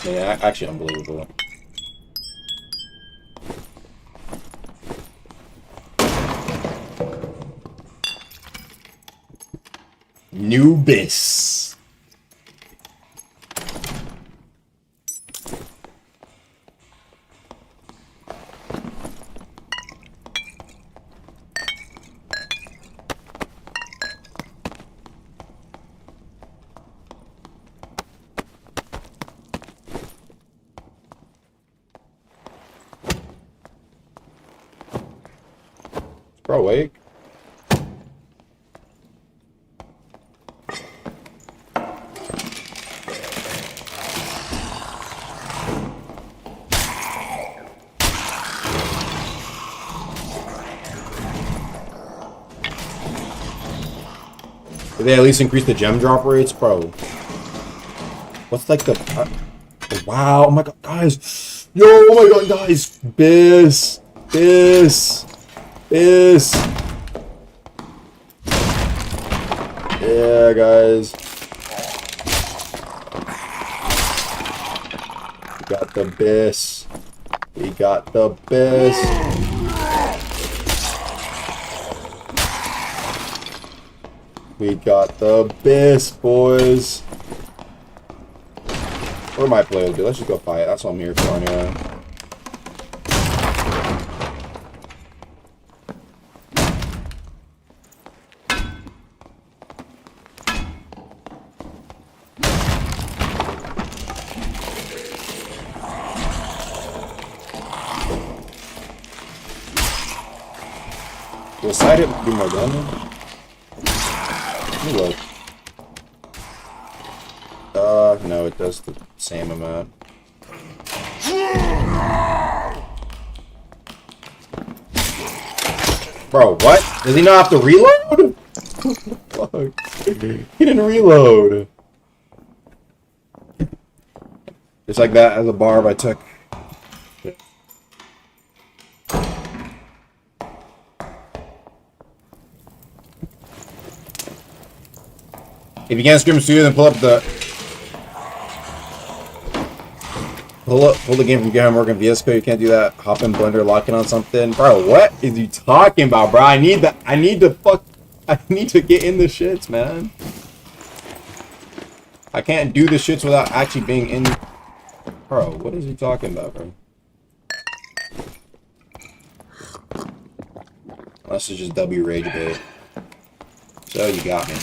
Yeah, actually unbelievable. New Biss. Bro, awake. Did they at least increase the gem drop rates? Bro. What's like the... wow, oh my god, guys. Yo, oh my god, guys. Biss. Biss. Biss. Yeah, guys. We got the Biss. We got the Biss. We got the Biss, boys. Where my players do? Let's just go fight. That's what I'm here for anyway. Will side it do more damage? Let me look. No, it does the same amount. Bro, what? Does he not have to reload? Fuck. He didn't reload. It's like that as a barb I took. If you can't scream studio, then pull up the... Pull the game from GitHub working VS Code. You can't do that. Hop in Blender, lock in on something. Bro, what is you talking about, bro? I need to get in the shits, man. I can't do the shits without actually being in... Bro, what is he talking about, bro? Unless it's just W rage bait. So you got me.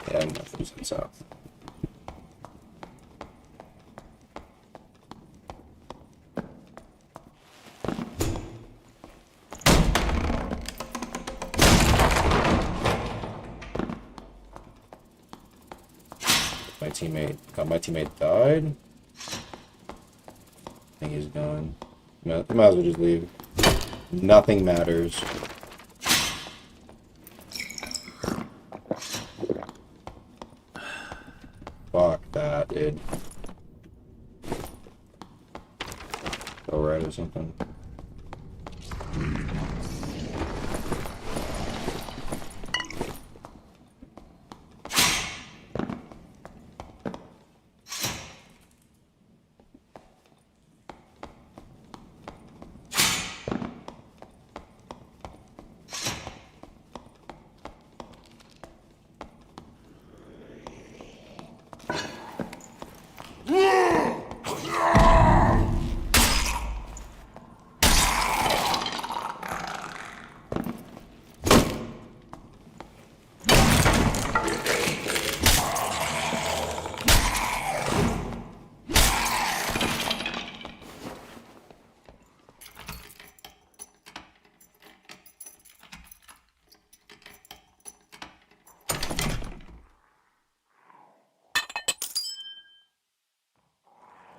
Yeah, I'm not losing south. My teammate died. I think he's gone. No, might as well just leave. Nothing matters. Fuck that, dude. Go right or something.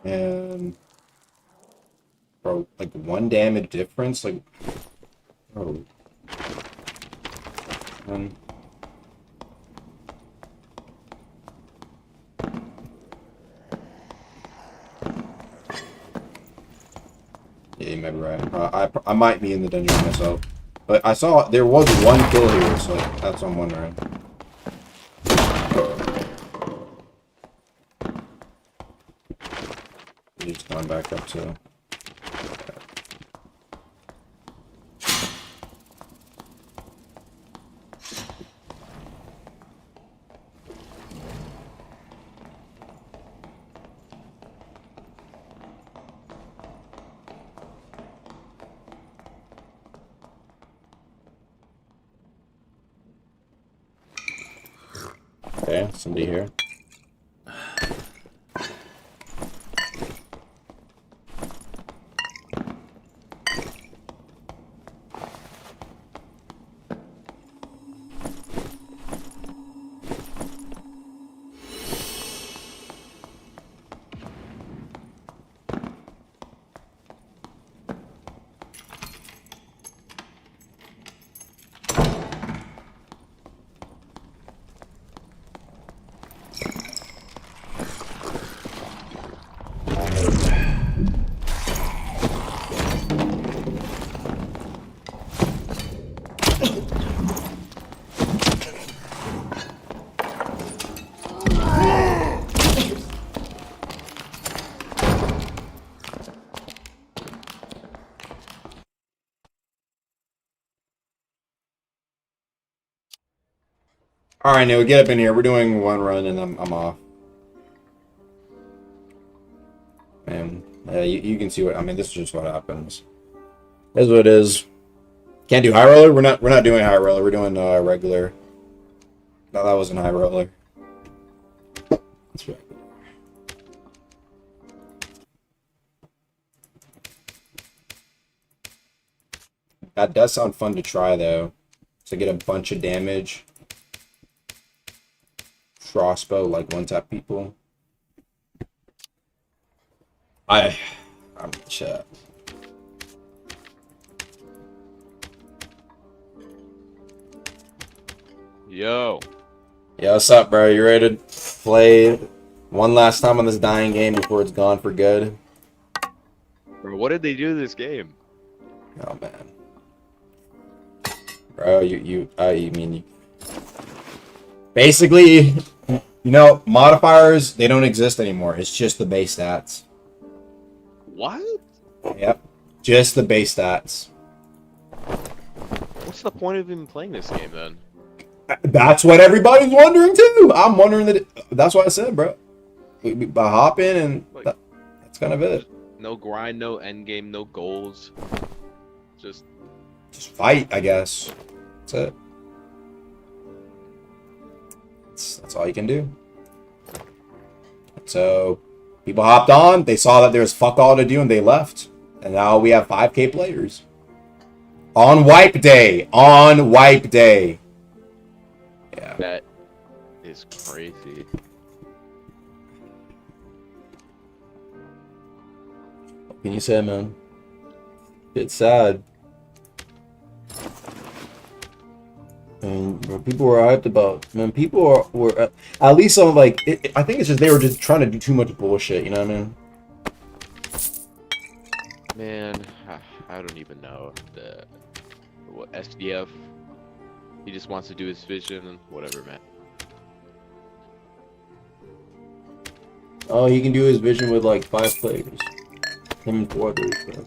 And bro, like 1 damage difference, like bro. Yeah, you might be right. I might be in the dungeon myself, but I saw there was 1 kill here, so that's what I'm wondering. He's going back up to. Okay, somebody here. All right, Neil, get up in here. We're doing 1 run, and I'm off. Man, you can see what I mean. This is just what happens. This is what it is. Can't do high roller. We're not doing high roller. We're doing regular. No, that wasn't high roller. That's right. That does sound fun to try though. To get a bunch of damage. Crossbow, like 1-tap people. I'm chat. Yo. Yo, what's up, bro? You ready to play one last time on this dying game before it's gone for good? Bro, what did they do to this game? Oh man. Bro, you mean basically, you know, modifiers, they don't exist anymore. It's just the base stats. What? Yep. Just the base stats. What's the point of even playing this game then? That's what everybody's wondering too. I'm wondering that. That's what I said, bro. By hop in and that's kind of it. No grind, no end game, no goals. Just fight, I guess. That's it. That's all you can do. So people hopped on. They saw that there was fuck all to do, and they left. And now we have 5K players on wipe day. On wipe day. Yeah. That is crazy. What can you say, man? It's sad. And people were hyped about, man. People were at least some like. I think it's just they were just trying to do too much bullshit. You know what I mean? Man, I don't even know. What SDF? He just wants to do his vision and whatever, man. Oh, he can do his vision with like 5 players. Him and 4 others. So.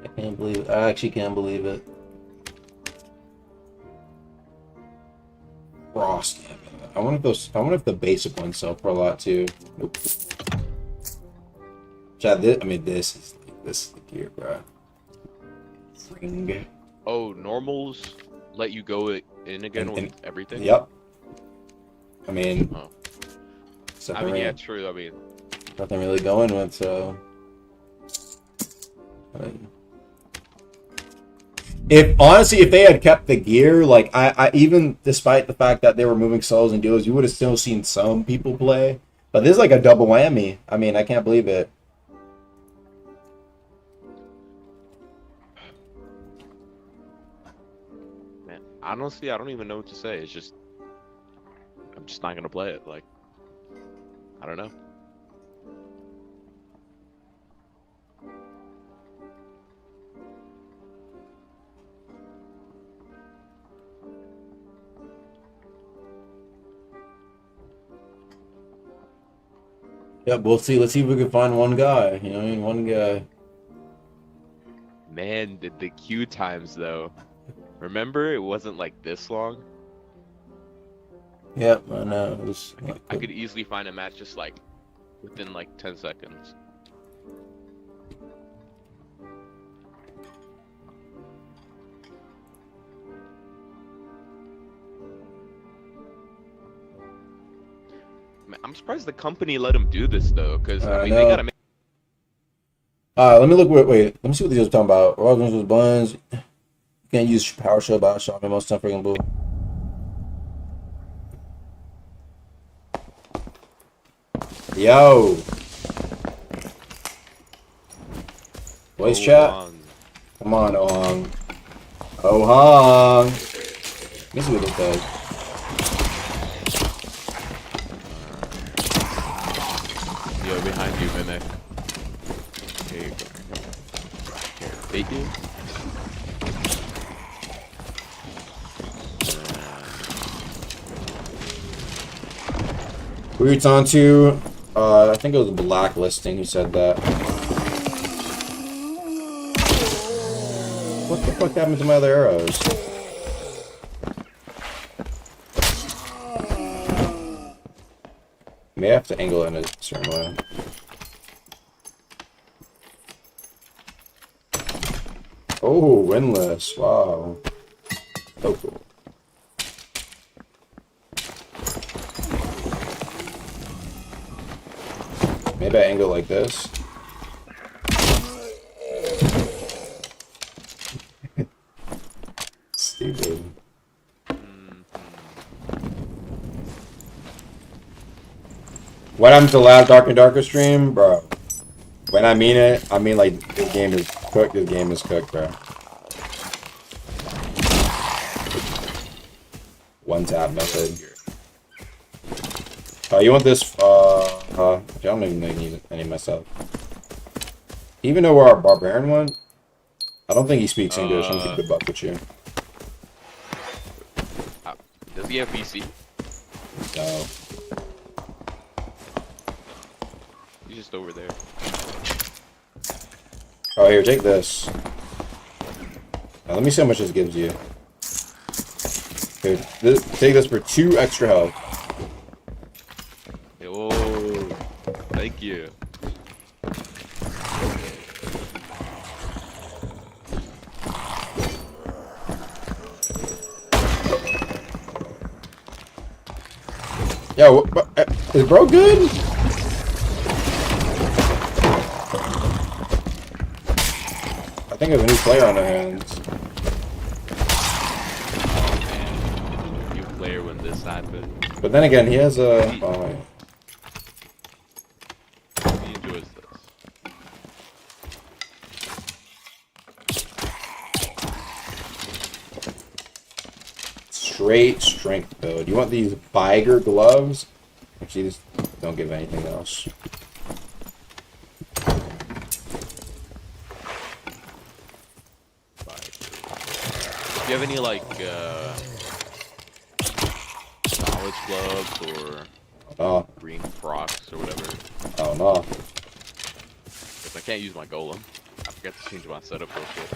I can't believe it. I actually can't believe it. Frost. I wonder if the basic ones sell for a lot too. Nope. Chad, this is the gear, bro. Ring. Oh, normals let you go in again with everything? Yep. I mean, oh. Yeah, true. I mean, nothing really going with, so. If honestly, if they had kept the gear, like I even despite the fact that they were moving solos and duos, you would have still seen some people play. But this is like a double whammy. I mean, I can't believe it. Man, honestly, I don't even know what to say. It's just, I'm just not gonna play it. Like, I don't know. Yep, we'll see. Let's see if we can find one guy. You know what I mean? One guy. Man, the queue times though. Remember, it wasn't like this long. Yep, I know. It was like, I could easily find a match just like within like 10 seconds. Man, I'm surprised the company let him do this though, because I mean they gotta make. Let me look. Wait. Let me see what these are talking about. Rogers with buns. You can't use PowerShell by shopping most time freaking blue. Yo. Voice chat. Come on, Ohang. Ohang. Let me see what this does. Yo, behind you, Mimic. Here you go. Here, thank you. Who you on to? I think it was Blacklisting who said that. What the fuck happened to my other arrows? May have to angle it in a certain way. Oh, winless. Wow. So cool. Maybe I angle like this. Stupid. What happened to the last Dark and Darker stream? Bro. When I mean it, I mean like this game is cooked, this game is cooked, bro. One tap method. You want this, I don't even need any myself. Even though we're our barbarian one, I don't think he speaks English. I'm gonna buck with you. Does he have PC? No. He's just over there. Oh, here, take this. Now, let me see how much this gives you. Here, take this for 2 extra health. Oh, thank you. Yo, is bro good? I think there's a new player on their hands. New player when this happened. But then again, he has a. Oh, He enjoys this. Straight strength build. You want these Biger gloves? Actually, these don't give anything else. Do you have any like knowledge gloves or green Crocs or whatever? Oh no. Because I can't use my golem. I forgot to change my setup real quick.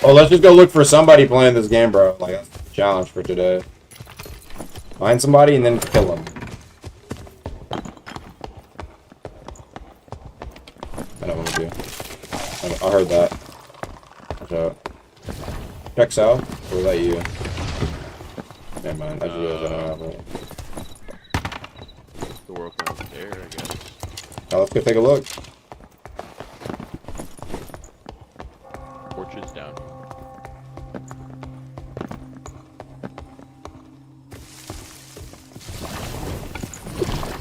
Oh, let's just go look for somebody playing this game, bro. Like, that's the challenge for today. Find somebody and then kill them. I don't want to do. I heard that. Watch out. Check south? Or was that you? Never mind. I just realized I don't have it. The world comes there, I guess. Now let's go take a look. Portrait's down.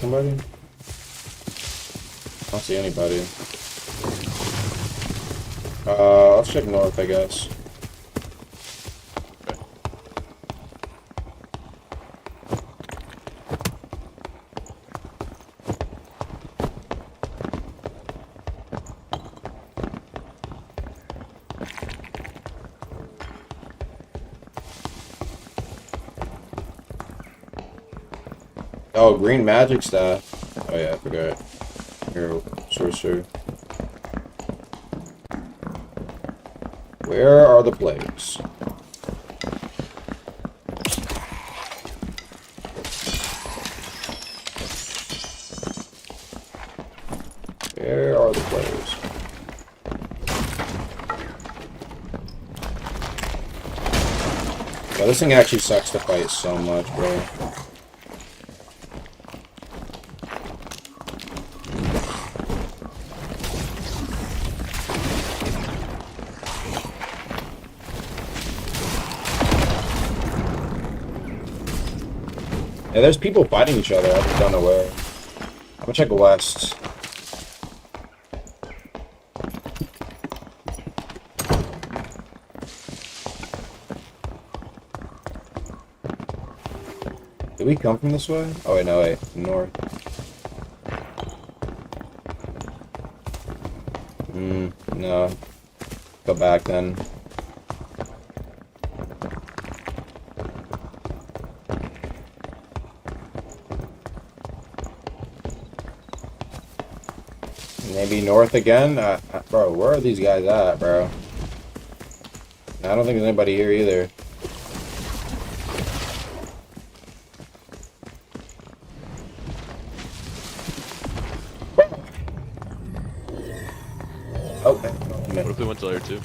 Somebody? I don't see anybody. Let's check north, I guess. Okay. Oh, green magic staff. Oh yeah, I forgot. Hero sorcerer. Where are the plagues? Where are the plagues? Well, this thing actually sucks to fight so much, bro. Yeah, there's people fighting each other. I just don't know where. I'm gonna check west. Did we come from this way? Oh wait, no, wait, north. No. Go back then. Maybe north again? Bro, where are these guys at, bro? I don't think there's anybody here either. Okay. What if they went to layer 2?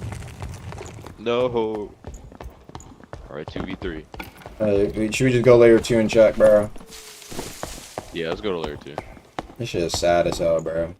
No. Alright, 2v3. Should we just go layer 2 and check, bro? Yeah, let's go to layer 2. This shit is sad as hell, bro.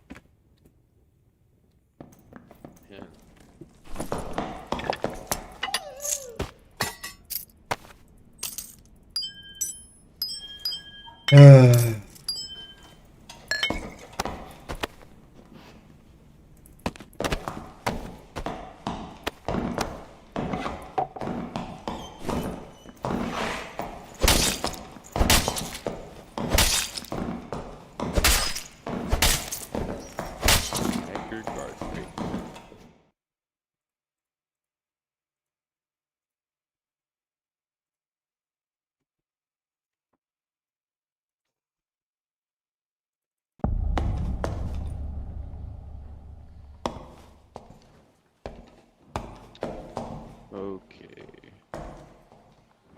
Okay.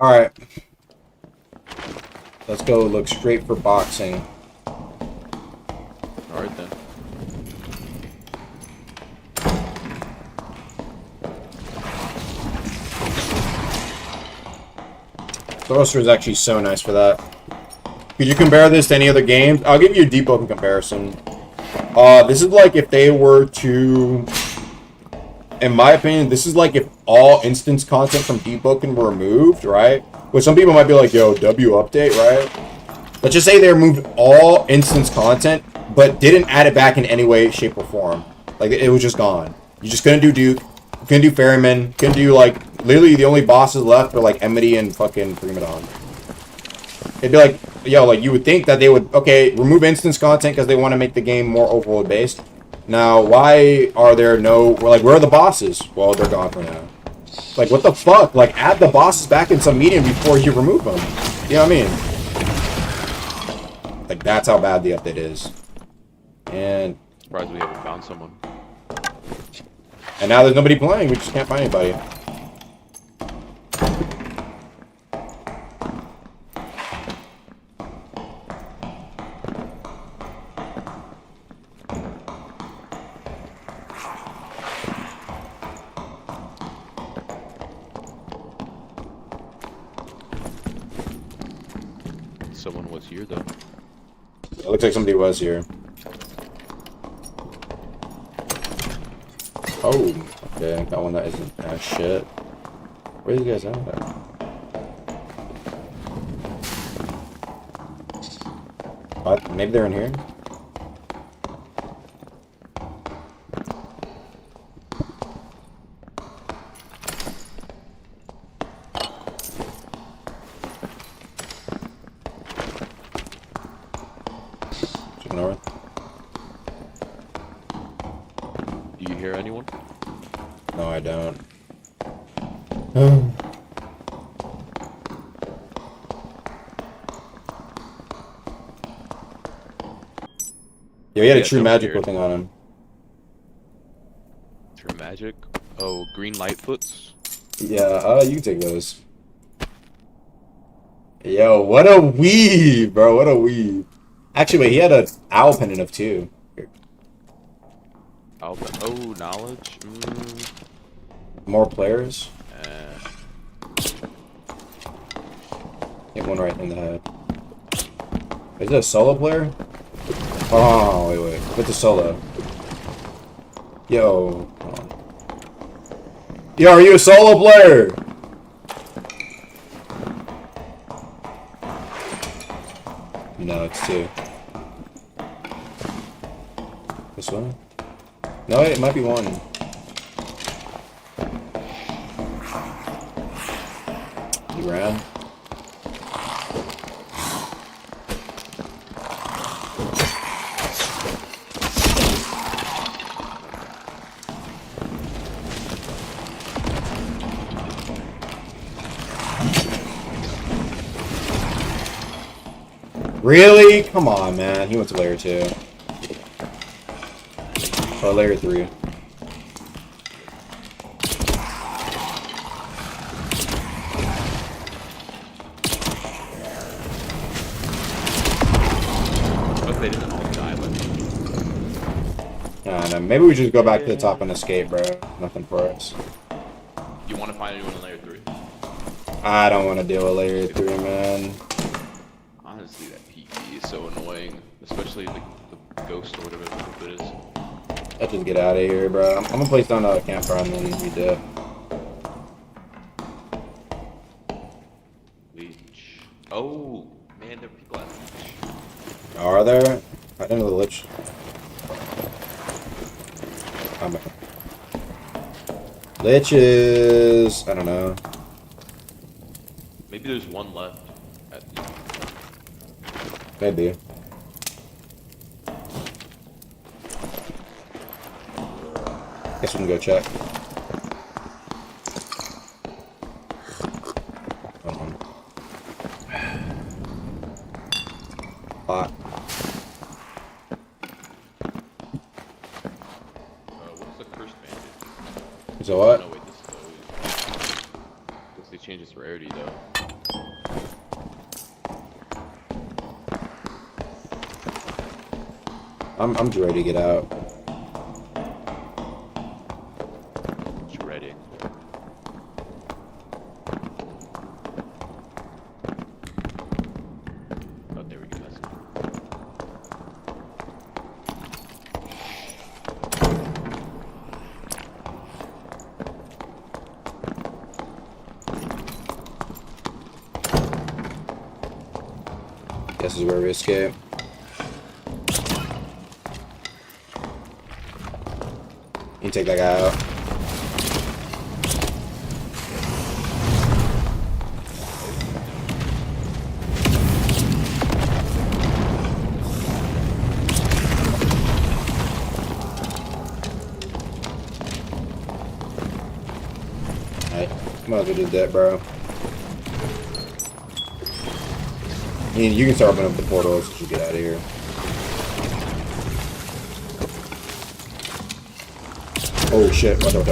Alright. Let's go look straight for boxing. Alright then. Sorcerer is actually so nice for that. Could you compare this to any other games? I'll give you a deep open comparison. This is like if they were to... In my opinion, this is like if all instance content from Deep Oaken were removed, right? Which some people might be like, yo, W update, right? Let's just say they removed all instance content, but didn't add it back in any way, shape, or form. Like, it was just gone. You just couldn't do Duke, couldn't do Ferryman, couldn't do, like, literally the only bosses left were, like, Emity and fucking Primadon. It'd be like, yo, like, you would think that they would, okay, remove instance content because they want to make the game more overload based. Now, why are there no... Like, where are the bosses? Well, they're gone for now. Like, what the fuck? Like, add the bosses back in some medium before you remove them. You know what I mean? Like, that's how bad the update is. And... Surprised we haven't found someone. And now there's nobody playing. We just can't find anybody. was here though. It looks like somebody was here. Oh, okay, got one that isn't that shit. Where are you guys at? What? Maybe they're in here? Check north. Do you hear anyone? No, I don't. Yeah, he had a true magical thing on him. True magic? Oh, green lightfoots? Yeah, you can take those. Yo, what a weave, bro. What a weave. Actually, wait, he had an owl pendant of 2. Oh, knowledge? More players? Hit one right in the head. Is it a solo player? Oh, wait. What's a solo? Yo. Hold on. Yo, are you a solo player? No, it's 2. This one? No, it might be 1. You ran. Really? Come on, man. He went to layer 2. Or layer 3. They didn't all die, but I don't know. Maybe we just go back to the top and escape, bro. Nothing for us. you want to find anyone in layer 3? I don't want to deal with layer 3, man. Honestly, that PP is so annoying, especially the ghost or whatever it is. Let's just get out of here, bro. I'm gonna place down a campfire and then we dip. Leech. Oh, man, there are people at Leech. Are there? I didn't know the lich. Liches. I don't know. Maybe there's one left. Maybe. Guess we can go check. Hot. What's the cursed bandit? So what? No, wait, this is looks they changed its rarity though. I'm just ready to get out. Just ready. Oh, there we go. That's This is where we escape. You can take that guy out. Alright, might as well do that, bro. You can start opening up the portals as you get out of here. Oh shit, watch out.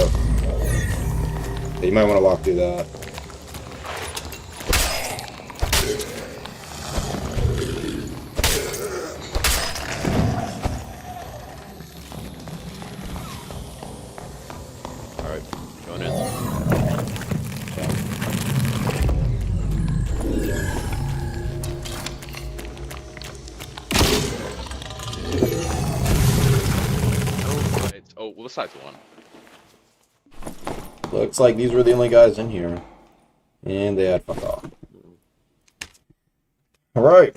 Yeah, you might want to walk through that. alright, going in. besides one. Looks like these were the only guys in here. And they had fuck off. Alright.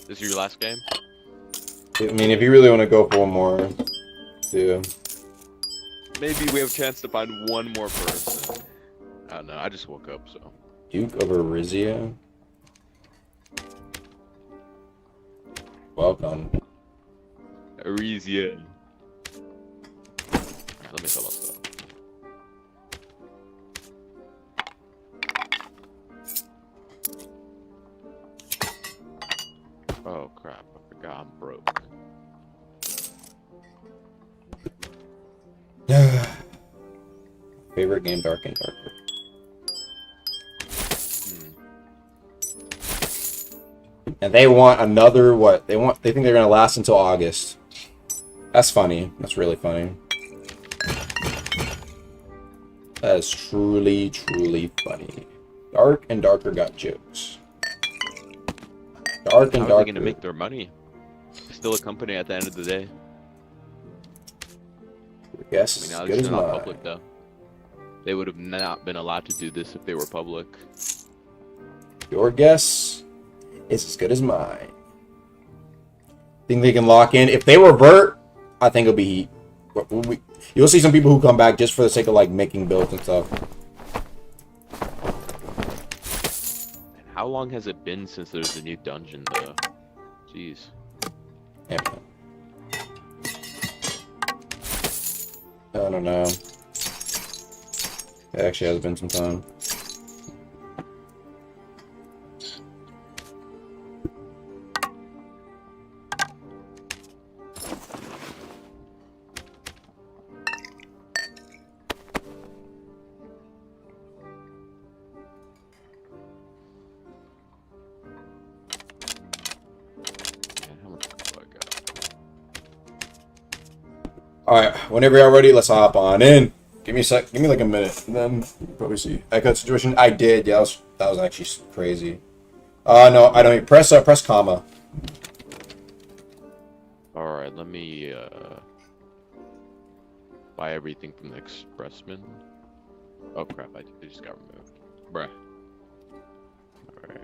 This is your last game? I mean, if you really want to go for one more, yeah. Maybe we have a chance to find one more person. I don't know, I just woke up, so. Duke of Arizia. Welcome. Arizia. Let me sell my stuff. Oh crap, I forgot I'm broke. Favorite game, Dark and Darker. And they want another, what? They think they're gonna last until August. That's funny. That's really funny. That is truly, truly funny. Dark and Darker got jokes. Dark and How are Darker. they gonna make their money? Still a company at the end of the day. Yes, I mean, as at good least as they're not mine. public though. They would have not been allowed to do this if they were public. Your guess is as good as mine. Think they can lock in? If they revert, I think it'll be Heat. You'll see some people who come back just for the sake of like making builds and stuff. And how long has it been since there's a new dungeon though? Jeez. Yeah. I don't know. It actually has been some time. Alright, whenever y'all ready, let's hop on in. Give me a sec, give me like a minute, and then you'll probably see. Echo situation, I did, yeah, that was actually crazy. No, I don't, press comma. Alright, let me buy everything from the expressman. Oh crap, I just got removed. Bruh. Alright.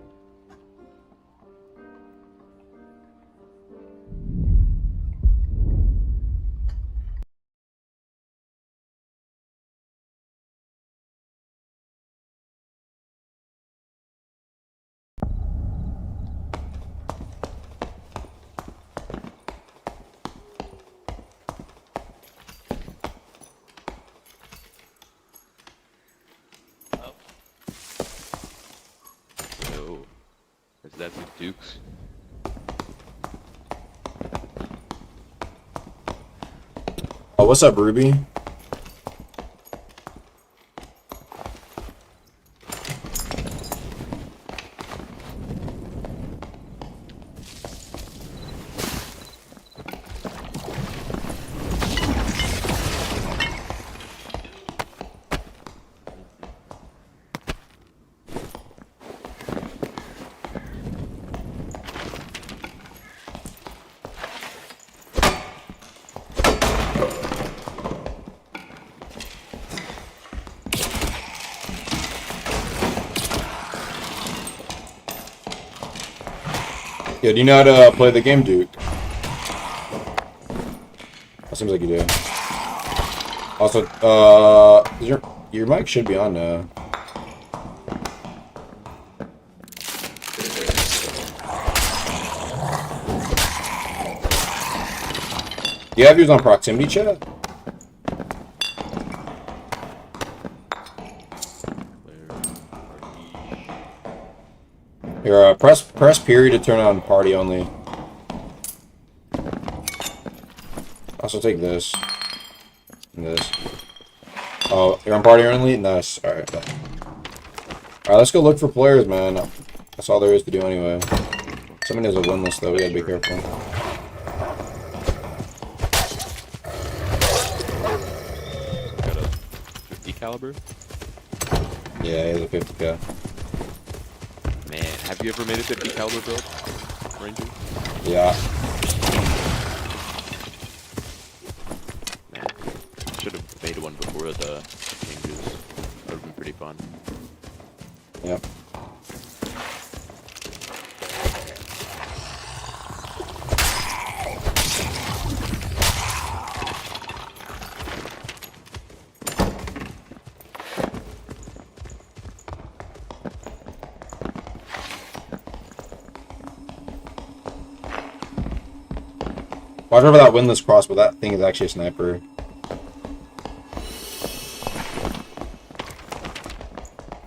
Oh, is that the Dukes? Oh, what's up, Ruby? Yeah, do you know how to play the game, Duke? That seems like you do. Also, your mic should be on now. Do you have yours on proximity chat? Here, press period to turn on party only. Also take this. And this. Oh, you're on party only? Nice. Alright. Alright, let's go look for players, man. That's all there is to do anyway. Somebody has a win list though, we gotta be careful. Got a 50 caliber? Yeah, he has a 50k. Man, have you ever made a 50 caliber build, Ranger? Yeah. Man, should have made one before the changes. That would have been pretty fun. Yep. Watch over that windless crossbow. That thing is actually a sniper.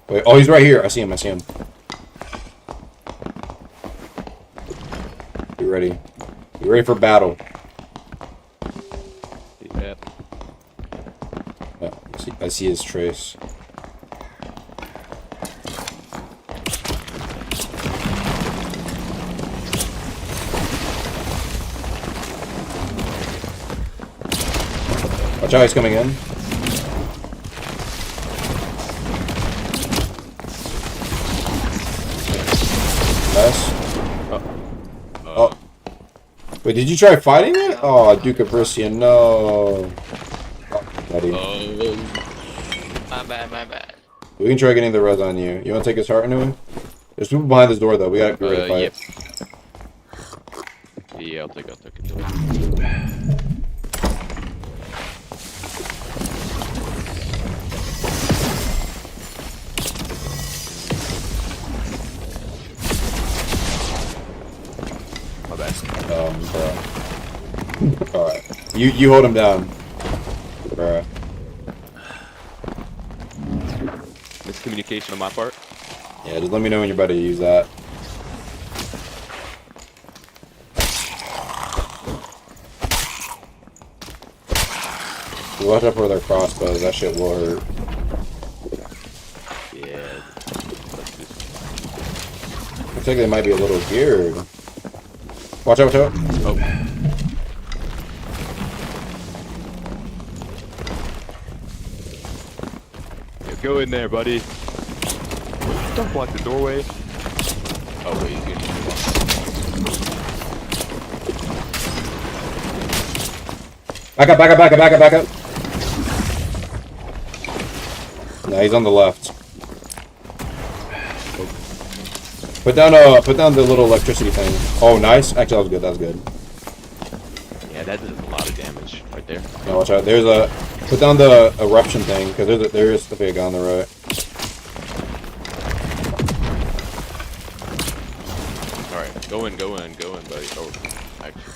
Wait, oh, he's right here. I see him. I see him. Be ready. Be ready for battle. Yeah. Yeah, I see his trace. Watch out, he's coming in. Nice. Oh. Wait, did you try fighting it? Oh, Duke of Bristia, no. Oh, buddy. My bad, my bad. We can try getting the res on you. You want to take his heart anyway? There's people behind this door, though. We gotta be ready to fight. Yep. Yeah, I'll take it. My bad. Bro. Alright. You hold him down. Bro. Miscommunication on my part. Yeah, just let me know when you're about to use that. Watch out for their crossbows, that shit will hurt. Yeah. Looks like they might be a little geared. Watch out, watch out. Oh. Yeah, go in there, buddy. Don't block the doorway. Oh, wait, he's getting Back up, back up, back up, back up, back up. Nah, he's on the left. Put down the little electricity thing. Oh, nice. Actually, that was good. Yeah, that did a lot of damage right there. No, watch out. There's a put down the eruption thing because there is the big on the right. All right, go in, buddy. Oh, actually.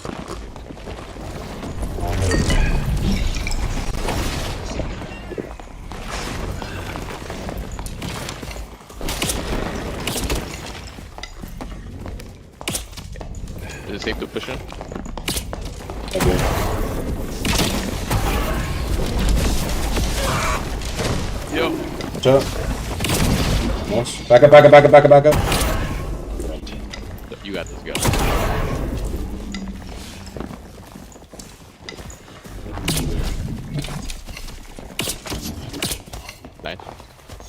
Is it safe to push in? Okay. Yo. Watch out. Nice. Back up, back up, back up, back up, back up. You got this, go. Nice.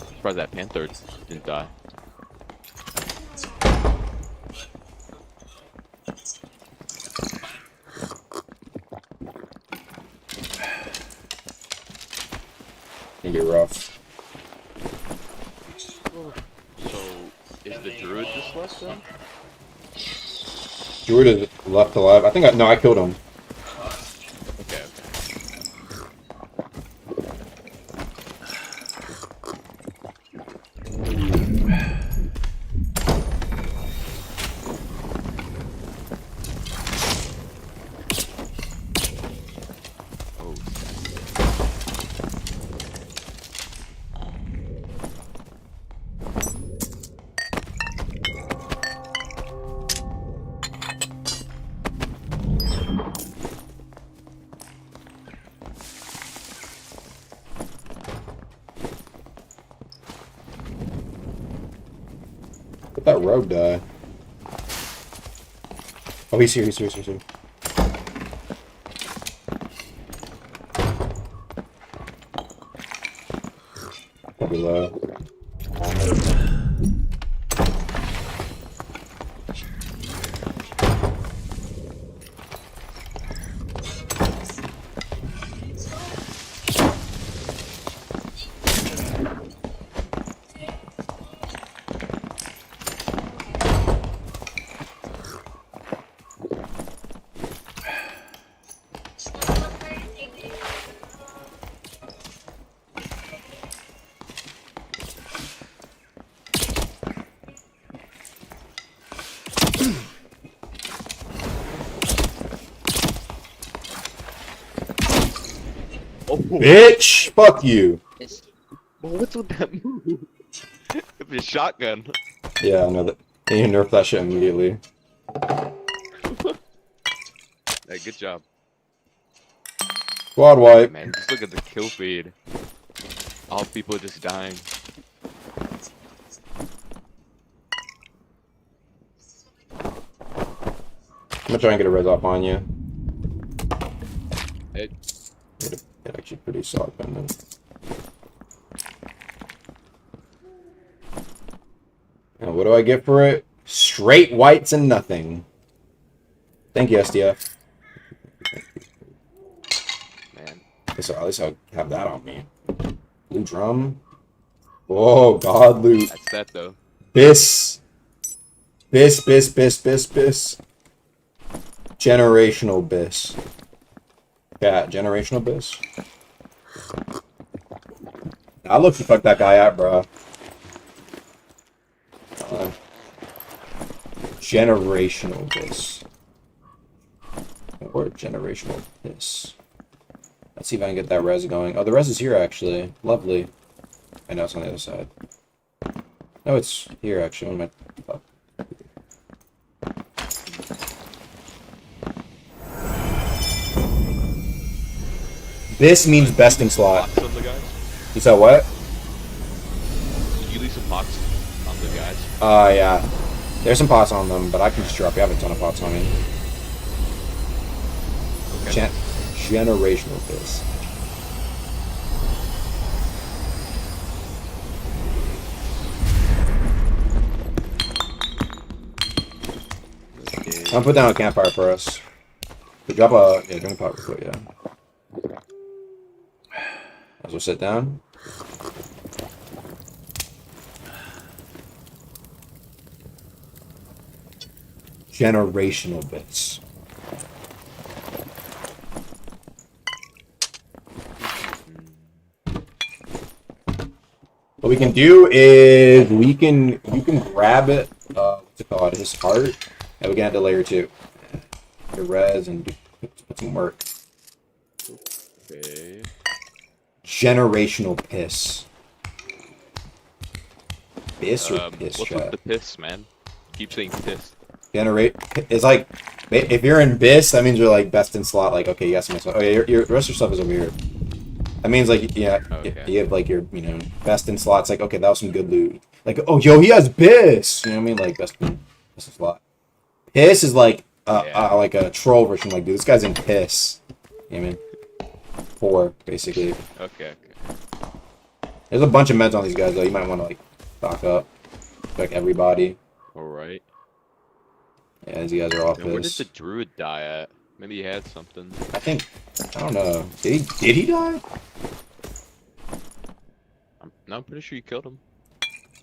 Surprised that Panther didn't die. Can get rough. So, is the druid just left then? Druid is left alive. I think I killed him. Okay. Let that rogue die. Oh, he's here, he's here, he's here. Probably low. Bitch! Fuck you. Well, what's with that move? It's a shotgun. Yeah, I know that. And you nerf that shit immediately. Hey, good job. Squad wipe. Man, just look at the kill feed. All people are just dying. I'm gonna try and get a res off on you. Hey. Get actually pretty solid then. Now, what do I get for it? Straight whites and nothing. Thank you, SDF. Man. At least I'll have that on me. Blue drum. Oh, God, loot. That's that, though. Bis. Bis. Generational bis. Yeah, generational bis. I look to fuck that guy out, bro. Generational bis. Or generational bis. Let's see if I can get that res going. Oh, the res is here, actually. Lovely. I know it's on the other side. No, it's here, actually. What am I... Fuck. This means best in slot. Pots on the guys? You said what? Did you leave some pots on the guys? Yeah. There's some pots on them, but I can just drop you. I have a ton of pots on me. Okay. Generational biz. I'll put down a campfire for us. Drop a... Yeah, drink a pot real quick, yeah. As well sit down. Generational bits. What we can do is you can grab it, what's it called, his heart, and we can add to layer 2. The res and put some work. Okay. Generational piss. Piss or piss, what's with the piss, man? Keep saying piss. Generate. It's like, if you're in bis, that means you're like best in slot. Like, okay, yes, my slot. Okay, your rest of your stuff is over here. That means like, yeah, okay. you have like your, best in slots. Like, okay, that was some good loot. Like, oh, yo, he has bis. You know what I mean? Like, best in slot. Piss is like, like a troll version. Like, dude, this guy's in piss. You know what I mean? 4, basically. Okay. There's a bunch of meds on these guys, though. You might want to, like, stock up. Like, everybody. Alright. Yeah, these guys are all Where did pissed. the druid die at? Maybe he had something. I don't know. Did he die? I'm pretty sure you killed him.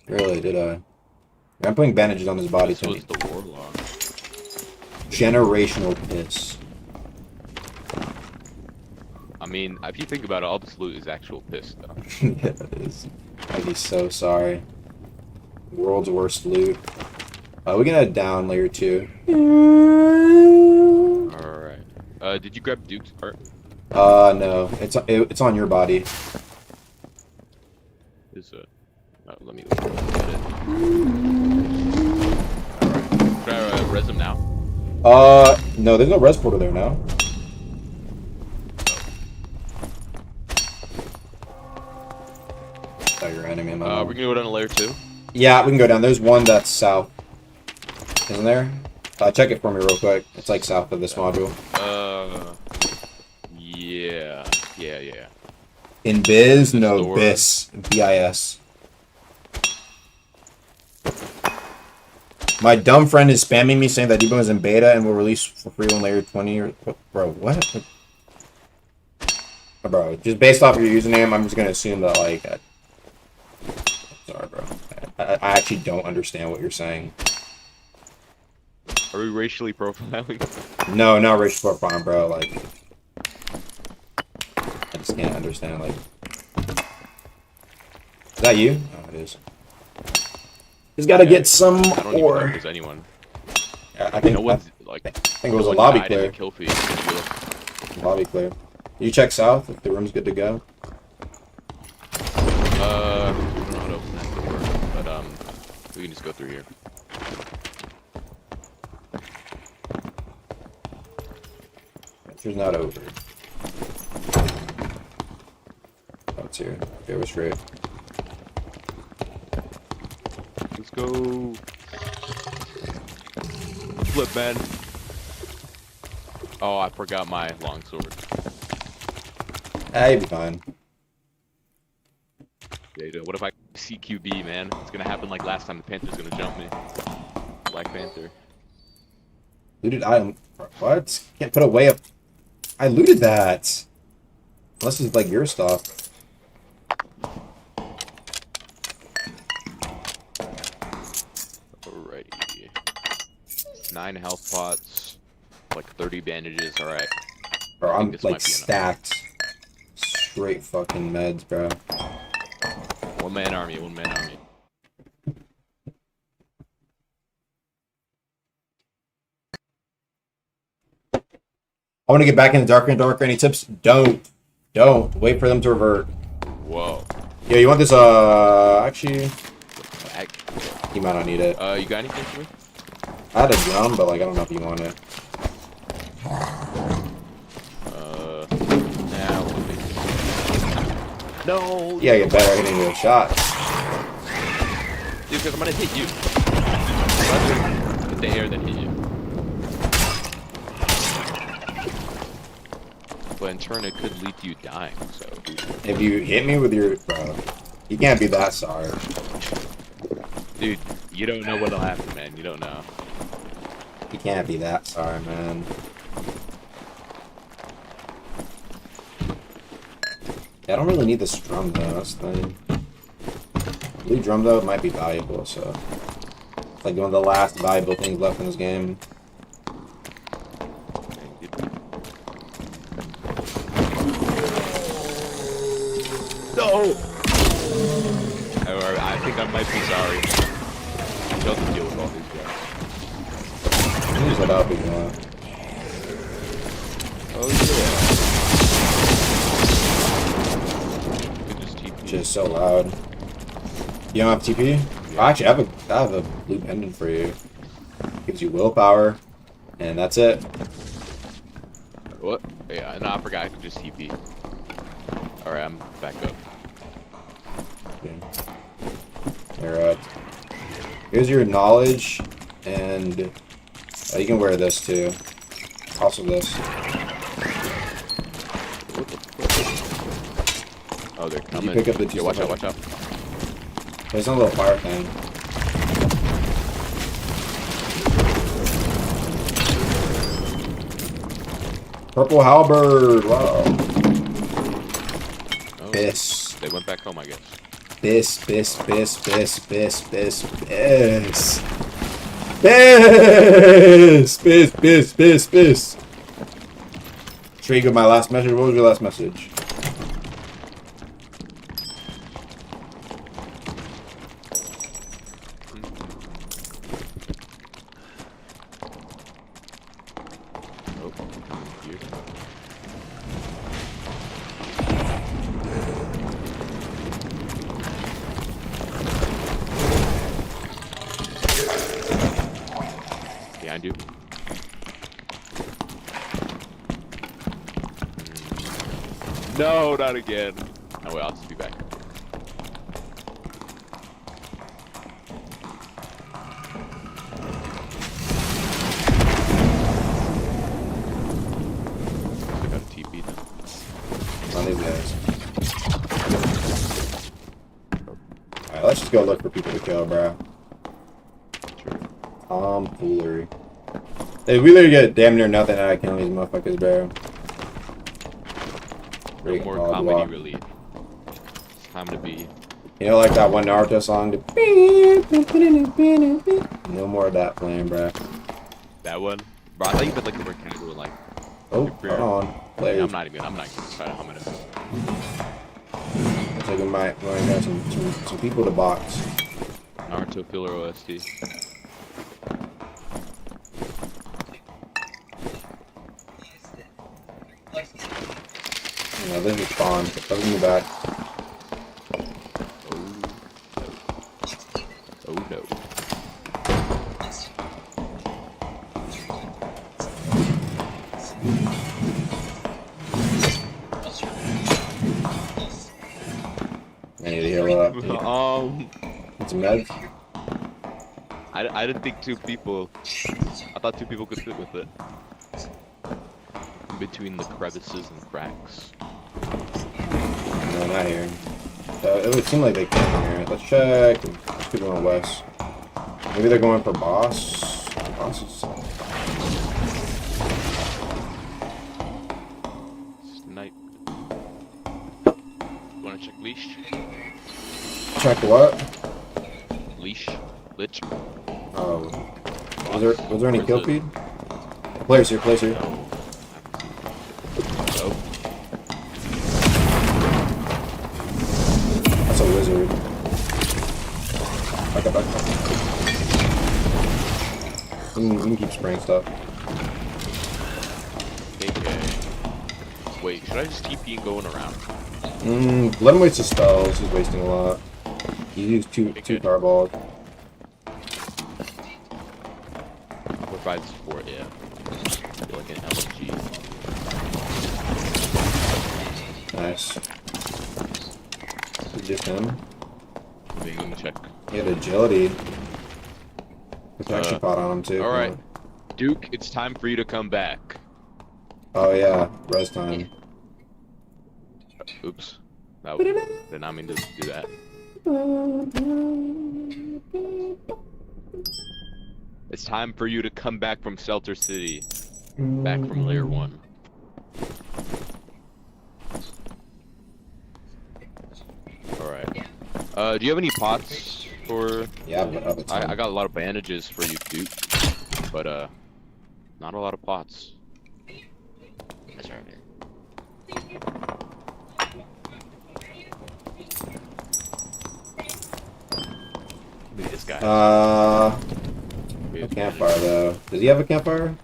Really, did I? I'm putting bandages on his body. This was the warlock. Generational piss. I mean, if you think about it, all this loot is actual piss, though. Yeah, it is. I'd be so sorry. World's worst loot. We're gonna down layer 2. Alright. Did you grab Duke's part? No. It's on your body. Is it? Oh, let me look at it. Alright. Can I res him now? No, there's no res portal there now. Oh, your enemy. We're gonna go down to layer 2? Yeah, we can go down. There's one that's south. Isn't there? Check it for me real quick. It's like south of this module. Yeah. In biz? No, bis. BIS. My dumb friend is spamming me saying that Debo is in beta and will release for free on layer 20 or bro, what? Bro, just based off of your username, I'm just gonna assume that like sorry bro. I actually don't understand what you're saying. Are we racially profiling? No, not racial profiling, bro, like I just can't understand like is that you? Oh, it is. He's got to get some I don't even know ore. if there's anyone. Yeah, I think no one's like. I think it was a lobby clear. Kill feed. Lobby clear. You check south if the room's good to go. I don't know how to open that door, but we can just go through here. Enter's not over. Oh, it's here. Okay, we're straight. Let's go. Flip, man. Oh, I forgot my longsword. Ah, you'll be fine. Yeah, dude, what if I CQB, man? It's gonna happen like last time. The Panther's gonna jump me. Black Panther. Looted item. What? Can't put away a... I looted that. Unless it's like your stuff. Alrighty. 9 health pots. Like 30 bandages. Alright. Bro, I'm like stacked. Straight fucking meds, bro. One man army. I want to get back into darker and darker. Any tips? Don't. Wait for them to revert. Whoa. Yeah, you want this, actually... You might not need it. You got anything for me? I had a drum, but, like, I don't know if you want it. No! Yeah, get better hitting your shots. Dude, because I'm gonna hit you. Rather hit the air than hit you. But in turn, it could lead to you dying, so... If you hit me with your... Bro, you can't be that sorry. Dude, you don't know what'll happen, man. You don't know. You can't be that sorry, man. Yeah, I don't really need this drum, though. That's the thing. Blue drum, though, might be valuable, so... It's like one of the last valuable things left in this game. No! I think I might be sorry. You have to deal with all these guys. Use that up if you want. Oh yeah. Just so loud. You don't have TP? Yeah. Actually, I have a blue pendant for you. Gives you willpower, and that's it. What? Yeah, no, I forgot. I could just TP. Alright, I'm back up. Okay. Here, here's your knowledge, and you can wear this too. Also this. Oh, they're coming. Did you pick up the two? Yeah, watch out, watch out. There's a little fire thing. Purple halberd. Wow. Oh, Piss. They went back home, I guess. Piss. Piss. Piss. Piss. Piss. Piss. Piss. Piss. Piss. Piss. Piss. Piss. Should I go my last message? What was your last message? Behind you. No, not again. Oh wait, I'll just be back. I got a TP now. On these guys. Alright, let's just go look for people to kill, bro. Tomfoolery. Hey, we literally get damn near nothing out of killing these motherfuckers, bro. No more comedy relief. It's time to be. You know, like that one Naruto song? No more of that playing, bro. That one? Bro, I thought you meant like the more casual, like. Oh, hold on. Yeah, I'm not even gonna try to hum it. Looks like we might have some people to box. Naruto filler OST. No, this is spawn. Doesn't move back. Oh no. I need to heal up. Need some meds? I didn't think two people. I thought two people could fit with it. In between the crevices and cracks. No, not here. So it would seem like they came here. Let's check. Let's keep going west. Maybe they're going for boss. Bosses. Snipe. Wanna check leash? Check what? Leash. Lich. Oh. Was there any kill feed? Players here, players here. Nope. That's a wizard. Back up. We can keep spraying stuff. Okay. Wait, should I just keep going around? Let him waste his spells. He's wasting a lot. He used two carballs. 4, 5, 4, yeah. I feel like an LMG. Nice. Just him. Let me check. He had agility. Protection pot on him too. Alright. Duke, it's time for you to come back. Oh yeah, res time. Oops. Did not mean to do that. It's time for you to come back from Shelter City. Back from Layer 1. Alright. Do you have any pots for... Yeah, I got a lot of bandages for you, Duke. But, not a lot of pots. That's right, man. Look at this guy. No campfire though. Does he have a campfire?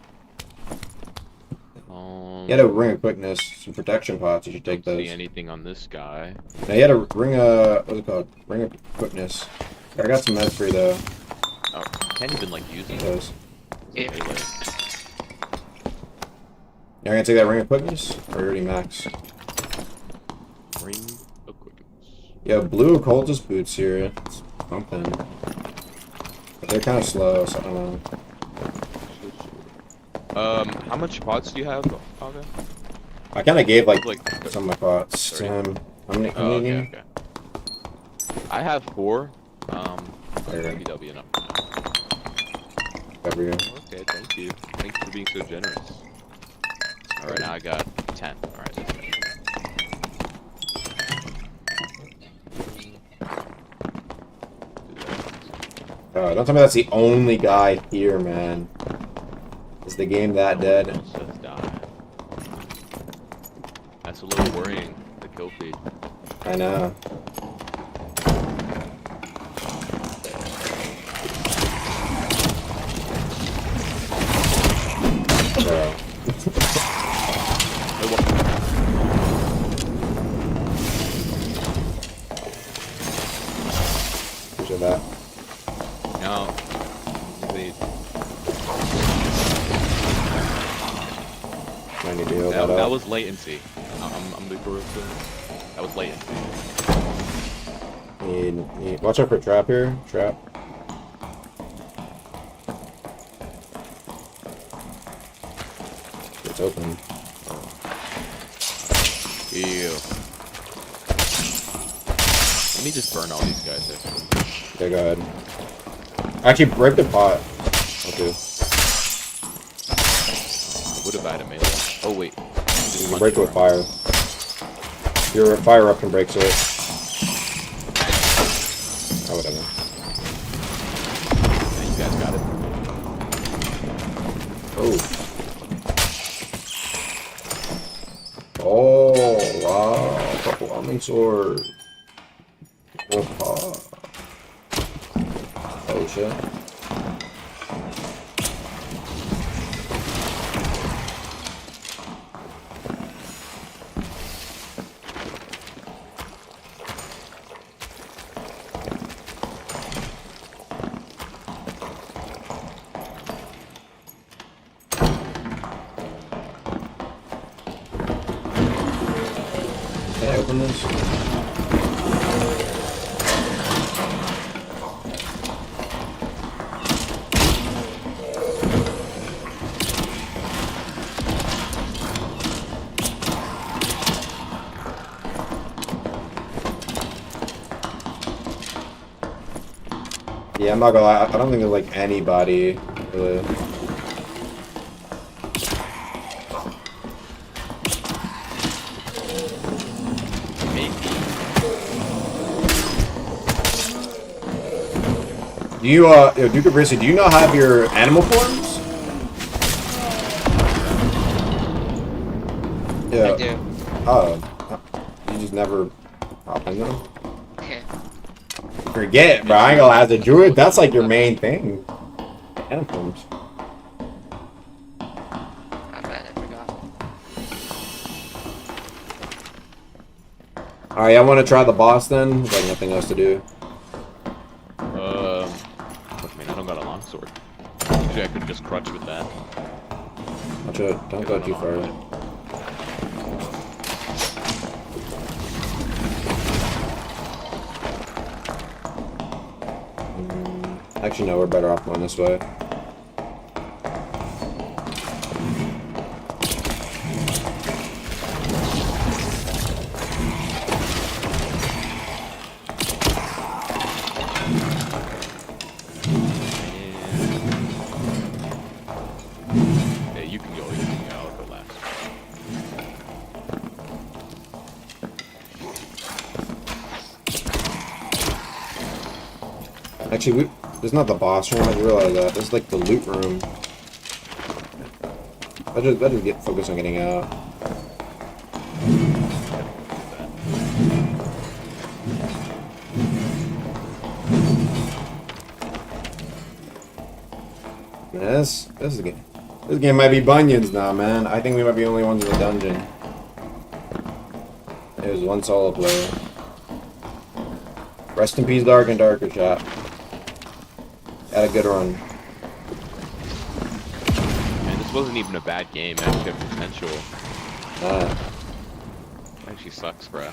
He had a ring of quickness, some protection pots. You should take those. See anything on this guy? No, he had a ring of what's it called? Ring of quickness. I got some meds free though. Oh, can't even like use those. Yeah. You're gonna take that ring of quickness, or already max? Ring of quickness. Yeah, blue occultist boots here. It's something. But they're kind of slow, so I don't know. How much pots do you have, Aga? I kind of gave like some of my pots to 30. him. How many? How many? Okay. I have 4. There. PW enough. Over here. Okay, thank you. Thanks for being so generous. Alright, now I got 10. Alright, that's good. Don't tell me that's the only guy here, man. Is the game that dead? That's a little worrying, the kill feed. I know. Bro. Appreciate that. No. I need to heal That up. was latency. I'm the guru. That was latency. Watch out for trap here. Trap. It's open. Ew. Let me just burn all these guys actually. Okay, go ahead. Actually, break the pot. Okay. Would have had a melee. Oh wait. You can break it with fire. Your fire up can break so it. Oh, whatever. Yeah, you guys got it. Oh. Oh, wow. Couple almond sword. Oh, shit. Can I open this? Yeah, I'm not gonna lie, I don't think there's like anybody really. Do you, yo, Duke of Brissy, do you not have your animal forms? Yeah. I do. Oh. You just never hop in them? Forget, bro. I ain't gonna lie, as a druid, that's like your main thing. Animal forms. I bet I forgot. Alright, I wanna try the boss then. There's like nothing else to do. I mean, I don't got a longsword. Usually I could just crutch with that. Don't go too far. Actually, no, we're better off going this way. Yeah, you can go. I'll go last. Actually, this is not the boss room. I just realized that. This is like the loot room. I just get focused on getting out. Man, this game might be bunions now, man. I think we might be the only ones in the dungeon. There's one solo player. Rest in peace, Dark and Darker chat. Had a good run. Man, this wasn't even a bad game. It actually had potential. It actually sucks, bro.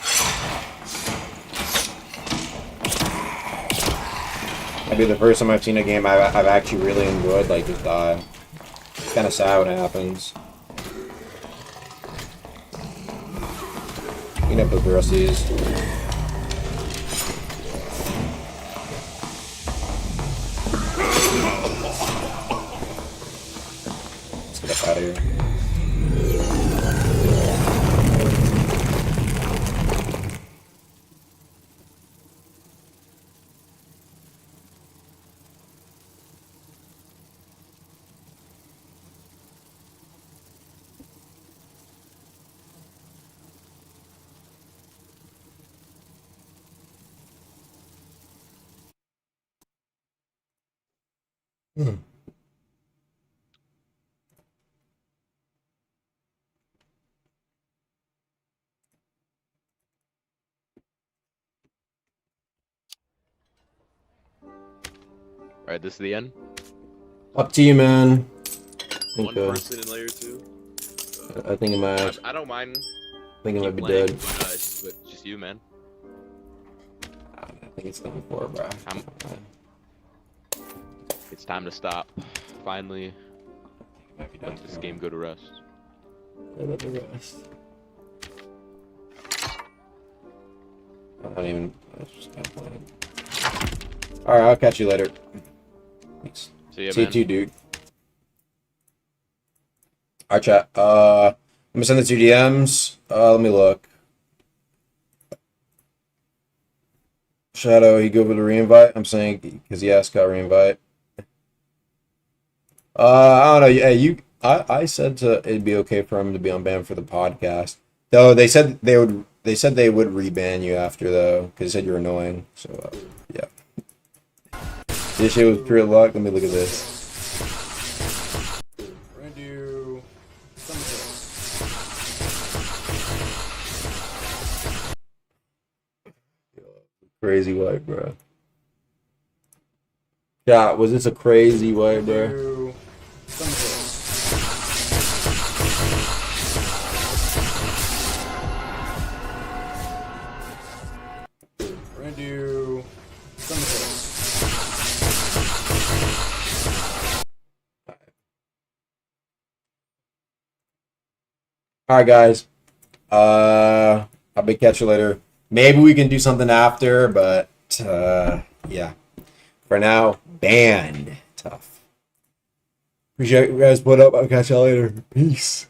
Maybe the first time I've seen a game I've actually really enjoyed, like, just die. It's kind of sad when it happens. You can put the rest of these. Let's get up out of here. Alright, this is the end? Up to you, man. One person in layer 2? I think it might. I don't mind. I think it might be playing, dead. But it's just you, man. I think it's going for it, bro. It's time to stop. Finally. Let this game go to rest. Let it rest. I don't even. I was just kind of playing. Alright, I'll catch you later. Thanks. See ya, See you man. too, dude. Alright, chat. I'm gonna send the two DMs. Let me look. Shadow, he go with the reinvite. I'm saying because he asked got reinvite. I don't know. Yeah, I said it'd be okay for him to be unbanned for the podcast. Though they said they would. They said they would reban you after though, because they said you're annoying. So yeah. This shit was pure luck. Let me look at this. We're gonna do crazy white, bro. Yeah, was this a crazy white, bro? We're gonna do Alright, guys. I'll be catch you later. Maybe we can do something after, but yeah. For now, banned. Tough. Appreciate you guys put up. I'll catch y'all later. Peace.